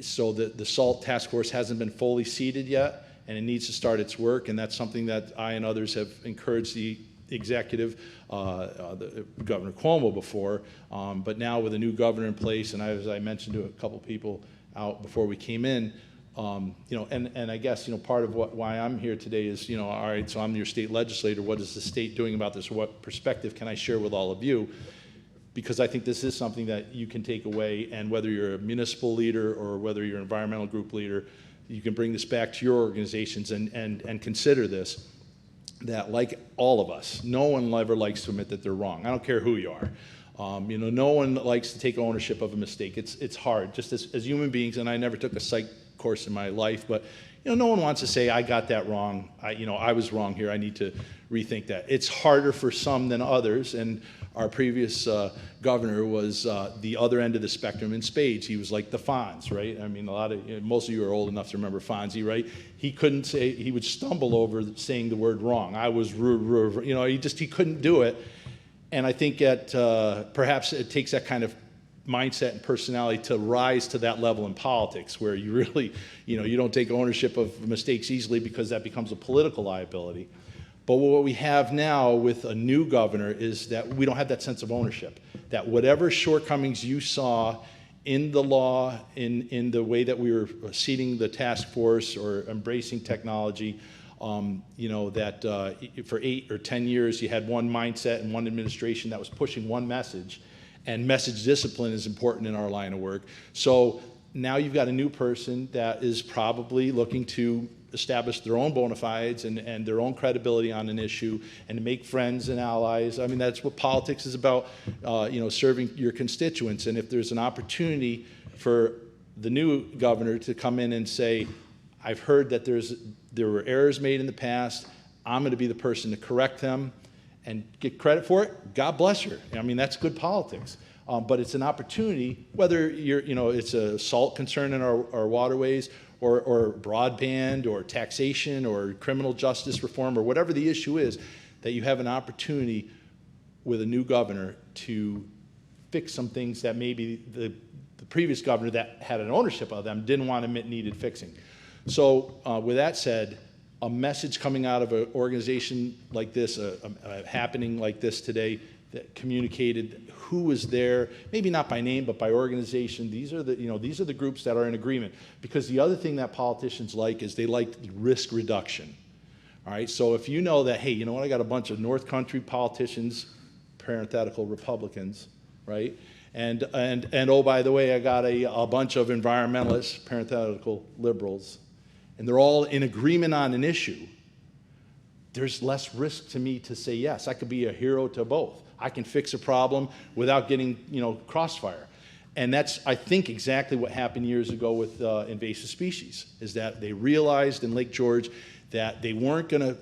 So the SALT task force hasn't been fully seated yet, and it needs to start its work, and that's something that I and others have encouraged the executive, Governor Cuomo before, but now with a new governor in place, and as I mentioned to a couple people out before we came in, you know, and I guess, you know, part of why I'm here today is, you know, all right, so I'm your state legislator, what is the state doing about this? What perspective can I share with all of you? Because I think this is something that you can take away, and whether you're a municipal leader or whether you're an environmental group leader, you can bring this back to your organizations and consider this, that like all of us, no one ever likes to admit that they're wrong. I don't care who you are. You know, no one likes to take ownership of a mistake. It's hard, just as human beings, and I never took a psych course in my life, but you know, no one wants to say, I got that wrong. You know, I was wrong here. I need to rethink that. It's harder for some than others, and our previous governor was the other end of the spectrum in spades. He was like the Fonz, right? I mean, most of you are old enough to remember Fonzie, right? He couldn't say, he would stumble over saying the word wrong. I was, you know, he couldn't do it. And I think that perhaps it takes that kind of mindset and personality to rise to that level in politics, where you really, you know, you don't take ownership of mistakes easily, because that becomes a political liability. But what we have now with a new governor is that we don't have that sense of ownership, that whatever shortcomings you saw in the law, in the way that we were seating the task force or embracing technology, you know, that for 8 or 10 years you had one mindset and one administration that was pushing one message, and message discipline is important in our line of work. So now you've got a new person that is probably looking to establish their own bona fides and their own credibility on an issue, and to make friends and allies. I mean, that's what politics is about, you know, serving your constituents. And if there's an opportunity for the new governor to come in and say, I've heard that there were errors made in the past, I'm going to be the person to correct them and get credit for it, God bless her. I mean, that's good politics. But it's an opportunity, whether you know, it's a SALT concern in our waterways, or broadband, or taxation, or criminal justice reform, or whatever the issue is, that you have an opportunity with a new governor to fix some things that maybe the previous governor that had an ownership of them didn't want to admit needed fixing. So with that said, a message coming out of an organization like this, happening like this today, that communicated who was there, maybe not by name, but by organization. These are the groups that are in agreement. Because the other thing that politicians like is they like risk reduction. All right, so if you know that, hey, you know what, I got a bunch of North Country politicians, parenthetical Republicans, right? And oh, by the way, I got a bunch of environmentalists, parenthetical liberals, and they're all in agreement on an issue. There's less risk to me to say yes. I could be a hero to both. I can fix a problem without getting, you know, crossfire. And that's, I think, exactly what happened years ago with invasive species, is that they realized in Lake George that they weren't going to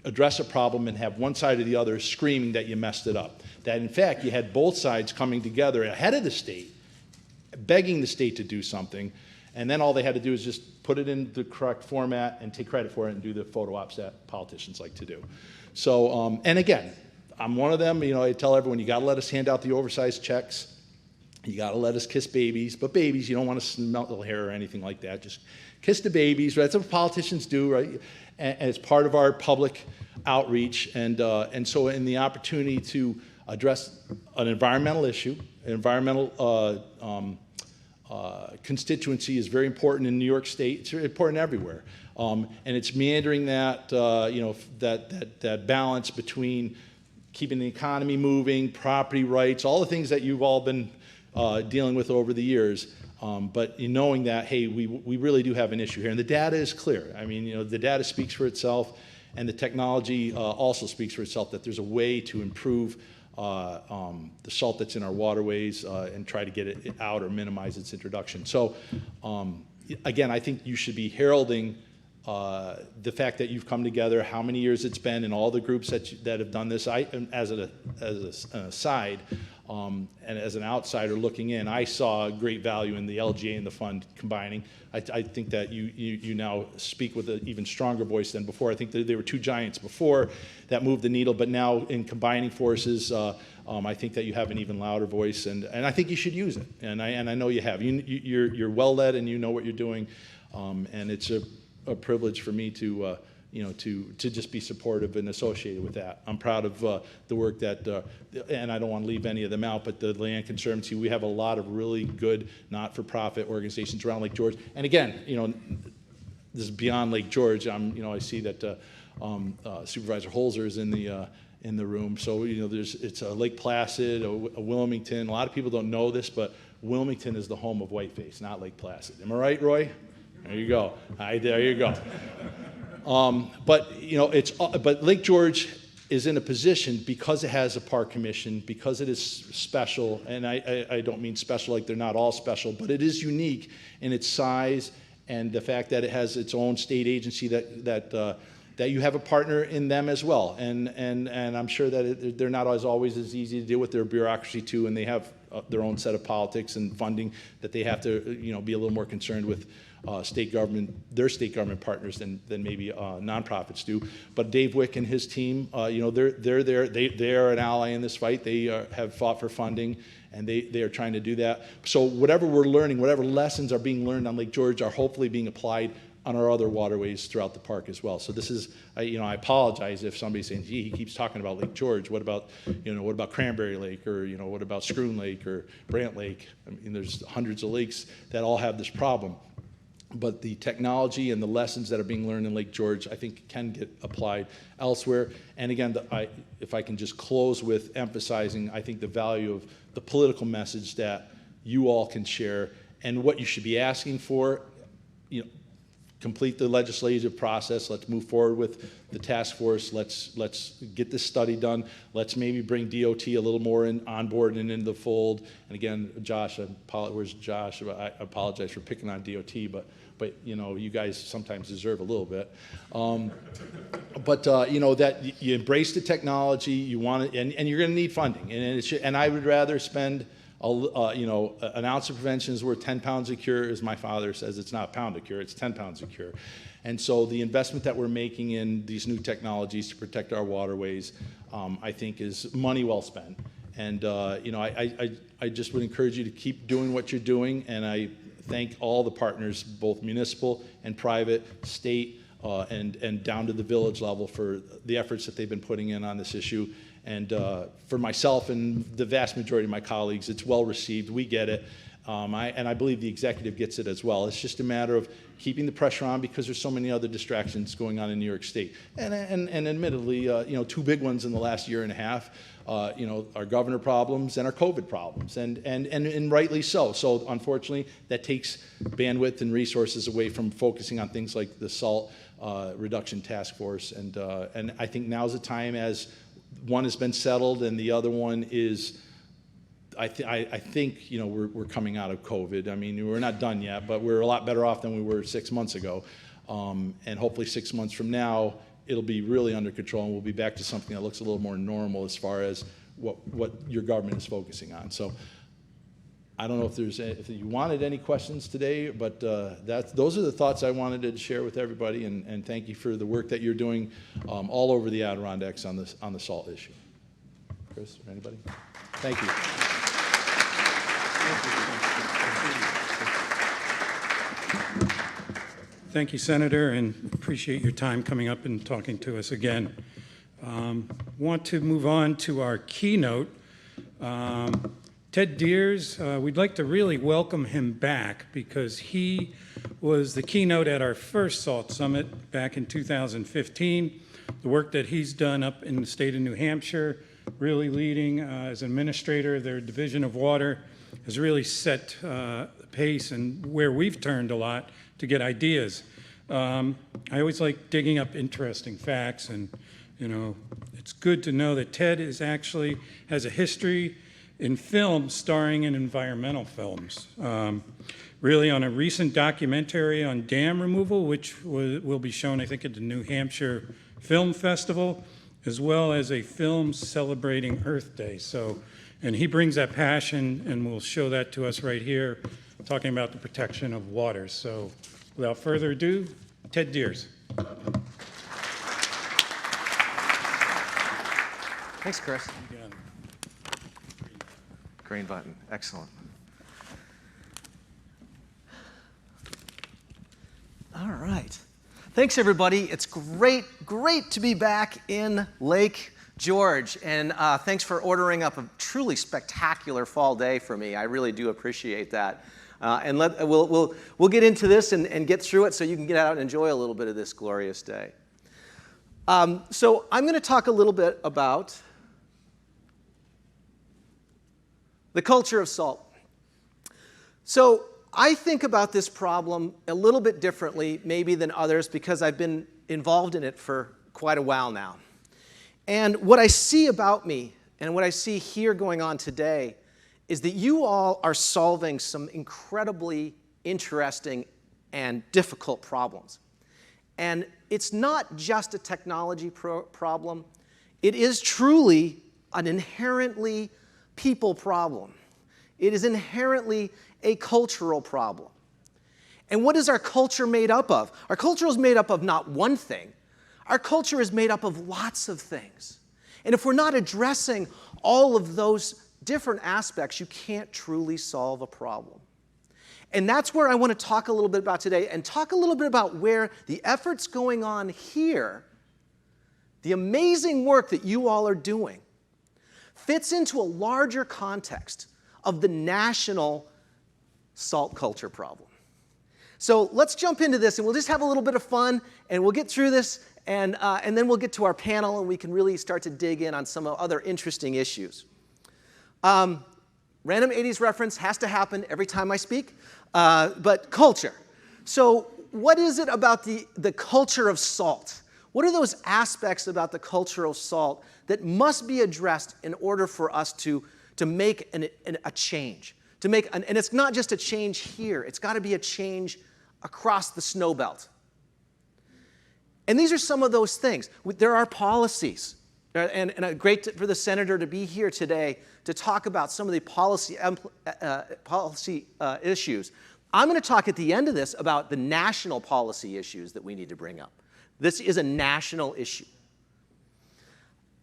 address a problem and have one side or the other screaming that you messed it up. That, in fact, you had both sides coming together ahead of the state, begging the state to do something, and then all they had to do is just put it in the correct format and take credit for it and do the photo ops that politicians like to do. So, and again, I'm one of them. You know, I tell everyone, you got to let us hand out the oversized checks. You got to let us kiss babies, but babies, you don't want to smell the hair or anything like that. Just kiss the babies, right? That's what politicians do, right? And it's part of our public outreach. And so in the opportunity to address an environmental issue, an environmental constituency is very important in New York State. It's important everywhere. And it's meandering that, that balance between keeping the economy moving, property rights, all the things that you've all been dealing with over the years. But in knowing that, hey, we really do have an issue here. And the data is clear. I mean, the data speaks for itself, and the technology also speaks for itself, that there's a way to improve the salt that's in our waterways and try to get it out or minimize its introduction. So again, I think you should be heralding the fact that you've come together, how many years it's been, and all the groups that have done this. As an aside, and as an outsider looking in, I saw great value in the LGA and the fund combining. I think that you now speak with an even stronger voice than before. I think that there were two giants before that moved the needle, but now in combining forces, I think that you have an even louder voice, and I think you should use it. And I know you have. You're well led, and you know what you're doing, and it's a privilege for me to just be supportive and associated with that. I'm proud of the work that, and I don't want to leave any of them out, but the Land Conservancy, we have a lot of really good not-for-profit organizations around Lake George. And again, this is beyond Lake George. I see that Supervisor Holzer is in the room. So it's a Lake Placid, a Wilmington. A lot of people don't know this, but Wilmington is the home of whiteface, not Lake Placid. Am I right, Roy? There you go. There you go. But Lake George is in a position, because it has a park commission, because it is special, and I don't mean special like they're not all special, but it is unique in its size and the fact that it has its own state agency that you have a partner in them as well. And I'm sure that they're not always as easy to deal with their bureaucracy too, and they have their own set of politics and funding that they have to be a little more concerned with their state government partners than maybe nonprofits do. But Dave Wick and his team, they're there. They are an ally in this fight. They have fought for funding, and they are trying to do that. So whatever we're learning, whatever lessons are being learned on Lake George are hopefully being applied on our other waterways throughout the park as well. So this is, I apologize if somebody's saying, gee, he keeps talking about Lake George. What about Cranberry Lake, or what about Scroon Lake or Brant Lake? I mean, there's hundreds of lakes that all have this problem. But the technology and the lessons that are being learned in Lake George, I think, can get applied elsewhere. And again, if I can just close with emphasizing, I think, the value of the political message that you all can share and what you should be asking for. Complete the legislative process. Let's move forward with the task force. Let's get this study done. Let's maybe bring DOT a little more on board and into the fold. And again, Josh, where's Josh? I apologize for picking on DOT, but you guys sometimes deserve a little bit. That you embrace the technology. You want it, and you're going to need funding. And I would rather spend an ounce of prevention is worth 10 pounds of cure, as my father says. It's not a pound of cure, it's 10 pounds of cure. And so the investment that we're making in these new technologies to protect our waterways, I think, is money well spent. And I just would encourage you to keep doing what you're doing, and I thank all the partners, both municipal and private, state, and down to the village level, for the efforts that they've been putting in on this issue. And for myself and the vast majority of my colleagues, it's well received. We get it. And I believe the executive gets it as well. It's just a matter of keeping the pressure on, because there's so many other distractions going on in New York State. And admittedly, two big ones in the last year and a half, our governor problems and our COVID problems, and rightly so. So unfortunately, that takes bandwidth and resources away from focusing on things like the salt reduction task force. And I think now's the time, as one has been settled and the other one is, I think we're coming out of COVID. I mean, we're not done yet, but we're a lot better off than we were 6 months ago. And hopefully 6 months from now, it'll be really under control, and we'll be back to something that looks a little more normal as far as what your government is focusing on. So I don't know if you wanted any questions today, but those are the thoughts I wanted to share with everybody, and thank you for the work that you're doing all over the Adirondacks on the salt issue. Chris or anybody? Thank you. Thank you, Senator, and appreciate your time coming up and talking to us again. Want to move on to our keynote. Ted Deers, we'd like to really welcome him back because he was the keynote at our first SALT Summit back in 2015. The work that he's done up in the state of New Hampshire, really leading as administrator of their Division of Water, has really set the pace and where we've turned a lot to get ideas. I always like digging up interesting facts, and it's good to know that Ted actually has a history in film starring in environmental films. Really on a recent documentary on dam removal, which will be shown, I think, at the New Hampshire Film Festival, as well as a film celebrating Earth Day. And he brings that passion, and will show that to us right here, talking about the protection of water. So without further ado, Ted Deers. Thanks, Chris. Green button, excellent. All right. Thanks, everybody. It's great to be back in Lake George. And thanks for ordering up a truly spectacular fall day for me. I really do appreciate that. And we'll get into this and get through it so you can get out and enjoy a little bit of this glorious day. So I'm going to talk a little bit about the culture of salt. So I think about this problem a little bit differently maybe than others because I've been involved in it for quite a while now. And what I see about me and what I see here going on today is that you all are solving some incredibly interesting and difficult problems. And it's not just a technology problem. It is truly an inherently people problem. It is inherently a cultural problem. And what is our culture made up of? Our culture is made up of not one thing. Our culture is made up of lots of things. And if we're not addressing all of those different aspects, you can't truly solve a problem. And that's where I want to talk a little bit about today, and talk a little bit about where the efforts going on here, the amazing work that you all are doing, fits into a larger context of the national salt culture problem. So let's jump into this, and we'll just have a little bit of fun, and we'll get through this, and then we'll get to our panel, and we can really start to dig in on some other interesting issues. Random 80s reference has to happen every time I speak, but culture. So what is it about the culture of salt? What are those aspects about the culture of salt that must be addressed in order for us to make a change? And it's not just a change here. It's got to be a change across the snow belt. And these are some of those things. There are policies. And great for the senator to be here today to talk about some of the policy issues. I'm going to talk at the end of this about the national policy issues that we need to bring up. This is a national issue.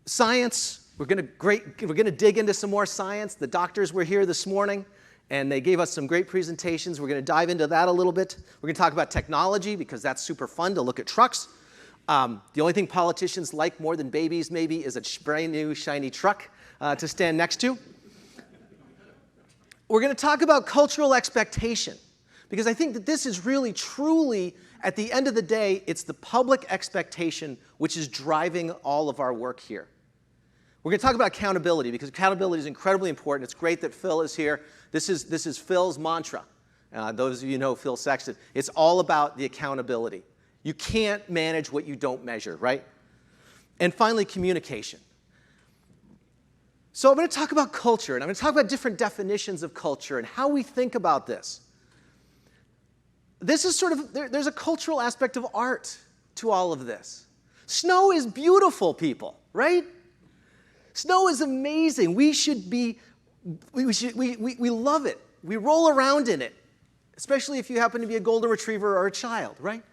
Science, we're going to dig into some more science. The doctors were here this morning, and they gave us some great presentations. We're going to dive into that a little bit. We're going to talk about technology, because that's super fun to look at trucks. The only thing politicians like more than babies, maybe, is a brand new, shiny truck to stand next to. We're going to talk about cultural expectation, because I think that this is really, truly, at the end of the day, it's the public expectation which is driving all of our work here. We're going to talk about accountability, because accountability is incredibly important. It's great that Phil is here. This is Phil's mantra. Those of you who know Phil Sexton. It's all about the accountability. You can't manage what you don't measure, right? And finally, communication. So I'm going to talk about culture, and I'm going to talk about different definitions of culture and how we think about this. This is sort of, there's a cultural aspect of art to all of this. Snow is beautiful, people, right? Snow is amazing. We love it. We roll around in it, especially if you happen to be a golden retriever or a child, right?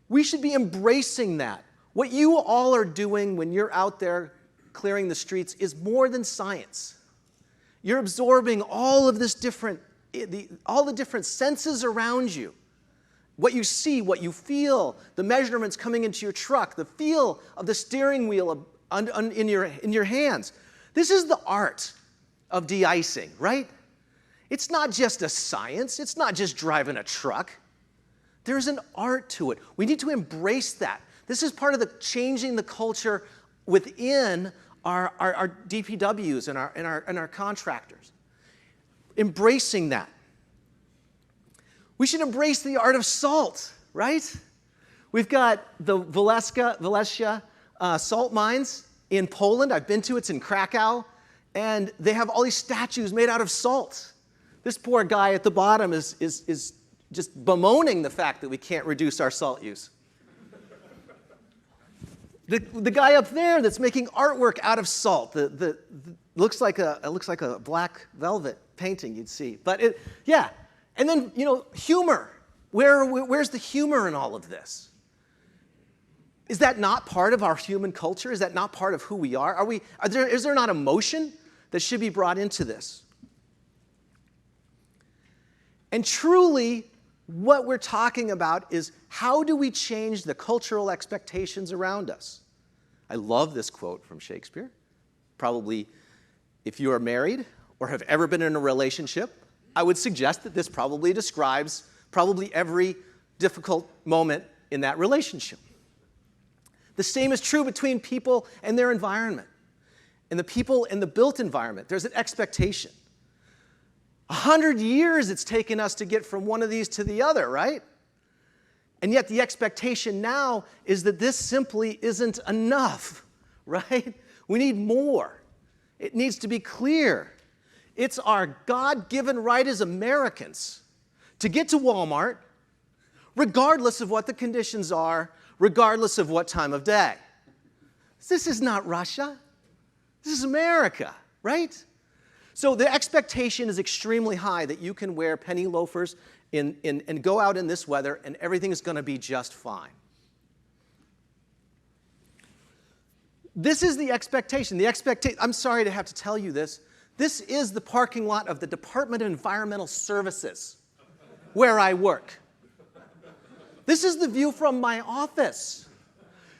We should be embracing that. What you all are doing when you're out there clearing the streets is more than science. You're absorbing all of this different, all the different senses around you. What you see, what you feel, the measurements coming into your truck, the feel of the steering wheel in your hands. This is the art of de-icing, right? It's not just a science. It's not just driving a truck. There's an art to it. We need to embrace that. This is part of the changing the culture within our DPWs and our contractors. Embracing that. We should embrace the art of salt, right? We've got the Wałęsa salt mines in Poland. I've been to it. It's in Krakow. And they have all these statues made out of salt. This poor guy at the bottom is just bemoaning the fact that we can't reduce our salt use. The guy up there that's making artwork out of salt, looks like a black velvet painting you'd see. But yeah, and then humor. Where's the humor in all of this? Is that not part of our human culture? Is that not part of who we are? Is there not emotion that should be brought into this? And truly, what we're talking about is how do we change the cultural expectations around us? I love this quote from Shakespeare. Probably, if you are married or have ever been in a relationship, I would suggest that this probably describes every difficult moment in that relationship. The same is true between people and their environment. And the people in the built environment, there's an expectation. 100 years it's taken us to get from one of these to the other, right? And yet the expectation now is that this simply isn't enough, right? We need more. It needs to be clear. It's our God-given right as Americans to get to Walmart, regardless of what the conditions are, regardless of what time of day. This is not Russia. This is America, right? So the expectation is extremely high that you can wear penny loafers and go out in this weather and everything is going to be just fine. This is the expectation. I'm sorry to have to tell you this. This is the parking lot of the Department of Environmental Services, where I work. This is the view from my office.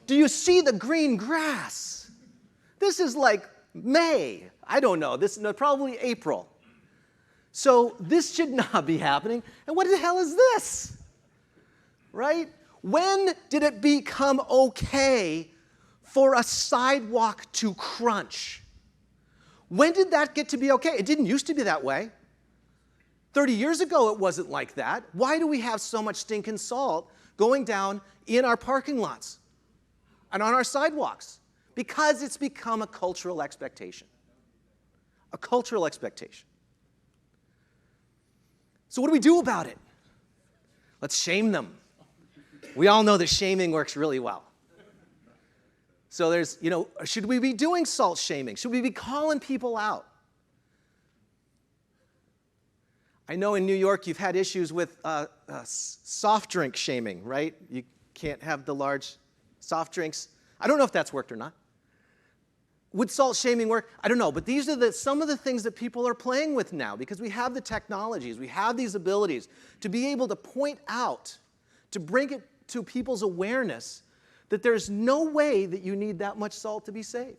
Do you see the green grass? This is like May. I don't know. Probably April. So this should not be happening. And what the hell is this? Right? When did it become okay for a sidewalk to crunch? When did that get to be okay? It didn't used to be that way. 30 years ago, it wasn't like that. Why do we have so much stinking salt going down in our parking lots and on our sidewalks? Because it's become a cultural expectation. A cultural expectation. So what do we do about it? Let's shame them. We all know that shaming works really well. So there's, should we be doing salt shaming? Should we be calling people out? I know in New York you've had issues with soft drink shaming, right? You can't have the large soft drinks. I don't know if that's worked or not. Would salt shaming work? I don't know, but these are some of the things that people are playing with now because we have the technologies, we have these abilities to be able to point out, to bring it to people's awareness that there's no way that you need that much salt to be safe.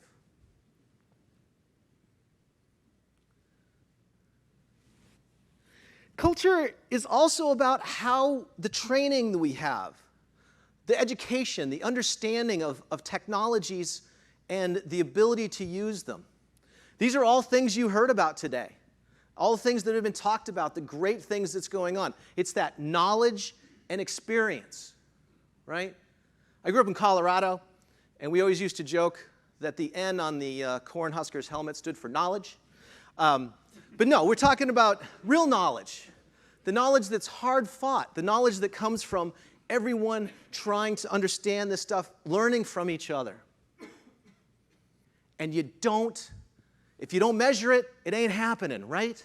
Culture is also about how the training that we have, the education, the understanding of technologies and the ability to use them. These are all things you heard about today. All the things that have been talked about, the great things that's going on. It's that knowledge and experience, right? I grew up in Colorado, and we always used to joke that the N on the Cornhuskers helmet stood for knowledge. But no, we're talking about real knowledge. The knowledge that's hard fought. The knowledge that comes from everyone trying to understand this stuff, learning from each other. And if you don't measure it, it ain't happening, right?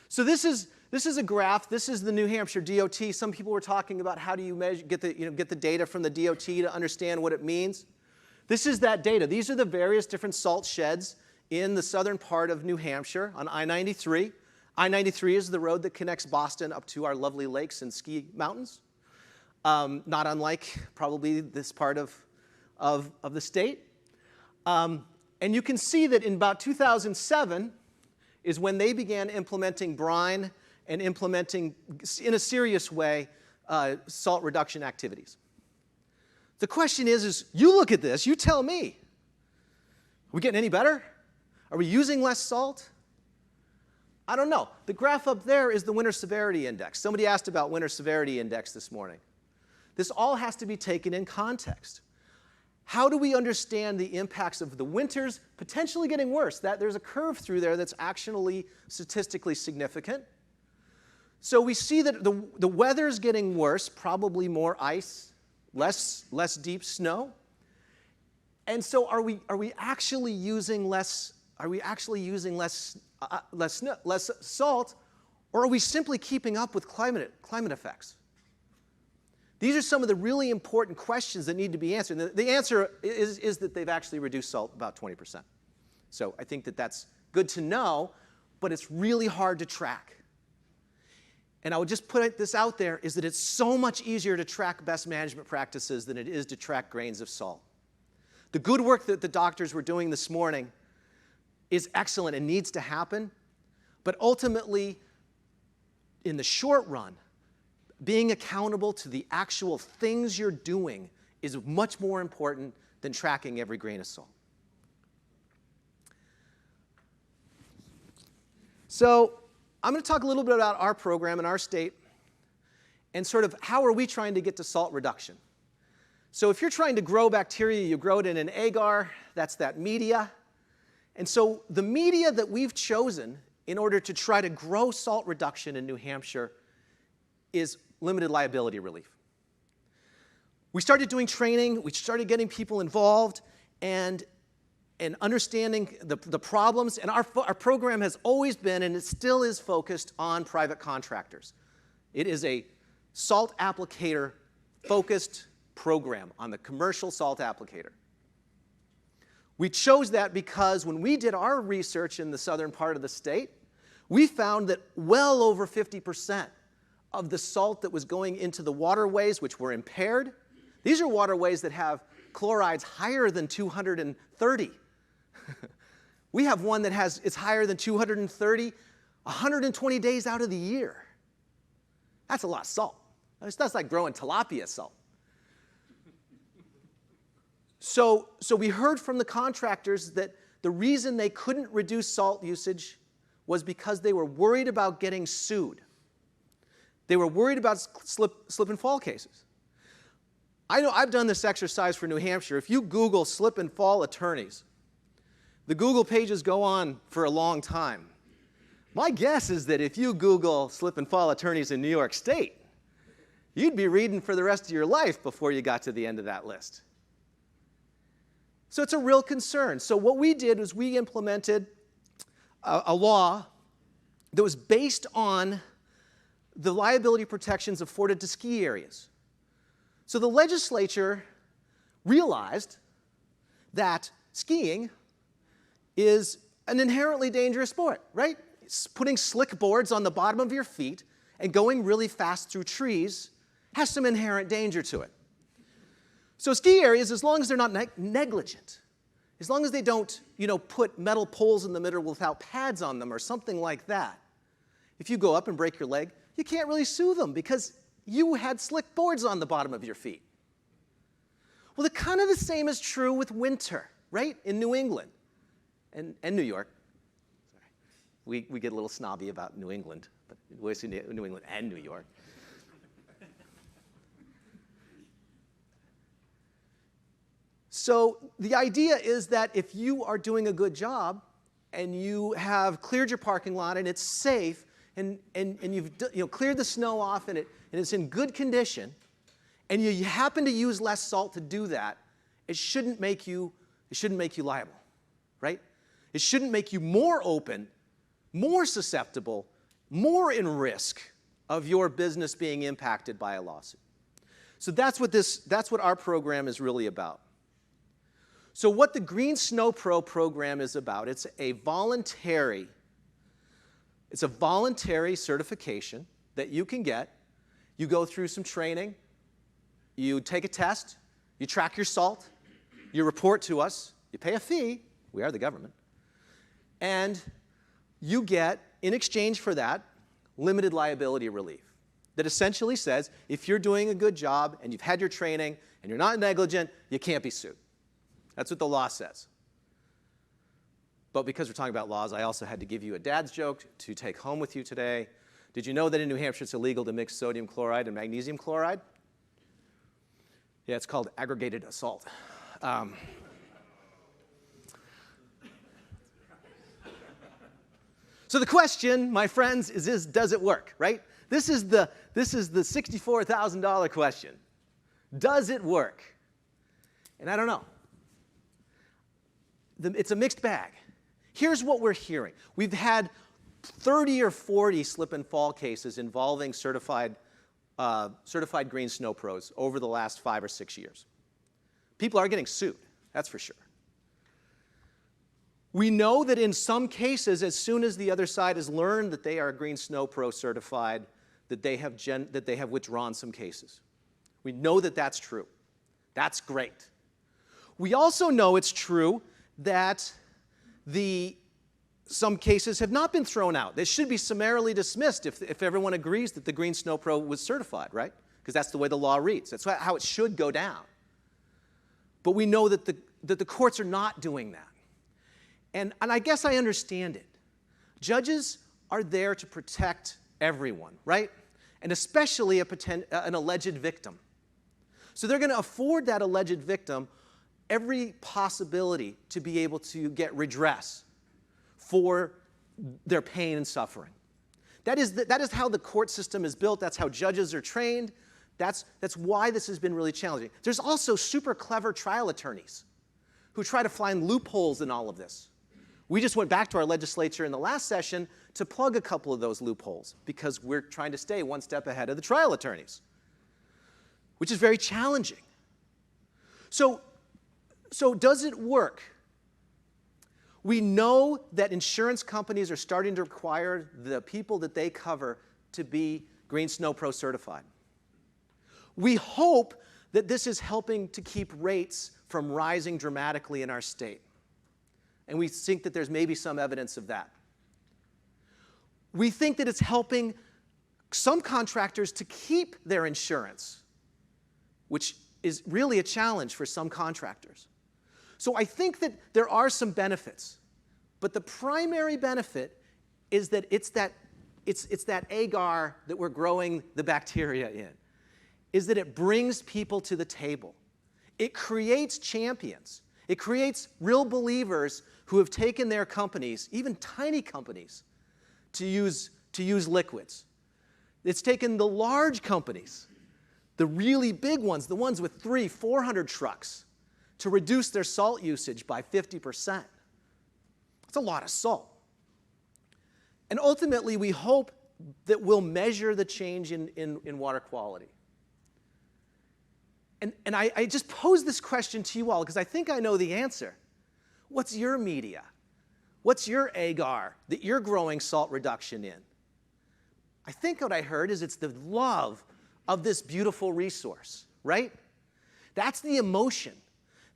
So this is a graph. This is the New Hampshire DOT. Some people were talking about how do you get the data from the DOT to understand what it means. This is that data. These are the various different salt sheds in the southern part of New Hampshire on I-93. I-93 is the road that connects Boston up to our lovely lakes and ski mountains. Not unlike probably this part of the state. And you can see that in about 2007 is when they began implementing brine and implementing, in a serious way, salt reduction activities. The question is you look at this, you tell me, are we getting any better? Are we using less salt? I don't know. The graph up there is the winter severity index. Somebody asked about winter severity index this morning. This all has to be taken in context. How do we understand the impacts of the winters potentially getting worse? There's a curve through there that's actually statistically significant. So we see that the weather's getting worse, probably more ice, less deep snow. And so are we actually using less salt, or are we simply keeping up with climate effects? These are some of the really important questions that need to be answered. The answer is that they've actually reduced salt about 20%. So I think that that's good to know, but it's really hard to track. And I would just put this out there, is that it's so much easier to track best management practices than it is to track grains of salt. The good work that the doctors were doing this morning is excellent and needs to happen, but ultimately, in the short run, being accountable to the actual things you're doing is much more important than tracking every grain of salt. So I'm going to talk a little bit about our program in our state and sort of how are we trying to get to salt reduction. So if you're trying to grow bacteria, you grow it in an agar, that's that media. And so the media that we've chosen in order to try to grow salt reduction in New Hampshire is limited liability relief. We started doing training, we started getting people involved and understanding the problems, and our program has always been, and it still is, focused on private contractors. It is a salt applicator focused program on the commercial salt applicator. We chose that because when we did our research in the southern part of the state, we found that well over 50% of the salt that was going into the waterways, which were impaired, these are waterways that have chlorides higher than 230. We have one that it's higher than 230, 120 days out of the year. That's a lot of salt. That's like growing tilapia salt. So we heard from the contractors that the reason they couldn't reduce salt usage was because they were worried about getting sued. They were worried about slip and fall cases. I know I've done this exercise for New Hampshire. If you Google slip and fall attorneys, the Google pages go on for a long time. My guess is that if you Google slip and fall attorneys in New York State, you'd be reading for the rest of your life before you got to the end of that list. So it's a real concern. So what we did was we implemented a law that was based on the liability protections afforded to ski areas. So the legislature realized that skiing is an inherently dangerous sport, right? Putting slick boards on the bottom of your feet and going really fast through trees has some inherent danger to it. So ski areas, as long as they're not negligent, as long as they don't, put metal poles in the middle without pads on them or something like that, if you go up and break your leg, you can't really sue them because you had slick boards on the bottom of your feet. Well, kind of the same is true with winter, right? In New England and New York. Sorry. We get a little snobby about New England, but we see New England and New York. So the idea is that if you are doing a good job and you have cleared your parking lot and it's safe and you've cleared the snow off and it's in good condition, and you happen to use less salt to do that, it shouldn't make you liable, right? It shouldn't make you more open, more susceptible, more in risk of your business being impacted by a lawsuit. So that's what our program is really about. So what the Green Snow Pro program is about, it's a voluntary certification that you can get. You go through some training, you take a test, you track your salt, you report to us, you pay a fee, we are the government, and you get, in exchange for that, limited liability relief that essentially says if you're doing a good job and you've had your training and you're not negligent, you can't be sued. That's what the law says. But because we're talking about laws, I also had to give you a dad's joke to take home with you today. Did you know that in New Hampshire it's illegal to mix sodium chloride and magnesium chloride? Yeah, it's called aggregated assault. So the question, my friends, is does it work, right? This is the $64,000 question. Does it work? And I don't know. It's a mixed bag. Here's what we're hearing. We've had 30 or 40 slip and fall cases involving certified green snow pros over the last 5 or 6 years. People are getting sued, that's for sure. We know that in some cases, as soon as the other side has learned that they are Green Snow Pro certified, that they have withdrawn some cases. We know that that's true. That's great. We also know it's true that some cases have not been thrown out. They should be summarily dismissed if everyone agrees that the Green Snow Pro was certified, right? Because that's the way the law reads. That's how it should go down. But we know that the courts are not doing that. And I guess I understand it. Judges are there to protect everyone, right? And especially an alleged victim. So they're going to afford that alleged victim every possibility to be able to get redress for their pain and suffering. That is how the court system is built. That's how judges are trained. That's why this has been really challenging. There's also super clever trial attorneys who try to find loopholes in all of this. We just went back to our legislature in the last session to plug a couple of those loopholes because we're trying to stay one step ahead of the trial attorneys, which is very challenging. So does it work? We know that insurance companies are starting to require the people that they cover to be Green Snow Pro certified. We hope that this is helping to keep rates from rising dramatically in our state. And we think that there's maybe some evidence of that. We think that it's helping some contractors to keep their insurance, which is really a challenge for some contractors. So I think that there are some benefits, but the primary benefit is that it's that agar that we're growing the bacteria in, is that it brings people to the table. It creates champions. It creates real believers who have taken their companies, even tiny companies, to use liquids. It's taken the large companies, the really big ones, the ones with 300-400 trucks, to reduce their salt usage by 50%. That's a lot of salt. And ultimately, we hope that we'll measure the change in water quality. And I just pose this question to you all because I think I know the answer. What's your media? What's your agar that you're growing salt reduction in? I think what I heard is it's the love of this beautiful resource, right? That's the emotion.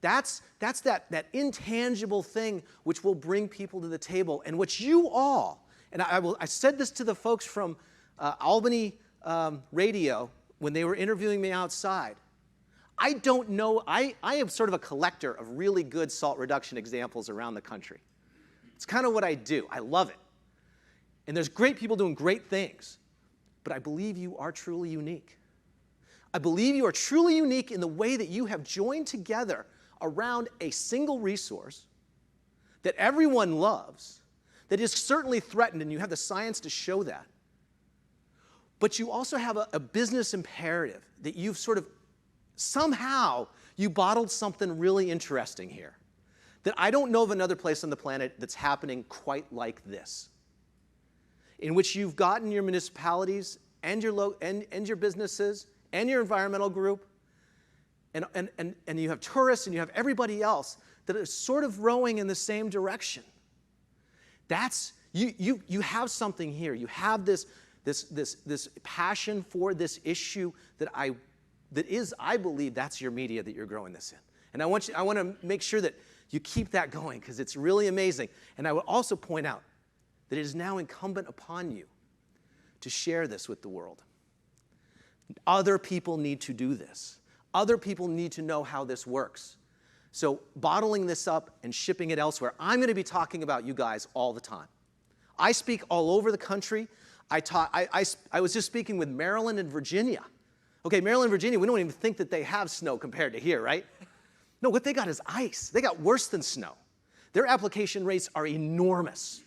That's that intangible thing which will bring people to the table and which you all, and I said this to the folks from Albany Radio when they were interviewing me outside. I don't know, I am sort of a collector of really good salt reduction examples around the country. It's kind of what I do. I love it. And there's great people doing great things. But I believe you are truly unique. I believe you are truly unique in the way that you have joined together around a single resource that everyone loves, that is certainly threatened, and you have the science to show that. But you also have a business imperative that you've sort of somehow you bottled something really interesting here that I don't know of another place on the planet that's happening quite like this, in which you've gotten your municipalities and your businesses and your environmental group, and you have tourists and you have everybody else that are sort of rowing in the same direction. That's, you have something here. You have this passion for this issue that I believe that's your media that you're growing this in. And I want to make sure that you keep that going because it's really amazing. And I would also point out that it is now incumbent upon you to share this with the world. Other people need to do this. Other people need to know how this works. So bottling this up and shipping it elsewhere, I'm going to be talking about you guys all the time. I speak all over the country. I was just speaking with Maryland and Virginia. Okay, Maryland and Virginia, we don't even think that they have snow compared to here, right? No, what they got is ice. They got worse than snow. Their application rates are enormous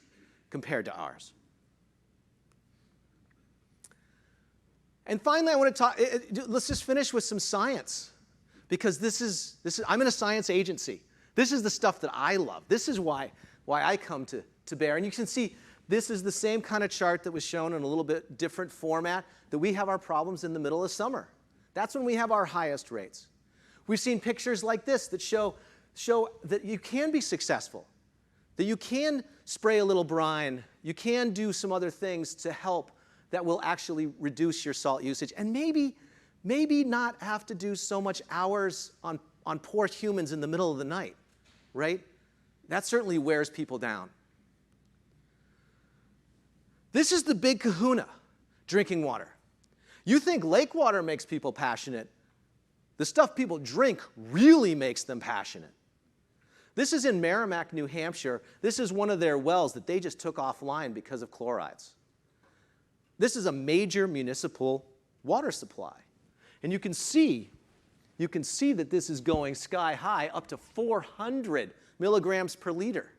compared to ours. And finally, I want to talk, let's just finish with some science. Because I'm in a science agency. This is the stuff that I love. This is why I come to bear. And you can see, this is the same kind of chart that was shown in a little bit different format, that we have our problems in the middle of summer. That's when we have our highest rates. We've seen pictures like this that show that you can be successful, that you can spray a little brine, you can do some other things to help that will actually reduce your salt usage, and maybe not have to do so much hours on poor humans in the middle of the night, right? That certainly wears people down. This is the big kahuna, drinking water. You think lake water makes people passionate. The stuff people drink really makes them passionate. This is in Merrimack, New Hampshire. This is one of their wells that they just took offline because of chlorides. This is a major municipal water supply. And you can see that this is going sky high up to 400 milligrams per liter.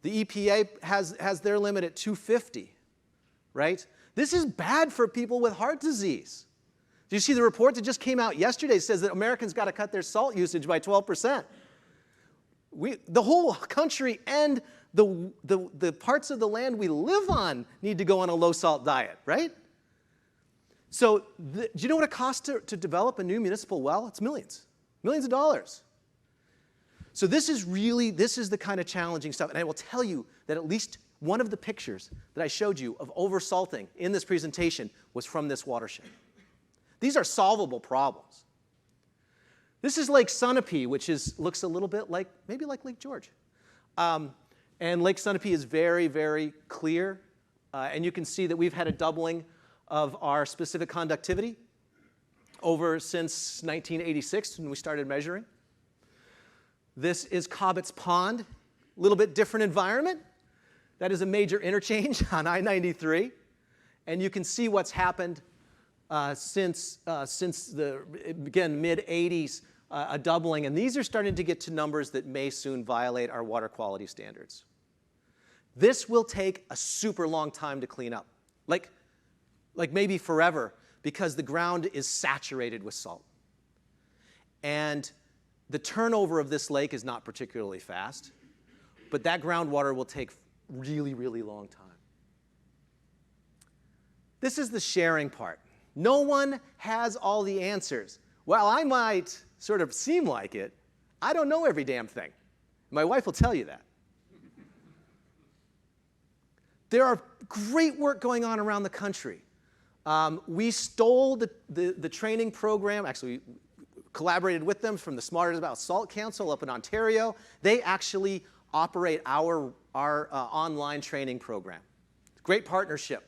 The EPA has their limit at 250, right? This is bad for people with heart disease. Do you see the report that just came out yesterday? It says that Americans got to cut their salt usage by 12%. The whole country and the parts of the land we live on need to go on a low-salt diet, right? So do you know what it costs to develop a new municipal well? It's millions of dollars. So this is the kind of challenging stuff. And I will tell you that at least one of the pictures that I showed you of oversalting in this presentation was from this watershed. These are solvable problems. This is Lake Sunapee, which looks a little bit like, maybe like Lake George. And Lake Sunapee is very, very clear. And you can see that we've had a doubling of our specific conductivity since 1986 when we started measuring. This is Cobbett's Pond, a little bit different environment. That is a major interchange on I-93. And you can see what's happened since the, again, mid-'80s, a doubling. And these are starting to get to numbers that may soon violate our water quality standards. This will take a super long time to clean up, like maybe forever, because the ground is saturated with salt. And the turnover of this lake is not particularly fast, but that groundwater will take really, really long time. This is the sharing part. No one has all the answers. While I might sort of seem like it, I don't know every damn thing. My wife will tell you that. There are great work going on around the country. We stole the training program, actually collaborated with them from the Smarters About Salt Council up in Ontario. They actually operate our online training program. Great partnership.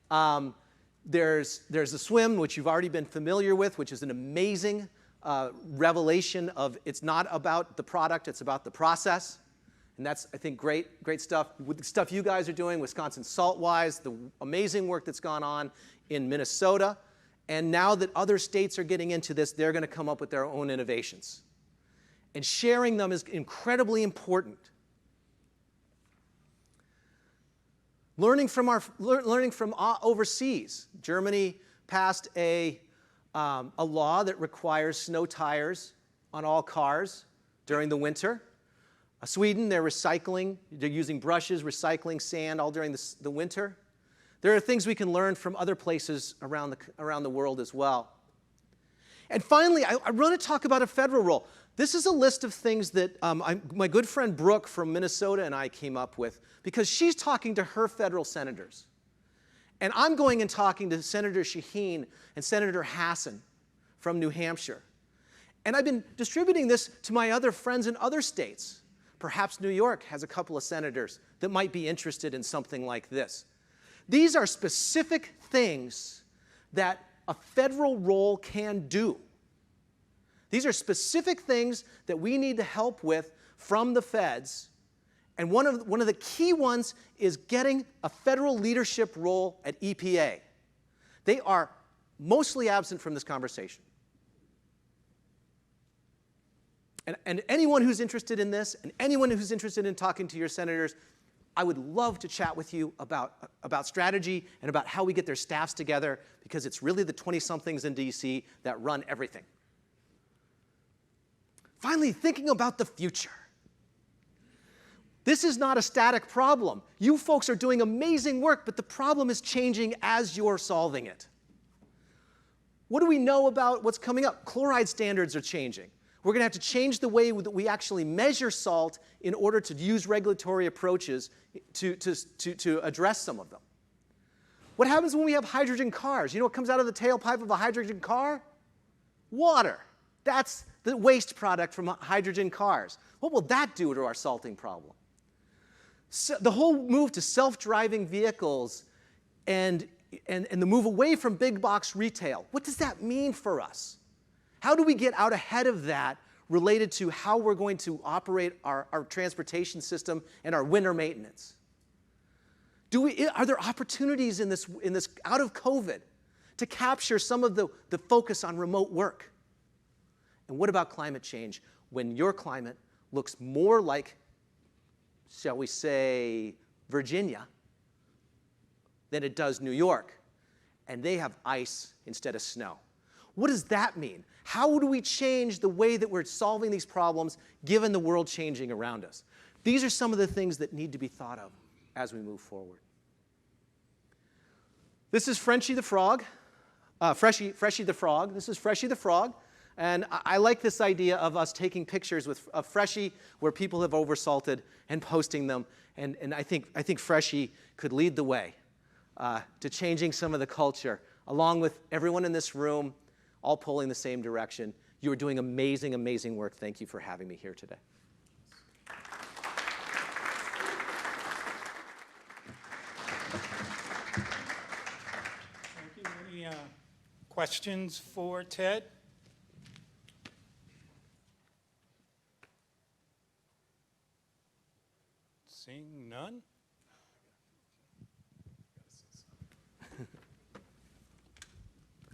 There's the swim, which you've already been familiar with, which is an amazing revelation of it's not about the product, it's about the process. And that's, I think, great stuff. With the stuff you guys are doing, Wisconsin Saltwise, the amazing work that's gone on in Minnesota. And now that other states are getting into this, they're going to come up with their own innovations. And sharing them is incredibly important. Learning from overseas. Germany passed a law that requires snow tires on all cars during the winter. Sweden, they're using brushes, recycling sand all during the winter. There are things we can learn from other places around the world as well. And finally, I want to talk about a federal role. This is a list of things that my good friend Brook from Minnesota and I came up with because she's talking to her federal senators. And I'm going and talking to Senator Shaheen and Senator Hassan from New Hampshire. And I've been distributing this to my other friends in other states. Perhaps New York has a couple of senators that might be interested in something like this. These are specific things that a federal role can do. These are specific things that we need to help with from the feds. And one of the key ones is getting a federal leadership role at EPA. They are mostly absent from this conversation. And anyone who's interested in this, and anyone who's interested in talking to your senators, I would love to chat with you about strategy and about how we get their staffs together, because it's really the 20-somethings in DC that run everything. Finally, thinking about the future. This is not a static problem. You folks are doing amazing work, but the problem is changing as you're solving it. What do we know about what's coming up? Chloride standards are changing. We're going to have to change the way that we actually measure salt in order to use regulatory approaches to address some of them. What happens when we have hydrogen cars? You know what comes out of the tailpipe of a hydrogen car? Water. That's the waste product from hydrogen cars. What will that do to our salting problem? So the whole move to self-driving vehicles and the move away from big box retail, what does that mean for us? How do we get out ahead of that related to how we're going to operate our transportation system and our winter maintenance? Are there opportunities in this out of COVID to capture some of the focus on remote work? And what about climate change when your climate looks more like, shall we say, Virginia than it does New York, and they have ice instead of snow? What does that mean? How do we change the way that we're solving these problems given the world changing around us? These are some of the things that need to be thought of as we move forward. This is Frenchie the Frog. Freshie the Frog. This is Freshie the Frog. And I like this idea of us taking pictures of Freshie where people have oversalted and posting them. And I think Freshie could lead the way to changing some of the culture, along with everyone in this room, all pulling the same direction. You are doing amazing, amazing work. Thank you for having me here today. Thank you. Any questions for Ted? Seeing none?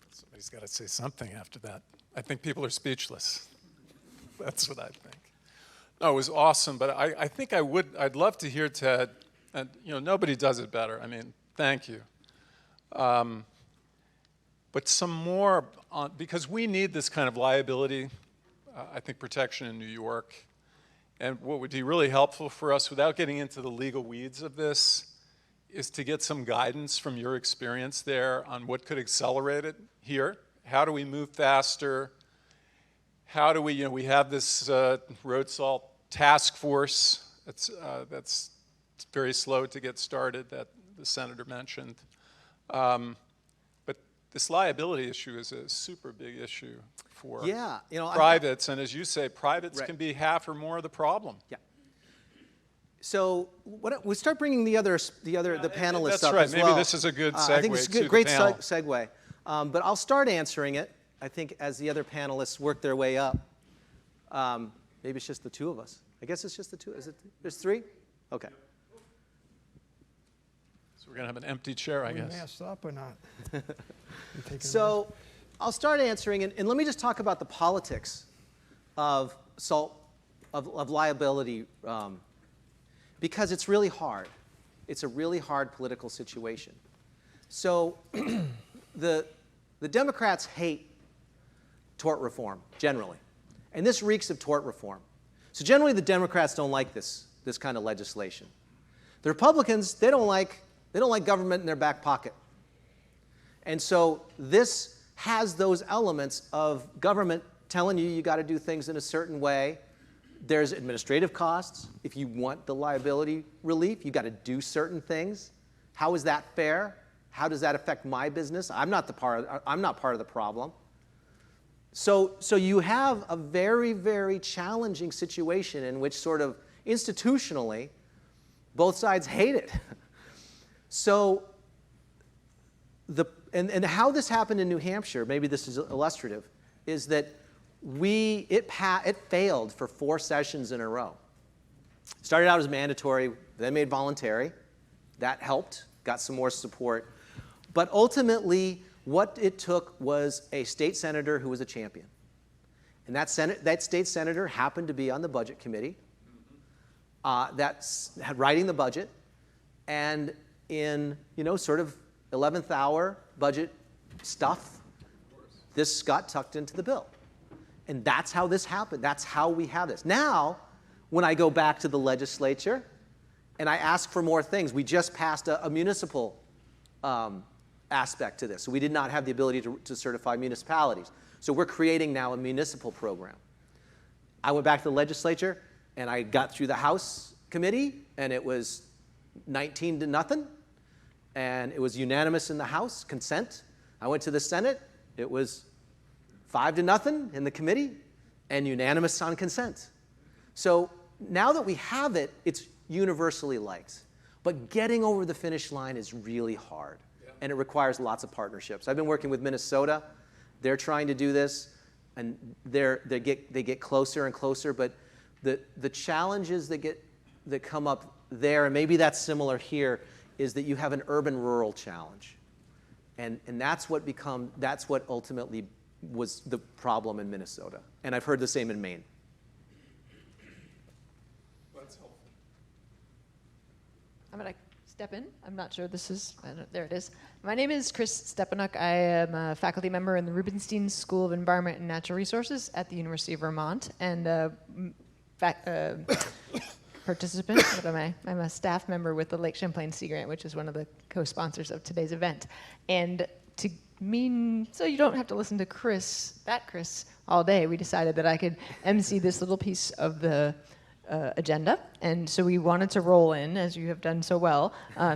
Somebody's got to say something after that. I think people are speechless. That's what I think. No, it was awesome, but I think I'd love to hear Ted, and nobody does it better. I mean, thank you. But some more, because we need this kind of liability, I think, protection in New York. And what would be really helpful for us, without getting into the legal weeds of this, is to get some guidance from your experience there on what could accelerate it here. How do we move faster? How do we, we have this road salt task force that's very slow to get started that the senator mentioned. But this liability issue is a super big issue for privates, and as you say, privates can be half or more of the problem. Yeah. So we start bringing the panelists that's up right. as well. Maybe this is a good segue. I think it's a to great the panel. segue. But I'll start answering it, I think, as the other panelists work their way up. Maybe it's just the two of us. I guess it's just the two. Is it? There's three? Okay. So we're going to have an empty chair, I guess. We masked up or not? So I'll start answering, and let me just talk about the politics of salt, of liability, because it's really hard. It's a really hard political situation. So the Democrats hate tort reform, generally. And this reeks of tort reform. So generally, the Democrats don't like this kind of legislation. The Republicans, they don't like government in their back pocket. And so this has those elements of government telling you got to do things in a certain way. There's administrative costs. If you want the liability relief, you got to do certain things. How is that fair? How does that affect my business? I'm not part of the problem. So you have a very, very challenging situation in which sort of institutionally, both sides hate it. So and how this happened in New Hampshire, maybe this is illustrative, is that it failed for 4 sessions in a row. Started out as mandatory, then made voluntary. That helped, got some more support. But ultimately, what it took was a state senator who was a champion. And that state senator happened to be on the budget committee that's writing the budget. And in, sort of 11th hour budget stuff, this got tucked into the bill. And that's how this happened. That's how we have this. Now, when I go back to the legislature and I ask for more things, we just passed a municipal aspect to this. So we did not have the ability to certify municipalities. So we're creating now a municipal program. I went back to the legislature and I got through the House committee and it was 19-0, and it was unanimous in the House, consent. I went to the Senate, it was 5-0 in the committee, and unanimous on consent. So now that we have it, it's universally liked. But getting over the finish line is really hard, and it requires lots of partnerships. I've been working with Minnesota. They're trying to do this, and they get closer and closer, but the challenges that come up there, and maybe that's similar here, is that you have an urban-rural challenge. And that's what ultimately was the problem in Minnesota. And I've heard the same in Maine. That's helpful. I'm going to step in. I'm not sure this is, there it is. My name is Chris Stepanuk. I am a faculty member in the Rubenstein School of Environment and Natural Resources at the University of Vermont, and participant. What am I? I'm a staff member with the Lake Champlain Sea Grant, which is one of the co-sponsors of today's event. And so you don't have to listen to Chris all day, we decided that I could MC this little piece of the agenda. And so we wanted to roll in, as you have done so well.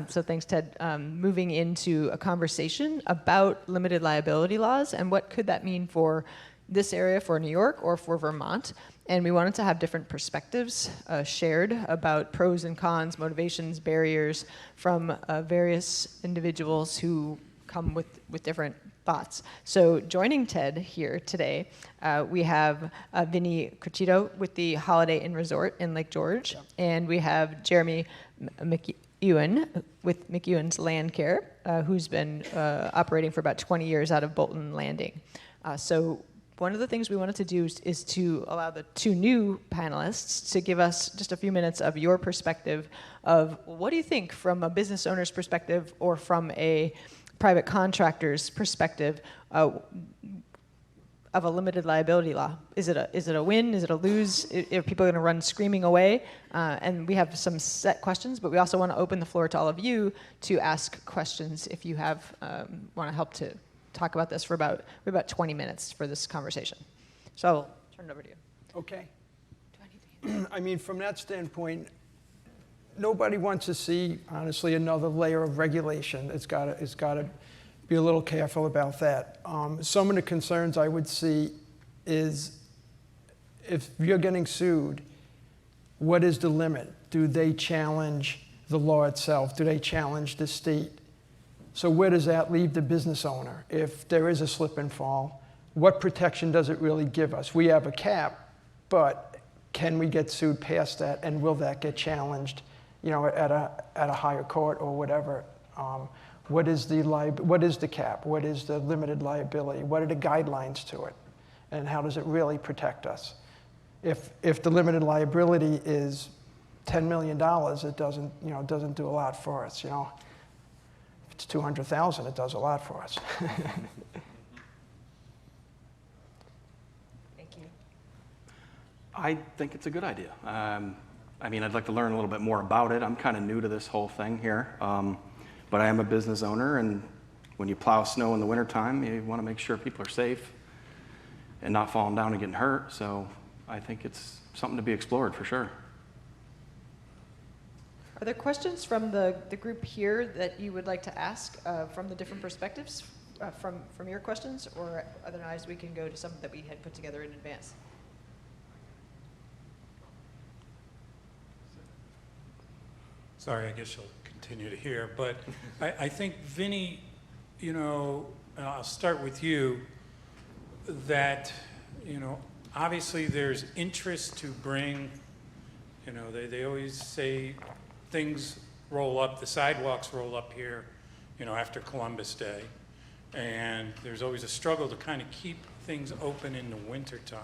So thanks, Ted. Moving into a conversation about limited liability laws and what could that mean for this area, for New York or for Vermont. And we wanted to have different perspectives shared about pros and cons, motivations, barriers from various individuals who come with different thoughts. So joining Ted here today, we have Vinny Crocito with the Holiday Inn Resort in Lake George, and we have Jeremy McEwen with McEwen's Land Care, who's been operating for about 20 years out of Bolton Landing. So one of the things we wanted to do is to allow the 2 new panelists to give us just a few minutes of your perspective of what do you think from a business owner's perspective or from a private contractor's perspective of a limited liability law. Is it a win? Is it a lose? Are people going to run screaming away? And we have some set questions, but we also want to open the floor to all of you to ask questions if you have want to help to talk about this for about 20 minutes for this conversation. So I'll turn it over to you. Okay. I mean, from that standpoint, nobody wants to see, honestly, another layer of regulation. It's got to be a little careful about that. Some of the concerns I would see is if you're getting sued, what is the limit? Do they challenge the law itself? Do they challenge the state? So where does that leave the business owner? If there is a slip and fall, what protection does it really give us? We have a cap, but can we get sued past that, and will that get challenged, at a higher court or whatever? What is the cap? What is the limited liability? What are the guidelines to it? And how does it really protect us? If the limited liability is $10 million, it doesn't do a lot for us. If it's $200,000, it does a lot for us. Thank you. I think it's a good idea. I mean, I'd like to learn a little bit more about it. I'm kind of new to this whole thing here, but I am a business owner, and when you plow snow in the wintertime, you want to make sure people are safe. and not falling down and getting hurt. So I think it's something to be explored for sure. Are there questions from the group here that you would like to ask from the different perspectives from your questions, or otherwise we can go to some that we had put together in advance? Sorry, I guess you'll continue to hear, but I think, Vinny, you know, I'll start with you, that, you know, obviously there's interest to bring, you know, they always say things roll up, the sidewalks roll up here, you know, after Columbus Day, and there's always a struggle to kind of keep things open in the wintertime.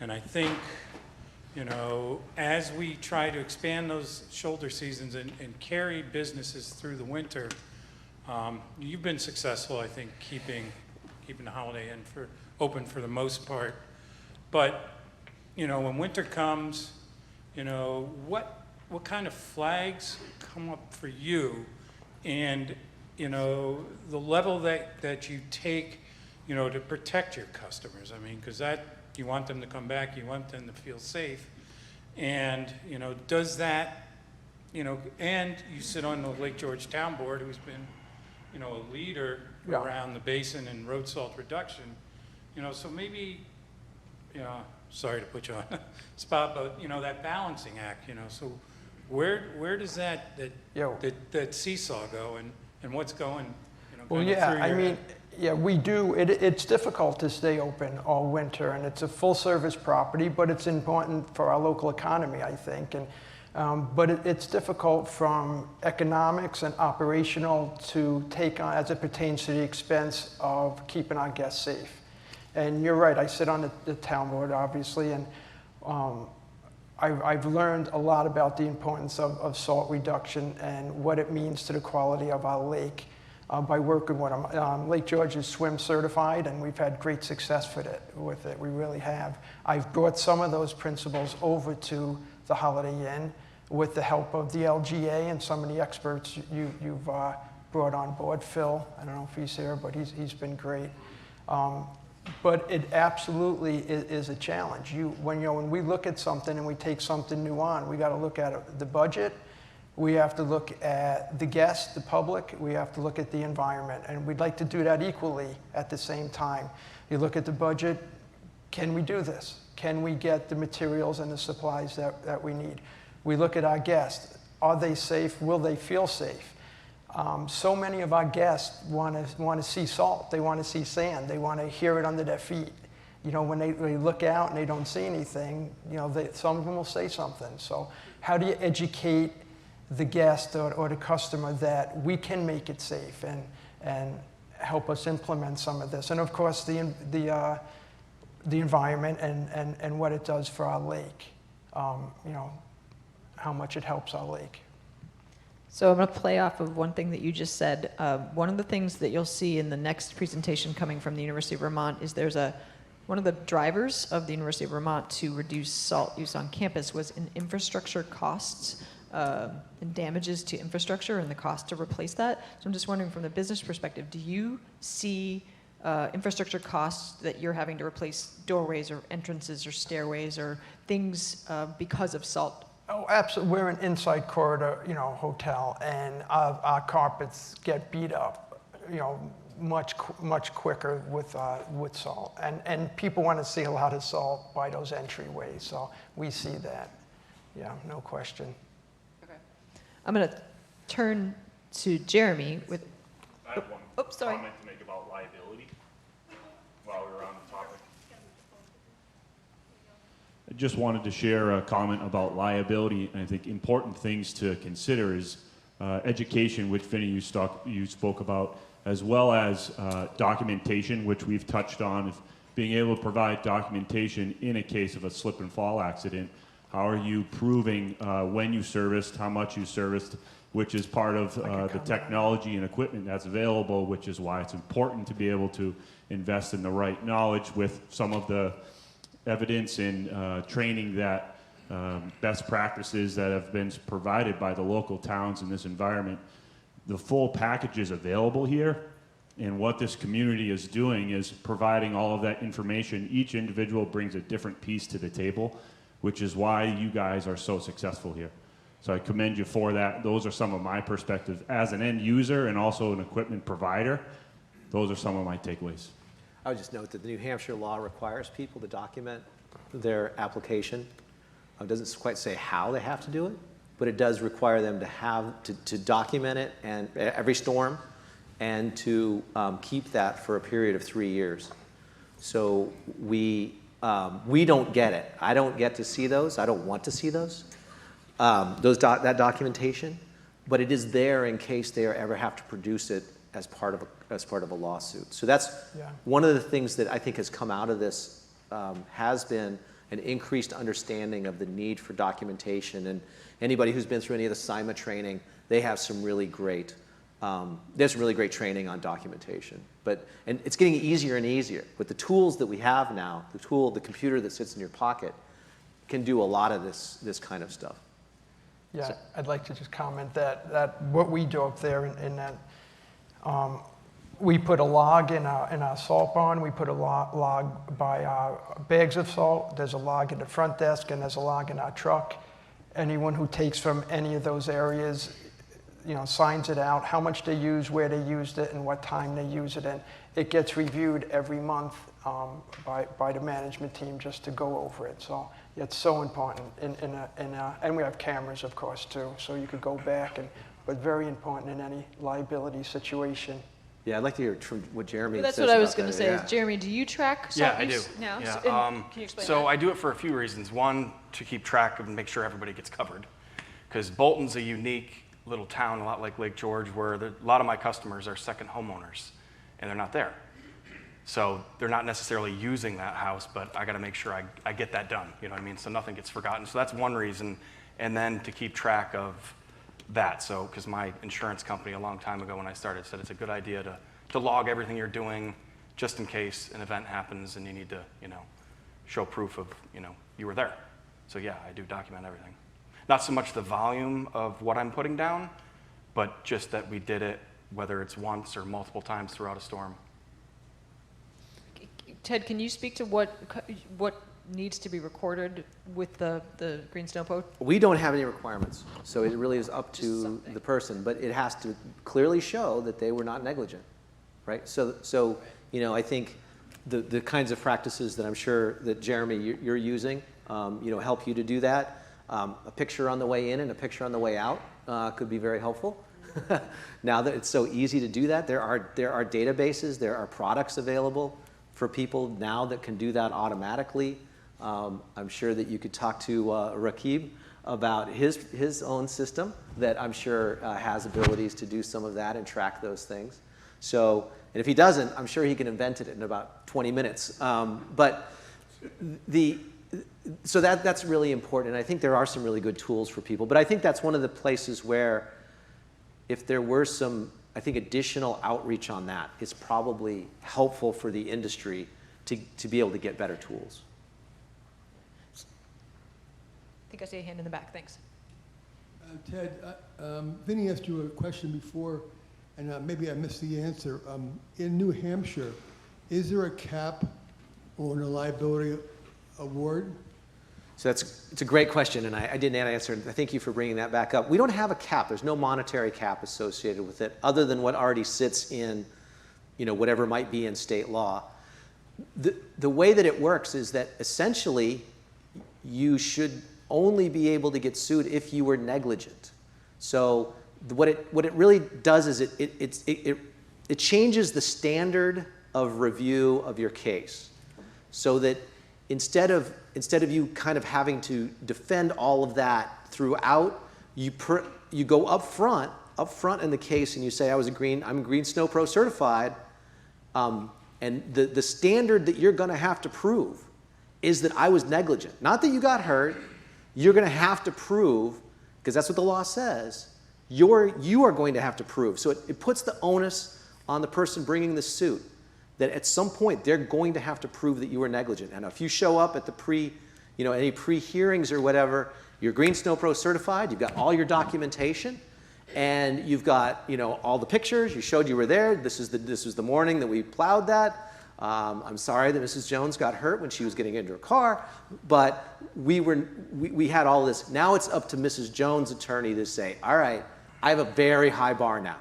And I think, you know, as we try to expand those shoulder seasons and carry businesses through the winter, you've been successful, I think, keeping the Holiday Inn open for the most part. But, you know, when winter comes, you know, what kind of flags come up for you, and, you know, the level that you take, you know, to protect your customers? I mean, because you want them to come back, you want them to feel safe, and, you know, does that, you know, and you sit on the Lake George Town Board, who's been, you know, a leader around the basin and road salt reduction, you know, so maybe, you know, sorry to put you on the spot, but, you know, that balancing act, you know, so where does that seesaw go, and what's going, you know, Well, kind of yeah, through I your mean, head? yeah, we do. It's difficult to stay open all winter, and it's a full-service property, but it's important for our local economy, I think. And but it's difficult from economics and operational to take on as it pertains to the expense of keeping our guests safe. And you're right, I sit on the town board, obviously, and I've learned a lot about the importance of salt reduction and what it means to the quality of our lake by working with them. Lake George is swim certified, and we've had great success with it. We really have. I've brought some of those principles over to the Holiday Inn with the help of the LGA and some of the experts you've brought on board. Phil, I don't know if he's here, but he's been great. But it absolutely is a challenge. When we look at something and we take something new on, we got to look at the budget, we have to look at the guests, the public, we have to look at the environment, and we'd like to do that equally at the same time. You look at the budget, can we do this? Can we get the materials and the supplies that we need? We look at our guests, are they safe? Will they feel safe? So many of our guests want to see salt, they want to see sand, they want to hear it under their feet. You know, when they look out and they don't see anything, you know, some of them will say something. So how do you educate the guest or the customer that we can make it safe and help us implement some of this? And of course, the environment and what it does for our lake. You know, how much it helps our lake. So I'm going to play off of one thing that you just said. One of the things that you'll see in the next presentation coming from the University of Vermont is one of the drivers of the University of Vermont to reduce salt use on campus was in infrastructure costs and damages to infrastructure and the cost to replace that. So I'm just wondering, from the business perspective, do you see infrastructure costs that you're having to replace doorways or entrances or stairways or things because of salt? Oh, absolutely. We're an inside corridor, you know, hotel, and our carpets get beat up, you know, much quicker with salt. And people want to see a lot of salt by those entryways, so we see that. Yeah, no question. Okay. I'm going to turn to Jeremy with. I have one comment to make about liability while we're on the topic. I just wanted to share a comment about liability, and I think important things to consider is education, which Vinny, you spoke about, as well as documentation, which we've touched on, being able to provide documentation in a case of a slip and fall accident. How are you proving when you serviced, how much you serviced, which is part of the technology and equipment that's available, which is why it's important to be able to invest in the right knowledge with some of the evidence and training that best practices that have been provided by the local towns in this environment. The full package is available here, And what this community is doing is providing all of that information. Each individual brings a different piece to the table, which is why you guys are so successful here. So I commend you for that. Those are some of my perspectives as an end user and also an equipment provider. Those are some of my takeaways. I would just note that the New Hampshire law requires people to document their application. It doesn't quite say how they have to do it, but it does require them to document it and every storm, and to keep that for a period of 3 years. So we don't get it. I don't get to see those. I don't want to see those. That documentation, but it is there in case they ever have to produce it as part of a lawsuit. So that's one of the things that I think has come out of this, has been an increased understanding of the need for documentation. And anybody who's been through any of the CIMA training, they have some really great training on documentation. And it's getting easier and easier with the tools that we have now. The computer that sits in your pocket can do a lot of this kind of stuff. Yeah, I'd like to just comment that what we do up there in that, we put a log in our salt barn. We put a log by our bags of salt. There's a log at the front desk, and there's a log in our truck. Anyone who takes from any of those areas, signs it out, how much they use, where they used it, and what time they use it in. It gets reviewed every month by the management team just to go over it. So it's so important. And we have cameras, of course, too, so you could go back, but very important in any liability situation. Yeah, I'd like to hear what Jeremy says. That's what I was going to say. Is, Jeremy, do you track salt use now? Yeah. Can you explain so that? I do it for a few reasons. One, to keep track of and make sure everybody gets covered. Because Bolton's a unique little town, a lot like Lake George, where a lot of my customers are second homeowners, and they're not there. So they're not necessarily using that house, but I got to make sure I get that done. You know what I mean? So nothing gets forgotten. So that's one reason. And then to keep track of that. So, because my insurance company a long time ago when I started said it's a good idea to log everything you're doing just in case an event happens and you need to, show proof of, you were there. So yeah, I do document everything. Not so much the volume of what I'm putting down, but just that we did it, whether it's once or multiple times throughout a storm. Ted, can you speak to what needs to be recorded with the Green Snow Code? We don't have any requirements, so it really is up to the person, but it has to clearly show that they were not negligent, right? So I think the kinds of practices that I'm sure that Jeremy you're using, help you to do that. A picture on the way in and a picture on the way out could be very helpful. Now that it's so easy to do that, there are databases, there are products available for people now that can do that automatically. I'm sure that you could talk to Rakib about his own system that I'm sure has abilities to do some of that and track those things. So, and if he doesn't, I'm sure he can invent it in about 20 minutes. So that's really important. And I think there are some really good tools for people. But I think that's one of the places where if there were some, I think, additional outreach on that, it's probably helpful for the industry to be able to get better tools. I think I see a hand in the back. Thanks. Ted, Vinny asked you a question before, and maybe I missed the answer. In New Hampshire, is there a cap on a liability award? So it's a great question, and I didn't answer it. Thank you for bringing that back up. We don't have a cap. There's no monetary cap associated with it, other than what already sits in, whatever might be in state law. The way that it works is that essentially you should only be able to get sued if you were negligent. So what it really does is it changes the standard of review of your case, so that instead of you kind of having to defend all of that throughout, you go up front in the case and you say, I'm Green Snow Pro certified, and the standard that you're going to have to prove is that I was negligent. Not that you got hurt. You're going to have to prove, because that's what the law says, you are going to have to prove. So it puts the onus on the person bringing the suit that at some point they're going to have to prove that you were negligent. And if you show up at the any pre-hearings or whatever, you're Green Snow Pro certified, you've got all your documentation, And you've got, you know, all the pictures. You showed you were there. This was the morning that we plowed that. I'm sorry that Mrs. Jones got hurt when she was getting into her car, but we had all this. Now it's up to Mrs. Jones' attorney to say, all right, I have a very high bar now.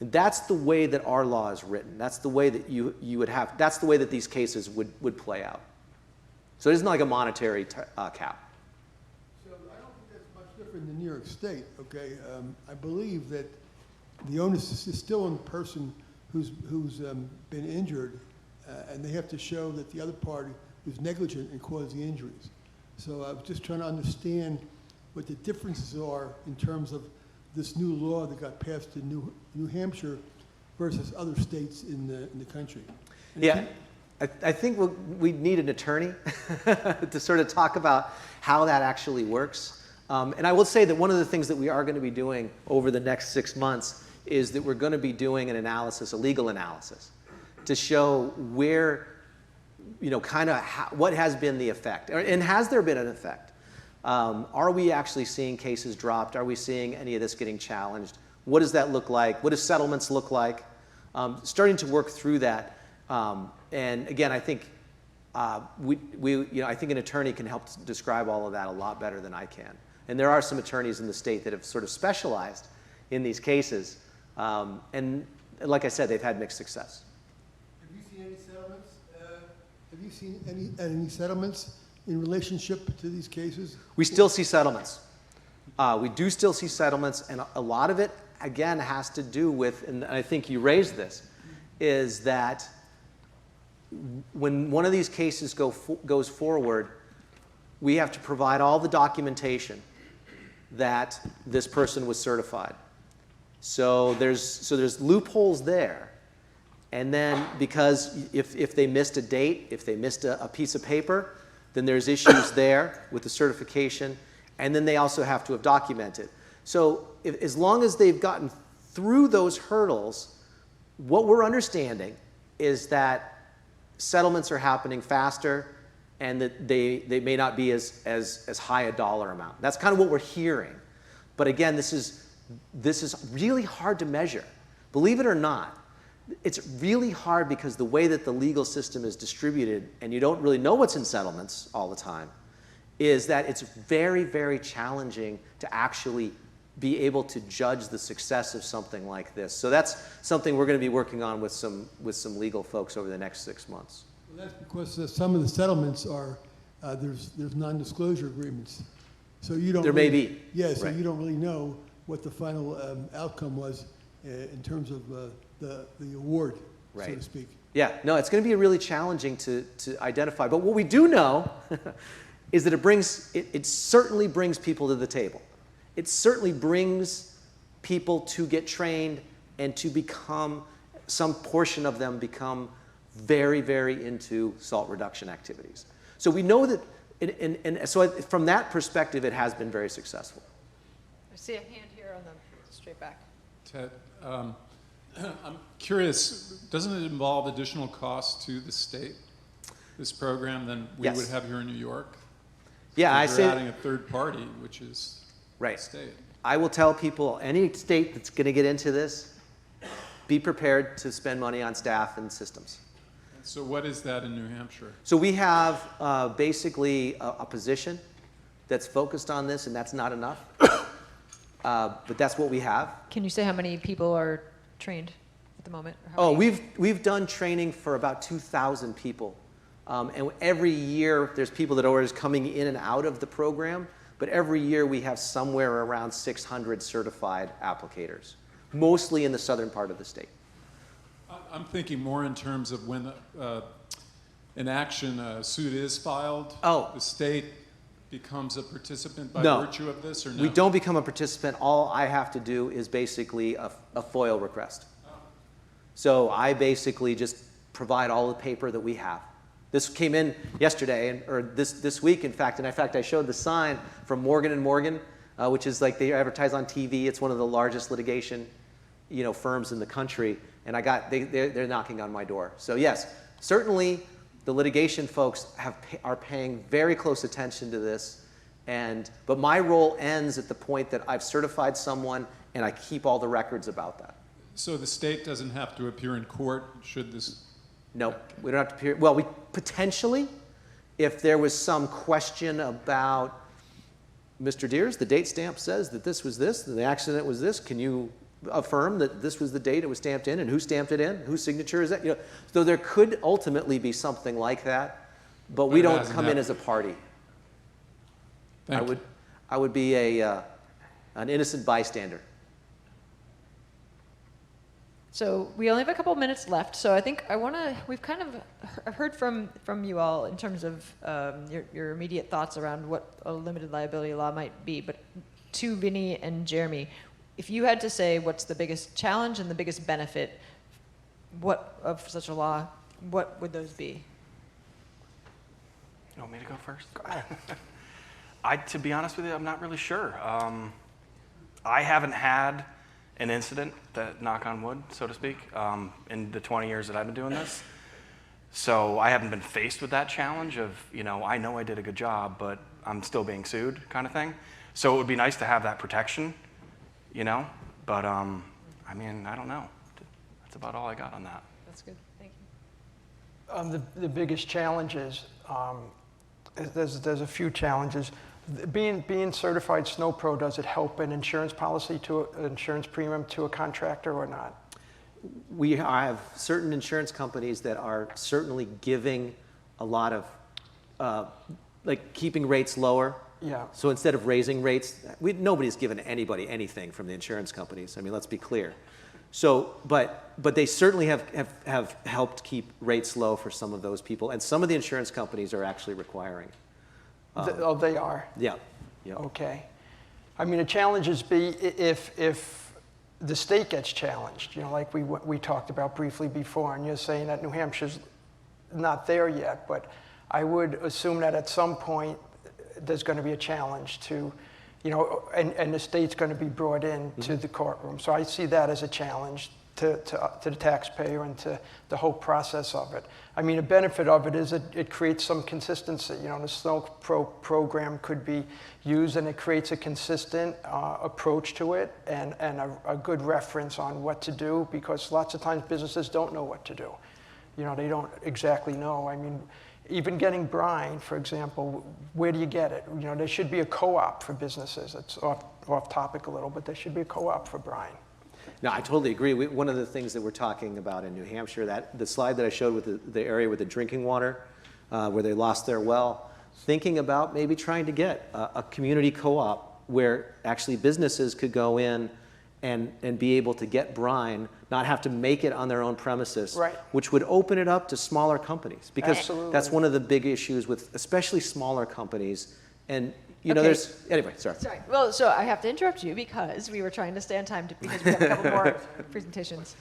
And that's the way that our law is written. That's the way that you would have, that's the way that these cases would play out. So it isn't like a monetary cap. So I don't think that's much different than New York State, okay? I believe that the onus is still on the person who's been injured, and they have to show that the other party was negligent and caused the injuries. So I was just trying to understand what the differences are in terms of this new law that got passed in New Hampshire versus other states in the country. Yeah, I think we need an attorney to sort of talk about how that actually works. And I will say that one of the things that we are going to be doing over the next 6 months is that we're going to be doing an analysis, a legal analysis, to show where, you know, kind of what has been the effect, and has there been an effect? Are we actually seeing cases dropped? Are we seeing any of this getting challenged? What does that look like? What do settlements look like? Starting to work through that. And again, I think you know, I think an attorney can help describe all of that a lot better than I can. And there are some attorneys in the state that have sort of specialized in these cases. And like I said, they've had mixed success. Have you seen any settlements? Have you seen any settlements in relationship to these cases? We still see settlements. We do still see settlements, and a lot of it, again, has to do with, and I think you raised this, is that when one of these cases goes forward, we have to provide all the documentation that this person was certified. So there's loopholes there. And then because if they missed a date, if they missed a piece of paper, then there's issues there with the certification, and then they also have to have documented. So as long as they've gotten through those hurdles, what we're understanding is that settlements are happening faster, and that they may not be as high a dollar amount. That's kind of what we're hearing. But again, this is really hard to measure. Believe it or not, it's really hard because the way that the legal system is distributed, and you don't really know what's in settlements all the time, is that it's very, very challenging to actually be able to judge the success of something like this. So that's something we're going to be working on with some legal folks over the next 6 months. Well, that's because some of the settlements are, there's non-disclosure agreements. So you don't There may be. Yeah, so Right. you don't really know what the final outcome was in terms of the award, so Right. to speak. Yeah, no, it's going to be really challenging to identify. But what we do know is that it certainly brings people to the table. It certainly brings people to get trained and to become, some portion of them become very, very into salt reduction activities. So we know that, and so from that perspective, it has been very successful. I see a hand here on the straight back. Ted, I'm curious, doesn't it involve additional costs to the state, this program, than we Yes. would have here in New York? Yeah, I You're say adding a third party, which is right. the state. I will tell people, any state that's going to get into this, be prepared to spend money on staff and systems. So what is that in New Hampshire? So we have basically a position that's focused on this, and that's not enough. But that's what we have. Can you say how many people are trained at the moment? Or how Oh, many? we've done training for about 2,000 people. And every year, there's people that are always coming in and out of the program. But every year, we have somewhere around 600 certified applicators, mostly in the southern part of the state. I'm thinking more in terms of when an action, a suit is filed, the state becomes a participant by virtue of this, or no? We don't become a participant. All I have to do is basically a FOIL request. So I basically just provide all the paper that we have. This came in yesterday, or this week, in fact. And in fact, I showed the sign from Morgan & Morgan, which is like they advertise on TV. It's one of the largest litigation, firms in the country. And they're knocking on my door. So yes, certainly the litigation folks are paying very close attention to this. But my role ends at the point that I've certified someone and I keep all the records about that. So the state doesn't have to appear in court should this? No, we don't have to appear. Well, we potentially, if there was some question about, Mr. Deers, the date stamp says that this was this, and the accident was this. Can you affirm that this was the date it was stamped in, and who stamped it in? Whose signature is that? You know, so there could ultimately be something like that, but we don't come in as a party. I would be an innocent bystander. So we only have a couple minutes left. So I think we've kind of heard from you all in terms of your immediate thoughts around what a limited liability law might be. But to Vinny and Jeremy, if you had to say what's the biggest challenge and the biggest benefit, of such a law, what would those be? You want me to go first? Go ahead. To be honest with you, I'm not really sure. I haven't had an incident, that knock on wood, so to speak, in the 20 years that I've been doing this. So I haven't been faced with that challenge of, I know I did a good job, but I'm still being sued kind of thing. So it would be nice to have that protection, but I mean, I don't know. That's about all I got on that. That's good, thank you. The biggest challenge is, there's a few challenges. Being certified snow pro, does it help an insurance policy insurance premium to a contractor or not? We have certain insurance companies that are certainly giving a lot of, like keeping rates lower. Yeah. So instead of raising rates, nobody's given anybody anything from the insurance companies. I mean, let's be clear. So, but they certainly have helped keep rates low for some of those people, and some of the insurance companies are actually requiring. They are? Yeah. Okay. I mean, the challenges be if the state gets challenged, like we talked about briefly before, and you're saying that New Hampshire's not there yet, but I would assume that at some point there's going to be a challenge to, and the state's going to be brought in to the courtroom. So I see that as a challenge to the taxpayer and to the whole process of it. I mean, a benefit of it is it creates some consistency. The Snow Pro program could be used, and it creates a consistent approach to it and a good reference on what to do, because lots of times businesses don't know what to do. They don't exactly know. I mean, even getting brine, for example, where do you get it? There should be a co-op for businesses. It's off topic a little, but there should be a co-op for brine. No, I totally agree. One of the things that we're talking about in New Hampshire, the slide that I showed with the area with the drinking water, where they lost their well, thinking about maybe trying to get a community co-op where actually businesses could go in and be able to get brine, not have to make it on their own premises, right, which would open it up to smaller companies. Because Absolutely. That's one of the big issues with especially smaller companies. And Okay. anyway, sorry. Sorry. Well, so I have to interrupt you because we were trying to stay on time because we have a couple more presentations.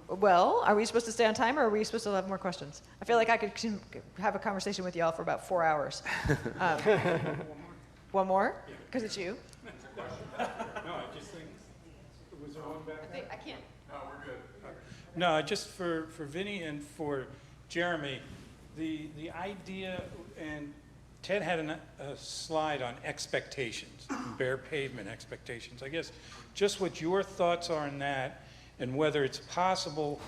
Well, are we supposed to stay on time, or are we supposed to have more questions? I feel like I could have a conversation with y'all for about 4 hours. One more? Because it's you. No, I just think, was there one back there? I can't. No, we're good. No, just for Vinny and for Jeremy, the idea, and Ted had a slide on expectations, bare pavement expectations. I guess just what your thoughts are on that, and whether it's possible,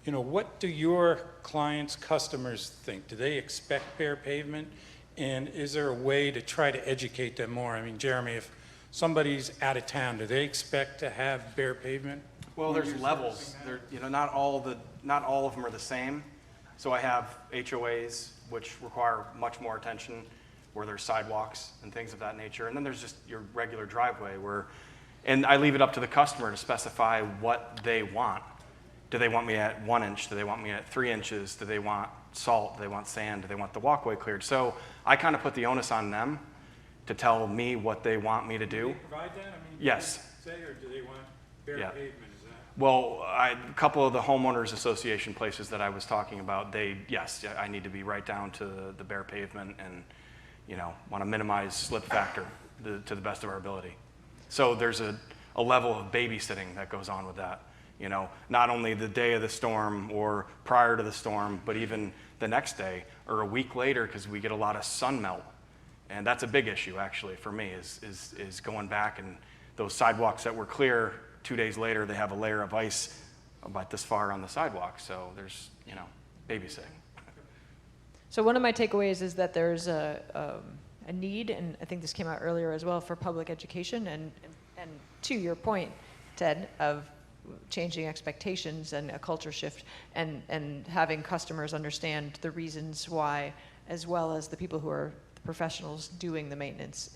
what do your clients, customers think? Do they expect bare pavement? And is there a way to try to educate them more? I mean, Jeremy, if somebody's out of town, do they expect to have bare pavement? Well, there's levels. Not all of them are the same. So I have HOAs, which require much more attention, where there's sidewalks and things of that nature. And then there's just your regular driveway and I leave it up to the customer to specify what they want. Do they want me at 1 inch? Do they want me at 3 inches? Do they want salt? Do they want sand? Do they want the walkway cleared? So I kind of put the onus on them to tell me what they want me to do. Do they provide that? I mean, yes. Do they say, or do they want bare pavement? Is that? Well, a couple of the homeowners association places that I was talking about, yes, I need to be right down to the bare pavement, and want to minimize slip factor to the best of our ability. So there's a level of babysitting that goes on with that. Not only the day of the storm or prior to the storm, but even the next day or a week later, because we get a lot of sun melt. And that's a big issue, actually, for me, is going back and those sidewalks that were clear, 2 days later, they have a layer of ice about this far on the sidewalk. So there's, you know, babysitting. So one of my takeaways is that there's a need, and I think this came out earlier as well, for public education, and to your point, Ted, of changing expectations and a culture shift, and having customers understand the reasons why, as well as the people who are the professionals doing the maintenance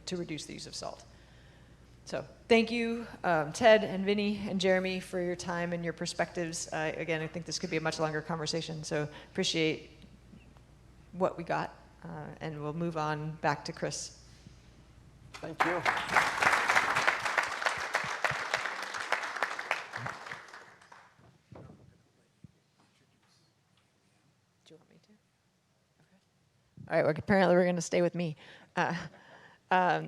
to reduce the use of salt. So thank you, Ted and Vinny and Jeremy, for your time and your perspectives. Again, I think this could be a much longer conversation, so appreciate what we got, and we'll move on back to Chris. Thank you. All right, well, apparently we're going to stay with me.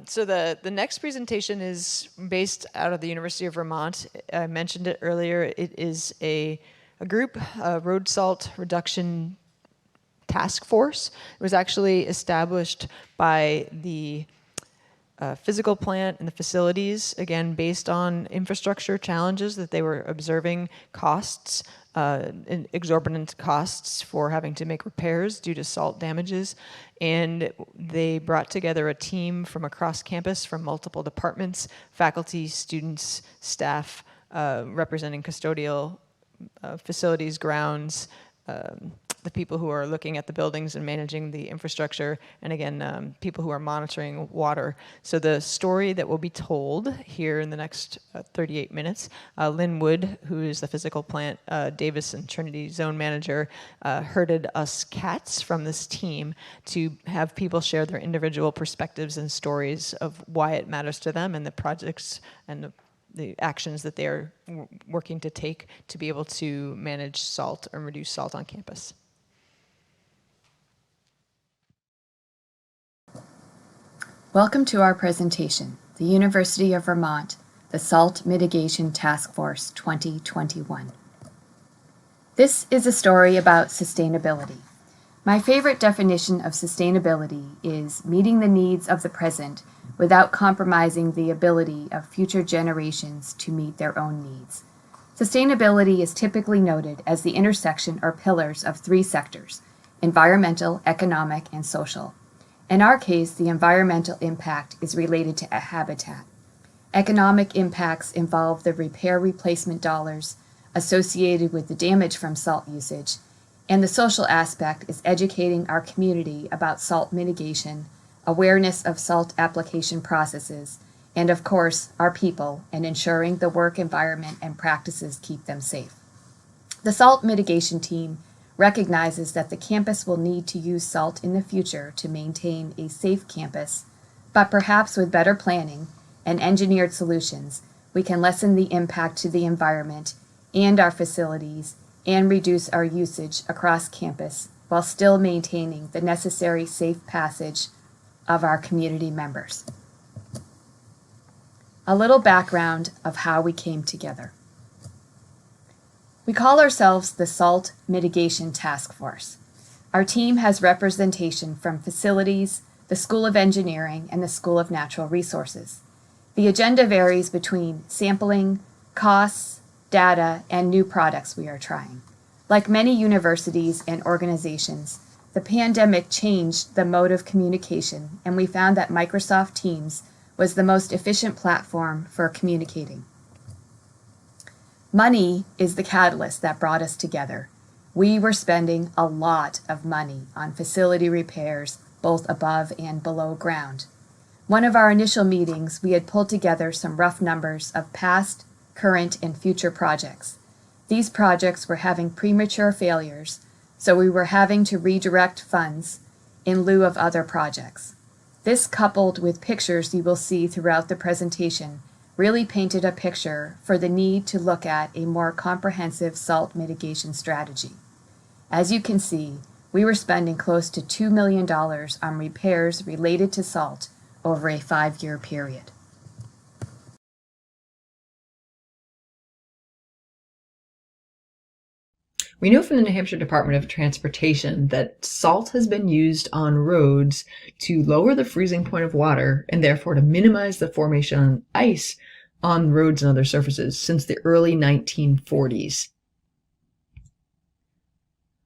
So the next presentation is based out of the University of Vermont. I mentioned it earlier. It is a group, a road salt reduction task force. It was actually established by the physical plant and the facilities, again, based on infrastructure challenges that they were observing, costs, exorbitant costs for having to make repairs due to salt damages. And they brought together a team from across campus, from multiple departments, faculty, students, staff, representing custodial facilities, grounds, the people who are looking at the buildings and managing the infrastructure, and again, people who are monitoring water. So the story that will be told here in the next 38 minutes, Lynn Wood, who is the physical plant Davis and Trinity zone manager, herded us cats from this team to have people share their individual perspectives and stories of why it matters to them and the projects and the actions that they are working to take to be able to manage salt and reduce salt on campus. Welcome to our presentation, the University of Vermont, the Salt Mitigation Task Force 2021. This is a story about sustainability. My favorite definition of sustainability is meeting the needs of the present without compromising the ability of future generations to meet their own needs. Sustainability is typically noted as the intersection or pillars of three sectors: environmental, economic, and social. In our case, the environmental impact is related to a habitat. Economic impacts involve the repair replacement dollars associated with the damage from salt usage, and the social aspect is educating our community about salt mitigation, awareness of salt application processes, and of course, our people, and ensuring the work environment and practices keep them safe. The salt mitigation team recognizes that the campus will need to use salt in the future to maintain a safe campus, but perhaps with better planning and engineered solutions, we can lessen the impact to the environment and our facilities and reduce our usage across campus while still maintaining the necessary safe passage of our community members. A little background of how we came together. We call ourselves the Salt Mitigation Task Force. Our team has representation from facilities, the School of Engineering, and the School of Natural Resources. The agenda varies between sampling, costs, data, and new products we are trying. Like many universities and organizations, the pandemic changed the mode of communication, and we found that Microsoft Teams was the most efficient platform for communicating. Money is the catalyst that brought us together. We were spending a lot of money on facility repairs, both above and below ground. One of our initial meetings, we had pulled together some rough numbers of past, current, and future projects. These projects were having premature failures, so we were having to redirect funds in lieu of other projects. This, coupled with pictures you will see throughout the presentation, really painted a picture for the need to look at a more comprehensive salt mitigation strategy. As you can see, we were spending close to $2 million on repairs related to salt over a 5-year period. We know from the New Hampshire Department of Transportation that salt has been used on roads to lower the freezing point of water and therefore to minimize the formation of ice on roads and other surfaces since the early 1940s.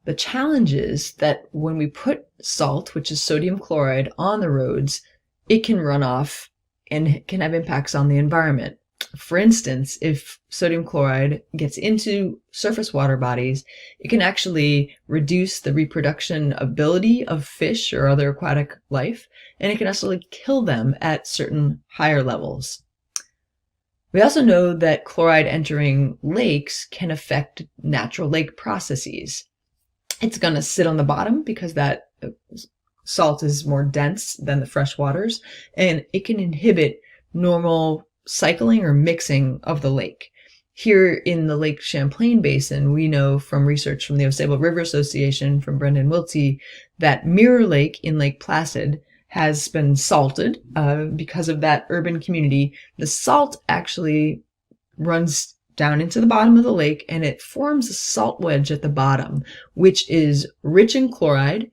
The challenge is that when we put salt, which is sodium chloride, on the roads, it can run off and can have impacts on the environment. For instance, if sodium chloride gets into surface water bodies, it can actually reduce the reproduction ability of fish or other aquatic life, and it can also kill them at certain higher levels. We also know that chloride entering lakes can affect natural lake processes. It's going to sit on the bottom because that salt is more dense than the fresh waters, and it can inhibit normal cycling or mixing of the lake. Here in the Lake Champlain Basin, we know from research from the Osable River Association, from Brendan Wiltsey, that Mirror Lake in Lake Placid has been salted because of that urban community. The salt actually runs down into the bottom of the lake, and it forms a salt wedge at the bottom, which is rich in chloride,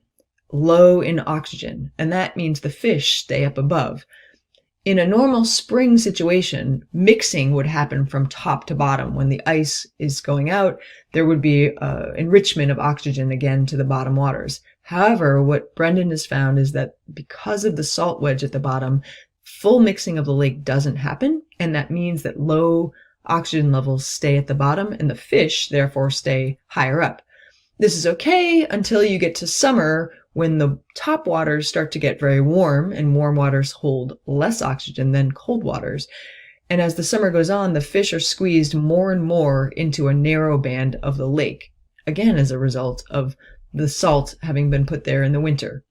low in oxygen, and that means the fish stay up above. In a normal spring situation, mixing would happen from top to bottom. When the ice is going out, there would be enrichment of oxygen again to the bottom waters. However, what Brendan has found is that because of the salt wedge at the bottom, full mixing of the lake doesn't happen, and that means that low oxygen levels stay at the bottom and the fish therefore stay higher up. This is okay until you get to summer, when the top waters start to get very warm, and warm waters hold less oxygen than cold waters. And as the summer goes on, the fish are squeezed more and more into a narrow band of the lake, again as a result of the salt having been put there in the winter.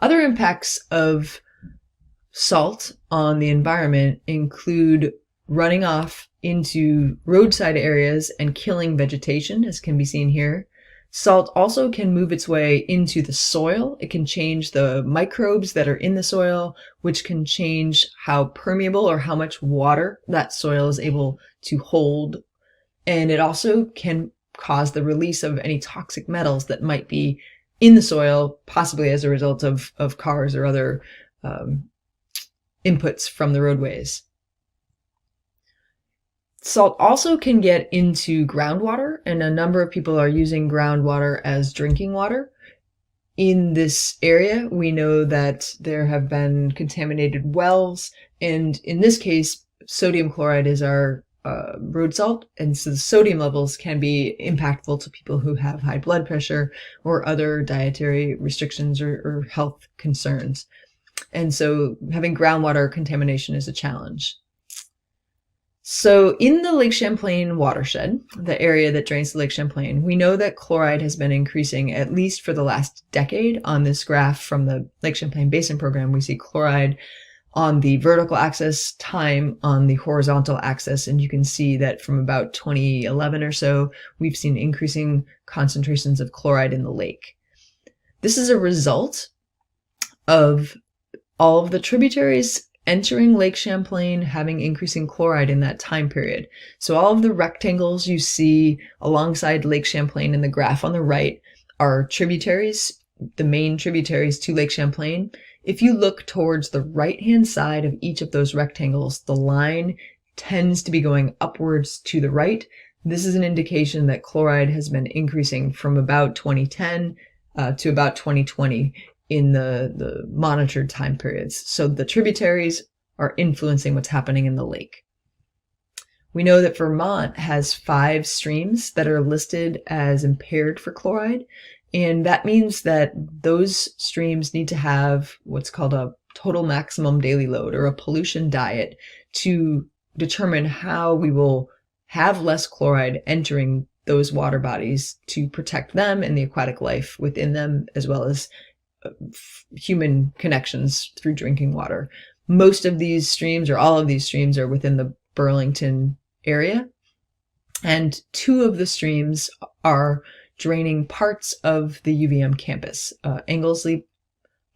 Other impacts of salt on the environment include running off into roadside areas and killing vegetation, as can be seen here. Salt also can move its way into the soil. It can change the microbes that are in the soil, which can change how permeable or how much water that soil is able to hold. And it also can cause the release of any toxic metals that might be in the soil, possibly as a result of cars or other inputs from the roadways. Salt also can get into groundwater, and a number of people are using groundwater as drinking water. In this area, we know that there have been contaminated wells, and in this case, sodium chloride is our road salt, and so the sodium levels can be impactful to people who have high blood pressure or other dietary restrictions or health concerns. And so having groundwater contamination is a challenge. So in the Lake Champlain watershed, the area that drains the Lake Champlain, we know that chloride has been increasing at least for the last decade. On this graph from the Lake Champlain Basin program, we see chloride on the vertical axis, time on the horizontal axis, and you can see that from about 2011 or so, we've seen increasing concentrations of chloride in the lake. This is a result of all of the tributaries entering Lake Champlain having increasing chloride in that time period. So all of the rectangles you see alongside Lake Champlain in the graph on the right are tributaries, the main tributaries to Lake Champlain. If you look towards the right-hand side of each of those rectangles, the line tends to be going upwards to the right. This is an indication that chloride has been increasing from about 2010 to about 2020 in the monitored time periods. So the tributaries are influencing what's happening in the lake. We know that Vermont has 5 streams that are listed as impaired for chloride, and that means that those streams need to have what's called a total maximum daily load, or a pollution diet, to determine how we will have less chloride entering those water bodies to protect them and the aquatic life within them, as well as human connections through drinking water. Most of these streams, or all of these streams, are within the Burlington area, and 2 of the streams are draining parts of the UVM campus. Anglesey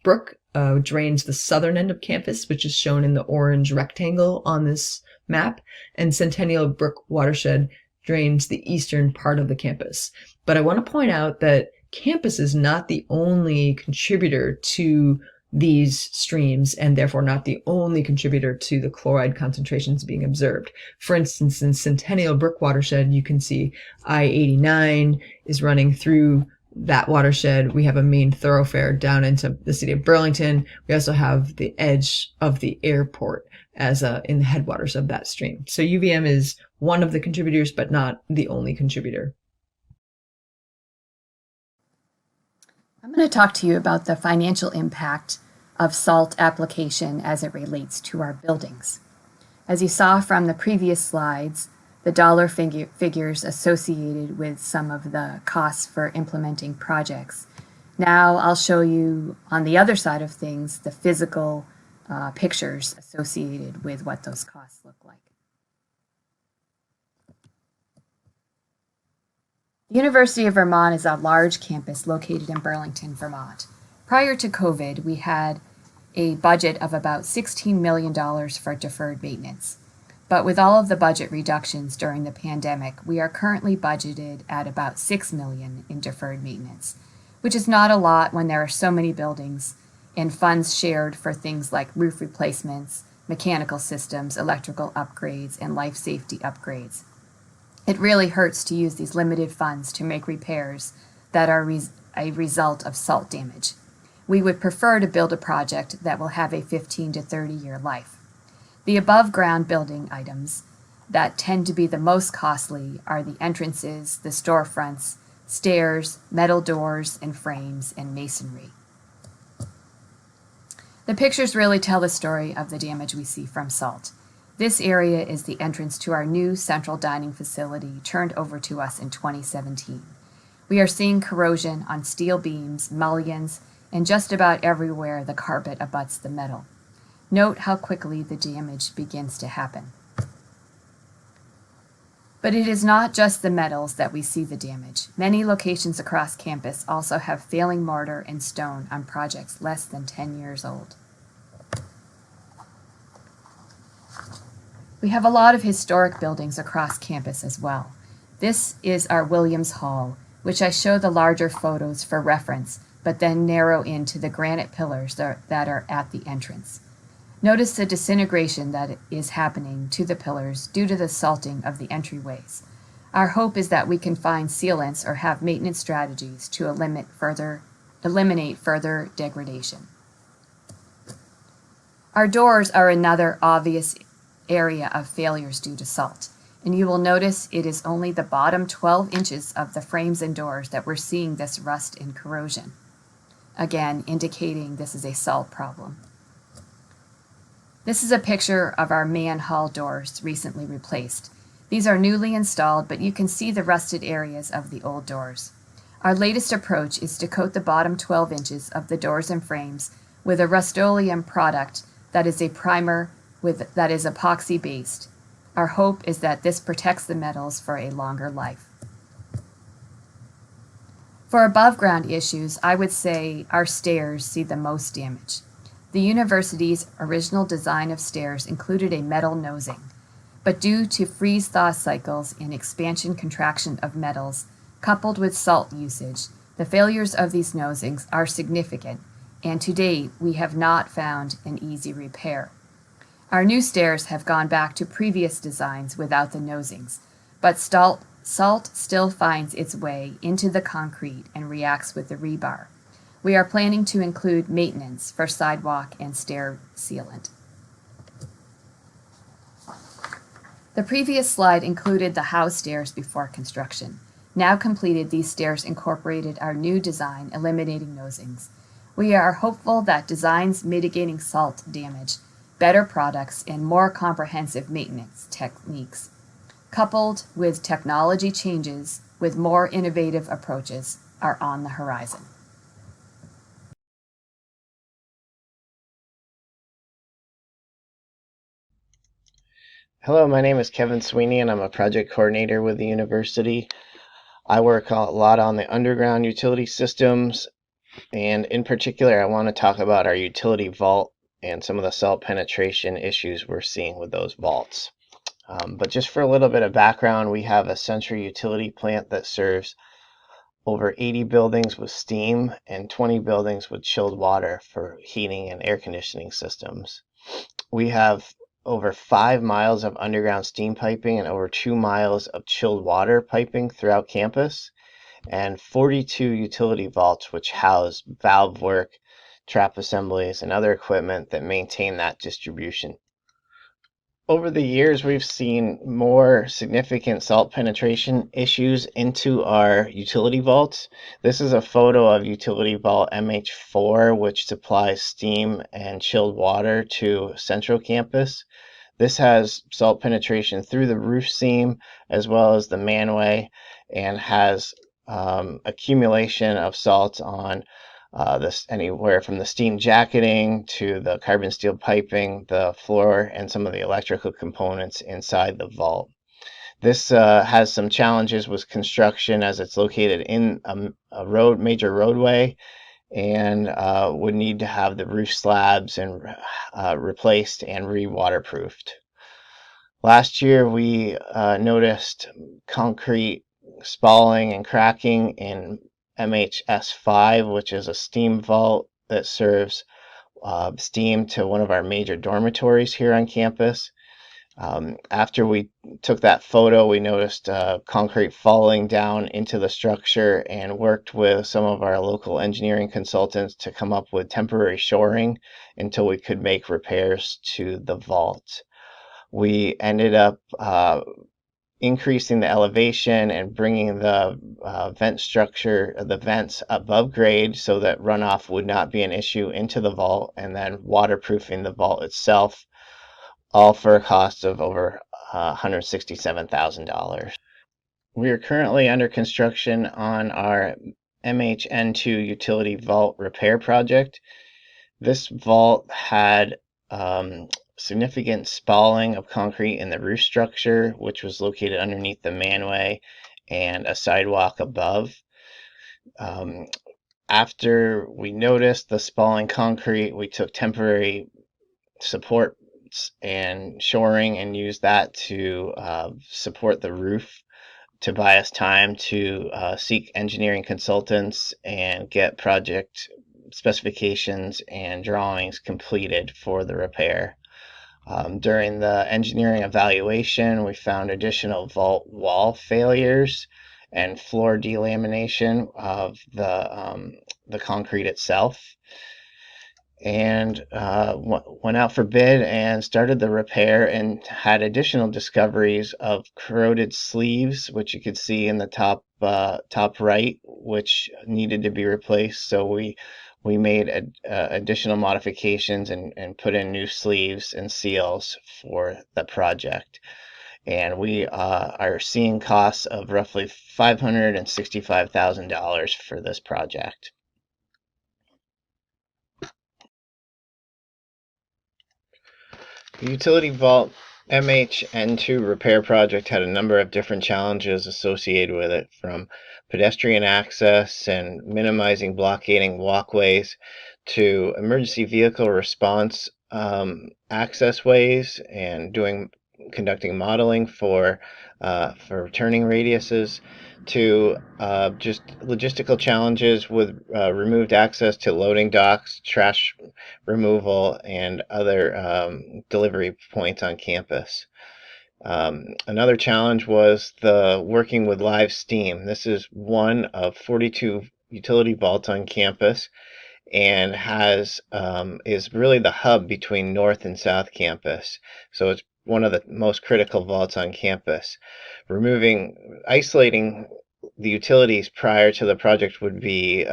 Brook drains the southern end of campus, which is shown in the orange rectangle on this map, and Centennial Brook Watershed drains the eastern part of the campus. But I want to point out that campus is not the only contributor to these streams, and therefore not the only contributor to the chloride concentrations being observed. For instance, in Centennial Brook watershed, you can see I-89 is running through that watershed. We have a main thoroughfare down into the city of Burlington. We also have the edge of the airport as in the headwaters of that stream. So UVM is one of the contributors, but not the only contributor. I'm going to talk to you about the financial impact of salt application as it relates to our buildings. As you saw from the previous slides, the dollar figures associated with some of the costs for implementing projects. Now I'll show you on the other side of things the physical pictures associated with what those costs look like. The University of Vermont is a large campus located in Burlington, Vermont. Prior to COVID, we had a budget of about $16 million for deferred maintenance. But with all of the budget reductions during the pandemic, we are currently budgeted at about $6 million in deferred maintenance, which is not a lot when there are so many buildings and funds shared for things like roof replacements, mechanical systems, electrical upgrades, and life safety upgrades. It really hurts to use these limited funds to make repairs that are a result of salt damage. We would prefer to build a project that will have a 15 to 30-year life. The above-ground building items that tend to be the most costly are the entrances, the storefronts, stairs, metal doors and frames, and masonry. The pictures really tell the story of the damage we see from salt. This area is the entrance to our new central dining facility turned over to us in 2017. We are seeing corrosion on steel beams, mullions, and just about everywhere the carpet abuts the metal. Note how quickly the damage begins to happen. But it is not just the metals that we see the damage. Many locations across campus also have failing mortar and stone on projects less than 10 years old. We have a lot of historic buildings across campus as well. This is our Williams Hall, which I show the larger photos for reference, but then narrow into the granite pillars that are at the entrance. Notice the disintegration that is happening to the pillars due to the salting of the entryways. Our hope is that we can find sealants or have maintenance strategies to eliminate further degradation. Our doors are another obvious area of failures due to salt, and you will notice it is only the bottom 12 inches of the frames and doors that we're seeing this rust and corrosion, again indicating this is a salt problem. This is a picture of our manhole doors recently replaced. These are newly installed, but you can see the rusted areas of the old doors. Our latest approach is to coat the bottom 12 inches of the doors and frames with a Rust-Oleum product that is a primer that is epoxy based. Our hope is that this protects the metals for a longer life. For above ground issues, I would say our stairs see the most damage. The university's original design of stairs included a metal nosing, but due to freeze-thaw cycles and expansion-contraction of metals, coupled with salt usage, the failures of these nosings are significant, and to date, we have not found an easy repair. Our new stairs have gone back to previous designs without the nosings, but salt still finds its way into the concrete and reacts with the rebar. We are planning to include maintenance for sidewalk and stair sealant. The previous slide included the house stairs before construction. Now completed, these stairs incorporated our new design, eliminating nosings. We are hopeful that designs mitigating salt damage, better products, and more comprehensive maintenance techniques, coupled with technology changes with more innovative approaches, are on the horizon. Hello, my name is Kevin Sweeney and I'm a project coordinator with the university. I work a lot on the underground utility systems, and in particular I want to talk about our utility vault and some of the salt penetration issues we're seeing with those vaults. But just for a little bit of background, we have a central utility plant that serves over 80 buildings with steam and 20 buildings with chilled water for heating and air conditioning systems. We have over 5 miles of underground steam piping and over 2 miles of chilled water piping throughout campus, and 42 utility vaults which house valve work, trap assemblies, and other equipment that maintain that distribution. Over the years, we've seen more significant salt penetration issues into our utility vaults. This is a photo of utility vault MH4, which supplies steam and chilled water to Central Campus. This has salt penetration through the roof seam as well as the manway, and has accumulation of salt on this anywhere from the steam jacketing to the carbon steel piping, the floor, and some of the electrical components inside the vault. This has some challenges with construction as it's located in a major roadway, and would need to have the roof slabs and replaced and re-waterproofed. Last year we noticed concrete spalling and cracking in MHS5, which is a steam vault that serves steam to one of our major dormitories here on campus. After we took that photo, we noticed concrete falling down into the structure and worked with some of our local engineering consultants to come up with temporary shoring until we could make repairs to the vault. We ended up increasing the elevation and bringing the vent structure, the vents above grade so that runoff would not be an issue into the vault, and then waterproofing the vault itself, all for a cost of over $167,000. We are currently under construction on our MHN2 utility vault repair project. This vault had significant spalling of concrete in the roof structure, which was located underneath the manway and a sidewalk above. After we noticed the spalling concrete, we took temporary supports and shoring and used that to support the roof, to buy us time to seek engineering consultants and get project specifications and drawings completed for the repair. During the engineering evaluation, we found additional vault wall failures and floor delamination of the concrete itself, and went out for bid and started the repair, and had additional discoveries of corroded sleeves, which you could see in the top right, which needed to be replaced. So we made additional modifications and put in new sleeves and seals for the project. And we are seeing costs of roughly $565,000 for this project. The utility vault MHN2 repair project had a number of different challenges associated with it, from pedestrian access and minimizing blockading walkways to emergency vehicle response access ways and conducting modeling for turning radiuses, to just logistical challenges with removed access to loading docks, trash removal, and other delivery points on campus. Another challenge was the working with live steam. This is one of 42 utility vaults on campus, and is really the hub between North and South Campus. So it's one of the most critical vaults on campus. Isolating the utilities prior to the project would be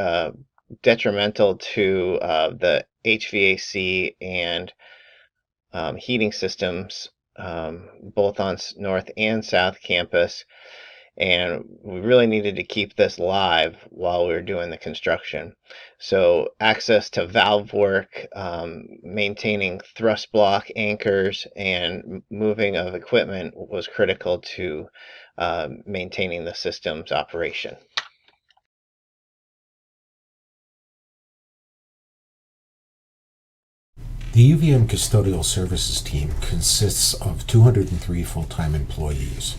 detrimental to the HVAC and heating systems, both on North and South Campus. And we really needed to keep this live while we were doing the construction. So access to valve work, maintaining thrust block anchors, and moving of equipment was critical to maintaining the system's operation. The UVM Custodial Services team consists of 203 full-time employees.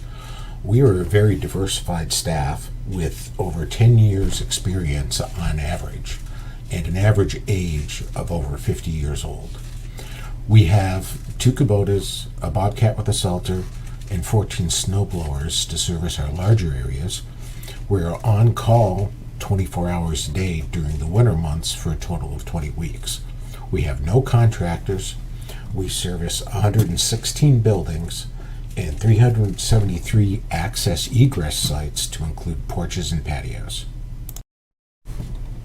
We are a very diversified staff with over 10 years experience on average and an average age of over 50 years old. We have 2 Kubotas, a Bobcat with a Salter, and 14 snow blowers to service our larger areas. We're on call 24 hours a day during the winter months for a total of 20 weeks. We have no contractors. We service 116 buildings and 373 access egress sites to include porches and patios.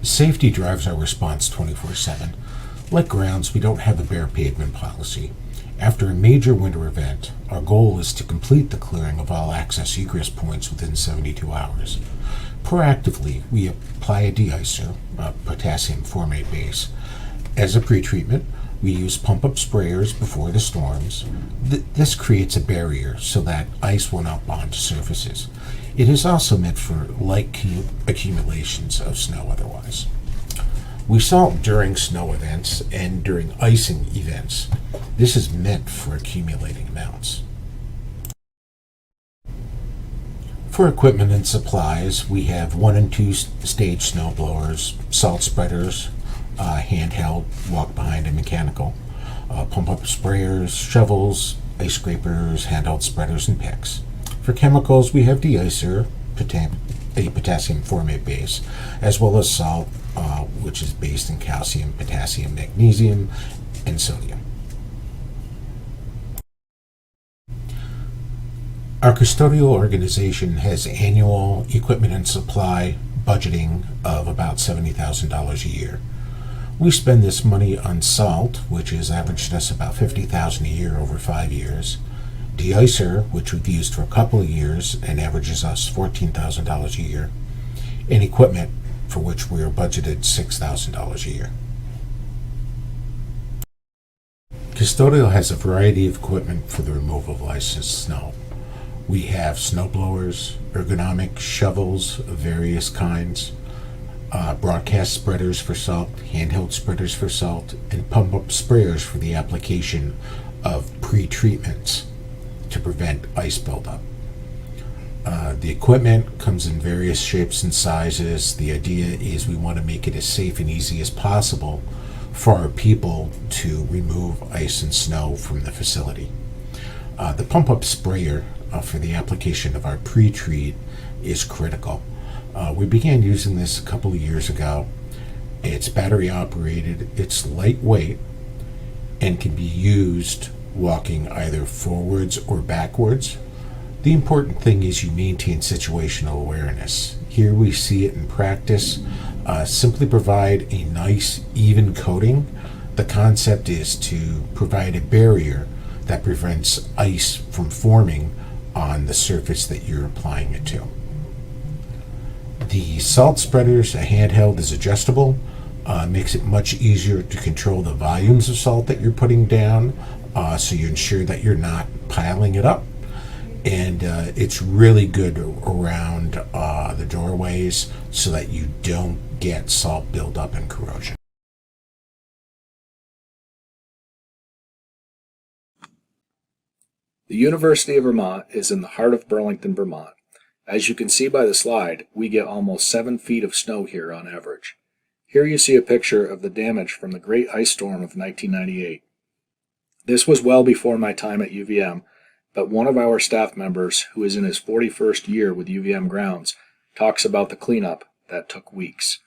Safety drives our response 24/7. Like grounds, we don't have a bare pavement policy. After a major winter event, our goal is to complete the clearing of all access egress points within 72 hours. Proactively, we apply a de-icer, a potassium formate base. As a pretreatment, we use pump-up sprayers before the storms. This creates a barrier so that ice will not bond to surfaces. It is also meant for light accumulations of snow otherwise. We salt during snow events and during icing events. This is meant for accumulating amounts. For equipment and supplies, we have 1 and 2 stage snow blowers, salt spreaders, handheld, walk behind and mechanical, pump-up sprayers, shovels, ice scrapers, handheld spreaders, and picks. For chemicals, we have de-icer, a potassium formate base, as well as salt, which is based in calcium, potassium, magnesium, and sodium. Our custodial organization has annual equipment and supply budgeting of about $70,000 a year. We spend this money on salt, which has averaged us about $50,000 a year over 5 years, de-icer, which we've used for a couple of years and averages us $14,000 a year, and equipment, for which we are budgeted $6,000 a year. Custodial has a variety of equipment for the removal of licensed snow. We have snow blowers, ergonomic shovels of various kinds, broadcast spreaders for salt, handheld spreaders for salt, and pump-up sprayers for the application of pre-treatments to prevent ice buildup. The equipment comes in various shapes and sizes. The idea is we want to make it as safe and easy as possible for our people to remove ice and snow from the facility. The pump-up sprayer for the application of our pre-treat is critical. We began using this a couple of years ago. It's battery operated, it's lightweight, and can be used walking either forwards or backwards. The important thing is you maintain situational awareness. Here we see it in practice. Simply provide a nice, even coating. The concept is to provide a barrier that prevents ice from forming on the surface that you're applying it to. The salt spreaders, a handheld, is adjustable. Makes it much easier to control the volumes of salt that you're putting down, so you ensure that you're not piling it up. And it's really good around the doorways so that you don't get salt buildup and corrosion. The University of Vermont is in the heart of Burlington, Vermont. As you can see by the slide, we get almost 7 feet of snow here on average. Here you see a picture of the damage from the Great Ice Storm of 1998. This was well before my time at UVM, but one of our staff members, who is in his 41st year with UVM grounds, talks about the cleanup that took weeks.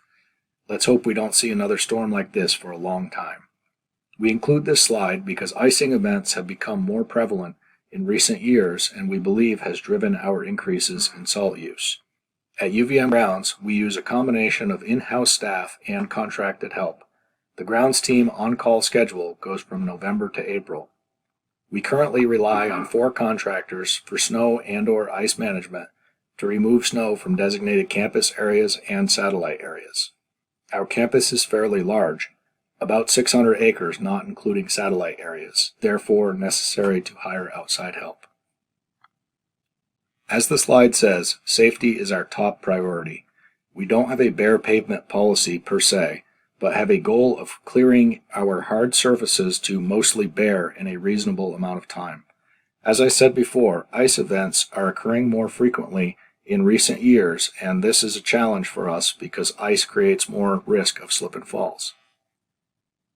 Let's hope we don't see another storm like this for a long time. We include this slide because icing events have become more prevalent in recent years and we believe has driven our increases in salt use. At UVM grounds, we use a combination of in-house staff and contracted help. The grounds team on-call schedule goes from November to April. We currently rely on 4 contractors for snow and/or ice management to remove snow from designated campus areas and satellite areas. Our campus is fairly large, about 600 acres not including satellite areas, therefore necessary to hire outside help. As the slide says, safety is our top priority. We don't have a bare pavement policy per se, but have a goal of clearing our hard surfaces to mostly bare in a reasonable amount of time. As I said before, ice events are occurring more frequently in recent years, and this is a challenge for us because ice creates more risk of slip and falls.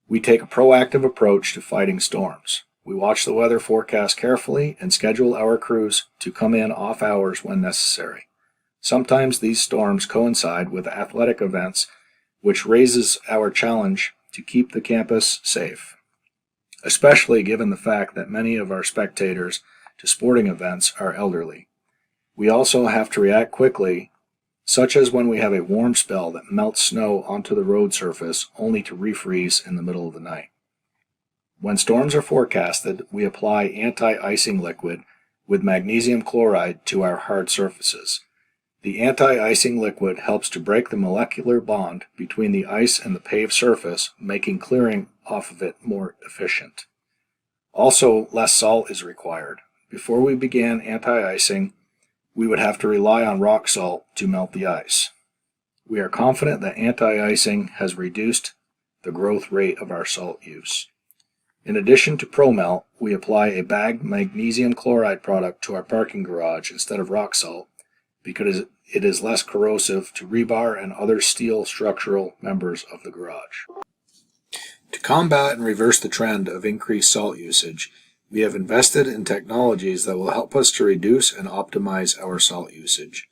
We take a proactive approach to fighting storms. We watch the weather forecast carefully and schedule our crews to come in off hours when necessary. Sometimes these storms coincide with athletic events, which raises our challenge to keep the campus safe, especially given the fact that many of our spectators to sporting events are elderly. We also have to react quickly, such as when we have a warm spell that melts snow onto the road surface only to refreeze in the middle of the night. When storms are forecasted, we apply anti-icing liquid with magnesium chloride to our hard surfaces. The anti-icing liquid helps to break the molecular bond between the ice and the paved surface, making clearing off of it more efficient. Also, less salt is required. Before we began anti-icing, we would have to rely on rock salt to melt the ice. We are confident that anti-icing has reduced the growth rate of our salt use. In addition to ProMelt, we apply a bagged magnesium chloride product to our parking garage instead of rock salt because it is less corrosive to rebar and other steel structural members of the garage. To combat and reverse the trend of increased salt usage, we have invested in technologies that will help us to reduce and optimize our salt usage.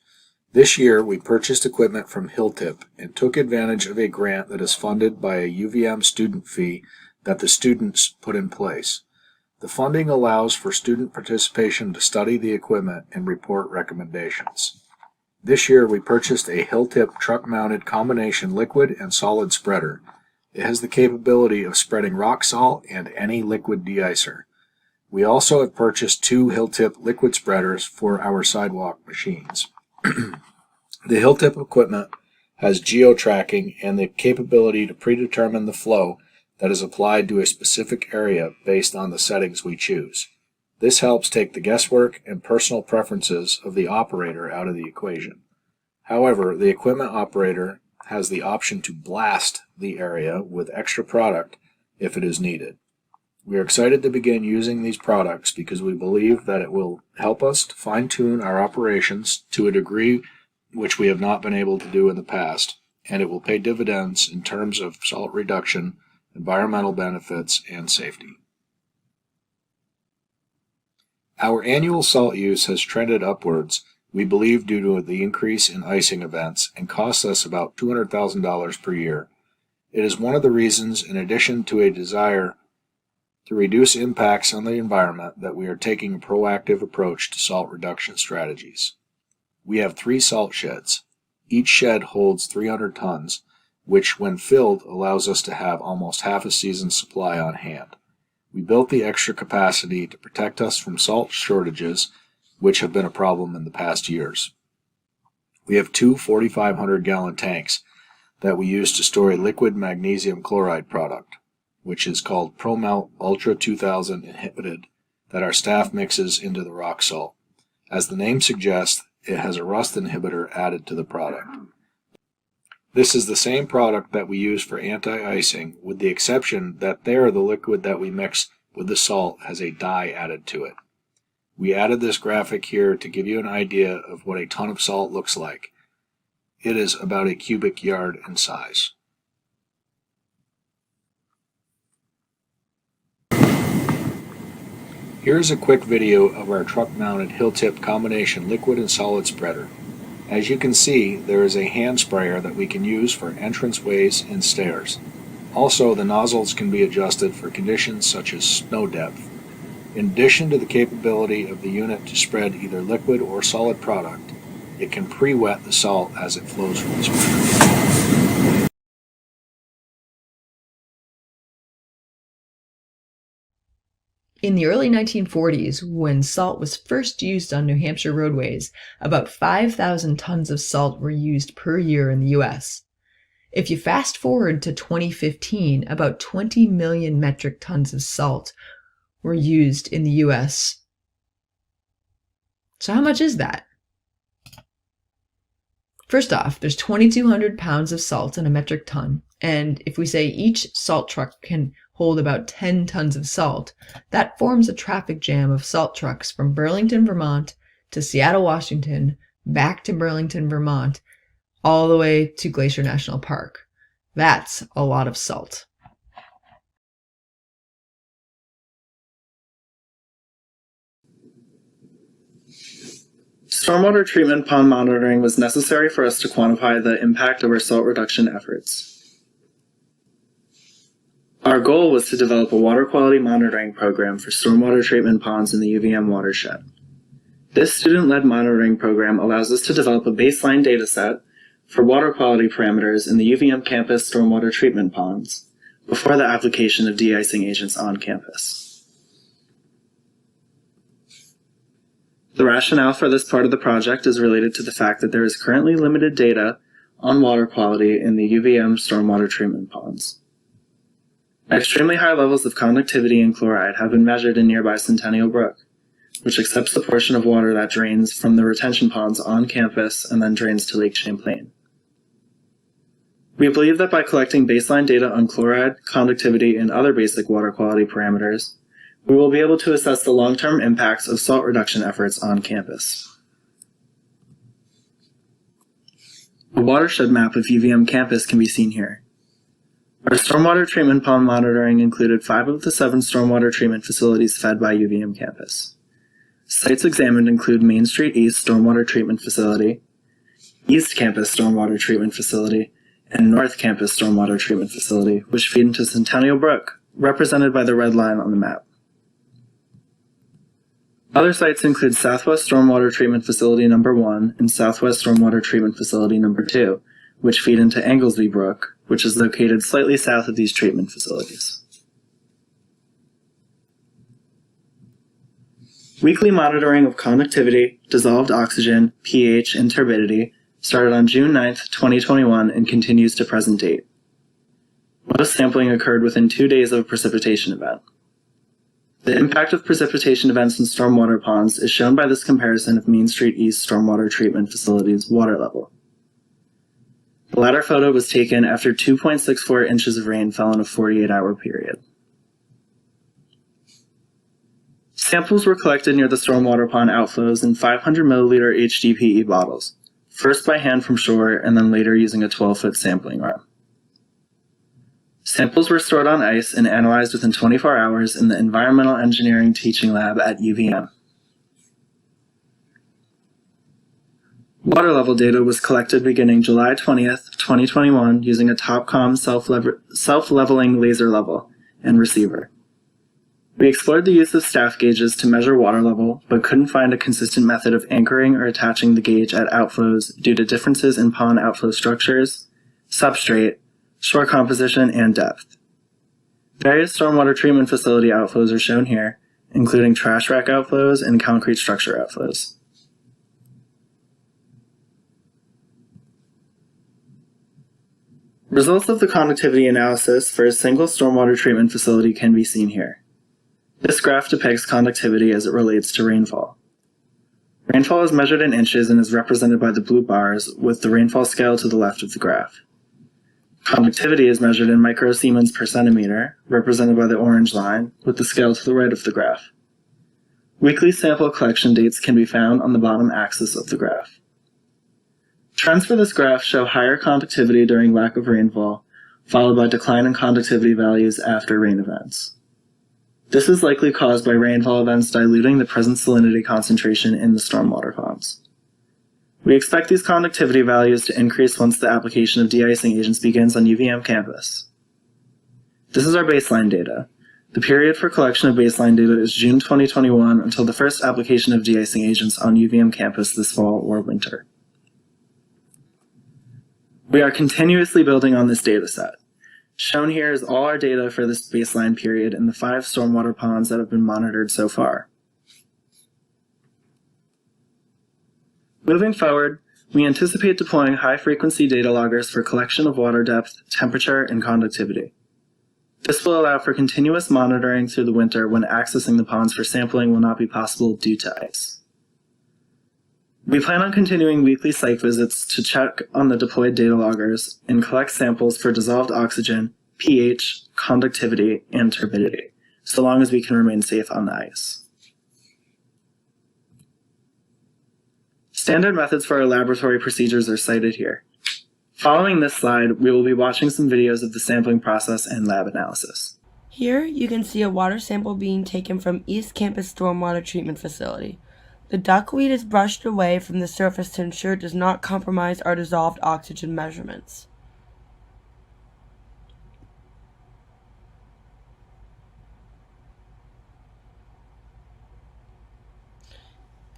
This year, we purchased equipment from Hilltip and took advantage of a grant that is funded by a UVM student fee that the students put in place. The funding allows for student participation to study the equipment and report recommendations. This year, we purchased a Hilltip truck-mounted combination liquid and solid spreader. It has the capability of spreading rock salt and any liquid de-icer. We also have purchased 2 Hilltip liquid spreaders for our sidewalk machines. The Hilltip equipment has geo-tracking and the capability to predetermine the flow that is applied to a specific area based on the settings we choose. This helps take the guesswork and personal preferences of the operator out of the equation. However, the equipment operator has the option to blast the area with extra product if it is needed. We are excited to begin using these products because we believe that it will help us to fine-tune our operations to a degree which we have not been able to do in the past, and it will pay dividends in terms of salt reduction, environmental benefits, and safety. Our annual salt use has trended upwards, we believe due to the increase in icing events, and costs us about $200,000 per year. It is one of the reasons, in addition to a desire to reduce impacts on the environment, that we are taking a proactive approach to salt reduction strategies. We have 3 salt sheds. Each shed holds 300 tons, which when filled allows us to have almost half a season's supply on hand. We built the extra capacity to protect us from salt shortages, which have been a problem in the past years. We have 2 4,500-gallon tanks that we use to store a liquid magnesium chloride product, which is called ProMelt Ultra 2000 Inhibited, that our staff mixes into the rock salt. As the name suggests, it has a rust inhibitor added to the product. This is the same product that we use for anti-icing, with the exception that there the liquid that we mix with the salt has a dye added to it. We added this graphic here to give you an idea of what a ton of salt looks like. It is about a cubic yard in size. Here is a quick video of our truck-mounted Hilltip combination liquid and solid spreader. As you can see, there is a hand sprayer that we can use for entranceways and stairs. Also, the nozzles can be adjusted for conditions such as snow depth. In addition to the capability of the unit to spread either liquid or solid product, it can pre-wet the salt as it flows from the spreader. In the early 1940s, when salt was first used on New Hampshire roadways, about 5,000 tons of salt were used per year in the U.S. If you fast forward to 2015, about 20 million metric tons of salt were used in the U.S. So how much is that? First off, there's 2,200 pounds of salt in a metric ton, and if we say each salt truck can hold about 10 tons of salt, that forms a traffic jam of salt trucks from Burlington, Vermont to Seattle, Washington, back to Burlington, Vermont, all the way to Glacier National Park. That's a lot of salt. Stormwater treatment pond monitoring was necessary for us to quantify the impact of our salt reduction efforts. Our goal was to develop a water quality monitoring program for stormwater treatment ponds in the UVM watershed. This student-led monitoring program allows us to develop a baseline data set for water quality parameters in the UVM campus stormwater treatment ponds before the application of de-icing agents on campus. The rationale for this part of the project is related to the fact that there is currently limited data on water quality in the UVM stormwater treatment ponds. Extremely high levels of conductivity and chloride have been measured in nearby Centennial Brook, which accepts the portion of water that drains from the retention ponds on campus and then drains to Lake Champlain. We believe that by collecting baseline data on chloride, conductivity, and other basic water quality parameters, we will be able to assess the long-term impacts of salt reduction efforts on campus. A watershed map of UVM campus can be seen here. Our stormwater treatment pond monitoring included 5 of the 7 stormwater treatment facilities fed by UVM campus. Sites examined include Main Street East Stormwater Treatment Facility, East Campus Stormwater Treatment Facility, and North Campus Stormwater Treatment Facility, which feed into Centennial Brook, represented by the red line on the map. Other sites include Southwest Stormwater Treatment Facility No. 1 and Southwest Stormwater Treatment Facility No. 2, which feed into Anglesby Brook, which is located slightly south of these treatment facilities. Weekly monitoring of conductivity, dissolved oxygen, pH, and turbidity started on June 9, 2021 and continues to present date. Most sampling occurred within 2 days of a precipitation event. The impact of precipitation events in stormwater ponds is shown by this comparison of Main Street East Stormwater Treatment Facility's water level. The latter photo was taken after 2.64 inches of rain fell in a 48-hour period. Samples were collected near the stormwater pond outflows in 500 milliliter HDPE bottles, first by hand from shore and then later using a 12-foot sampling run. Samples were stored on ice and analyzed within 24 hours in the Environmental Engineering Teaching Lab at UVM. Water level data was collected beginning July 20th, 2021 using a Topcom self-leveling laser level and receiver. We explored the use of staff gauges to measure water level, but couldn't find a consistent method of anchoring or attaching the gauge at outflows due to differences in pond outflow structures, substrate, shore composition, and depth. Various stormwater treatment facility outflows are shown here, including trash rack outflows and concrete structure outflows. Results of the conductivity analysis for a single stormwater treatment facility can be seen here. This graph depicts conductivity as it relates to rainfall. Rainfall is measured in inches and is represented by the blue bars, with the rainfall scale to the left of the graph. Conductivity is measured in microsiemens per centimeter, represented by the orange line, with the scale to the right of the graph. Weekly sample collection dates can be found on the bottom axis of the graph. Trends for this graph show higher conductivity during lack of rainfall, followed by decline in conductivity values after rain events. This is likely caused by rainfall events diluting the present salinity concentration in the stormwater ponds. We expect these conductivity values to increase once the application of de-icing agents begins on UVM campus. This is our baseline data. The period for collection of baseline data is June 2021 until the first application of de-icing agents on UVM campus this fall or winter. We are continuously building on this data set. Shown here is all our data for this baseline period in the 5 stormwater ponds that have been monitored so far. Moving forward, we anticipate deploying high-frequency data loggers for collection of water depth, temperature, and conductivity. This will allow for continuous monitoring through the winter when accessing the ponds for sampling will not be possible due to ice. We plan on continuing weekly site visits to check on the deployed data loggers and collect samples for dissolved oxygen, pH, conductivity, and turbidity, so long as we can remain safe on the ice. Standard methods for our laboratory procedures are cited here. Following this slide, we will be watching some videos of the sampling process and lab analysis. Here you can see a water sample being taken from East Campus Stormwater Treatment Facility. The duckweed is brushed away from the surface to ensure it does not compromise our dissolved oxygen measurements.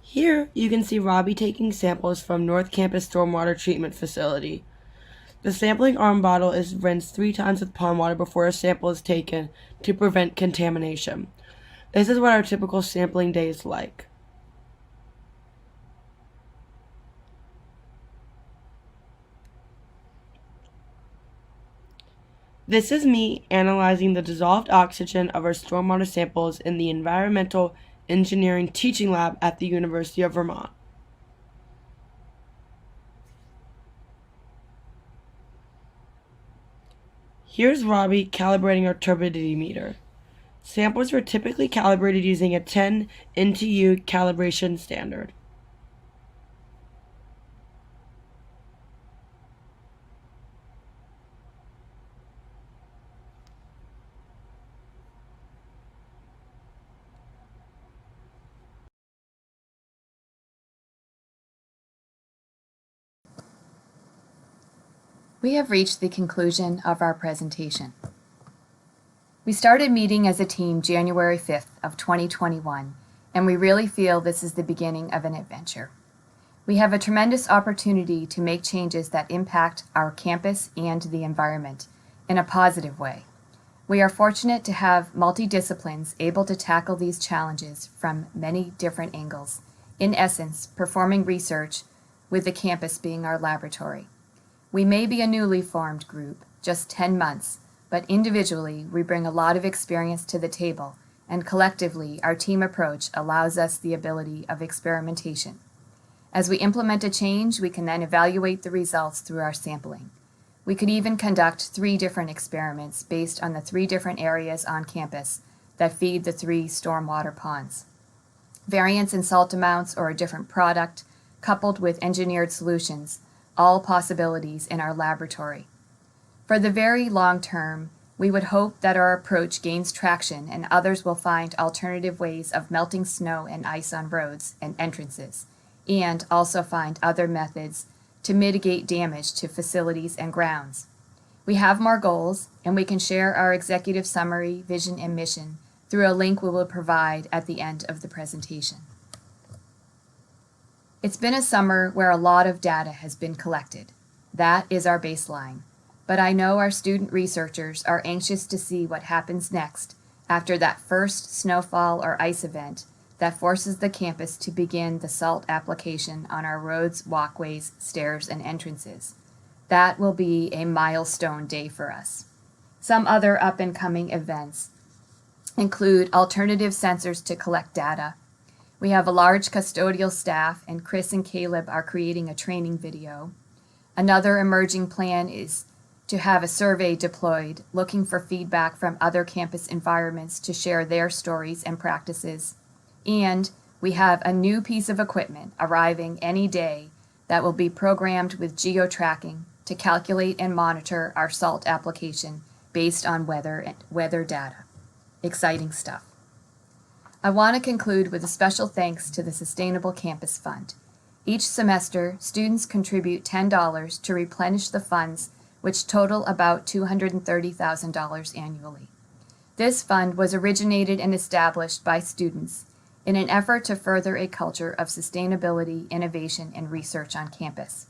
Here you can see Robbie taking samples from North Campus Stormwater Treatment Facility. The sampling arm bottle is rinsed 3 times with pond water before a sample is taken to prevent contamination. This is what our typical sampling day is like. This is me analyzing the dissolved oxygen of our stormwater samples in the Environmental Engineering Teaching Lab at the University of Vermont. Here's Robbie calibrating our turbidity meter. Samples were typically calibrated using a 10 NTU calibration standard. We have reached the conclusion of our presentation. We started meeting as a team January 5th of 2021, and we really feel this is the beginning of an adventure. We have a tremendous opportunity to make changes that impact our campus and the environment in a positive way. We are fortunate to have multidisciplines able to tackle these challenges from many different angles, in essence, performing research with the campus being our laboratory. We may be a newly formed group, just 10 months, but individually we bring a lot of experience to the table, and collectively our team approach allows us the ability of experimentation. As we implement a change, we can then evaluate the results through our sampling. We could even conduct 3 different experiments based on the 3 different areas on campus that feed the 3 stormwater ponds. Variance in salt amounts or a different product, coupled with engineered solutions, all possibilities in our laboratory. For the very long term, we would hope that our approach gains traction and others will find alternative ways of melting snow and ice on roads and entrances, and also find other methods to mitigate damage to facilities and grounds. We have more goals, and we can share our executive summary, vision, and mission through a link we will provide at the end of the presentation. It's been a summer where a lot of data has been collected. That is our baseline. But I know our student researchers are anxious to see what happens next after that first snowfall or ice event that forces the campus to begin the salt application on our roads, walkways, stairs, and entrances. That will be a milestone day for us. Some other up-and-coming events include alternative sensors to collect data. We have a large custodial staff, and Chris and Caleb are creating a training video. Another emerging plan is to have a survey deployed looking for feedback from other campus environments to share their stories and practices. And we have a new piece of equipment arriving any day that will be programmed with geo-tracking to calculate and monitor our salt application based on weather data. Exciting stuff. I want to conclude with a special thanks to the Sustainable Campus Fund. Each semester, students contribute $10 to replenish the funds, which total about $230,000 annually. This fund was originated and established by students in an effort to further a culture of sustainability, innovation, and research on campus.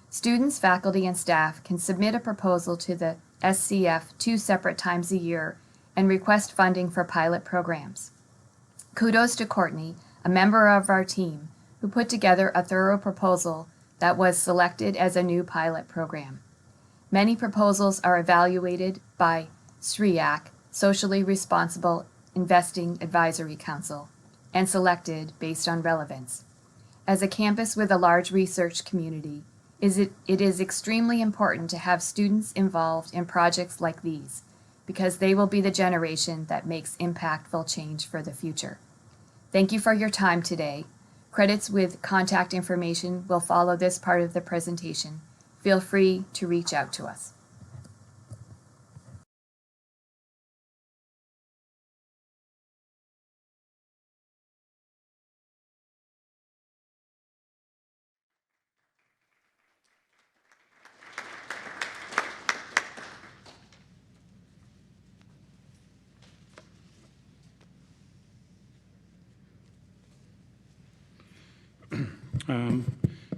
Students, faculty, and staff can submit a proposal to the SCF 2 separate times a year and request funding for pilot programs. Kudos to Courtney, a member of our team, who put together a thorough proposal that was selected as a new pilot program. Many proposals are evaluated by SRIAC, Socially Responsible Investing Advisory Council, and selected based on relevance. As a campus with a large research community, it is extremely important to have students involved in projects like these, because they will be the generation that makes impactful change for the future. Thank you for your time today. Credits with contact information will follow this part of the presentation. Feel free to reach out to us.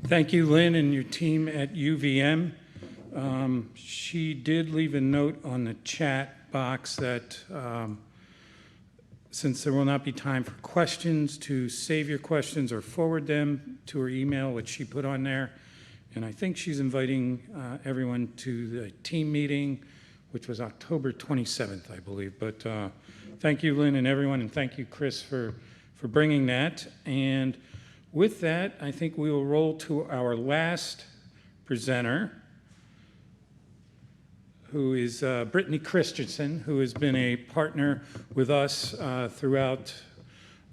Thank you, Lynn, and your team at UVM. She did leave a note on the chat box that since there will not be time for questions, to save your questions or forward them to her email, which she put on there. And I think she's inviting everyone to the team meeting, which was October 27th, I believe. But thank you, Lynn, and everyone, and thank you, Chris, for bringing that. And with that, I think we will roll to our last presenter, who is Brittany Christensen, who has been a partner with us throughout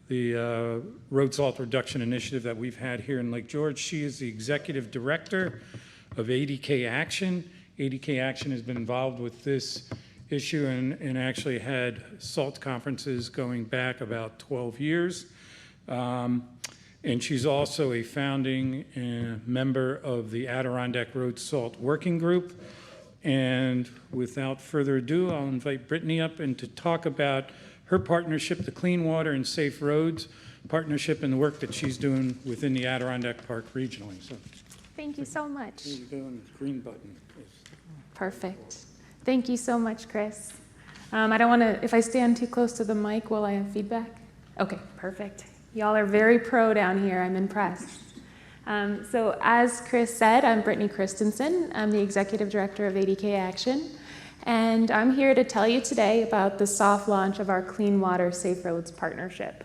the road salt reduction initiative that we've had here in Lake George. She is the executive director of ADK Action. ADK Action has been involved with this issue and actually had salt conferences going back about 12 years. And she's also a founding member of the Adirondack Road Salt Working Group. And without further ado, I'll invite Brittany up and to talk about her partnership, the Clean Water and Safe Roads partnership, and the work that she's doing within the Adirondack Park regionally. So, thank you so much. there you go, and the green button. Perfect. Thank you so much, Chris. I don't want to, if I stand too close to the mic, will I have feedback? Okay, perfect. Y'all are very pro down here. I'm impressed. So as Chris said, I'm Brittany Christensen. I'm the Executive Director of ADK Action. And I'm here to tell you today about the soft launch of our Clean Water Safe Roads partnership.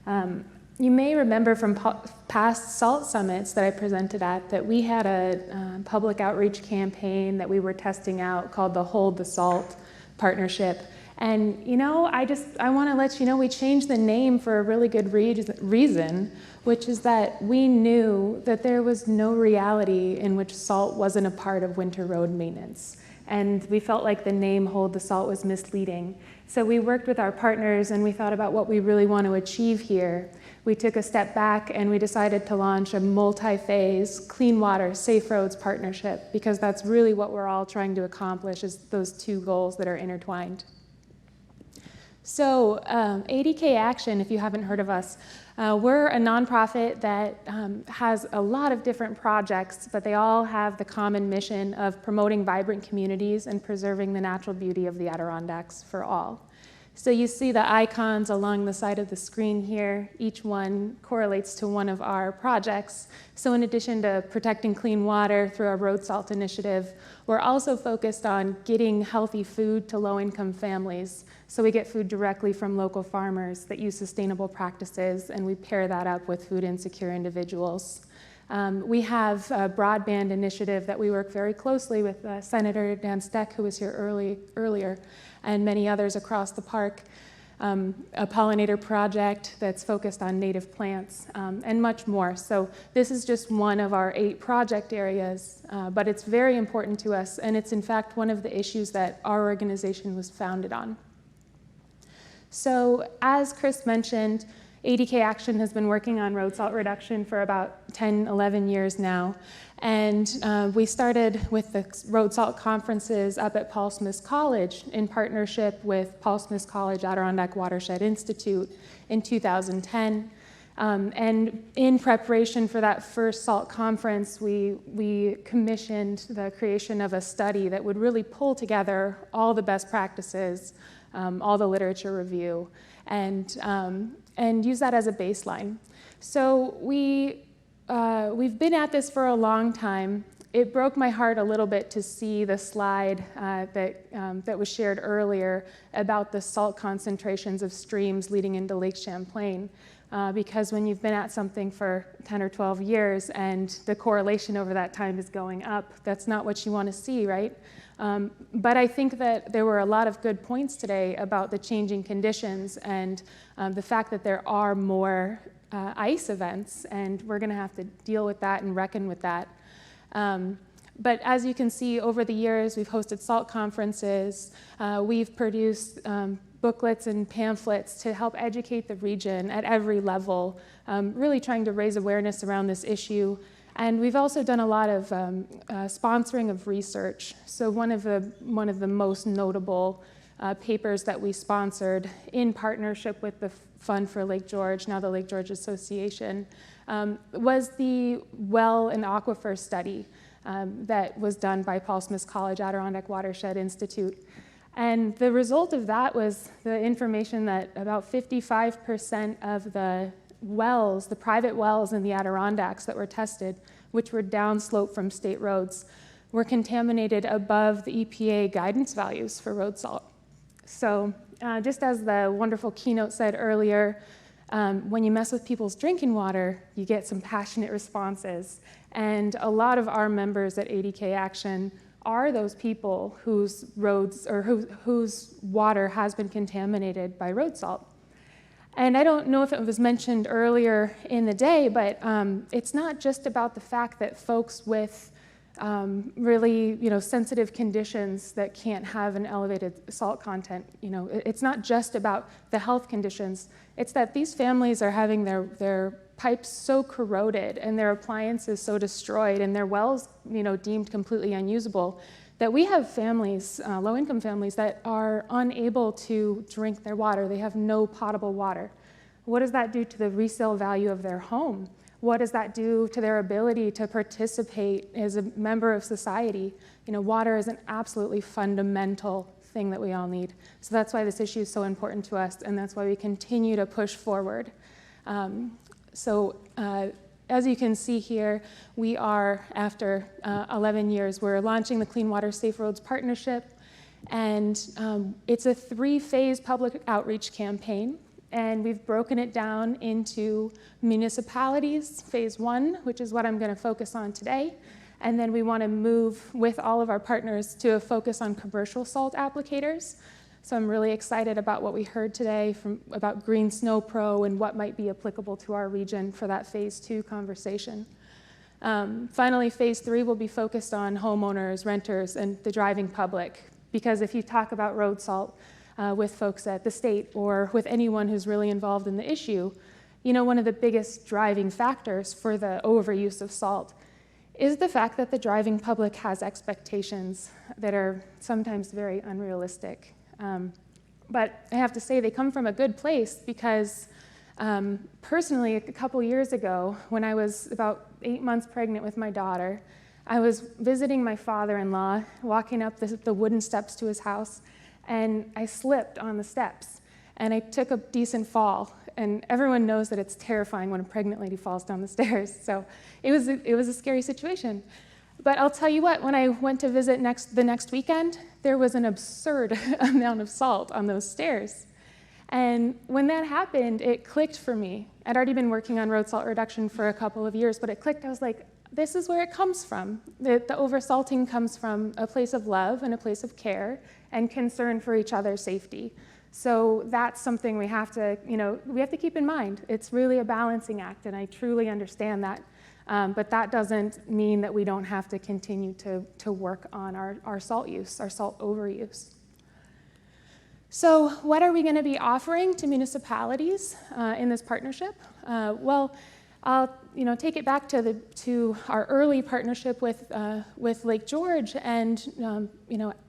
You may remember from past SALT summits that I presented at that we had a public outreach campaign that we were testing out called the Hold the Salt partnership. And you know, I want to let you know we changed the name for a really good reason, which is that we knew that there was no reality in which salt wasn't a part of winter road maintenance. And we felt like the name Hold the Salt was misleading. So we worked with our partners and we thought about what we really want to achieve here. We took a step back and we decided to launch a multi-phase Clean Water Safe Roads partnership, because that's really what we're all trying to accomplish, is those two goals that are intertwined. So ADK Action, if you haven't heard of us, we're a nonprofit that has a lot of different projects, but they all have the common mission of promoting vibrant communities and preserving the natural beauty of the Adirondacks for all. So you see the icons along the side of the screen here. Each one correlates to one of our projects. So in addition to protecting clean water through our road salt initiative, we're also focused on getting healthy food to low-income families. So we get food directly from local farmers that use sustainable practices, and we pair that up with food insecure individuals. We have a broadband initiative that we work very closely with Senator Dan Steck, who was here earlier, and many others across the park. A pollinator project that's focused on native plants, and much more. So this is just one of our 8 project areas, but it's very important to us, and it's in fact one of the issues that our organization was founded on. So as Chris mentioned, ADK Action has been working on road salt reduction for about 10, 11 years now. And we started with the road salt conferences up at Paul Smith College in partnership with Paul Smith College Adirondack Watershed Institute in 2010. And in preparation for that first SALT conference, we commissioned the creation of a study that would really pull together all the best practices, all the literature review, and use that as a baseline. So we've been at this for a long time. It broke my heart a little bit to see the slide that was shared earlier about the salt concentrations of streams leading into Lake Champlain. because when you've been at something for 10 or 12 years and the correlation over that time is going up, that's not what you want to see, right? But I think that there were a lot of good points today about the changing conditions and the fact that there are more ice events, and we're going to have to deal with that and reckon with that. But as you can see, over the years, we've hosted salt conferences, we've produced booklets and pamphlets to help educate the region at every level, really trying to raise awareness around this issue. And we've also done a lot of sponsoring of research. So one of the most notable papers that we sponsored in partnership with the Fund for Lake George, now the Lake George Association, was the well and aquifer study that was done by Paul Smith's College Adirondack Watershed Institute. And the result of that was the information that about 55% of the wells, the private wells in the Adirondacks that were tested, which were downslope from state roads, were contaminated above the EPA guidance values for road salt. So just as the wonderful keynote said earlier, when you mess with people's drinking water, you get some passionate responses. And a lot of our members at ADK Action are those people whose roads or whose water has been contaminated by road salt. And I don't know if it was mentioned earlier in the day, but it's not just about the fact that folks with really, sensitive conditions that can't have an elevated salt content, it's not just about the health conditions. It's that these families are having their pipes so corroded and their appliances so destroyed and their wells, deemed completely unusable, that we have families, low-income families, that are unable to drink their water. They have no potable water. What does that do to the resale value of their home? What does that do to their ability to participate as a member of society? Water is an absolutely fundamental thing that we all need. So that's why this issue is so important to us, and that's why we continue to push forward. As you can see here, we are, after 11 years, we're launching the Clean Water Safe Roads Partnership, and it's a 3-phase public outreach campaign. And we've broken it down into municipalities, phase 1, which is what I'm going to focus on today. And then we want to move with all of our partners to a focus on commercial salt applicators. So I'm really excited about what we heard today about Green Snow Pro and what might be applicable to our region for that phase 2 conversation. Finally, phase 3 will be focused on homeowners, renters, and the driving public. Because if you talk about road salt, with folks at the state or with anyone who's really involved in the issue, one of the biggest driving factors for the overuse of salt is the fact that the driving public has expectations that are sometimes very unrealistic. But I have to say they come from a good place because personally, a couple years ago, when I was about 8 months pregnant with my daughter, I was visiting my father-in-law, walking up the wooden steps to his house, and I slipped on the steps, and I took a decent fall. And everyone knows that it's terrifying when a pregnant lady falls down the stairs. So it was a scary situation. But I'll tell you what, when I went to visit the next weekend, there was an absurd amount of salt on those stairs. And when that happened, it clicked for me. I'd already been working on road salt reduction for a couple of years, but it clicked. I was like, this is where it comes from. The oversalting comes from a place of love and a place of care and concern for each other's safety. So that's something we have to keep in mind. It's really a balancing act, and I truly understand that. But that doesn't mean that we don't have to continue to work on our salt use, our salt overuse. So what are we going to be offering to municipalities in this partnership? Well, I'll take it back to our early partnership with Lake George, and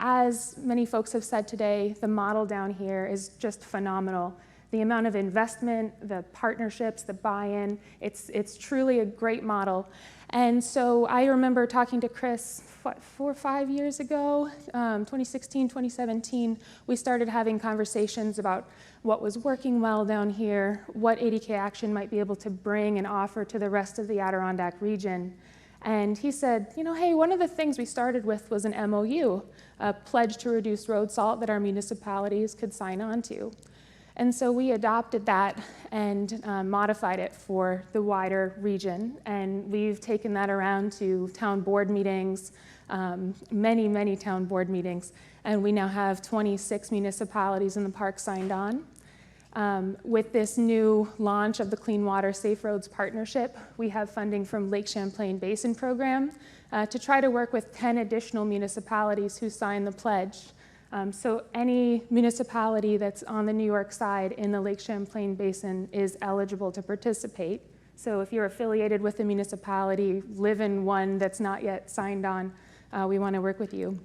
as many folks have said today, the model down here is just phenomenal. The amount of investment, the partnerships, the buy-in, it's truly a great model. And so I remember talking to Chris, 4 or 5 years ago, 2016, 2017, we started having conversations about what was working well down here, what ADK Action might be able to bring and offer to the rest of the Adirondack region. And he said, hey, one of the things we started with was an MOU, a pledge to reduce road salt that our municipalities could sign on to. And so we adopted that and modified it for the wider region. And we've taken that around to town board meetings, many town board meetings. And we now have 26 municipalities in the park signed on. With this new launch of the Clean Water Safe Roads Partnership, we have funding from Lake Champlain Basin Program to try to work with 10 additional municipalities who signed the pledge. So any municipality that's on the New York side in the Lake Champlain Basin is eligible to participate. So if you're affiliated with a municipality, live in one that's not yet signed on, we want to work with you.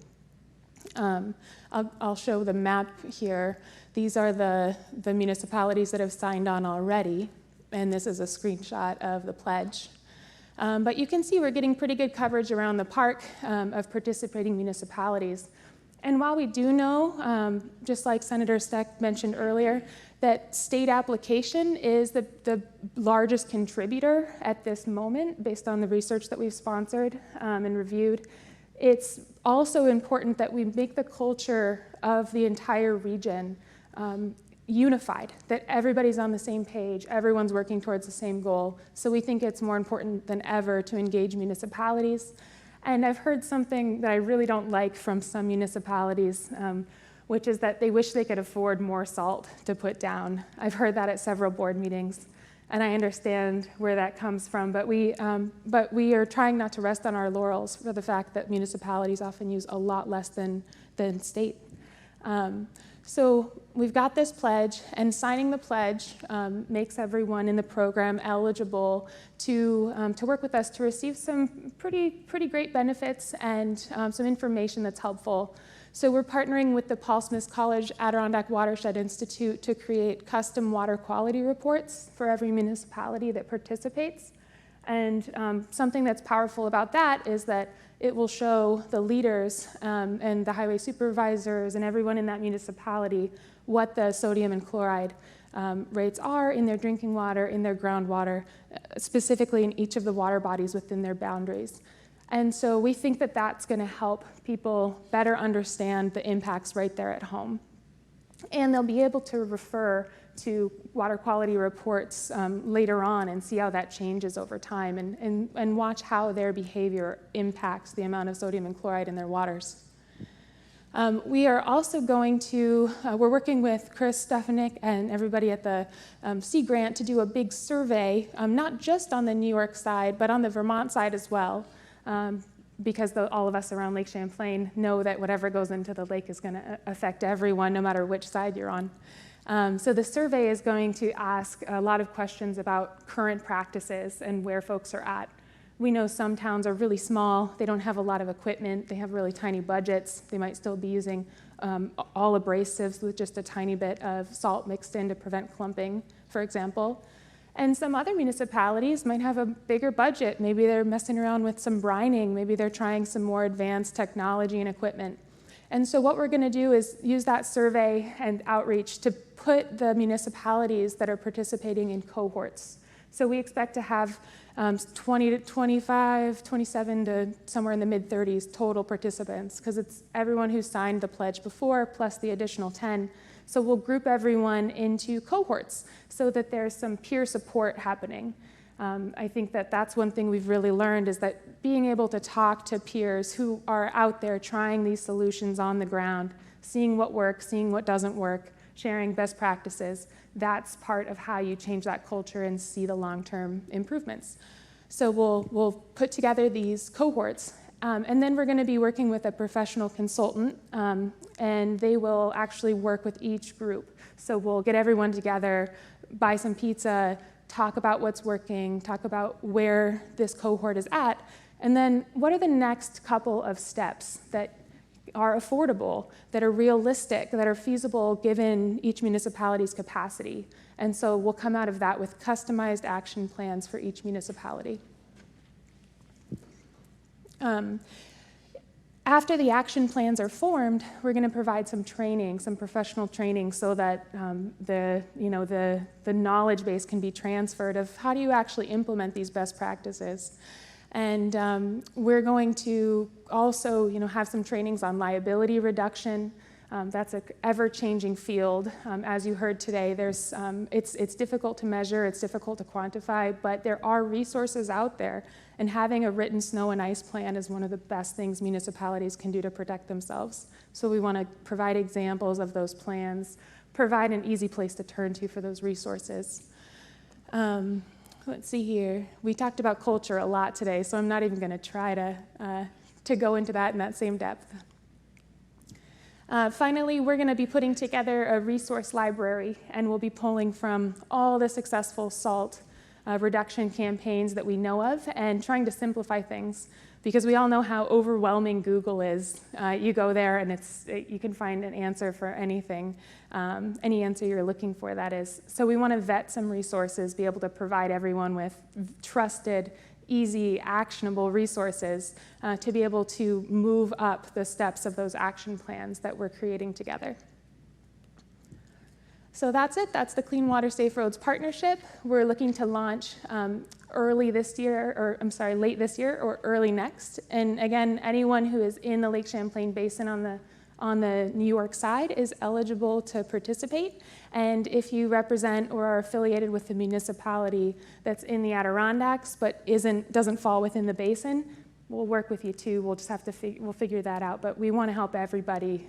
I'll show the map here. These are the municipalities that have signed on already, and this is a screenshot of the pledge. But you can see we're getting pretty good coverage around the park of participating municipalities. And while we do know, just like Senator Steck mentioned earlier, that state application is the largest contributor at this moment based on the research that we've sponsored and reviewed, it's also important that we make the culture of the entire region unified, that everybody's on the same page, everyone's working towards the same goal. So we think it's more important than ever to engage municipalities. And I've heard something that I really don't like from some municipalities, which is that they wish they could afford more salt to put down. I've heard that at several board meetings, and I understand where that comes from, but we are trying not to rest on our laurels for the fact that municipalities often use a lot less than state. So we've got this pledge, and signing the pledge makes everyone in the program eligible to work with us to receive some pretty great benefits and some information that's helpful. So we're partnering with the Paul Smith College Adirondack Watershed Institute to create custom water quality reports for every municipality that participates. And something that's powerful about that is that it will show the leaders and the highway supervisors and everyone in that municipality what the sodium and chloride rates are in their drinking water, in their groundwater, specifically in each of the water bodies within their boundaries. And so we think that that's going to help people better understand the impacts right there at home. And they'll be able to refer to water quality reports later on and see how that changes over time and watch how their behavior impacts the amount of sodium and chloride in their waters. We are also going to, we're working with Chris Stefanik and everybody at the Sea Grant to do a big survey, not just on the New York side, but on the Vermont side as well. Because all of us around Lake Champlain know that whatever goes into the lake is going to affect everyone, no matter which side you're on. So the survey is going to ask a lot of questions about current practices and where folks are at. We know some towns are really small, they don't have a lot of equipment, they have really tiny budgets, they might still be using all abrasives with just a tiny bit of salt mixed in to prevent clumping, for example. And some other municipalities might have a bigger budget. Maybe they're messing around with some brining. Maybe they're trying some more advanced technology and equipment. And so what we're going to do is use that survey and outreach to put the municipalities that are participating in cohorts. So we expect to have 20 to 25, 27 to somewhere in the mid-30s total participants, because it's everyone who signed the pledge before plus the additional 10. So we'll group everyone into cohorts so that there's some peer support happening. I think that that's one thing we've really learned, is that being able to talk to peers who are out there trying these solutions on the ground, seeing what works, seeing what doesn't work, sharing best practices, that's part of how you change that culture and see the long-term improvements. So we'll put together these cohorts. And then we're going to be working with a professional consultant, and they will actually work with each group. So we'll get everyone together, buy some pizza, talk about what's working, talk about where this cohort is at, and then what are the next couple of steps that are affordable, that are realistic, that are feasible given each municipality's capacity. And so we'll come out of that with customized action plans for each municipality. After the action plans are formed, we're going to provide some training, some professional training, so that the knowledge base can be transferred of how do you actually implement these best practices. And we're going to also have some trainings on liability reduction, That's an ever-changing field. As you heard today, it's difficult to measure, it's difficult to quantify, but there are resources out there, and having a written snow and ice plan is one of the best things municipalities can do to protect themselves. So we want to provide examples of those plans, provide an easy place to turn to for those resources. Let's see here. We talked about culture a lot today, so I'm not even going to try to go into that in that same depth. Finally, we're going to be putting together a resource library, and we'll be pulling from all the successful salt reduction campaigns that we know of and trying to simplify things, because we all know how overwhelming Google is. You go there and you can find an answer for anything, any answer you're looking for, that is. So we want to vet some resources, be able to provide everyone with trusted, easy, actionable resources to be able to move up the steps of those action plans that we're creating together. So that's it. That's the Clean Water Safe Roads Partnership. We're looking to launch late this year or early next. And again, anyone who is in the Lake Champlain Basin on the New York side is eligible to participate. And if you represent or are affiliated with the municipality that's in the Adirondacks but doesn't fall within the basin, we'll work with you too. We'll just have to we'll figure that out. But we want to help everybody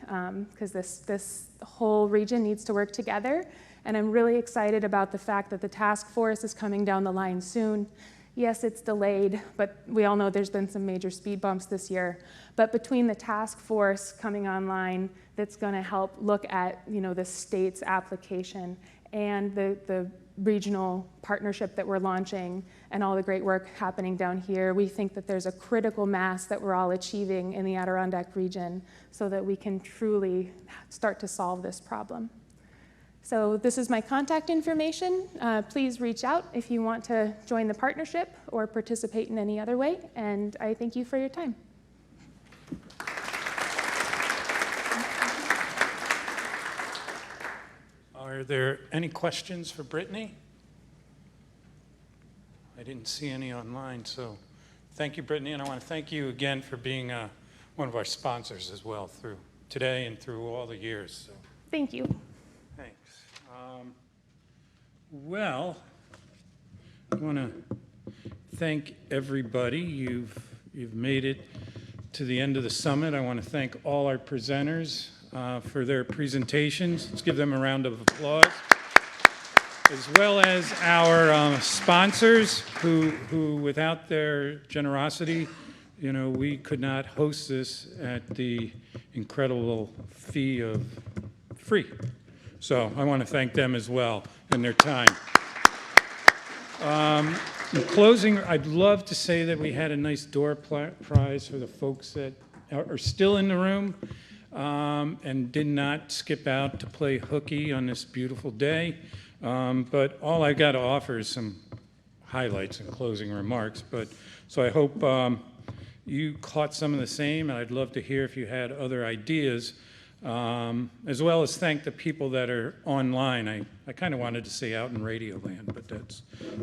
because this whole region needs to work together. And I'm really excited about the fact that the task force is coming down the line soon. Yes, it's delayed, but we all know there's been some major speed bumps this year. But between the task force coming online, that's going to help look at the state's application and the regional partnership that we're launching and all the great work happening down here, we think that there's a critical mass that we're all achieving in the Adirondack region so that we can truly start to solve this problem. So this is my contact information. Please reach out if you want to join the partnership or participate in any other way. And I thank you for your time. Are there any questions for Brittany? I didn't see any online, so thank you, Brittany, and I want to thank you again for being one of our sponsors as well through today and through all the years. So. Thank you. Thanks. Well, I want to thank everybody. You've made it to the end of the summit. I want to thank all our presenters for their presentations. Let's give them a round of applause. As well as our sponsors who without their generosity, we could not host this at the incredible fee of free. So I want to thank them as well and their time. In closing, I'd love to say that we had a nice door prize for the folks that are still in the room and did not skip out to play hooky on this beautiful day. But all I got to offer is some highlights and closing remarks. So I hope you caught some of the same, and I'd love to hear if you had other ideas, as well as thank the people that are online. I kind of wanted to say out in Radio Land, but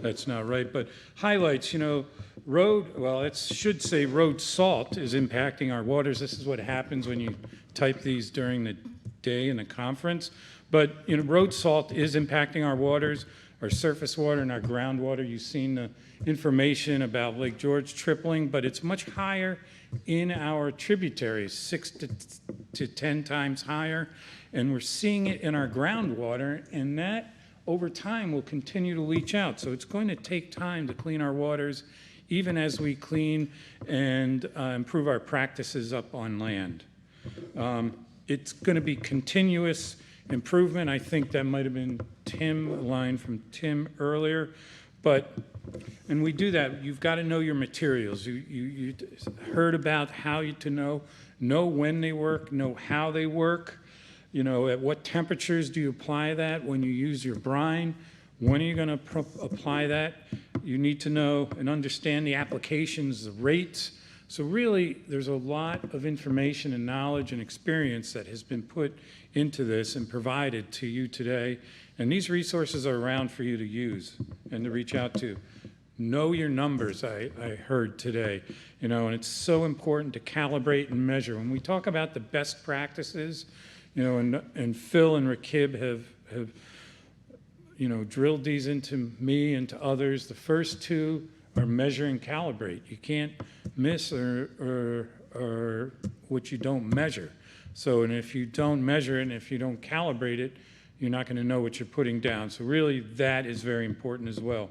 that's not right. But highlights, it should say road salt is impacting our waters. This is what happens when you type these during the day in the conference. But road salt is impacting our waters, our surface water and our groundwater. You've seen the information about Lake George tripling, but it's much higher in our tributaries, 6 to 10 times higher. And we're seeing it in our groundwater, and that over time will continue to leach out. So it's going to take time to clean our waters, even as we clean and improve our practices up on land. It's going to be continuous improvement. I think that might have been a line from Tim earlier. And we do that. You've got to know your materials. You heard about how to know when they work, know how they work. At what temperatures do you apply that? When you use your brine, when are you going to apply that? You need to know and understand the applications, the rates. So really, there's a lot of information and knowledge and experience that has been put into this and provided to you today. And these resources are around for you to use and to reach out to. Know your numbers, I heard today. And it's so important to calibrate and measure. When we talk about the best practices, and Phil and Rakib have drilled these into me and to others. The first two are measure and calibrate. You can't miss or what you don't measure. So, and if you don't measure it and if you don't calibrate it, you're not going to know what you're putting down. So really that is very important as well.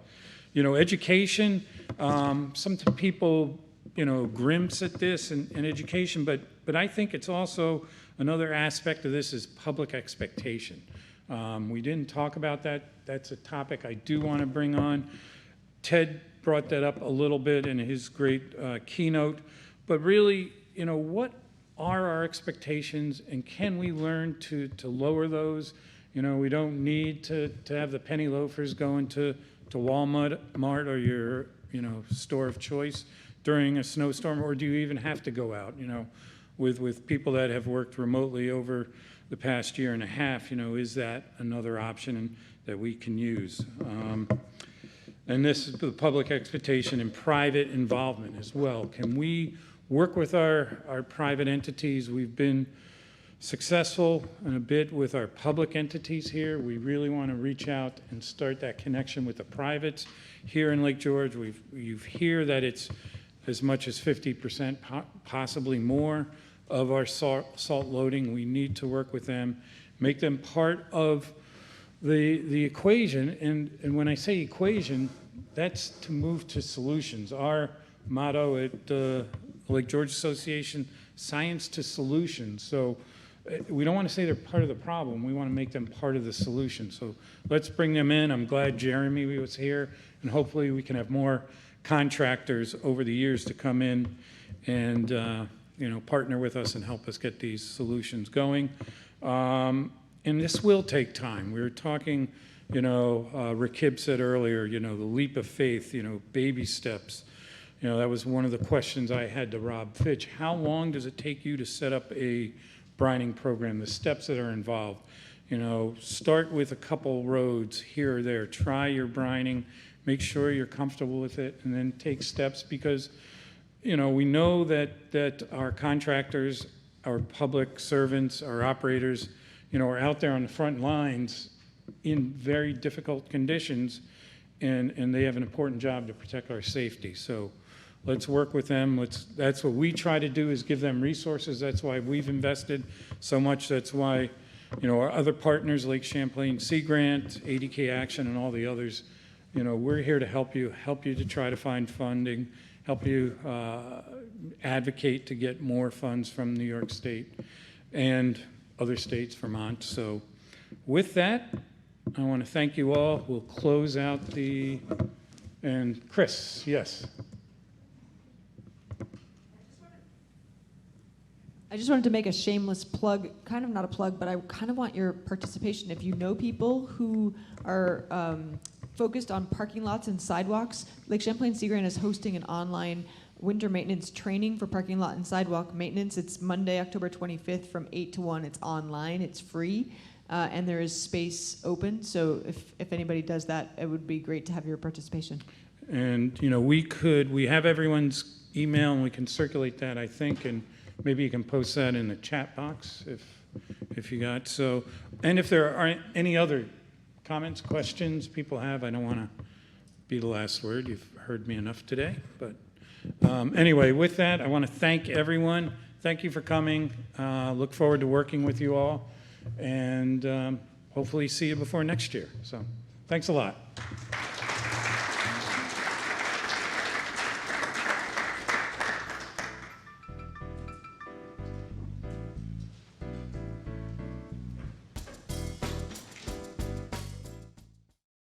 Education, some people, grimps at this and education, but I think it's also another aspect of this is public expectation. We didn't talk about that. That's a topic I do want to bring on. Ted brought that up a little bit in his great keynote, but really, what are our expectations and can we learn to lower those? We don't need to have the penny loafers going to Walmart or your, store of choice during a snowstorm, or do you even have to go out, with people that have worked remotely over the past year and a half, is that another option that we can use? And this is the public expectation and private involvement as well. Can we work with our private entities? We've been successful in a bit with our public entities here. We really want to reach out and start that connection with the privates. Here in Lake George, you hear that it's as much as 50%, possibly more, of our salt loading. We need to work with them, make them part of the equation. And when I say equation, that's to move to solutions. Our motto at the Lake George Association, science to solutions. So we don't want to say they're part of the problem. We want to make them part of the solution. So let's bring them in. I'm glad Jeremy was here, and hopefully we can have more contractors over the years to come in and partner with us and help us get these solutions going. And this will take time. We were talking, Rakib said earlier, the leap of faith, baby steps. That was one of the questions I had to Rob Fitch. How long does it take you to set up a brining program, the steps that are involved? Start with a couple roads here or there. Try your brining. Make sure you're comfortable with it, and then take steps because, we know that our contractors, our public servants, our operators, are out there on the front lines in very difficult conditions, and they have an important job to protect our safety. So let's work with them. That's what we try to do, is give them resources. That's why we've invested so much. That's why, our other partners, Lake Champlain Sea Grant, ADK Action, and all the others, we're here to help you to try to find funding, help you advocate to get more funds from New York State and other states, Vermont. So with that, I want to thank you all. We'll close out and Chris, yes. I just wanted to make a shameless plug, kind of not a plug, but I kind of want your participation. If you know people who are focused on parking lots and sidewalks, Lake Champlain Sea Grant is hosting an online winter maintenance training for parking lot and sidewalk maintenance. It's Monday, October 25th from 8 to 1. It's online, it's free, and there is space open. So if anybody does that, it would be great to have your participation. And, we have everyone's email and we can circulate that, I think, and maybe you can post that in the chat box if you got. So, and if there are any other comments, questions people have, I don't want to be the last word. You've heard me enough today. But anyway, with that, I want to thank everyone. Thank you for coming. Look forward to working with you all. And hopefully see you before next year. So thanks a lot.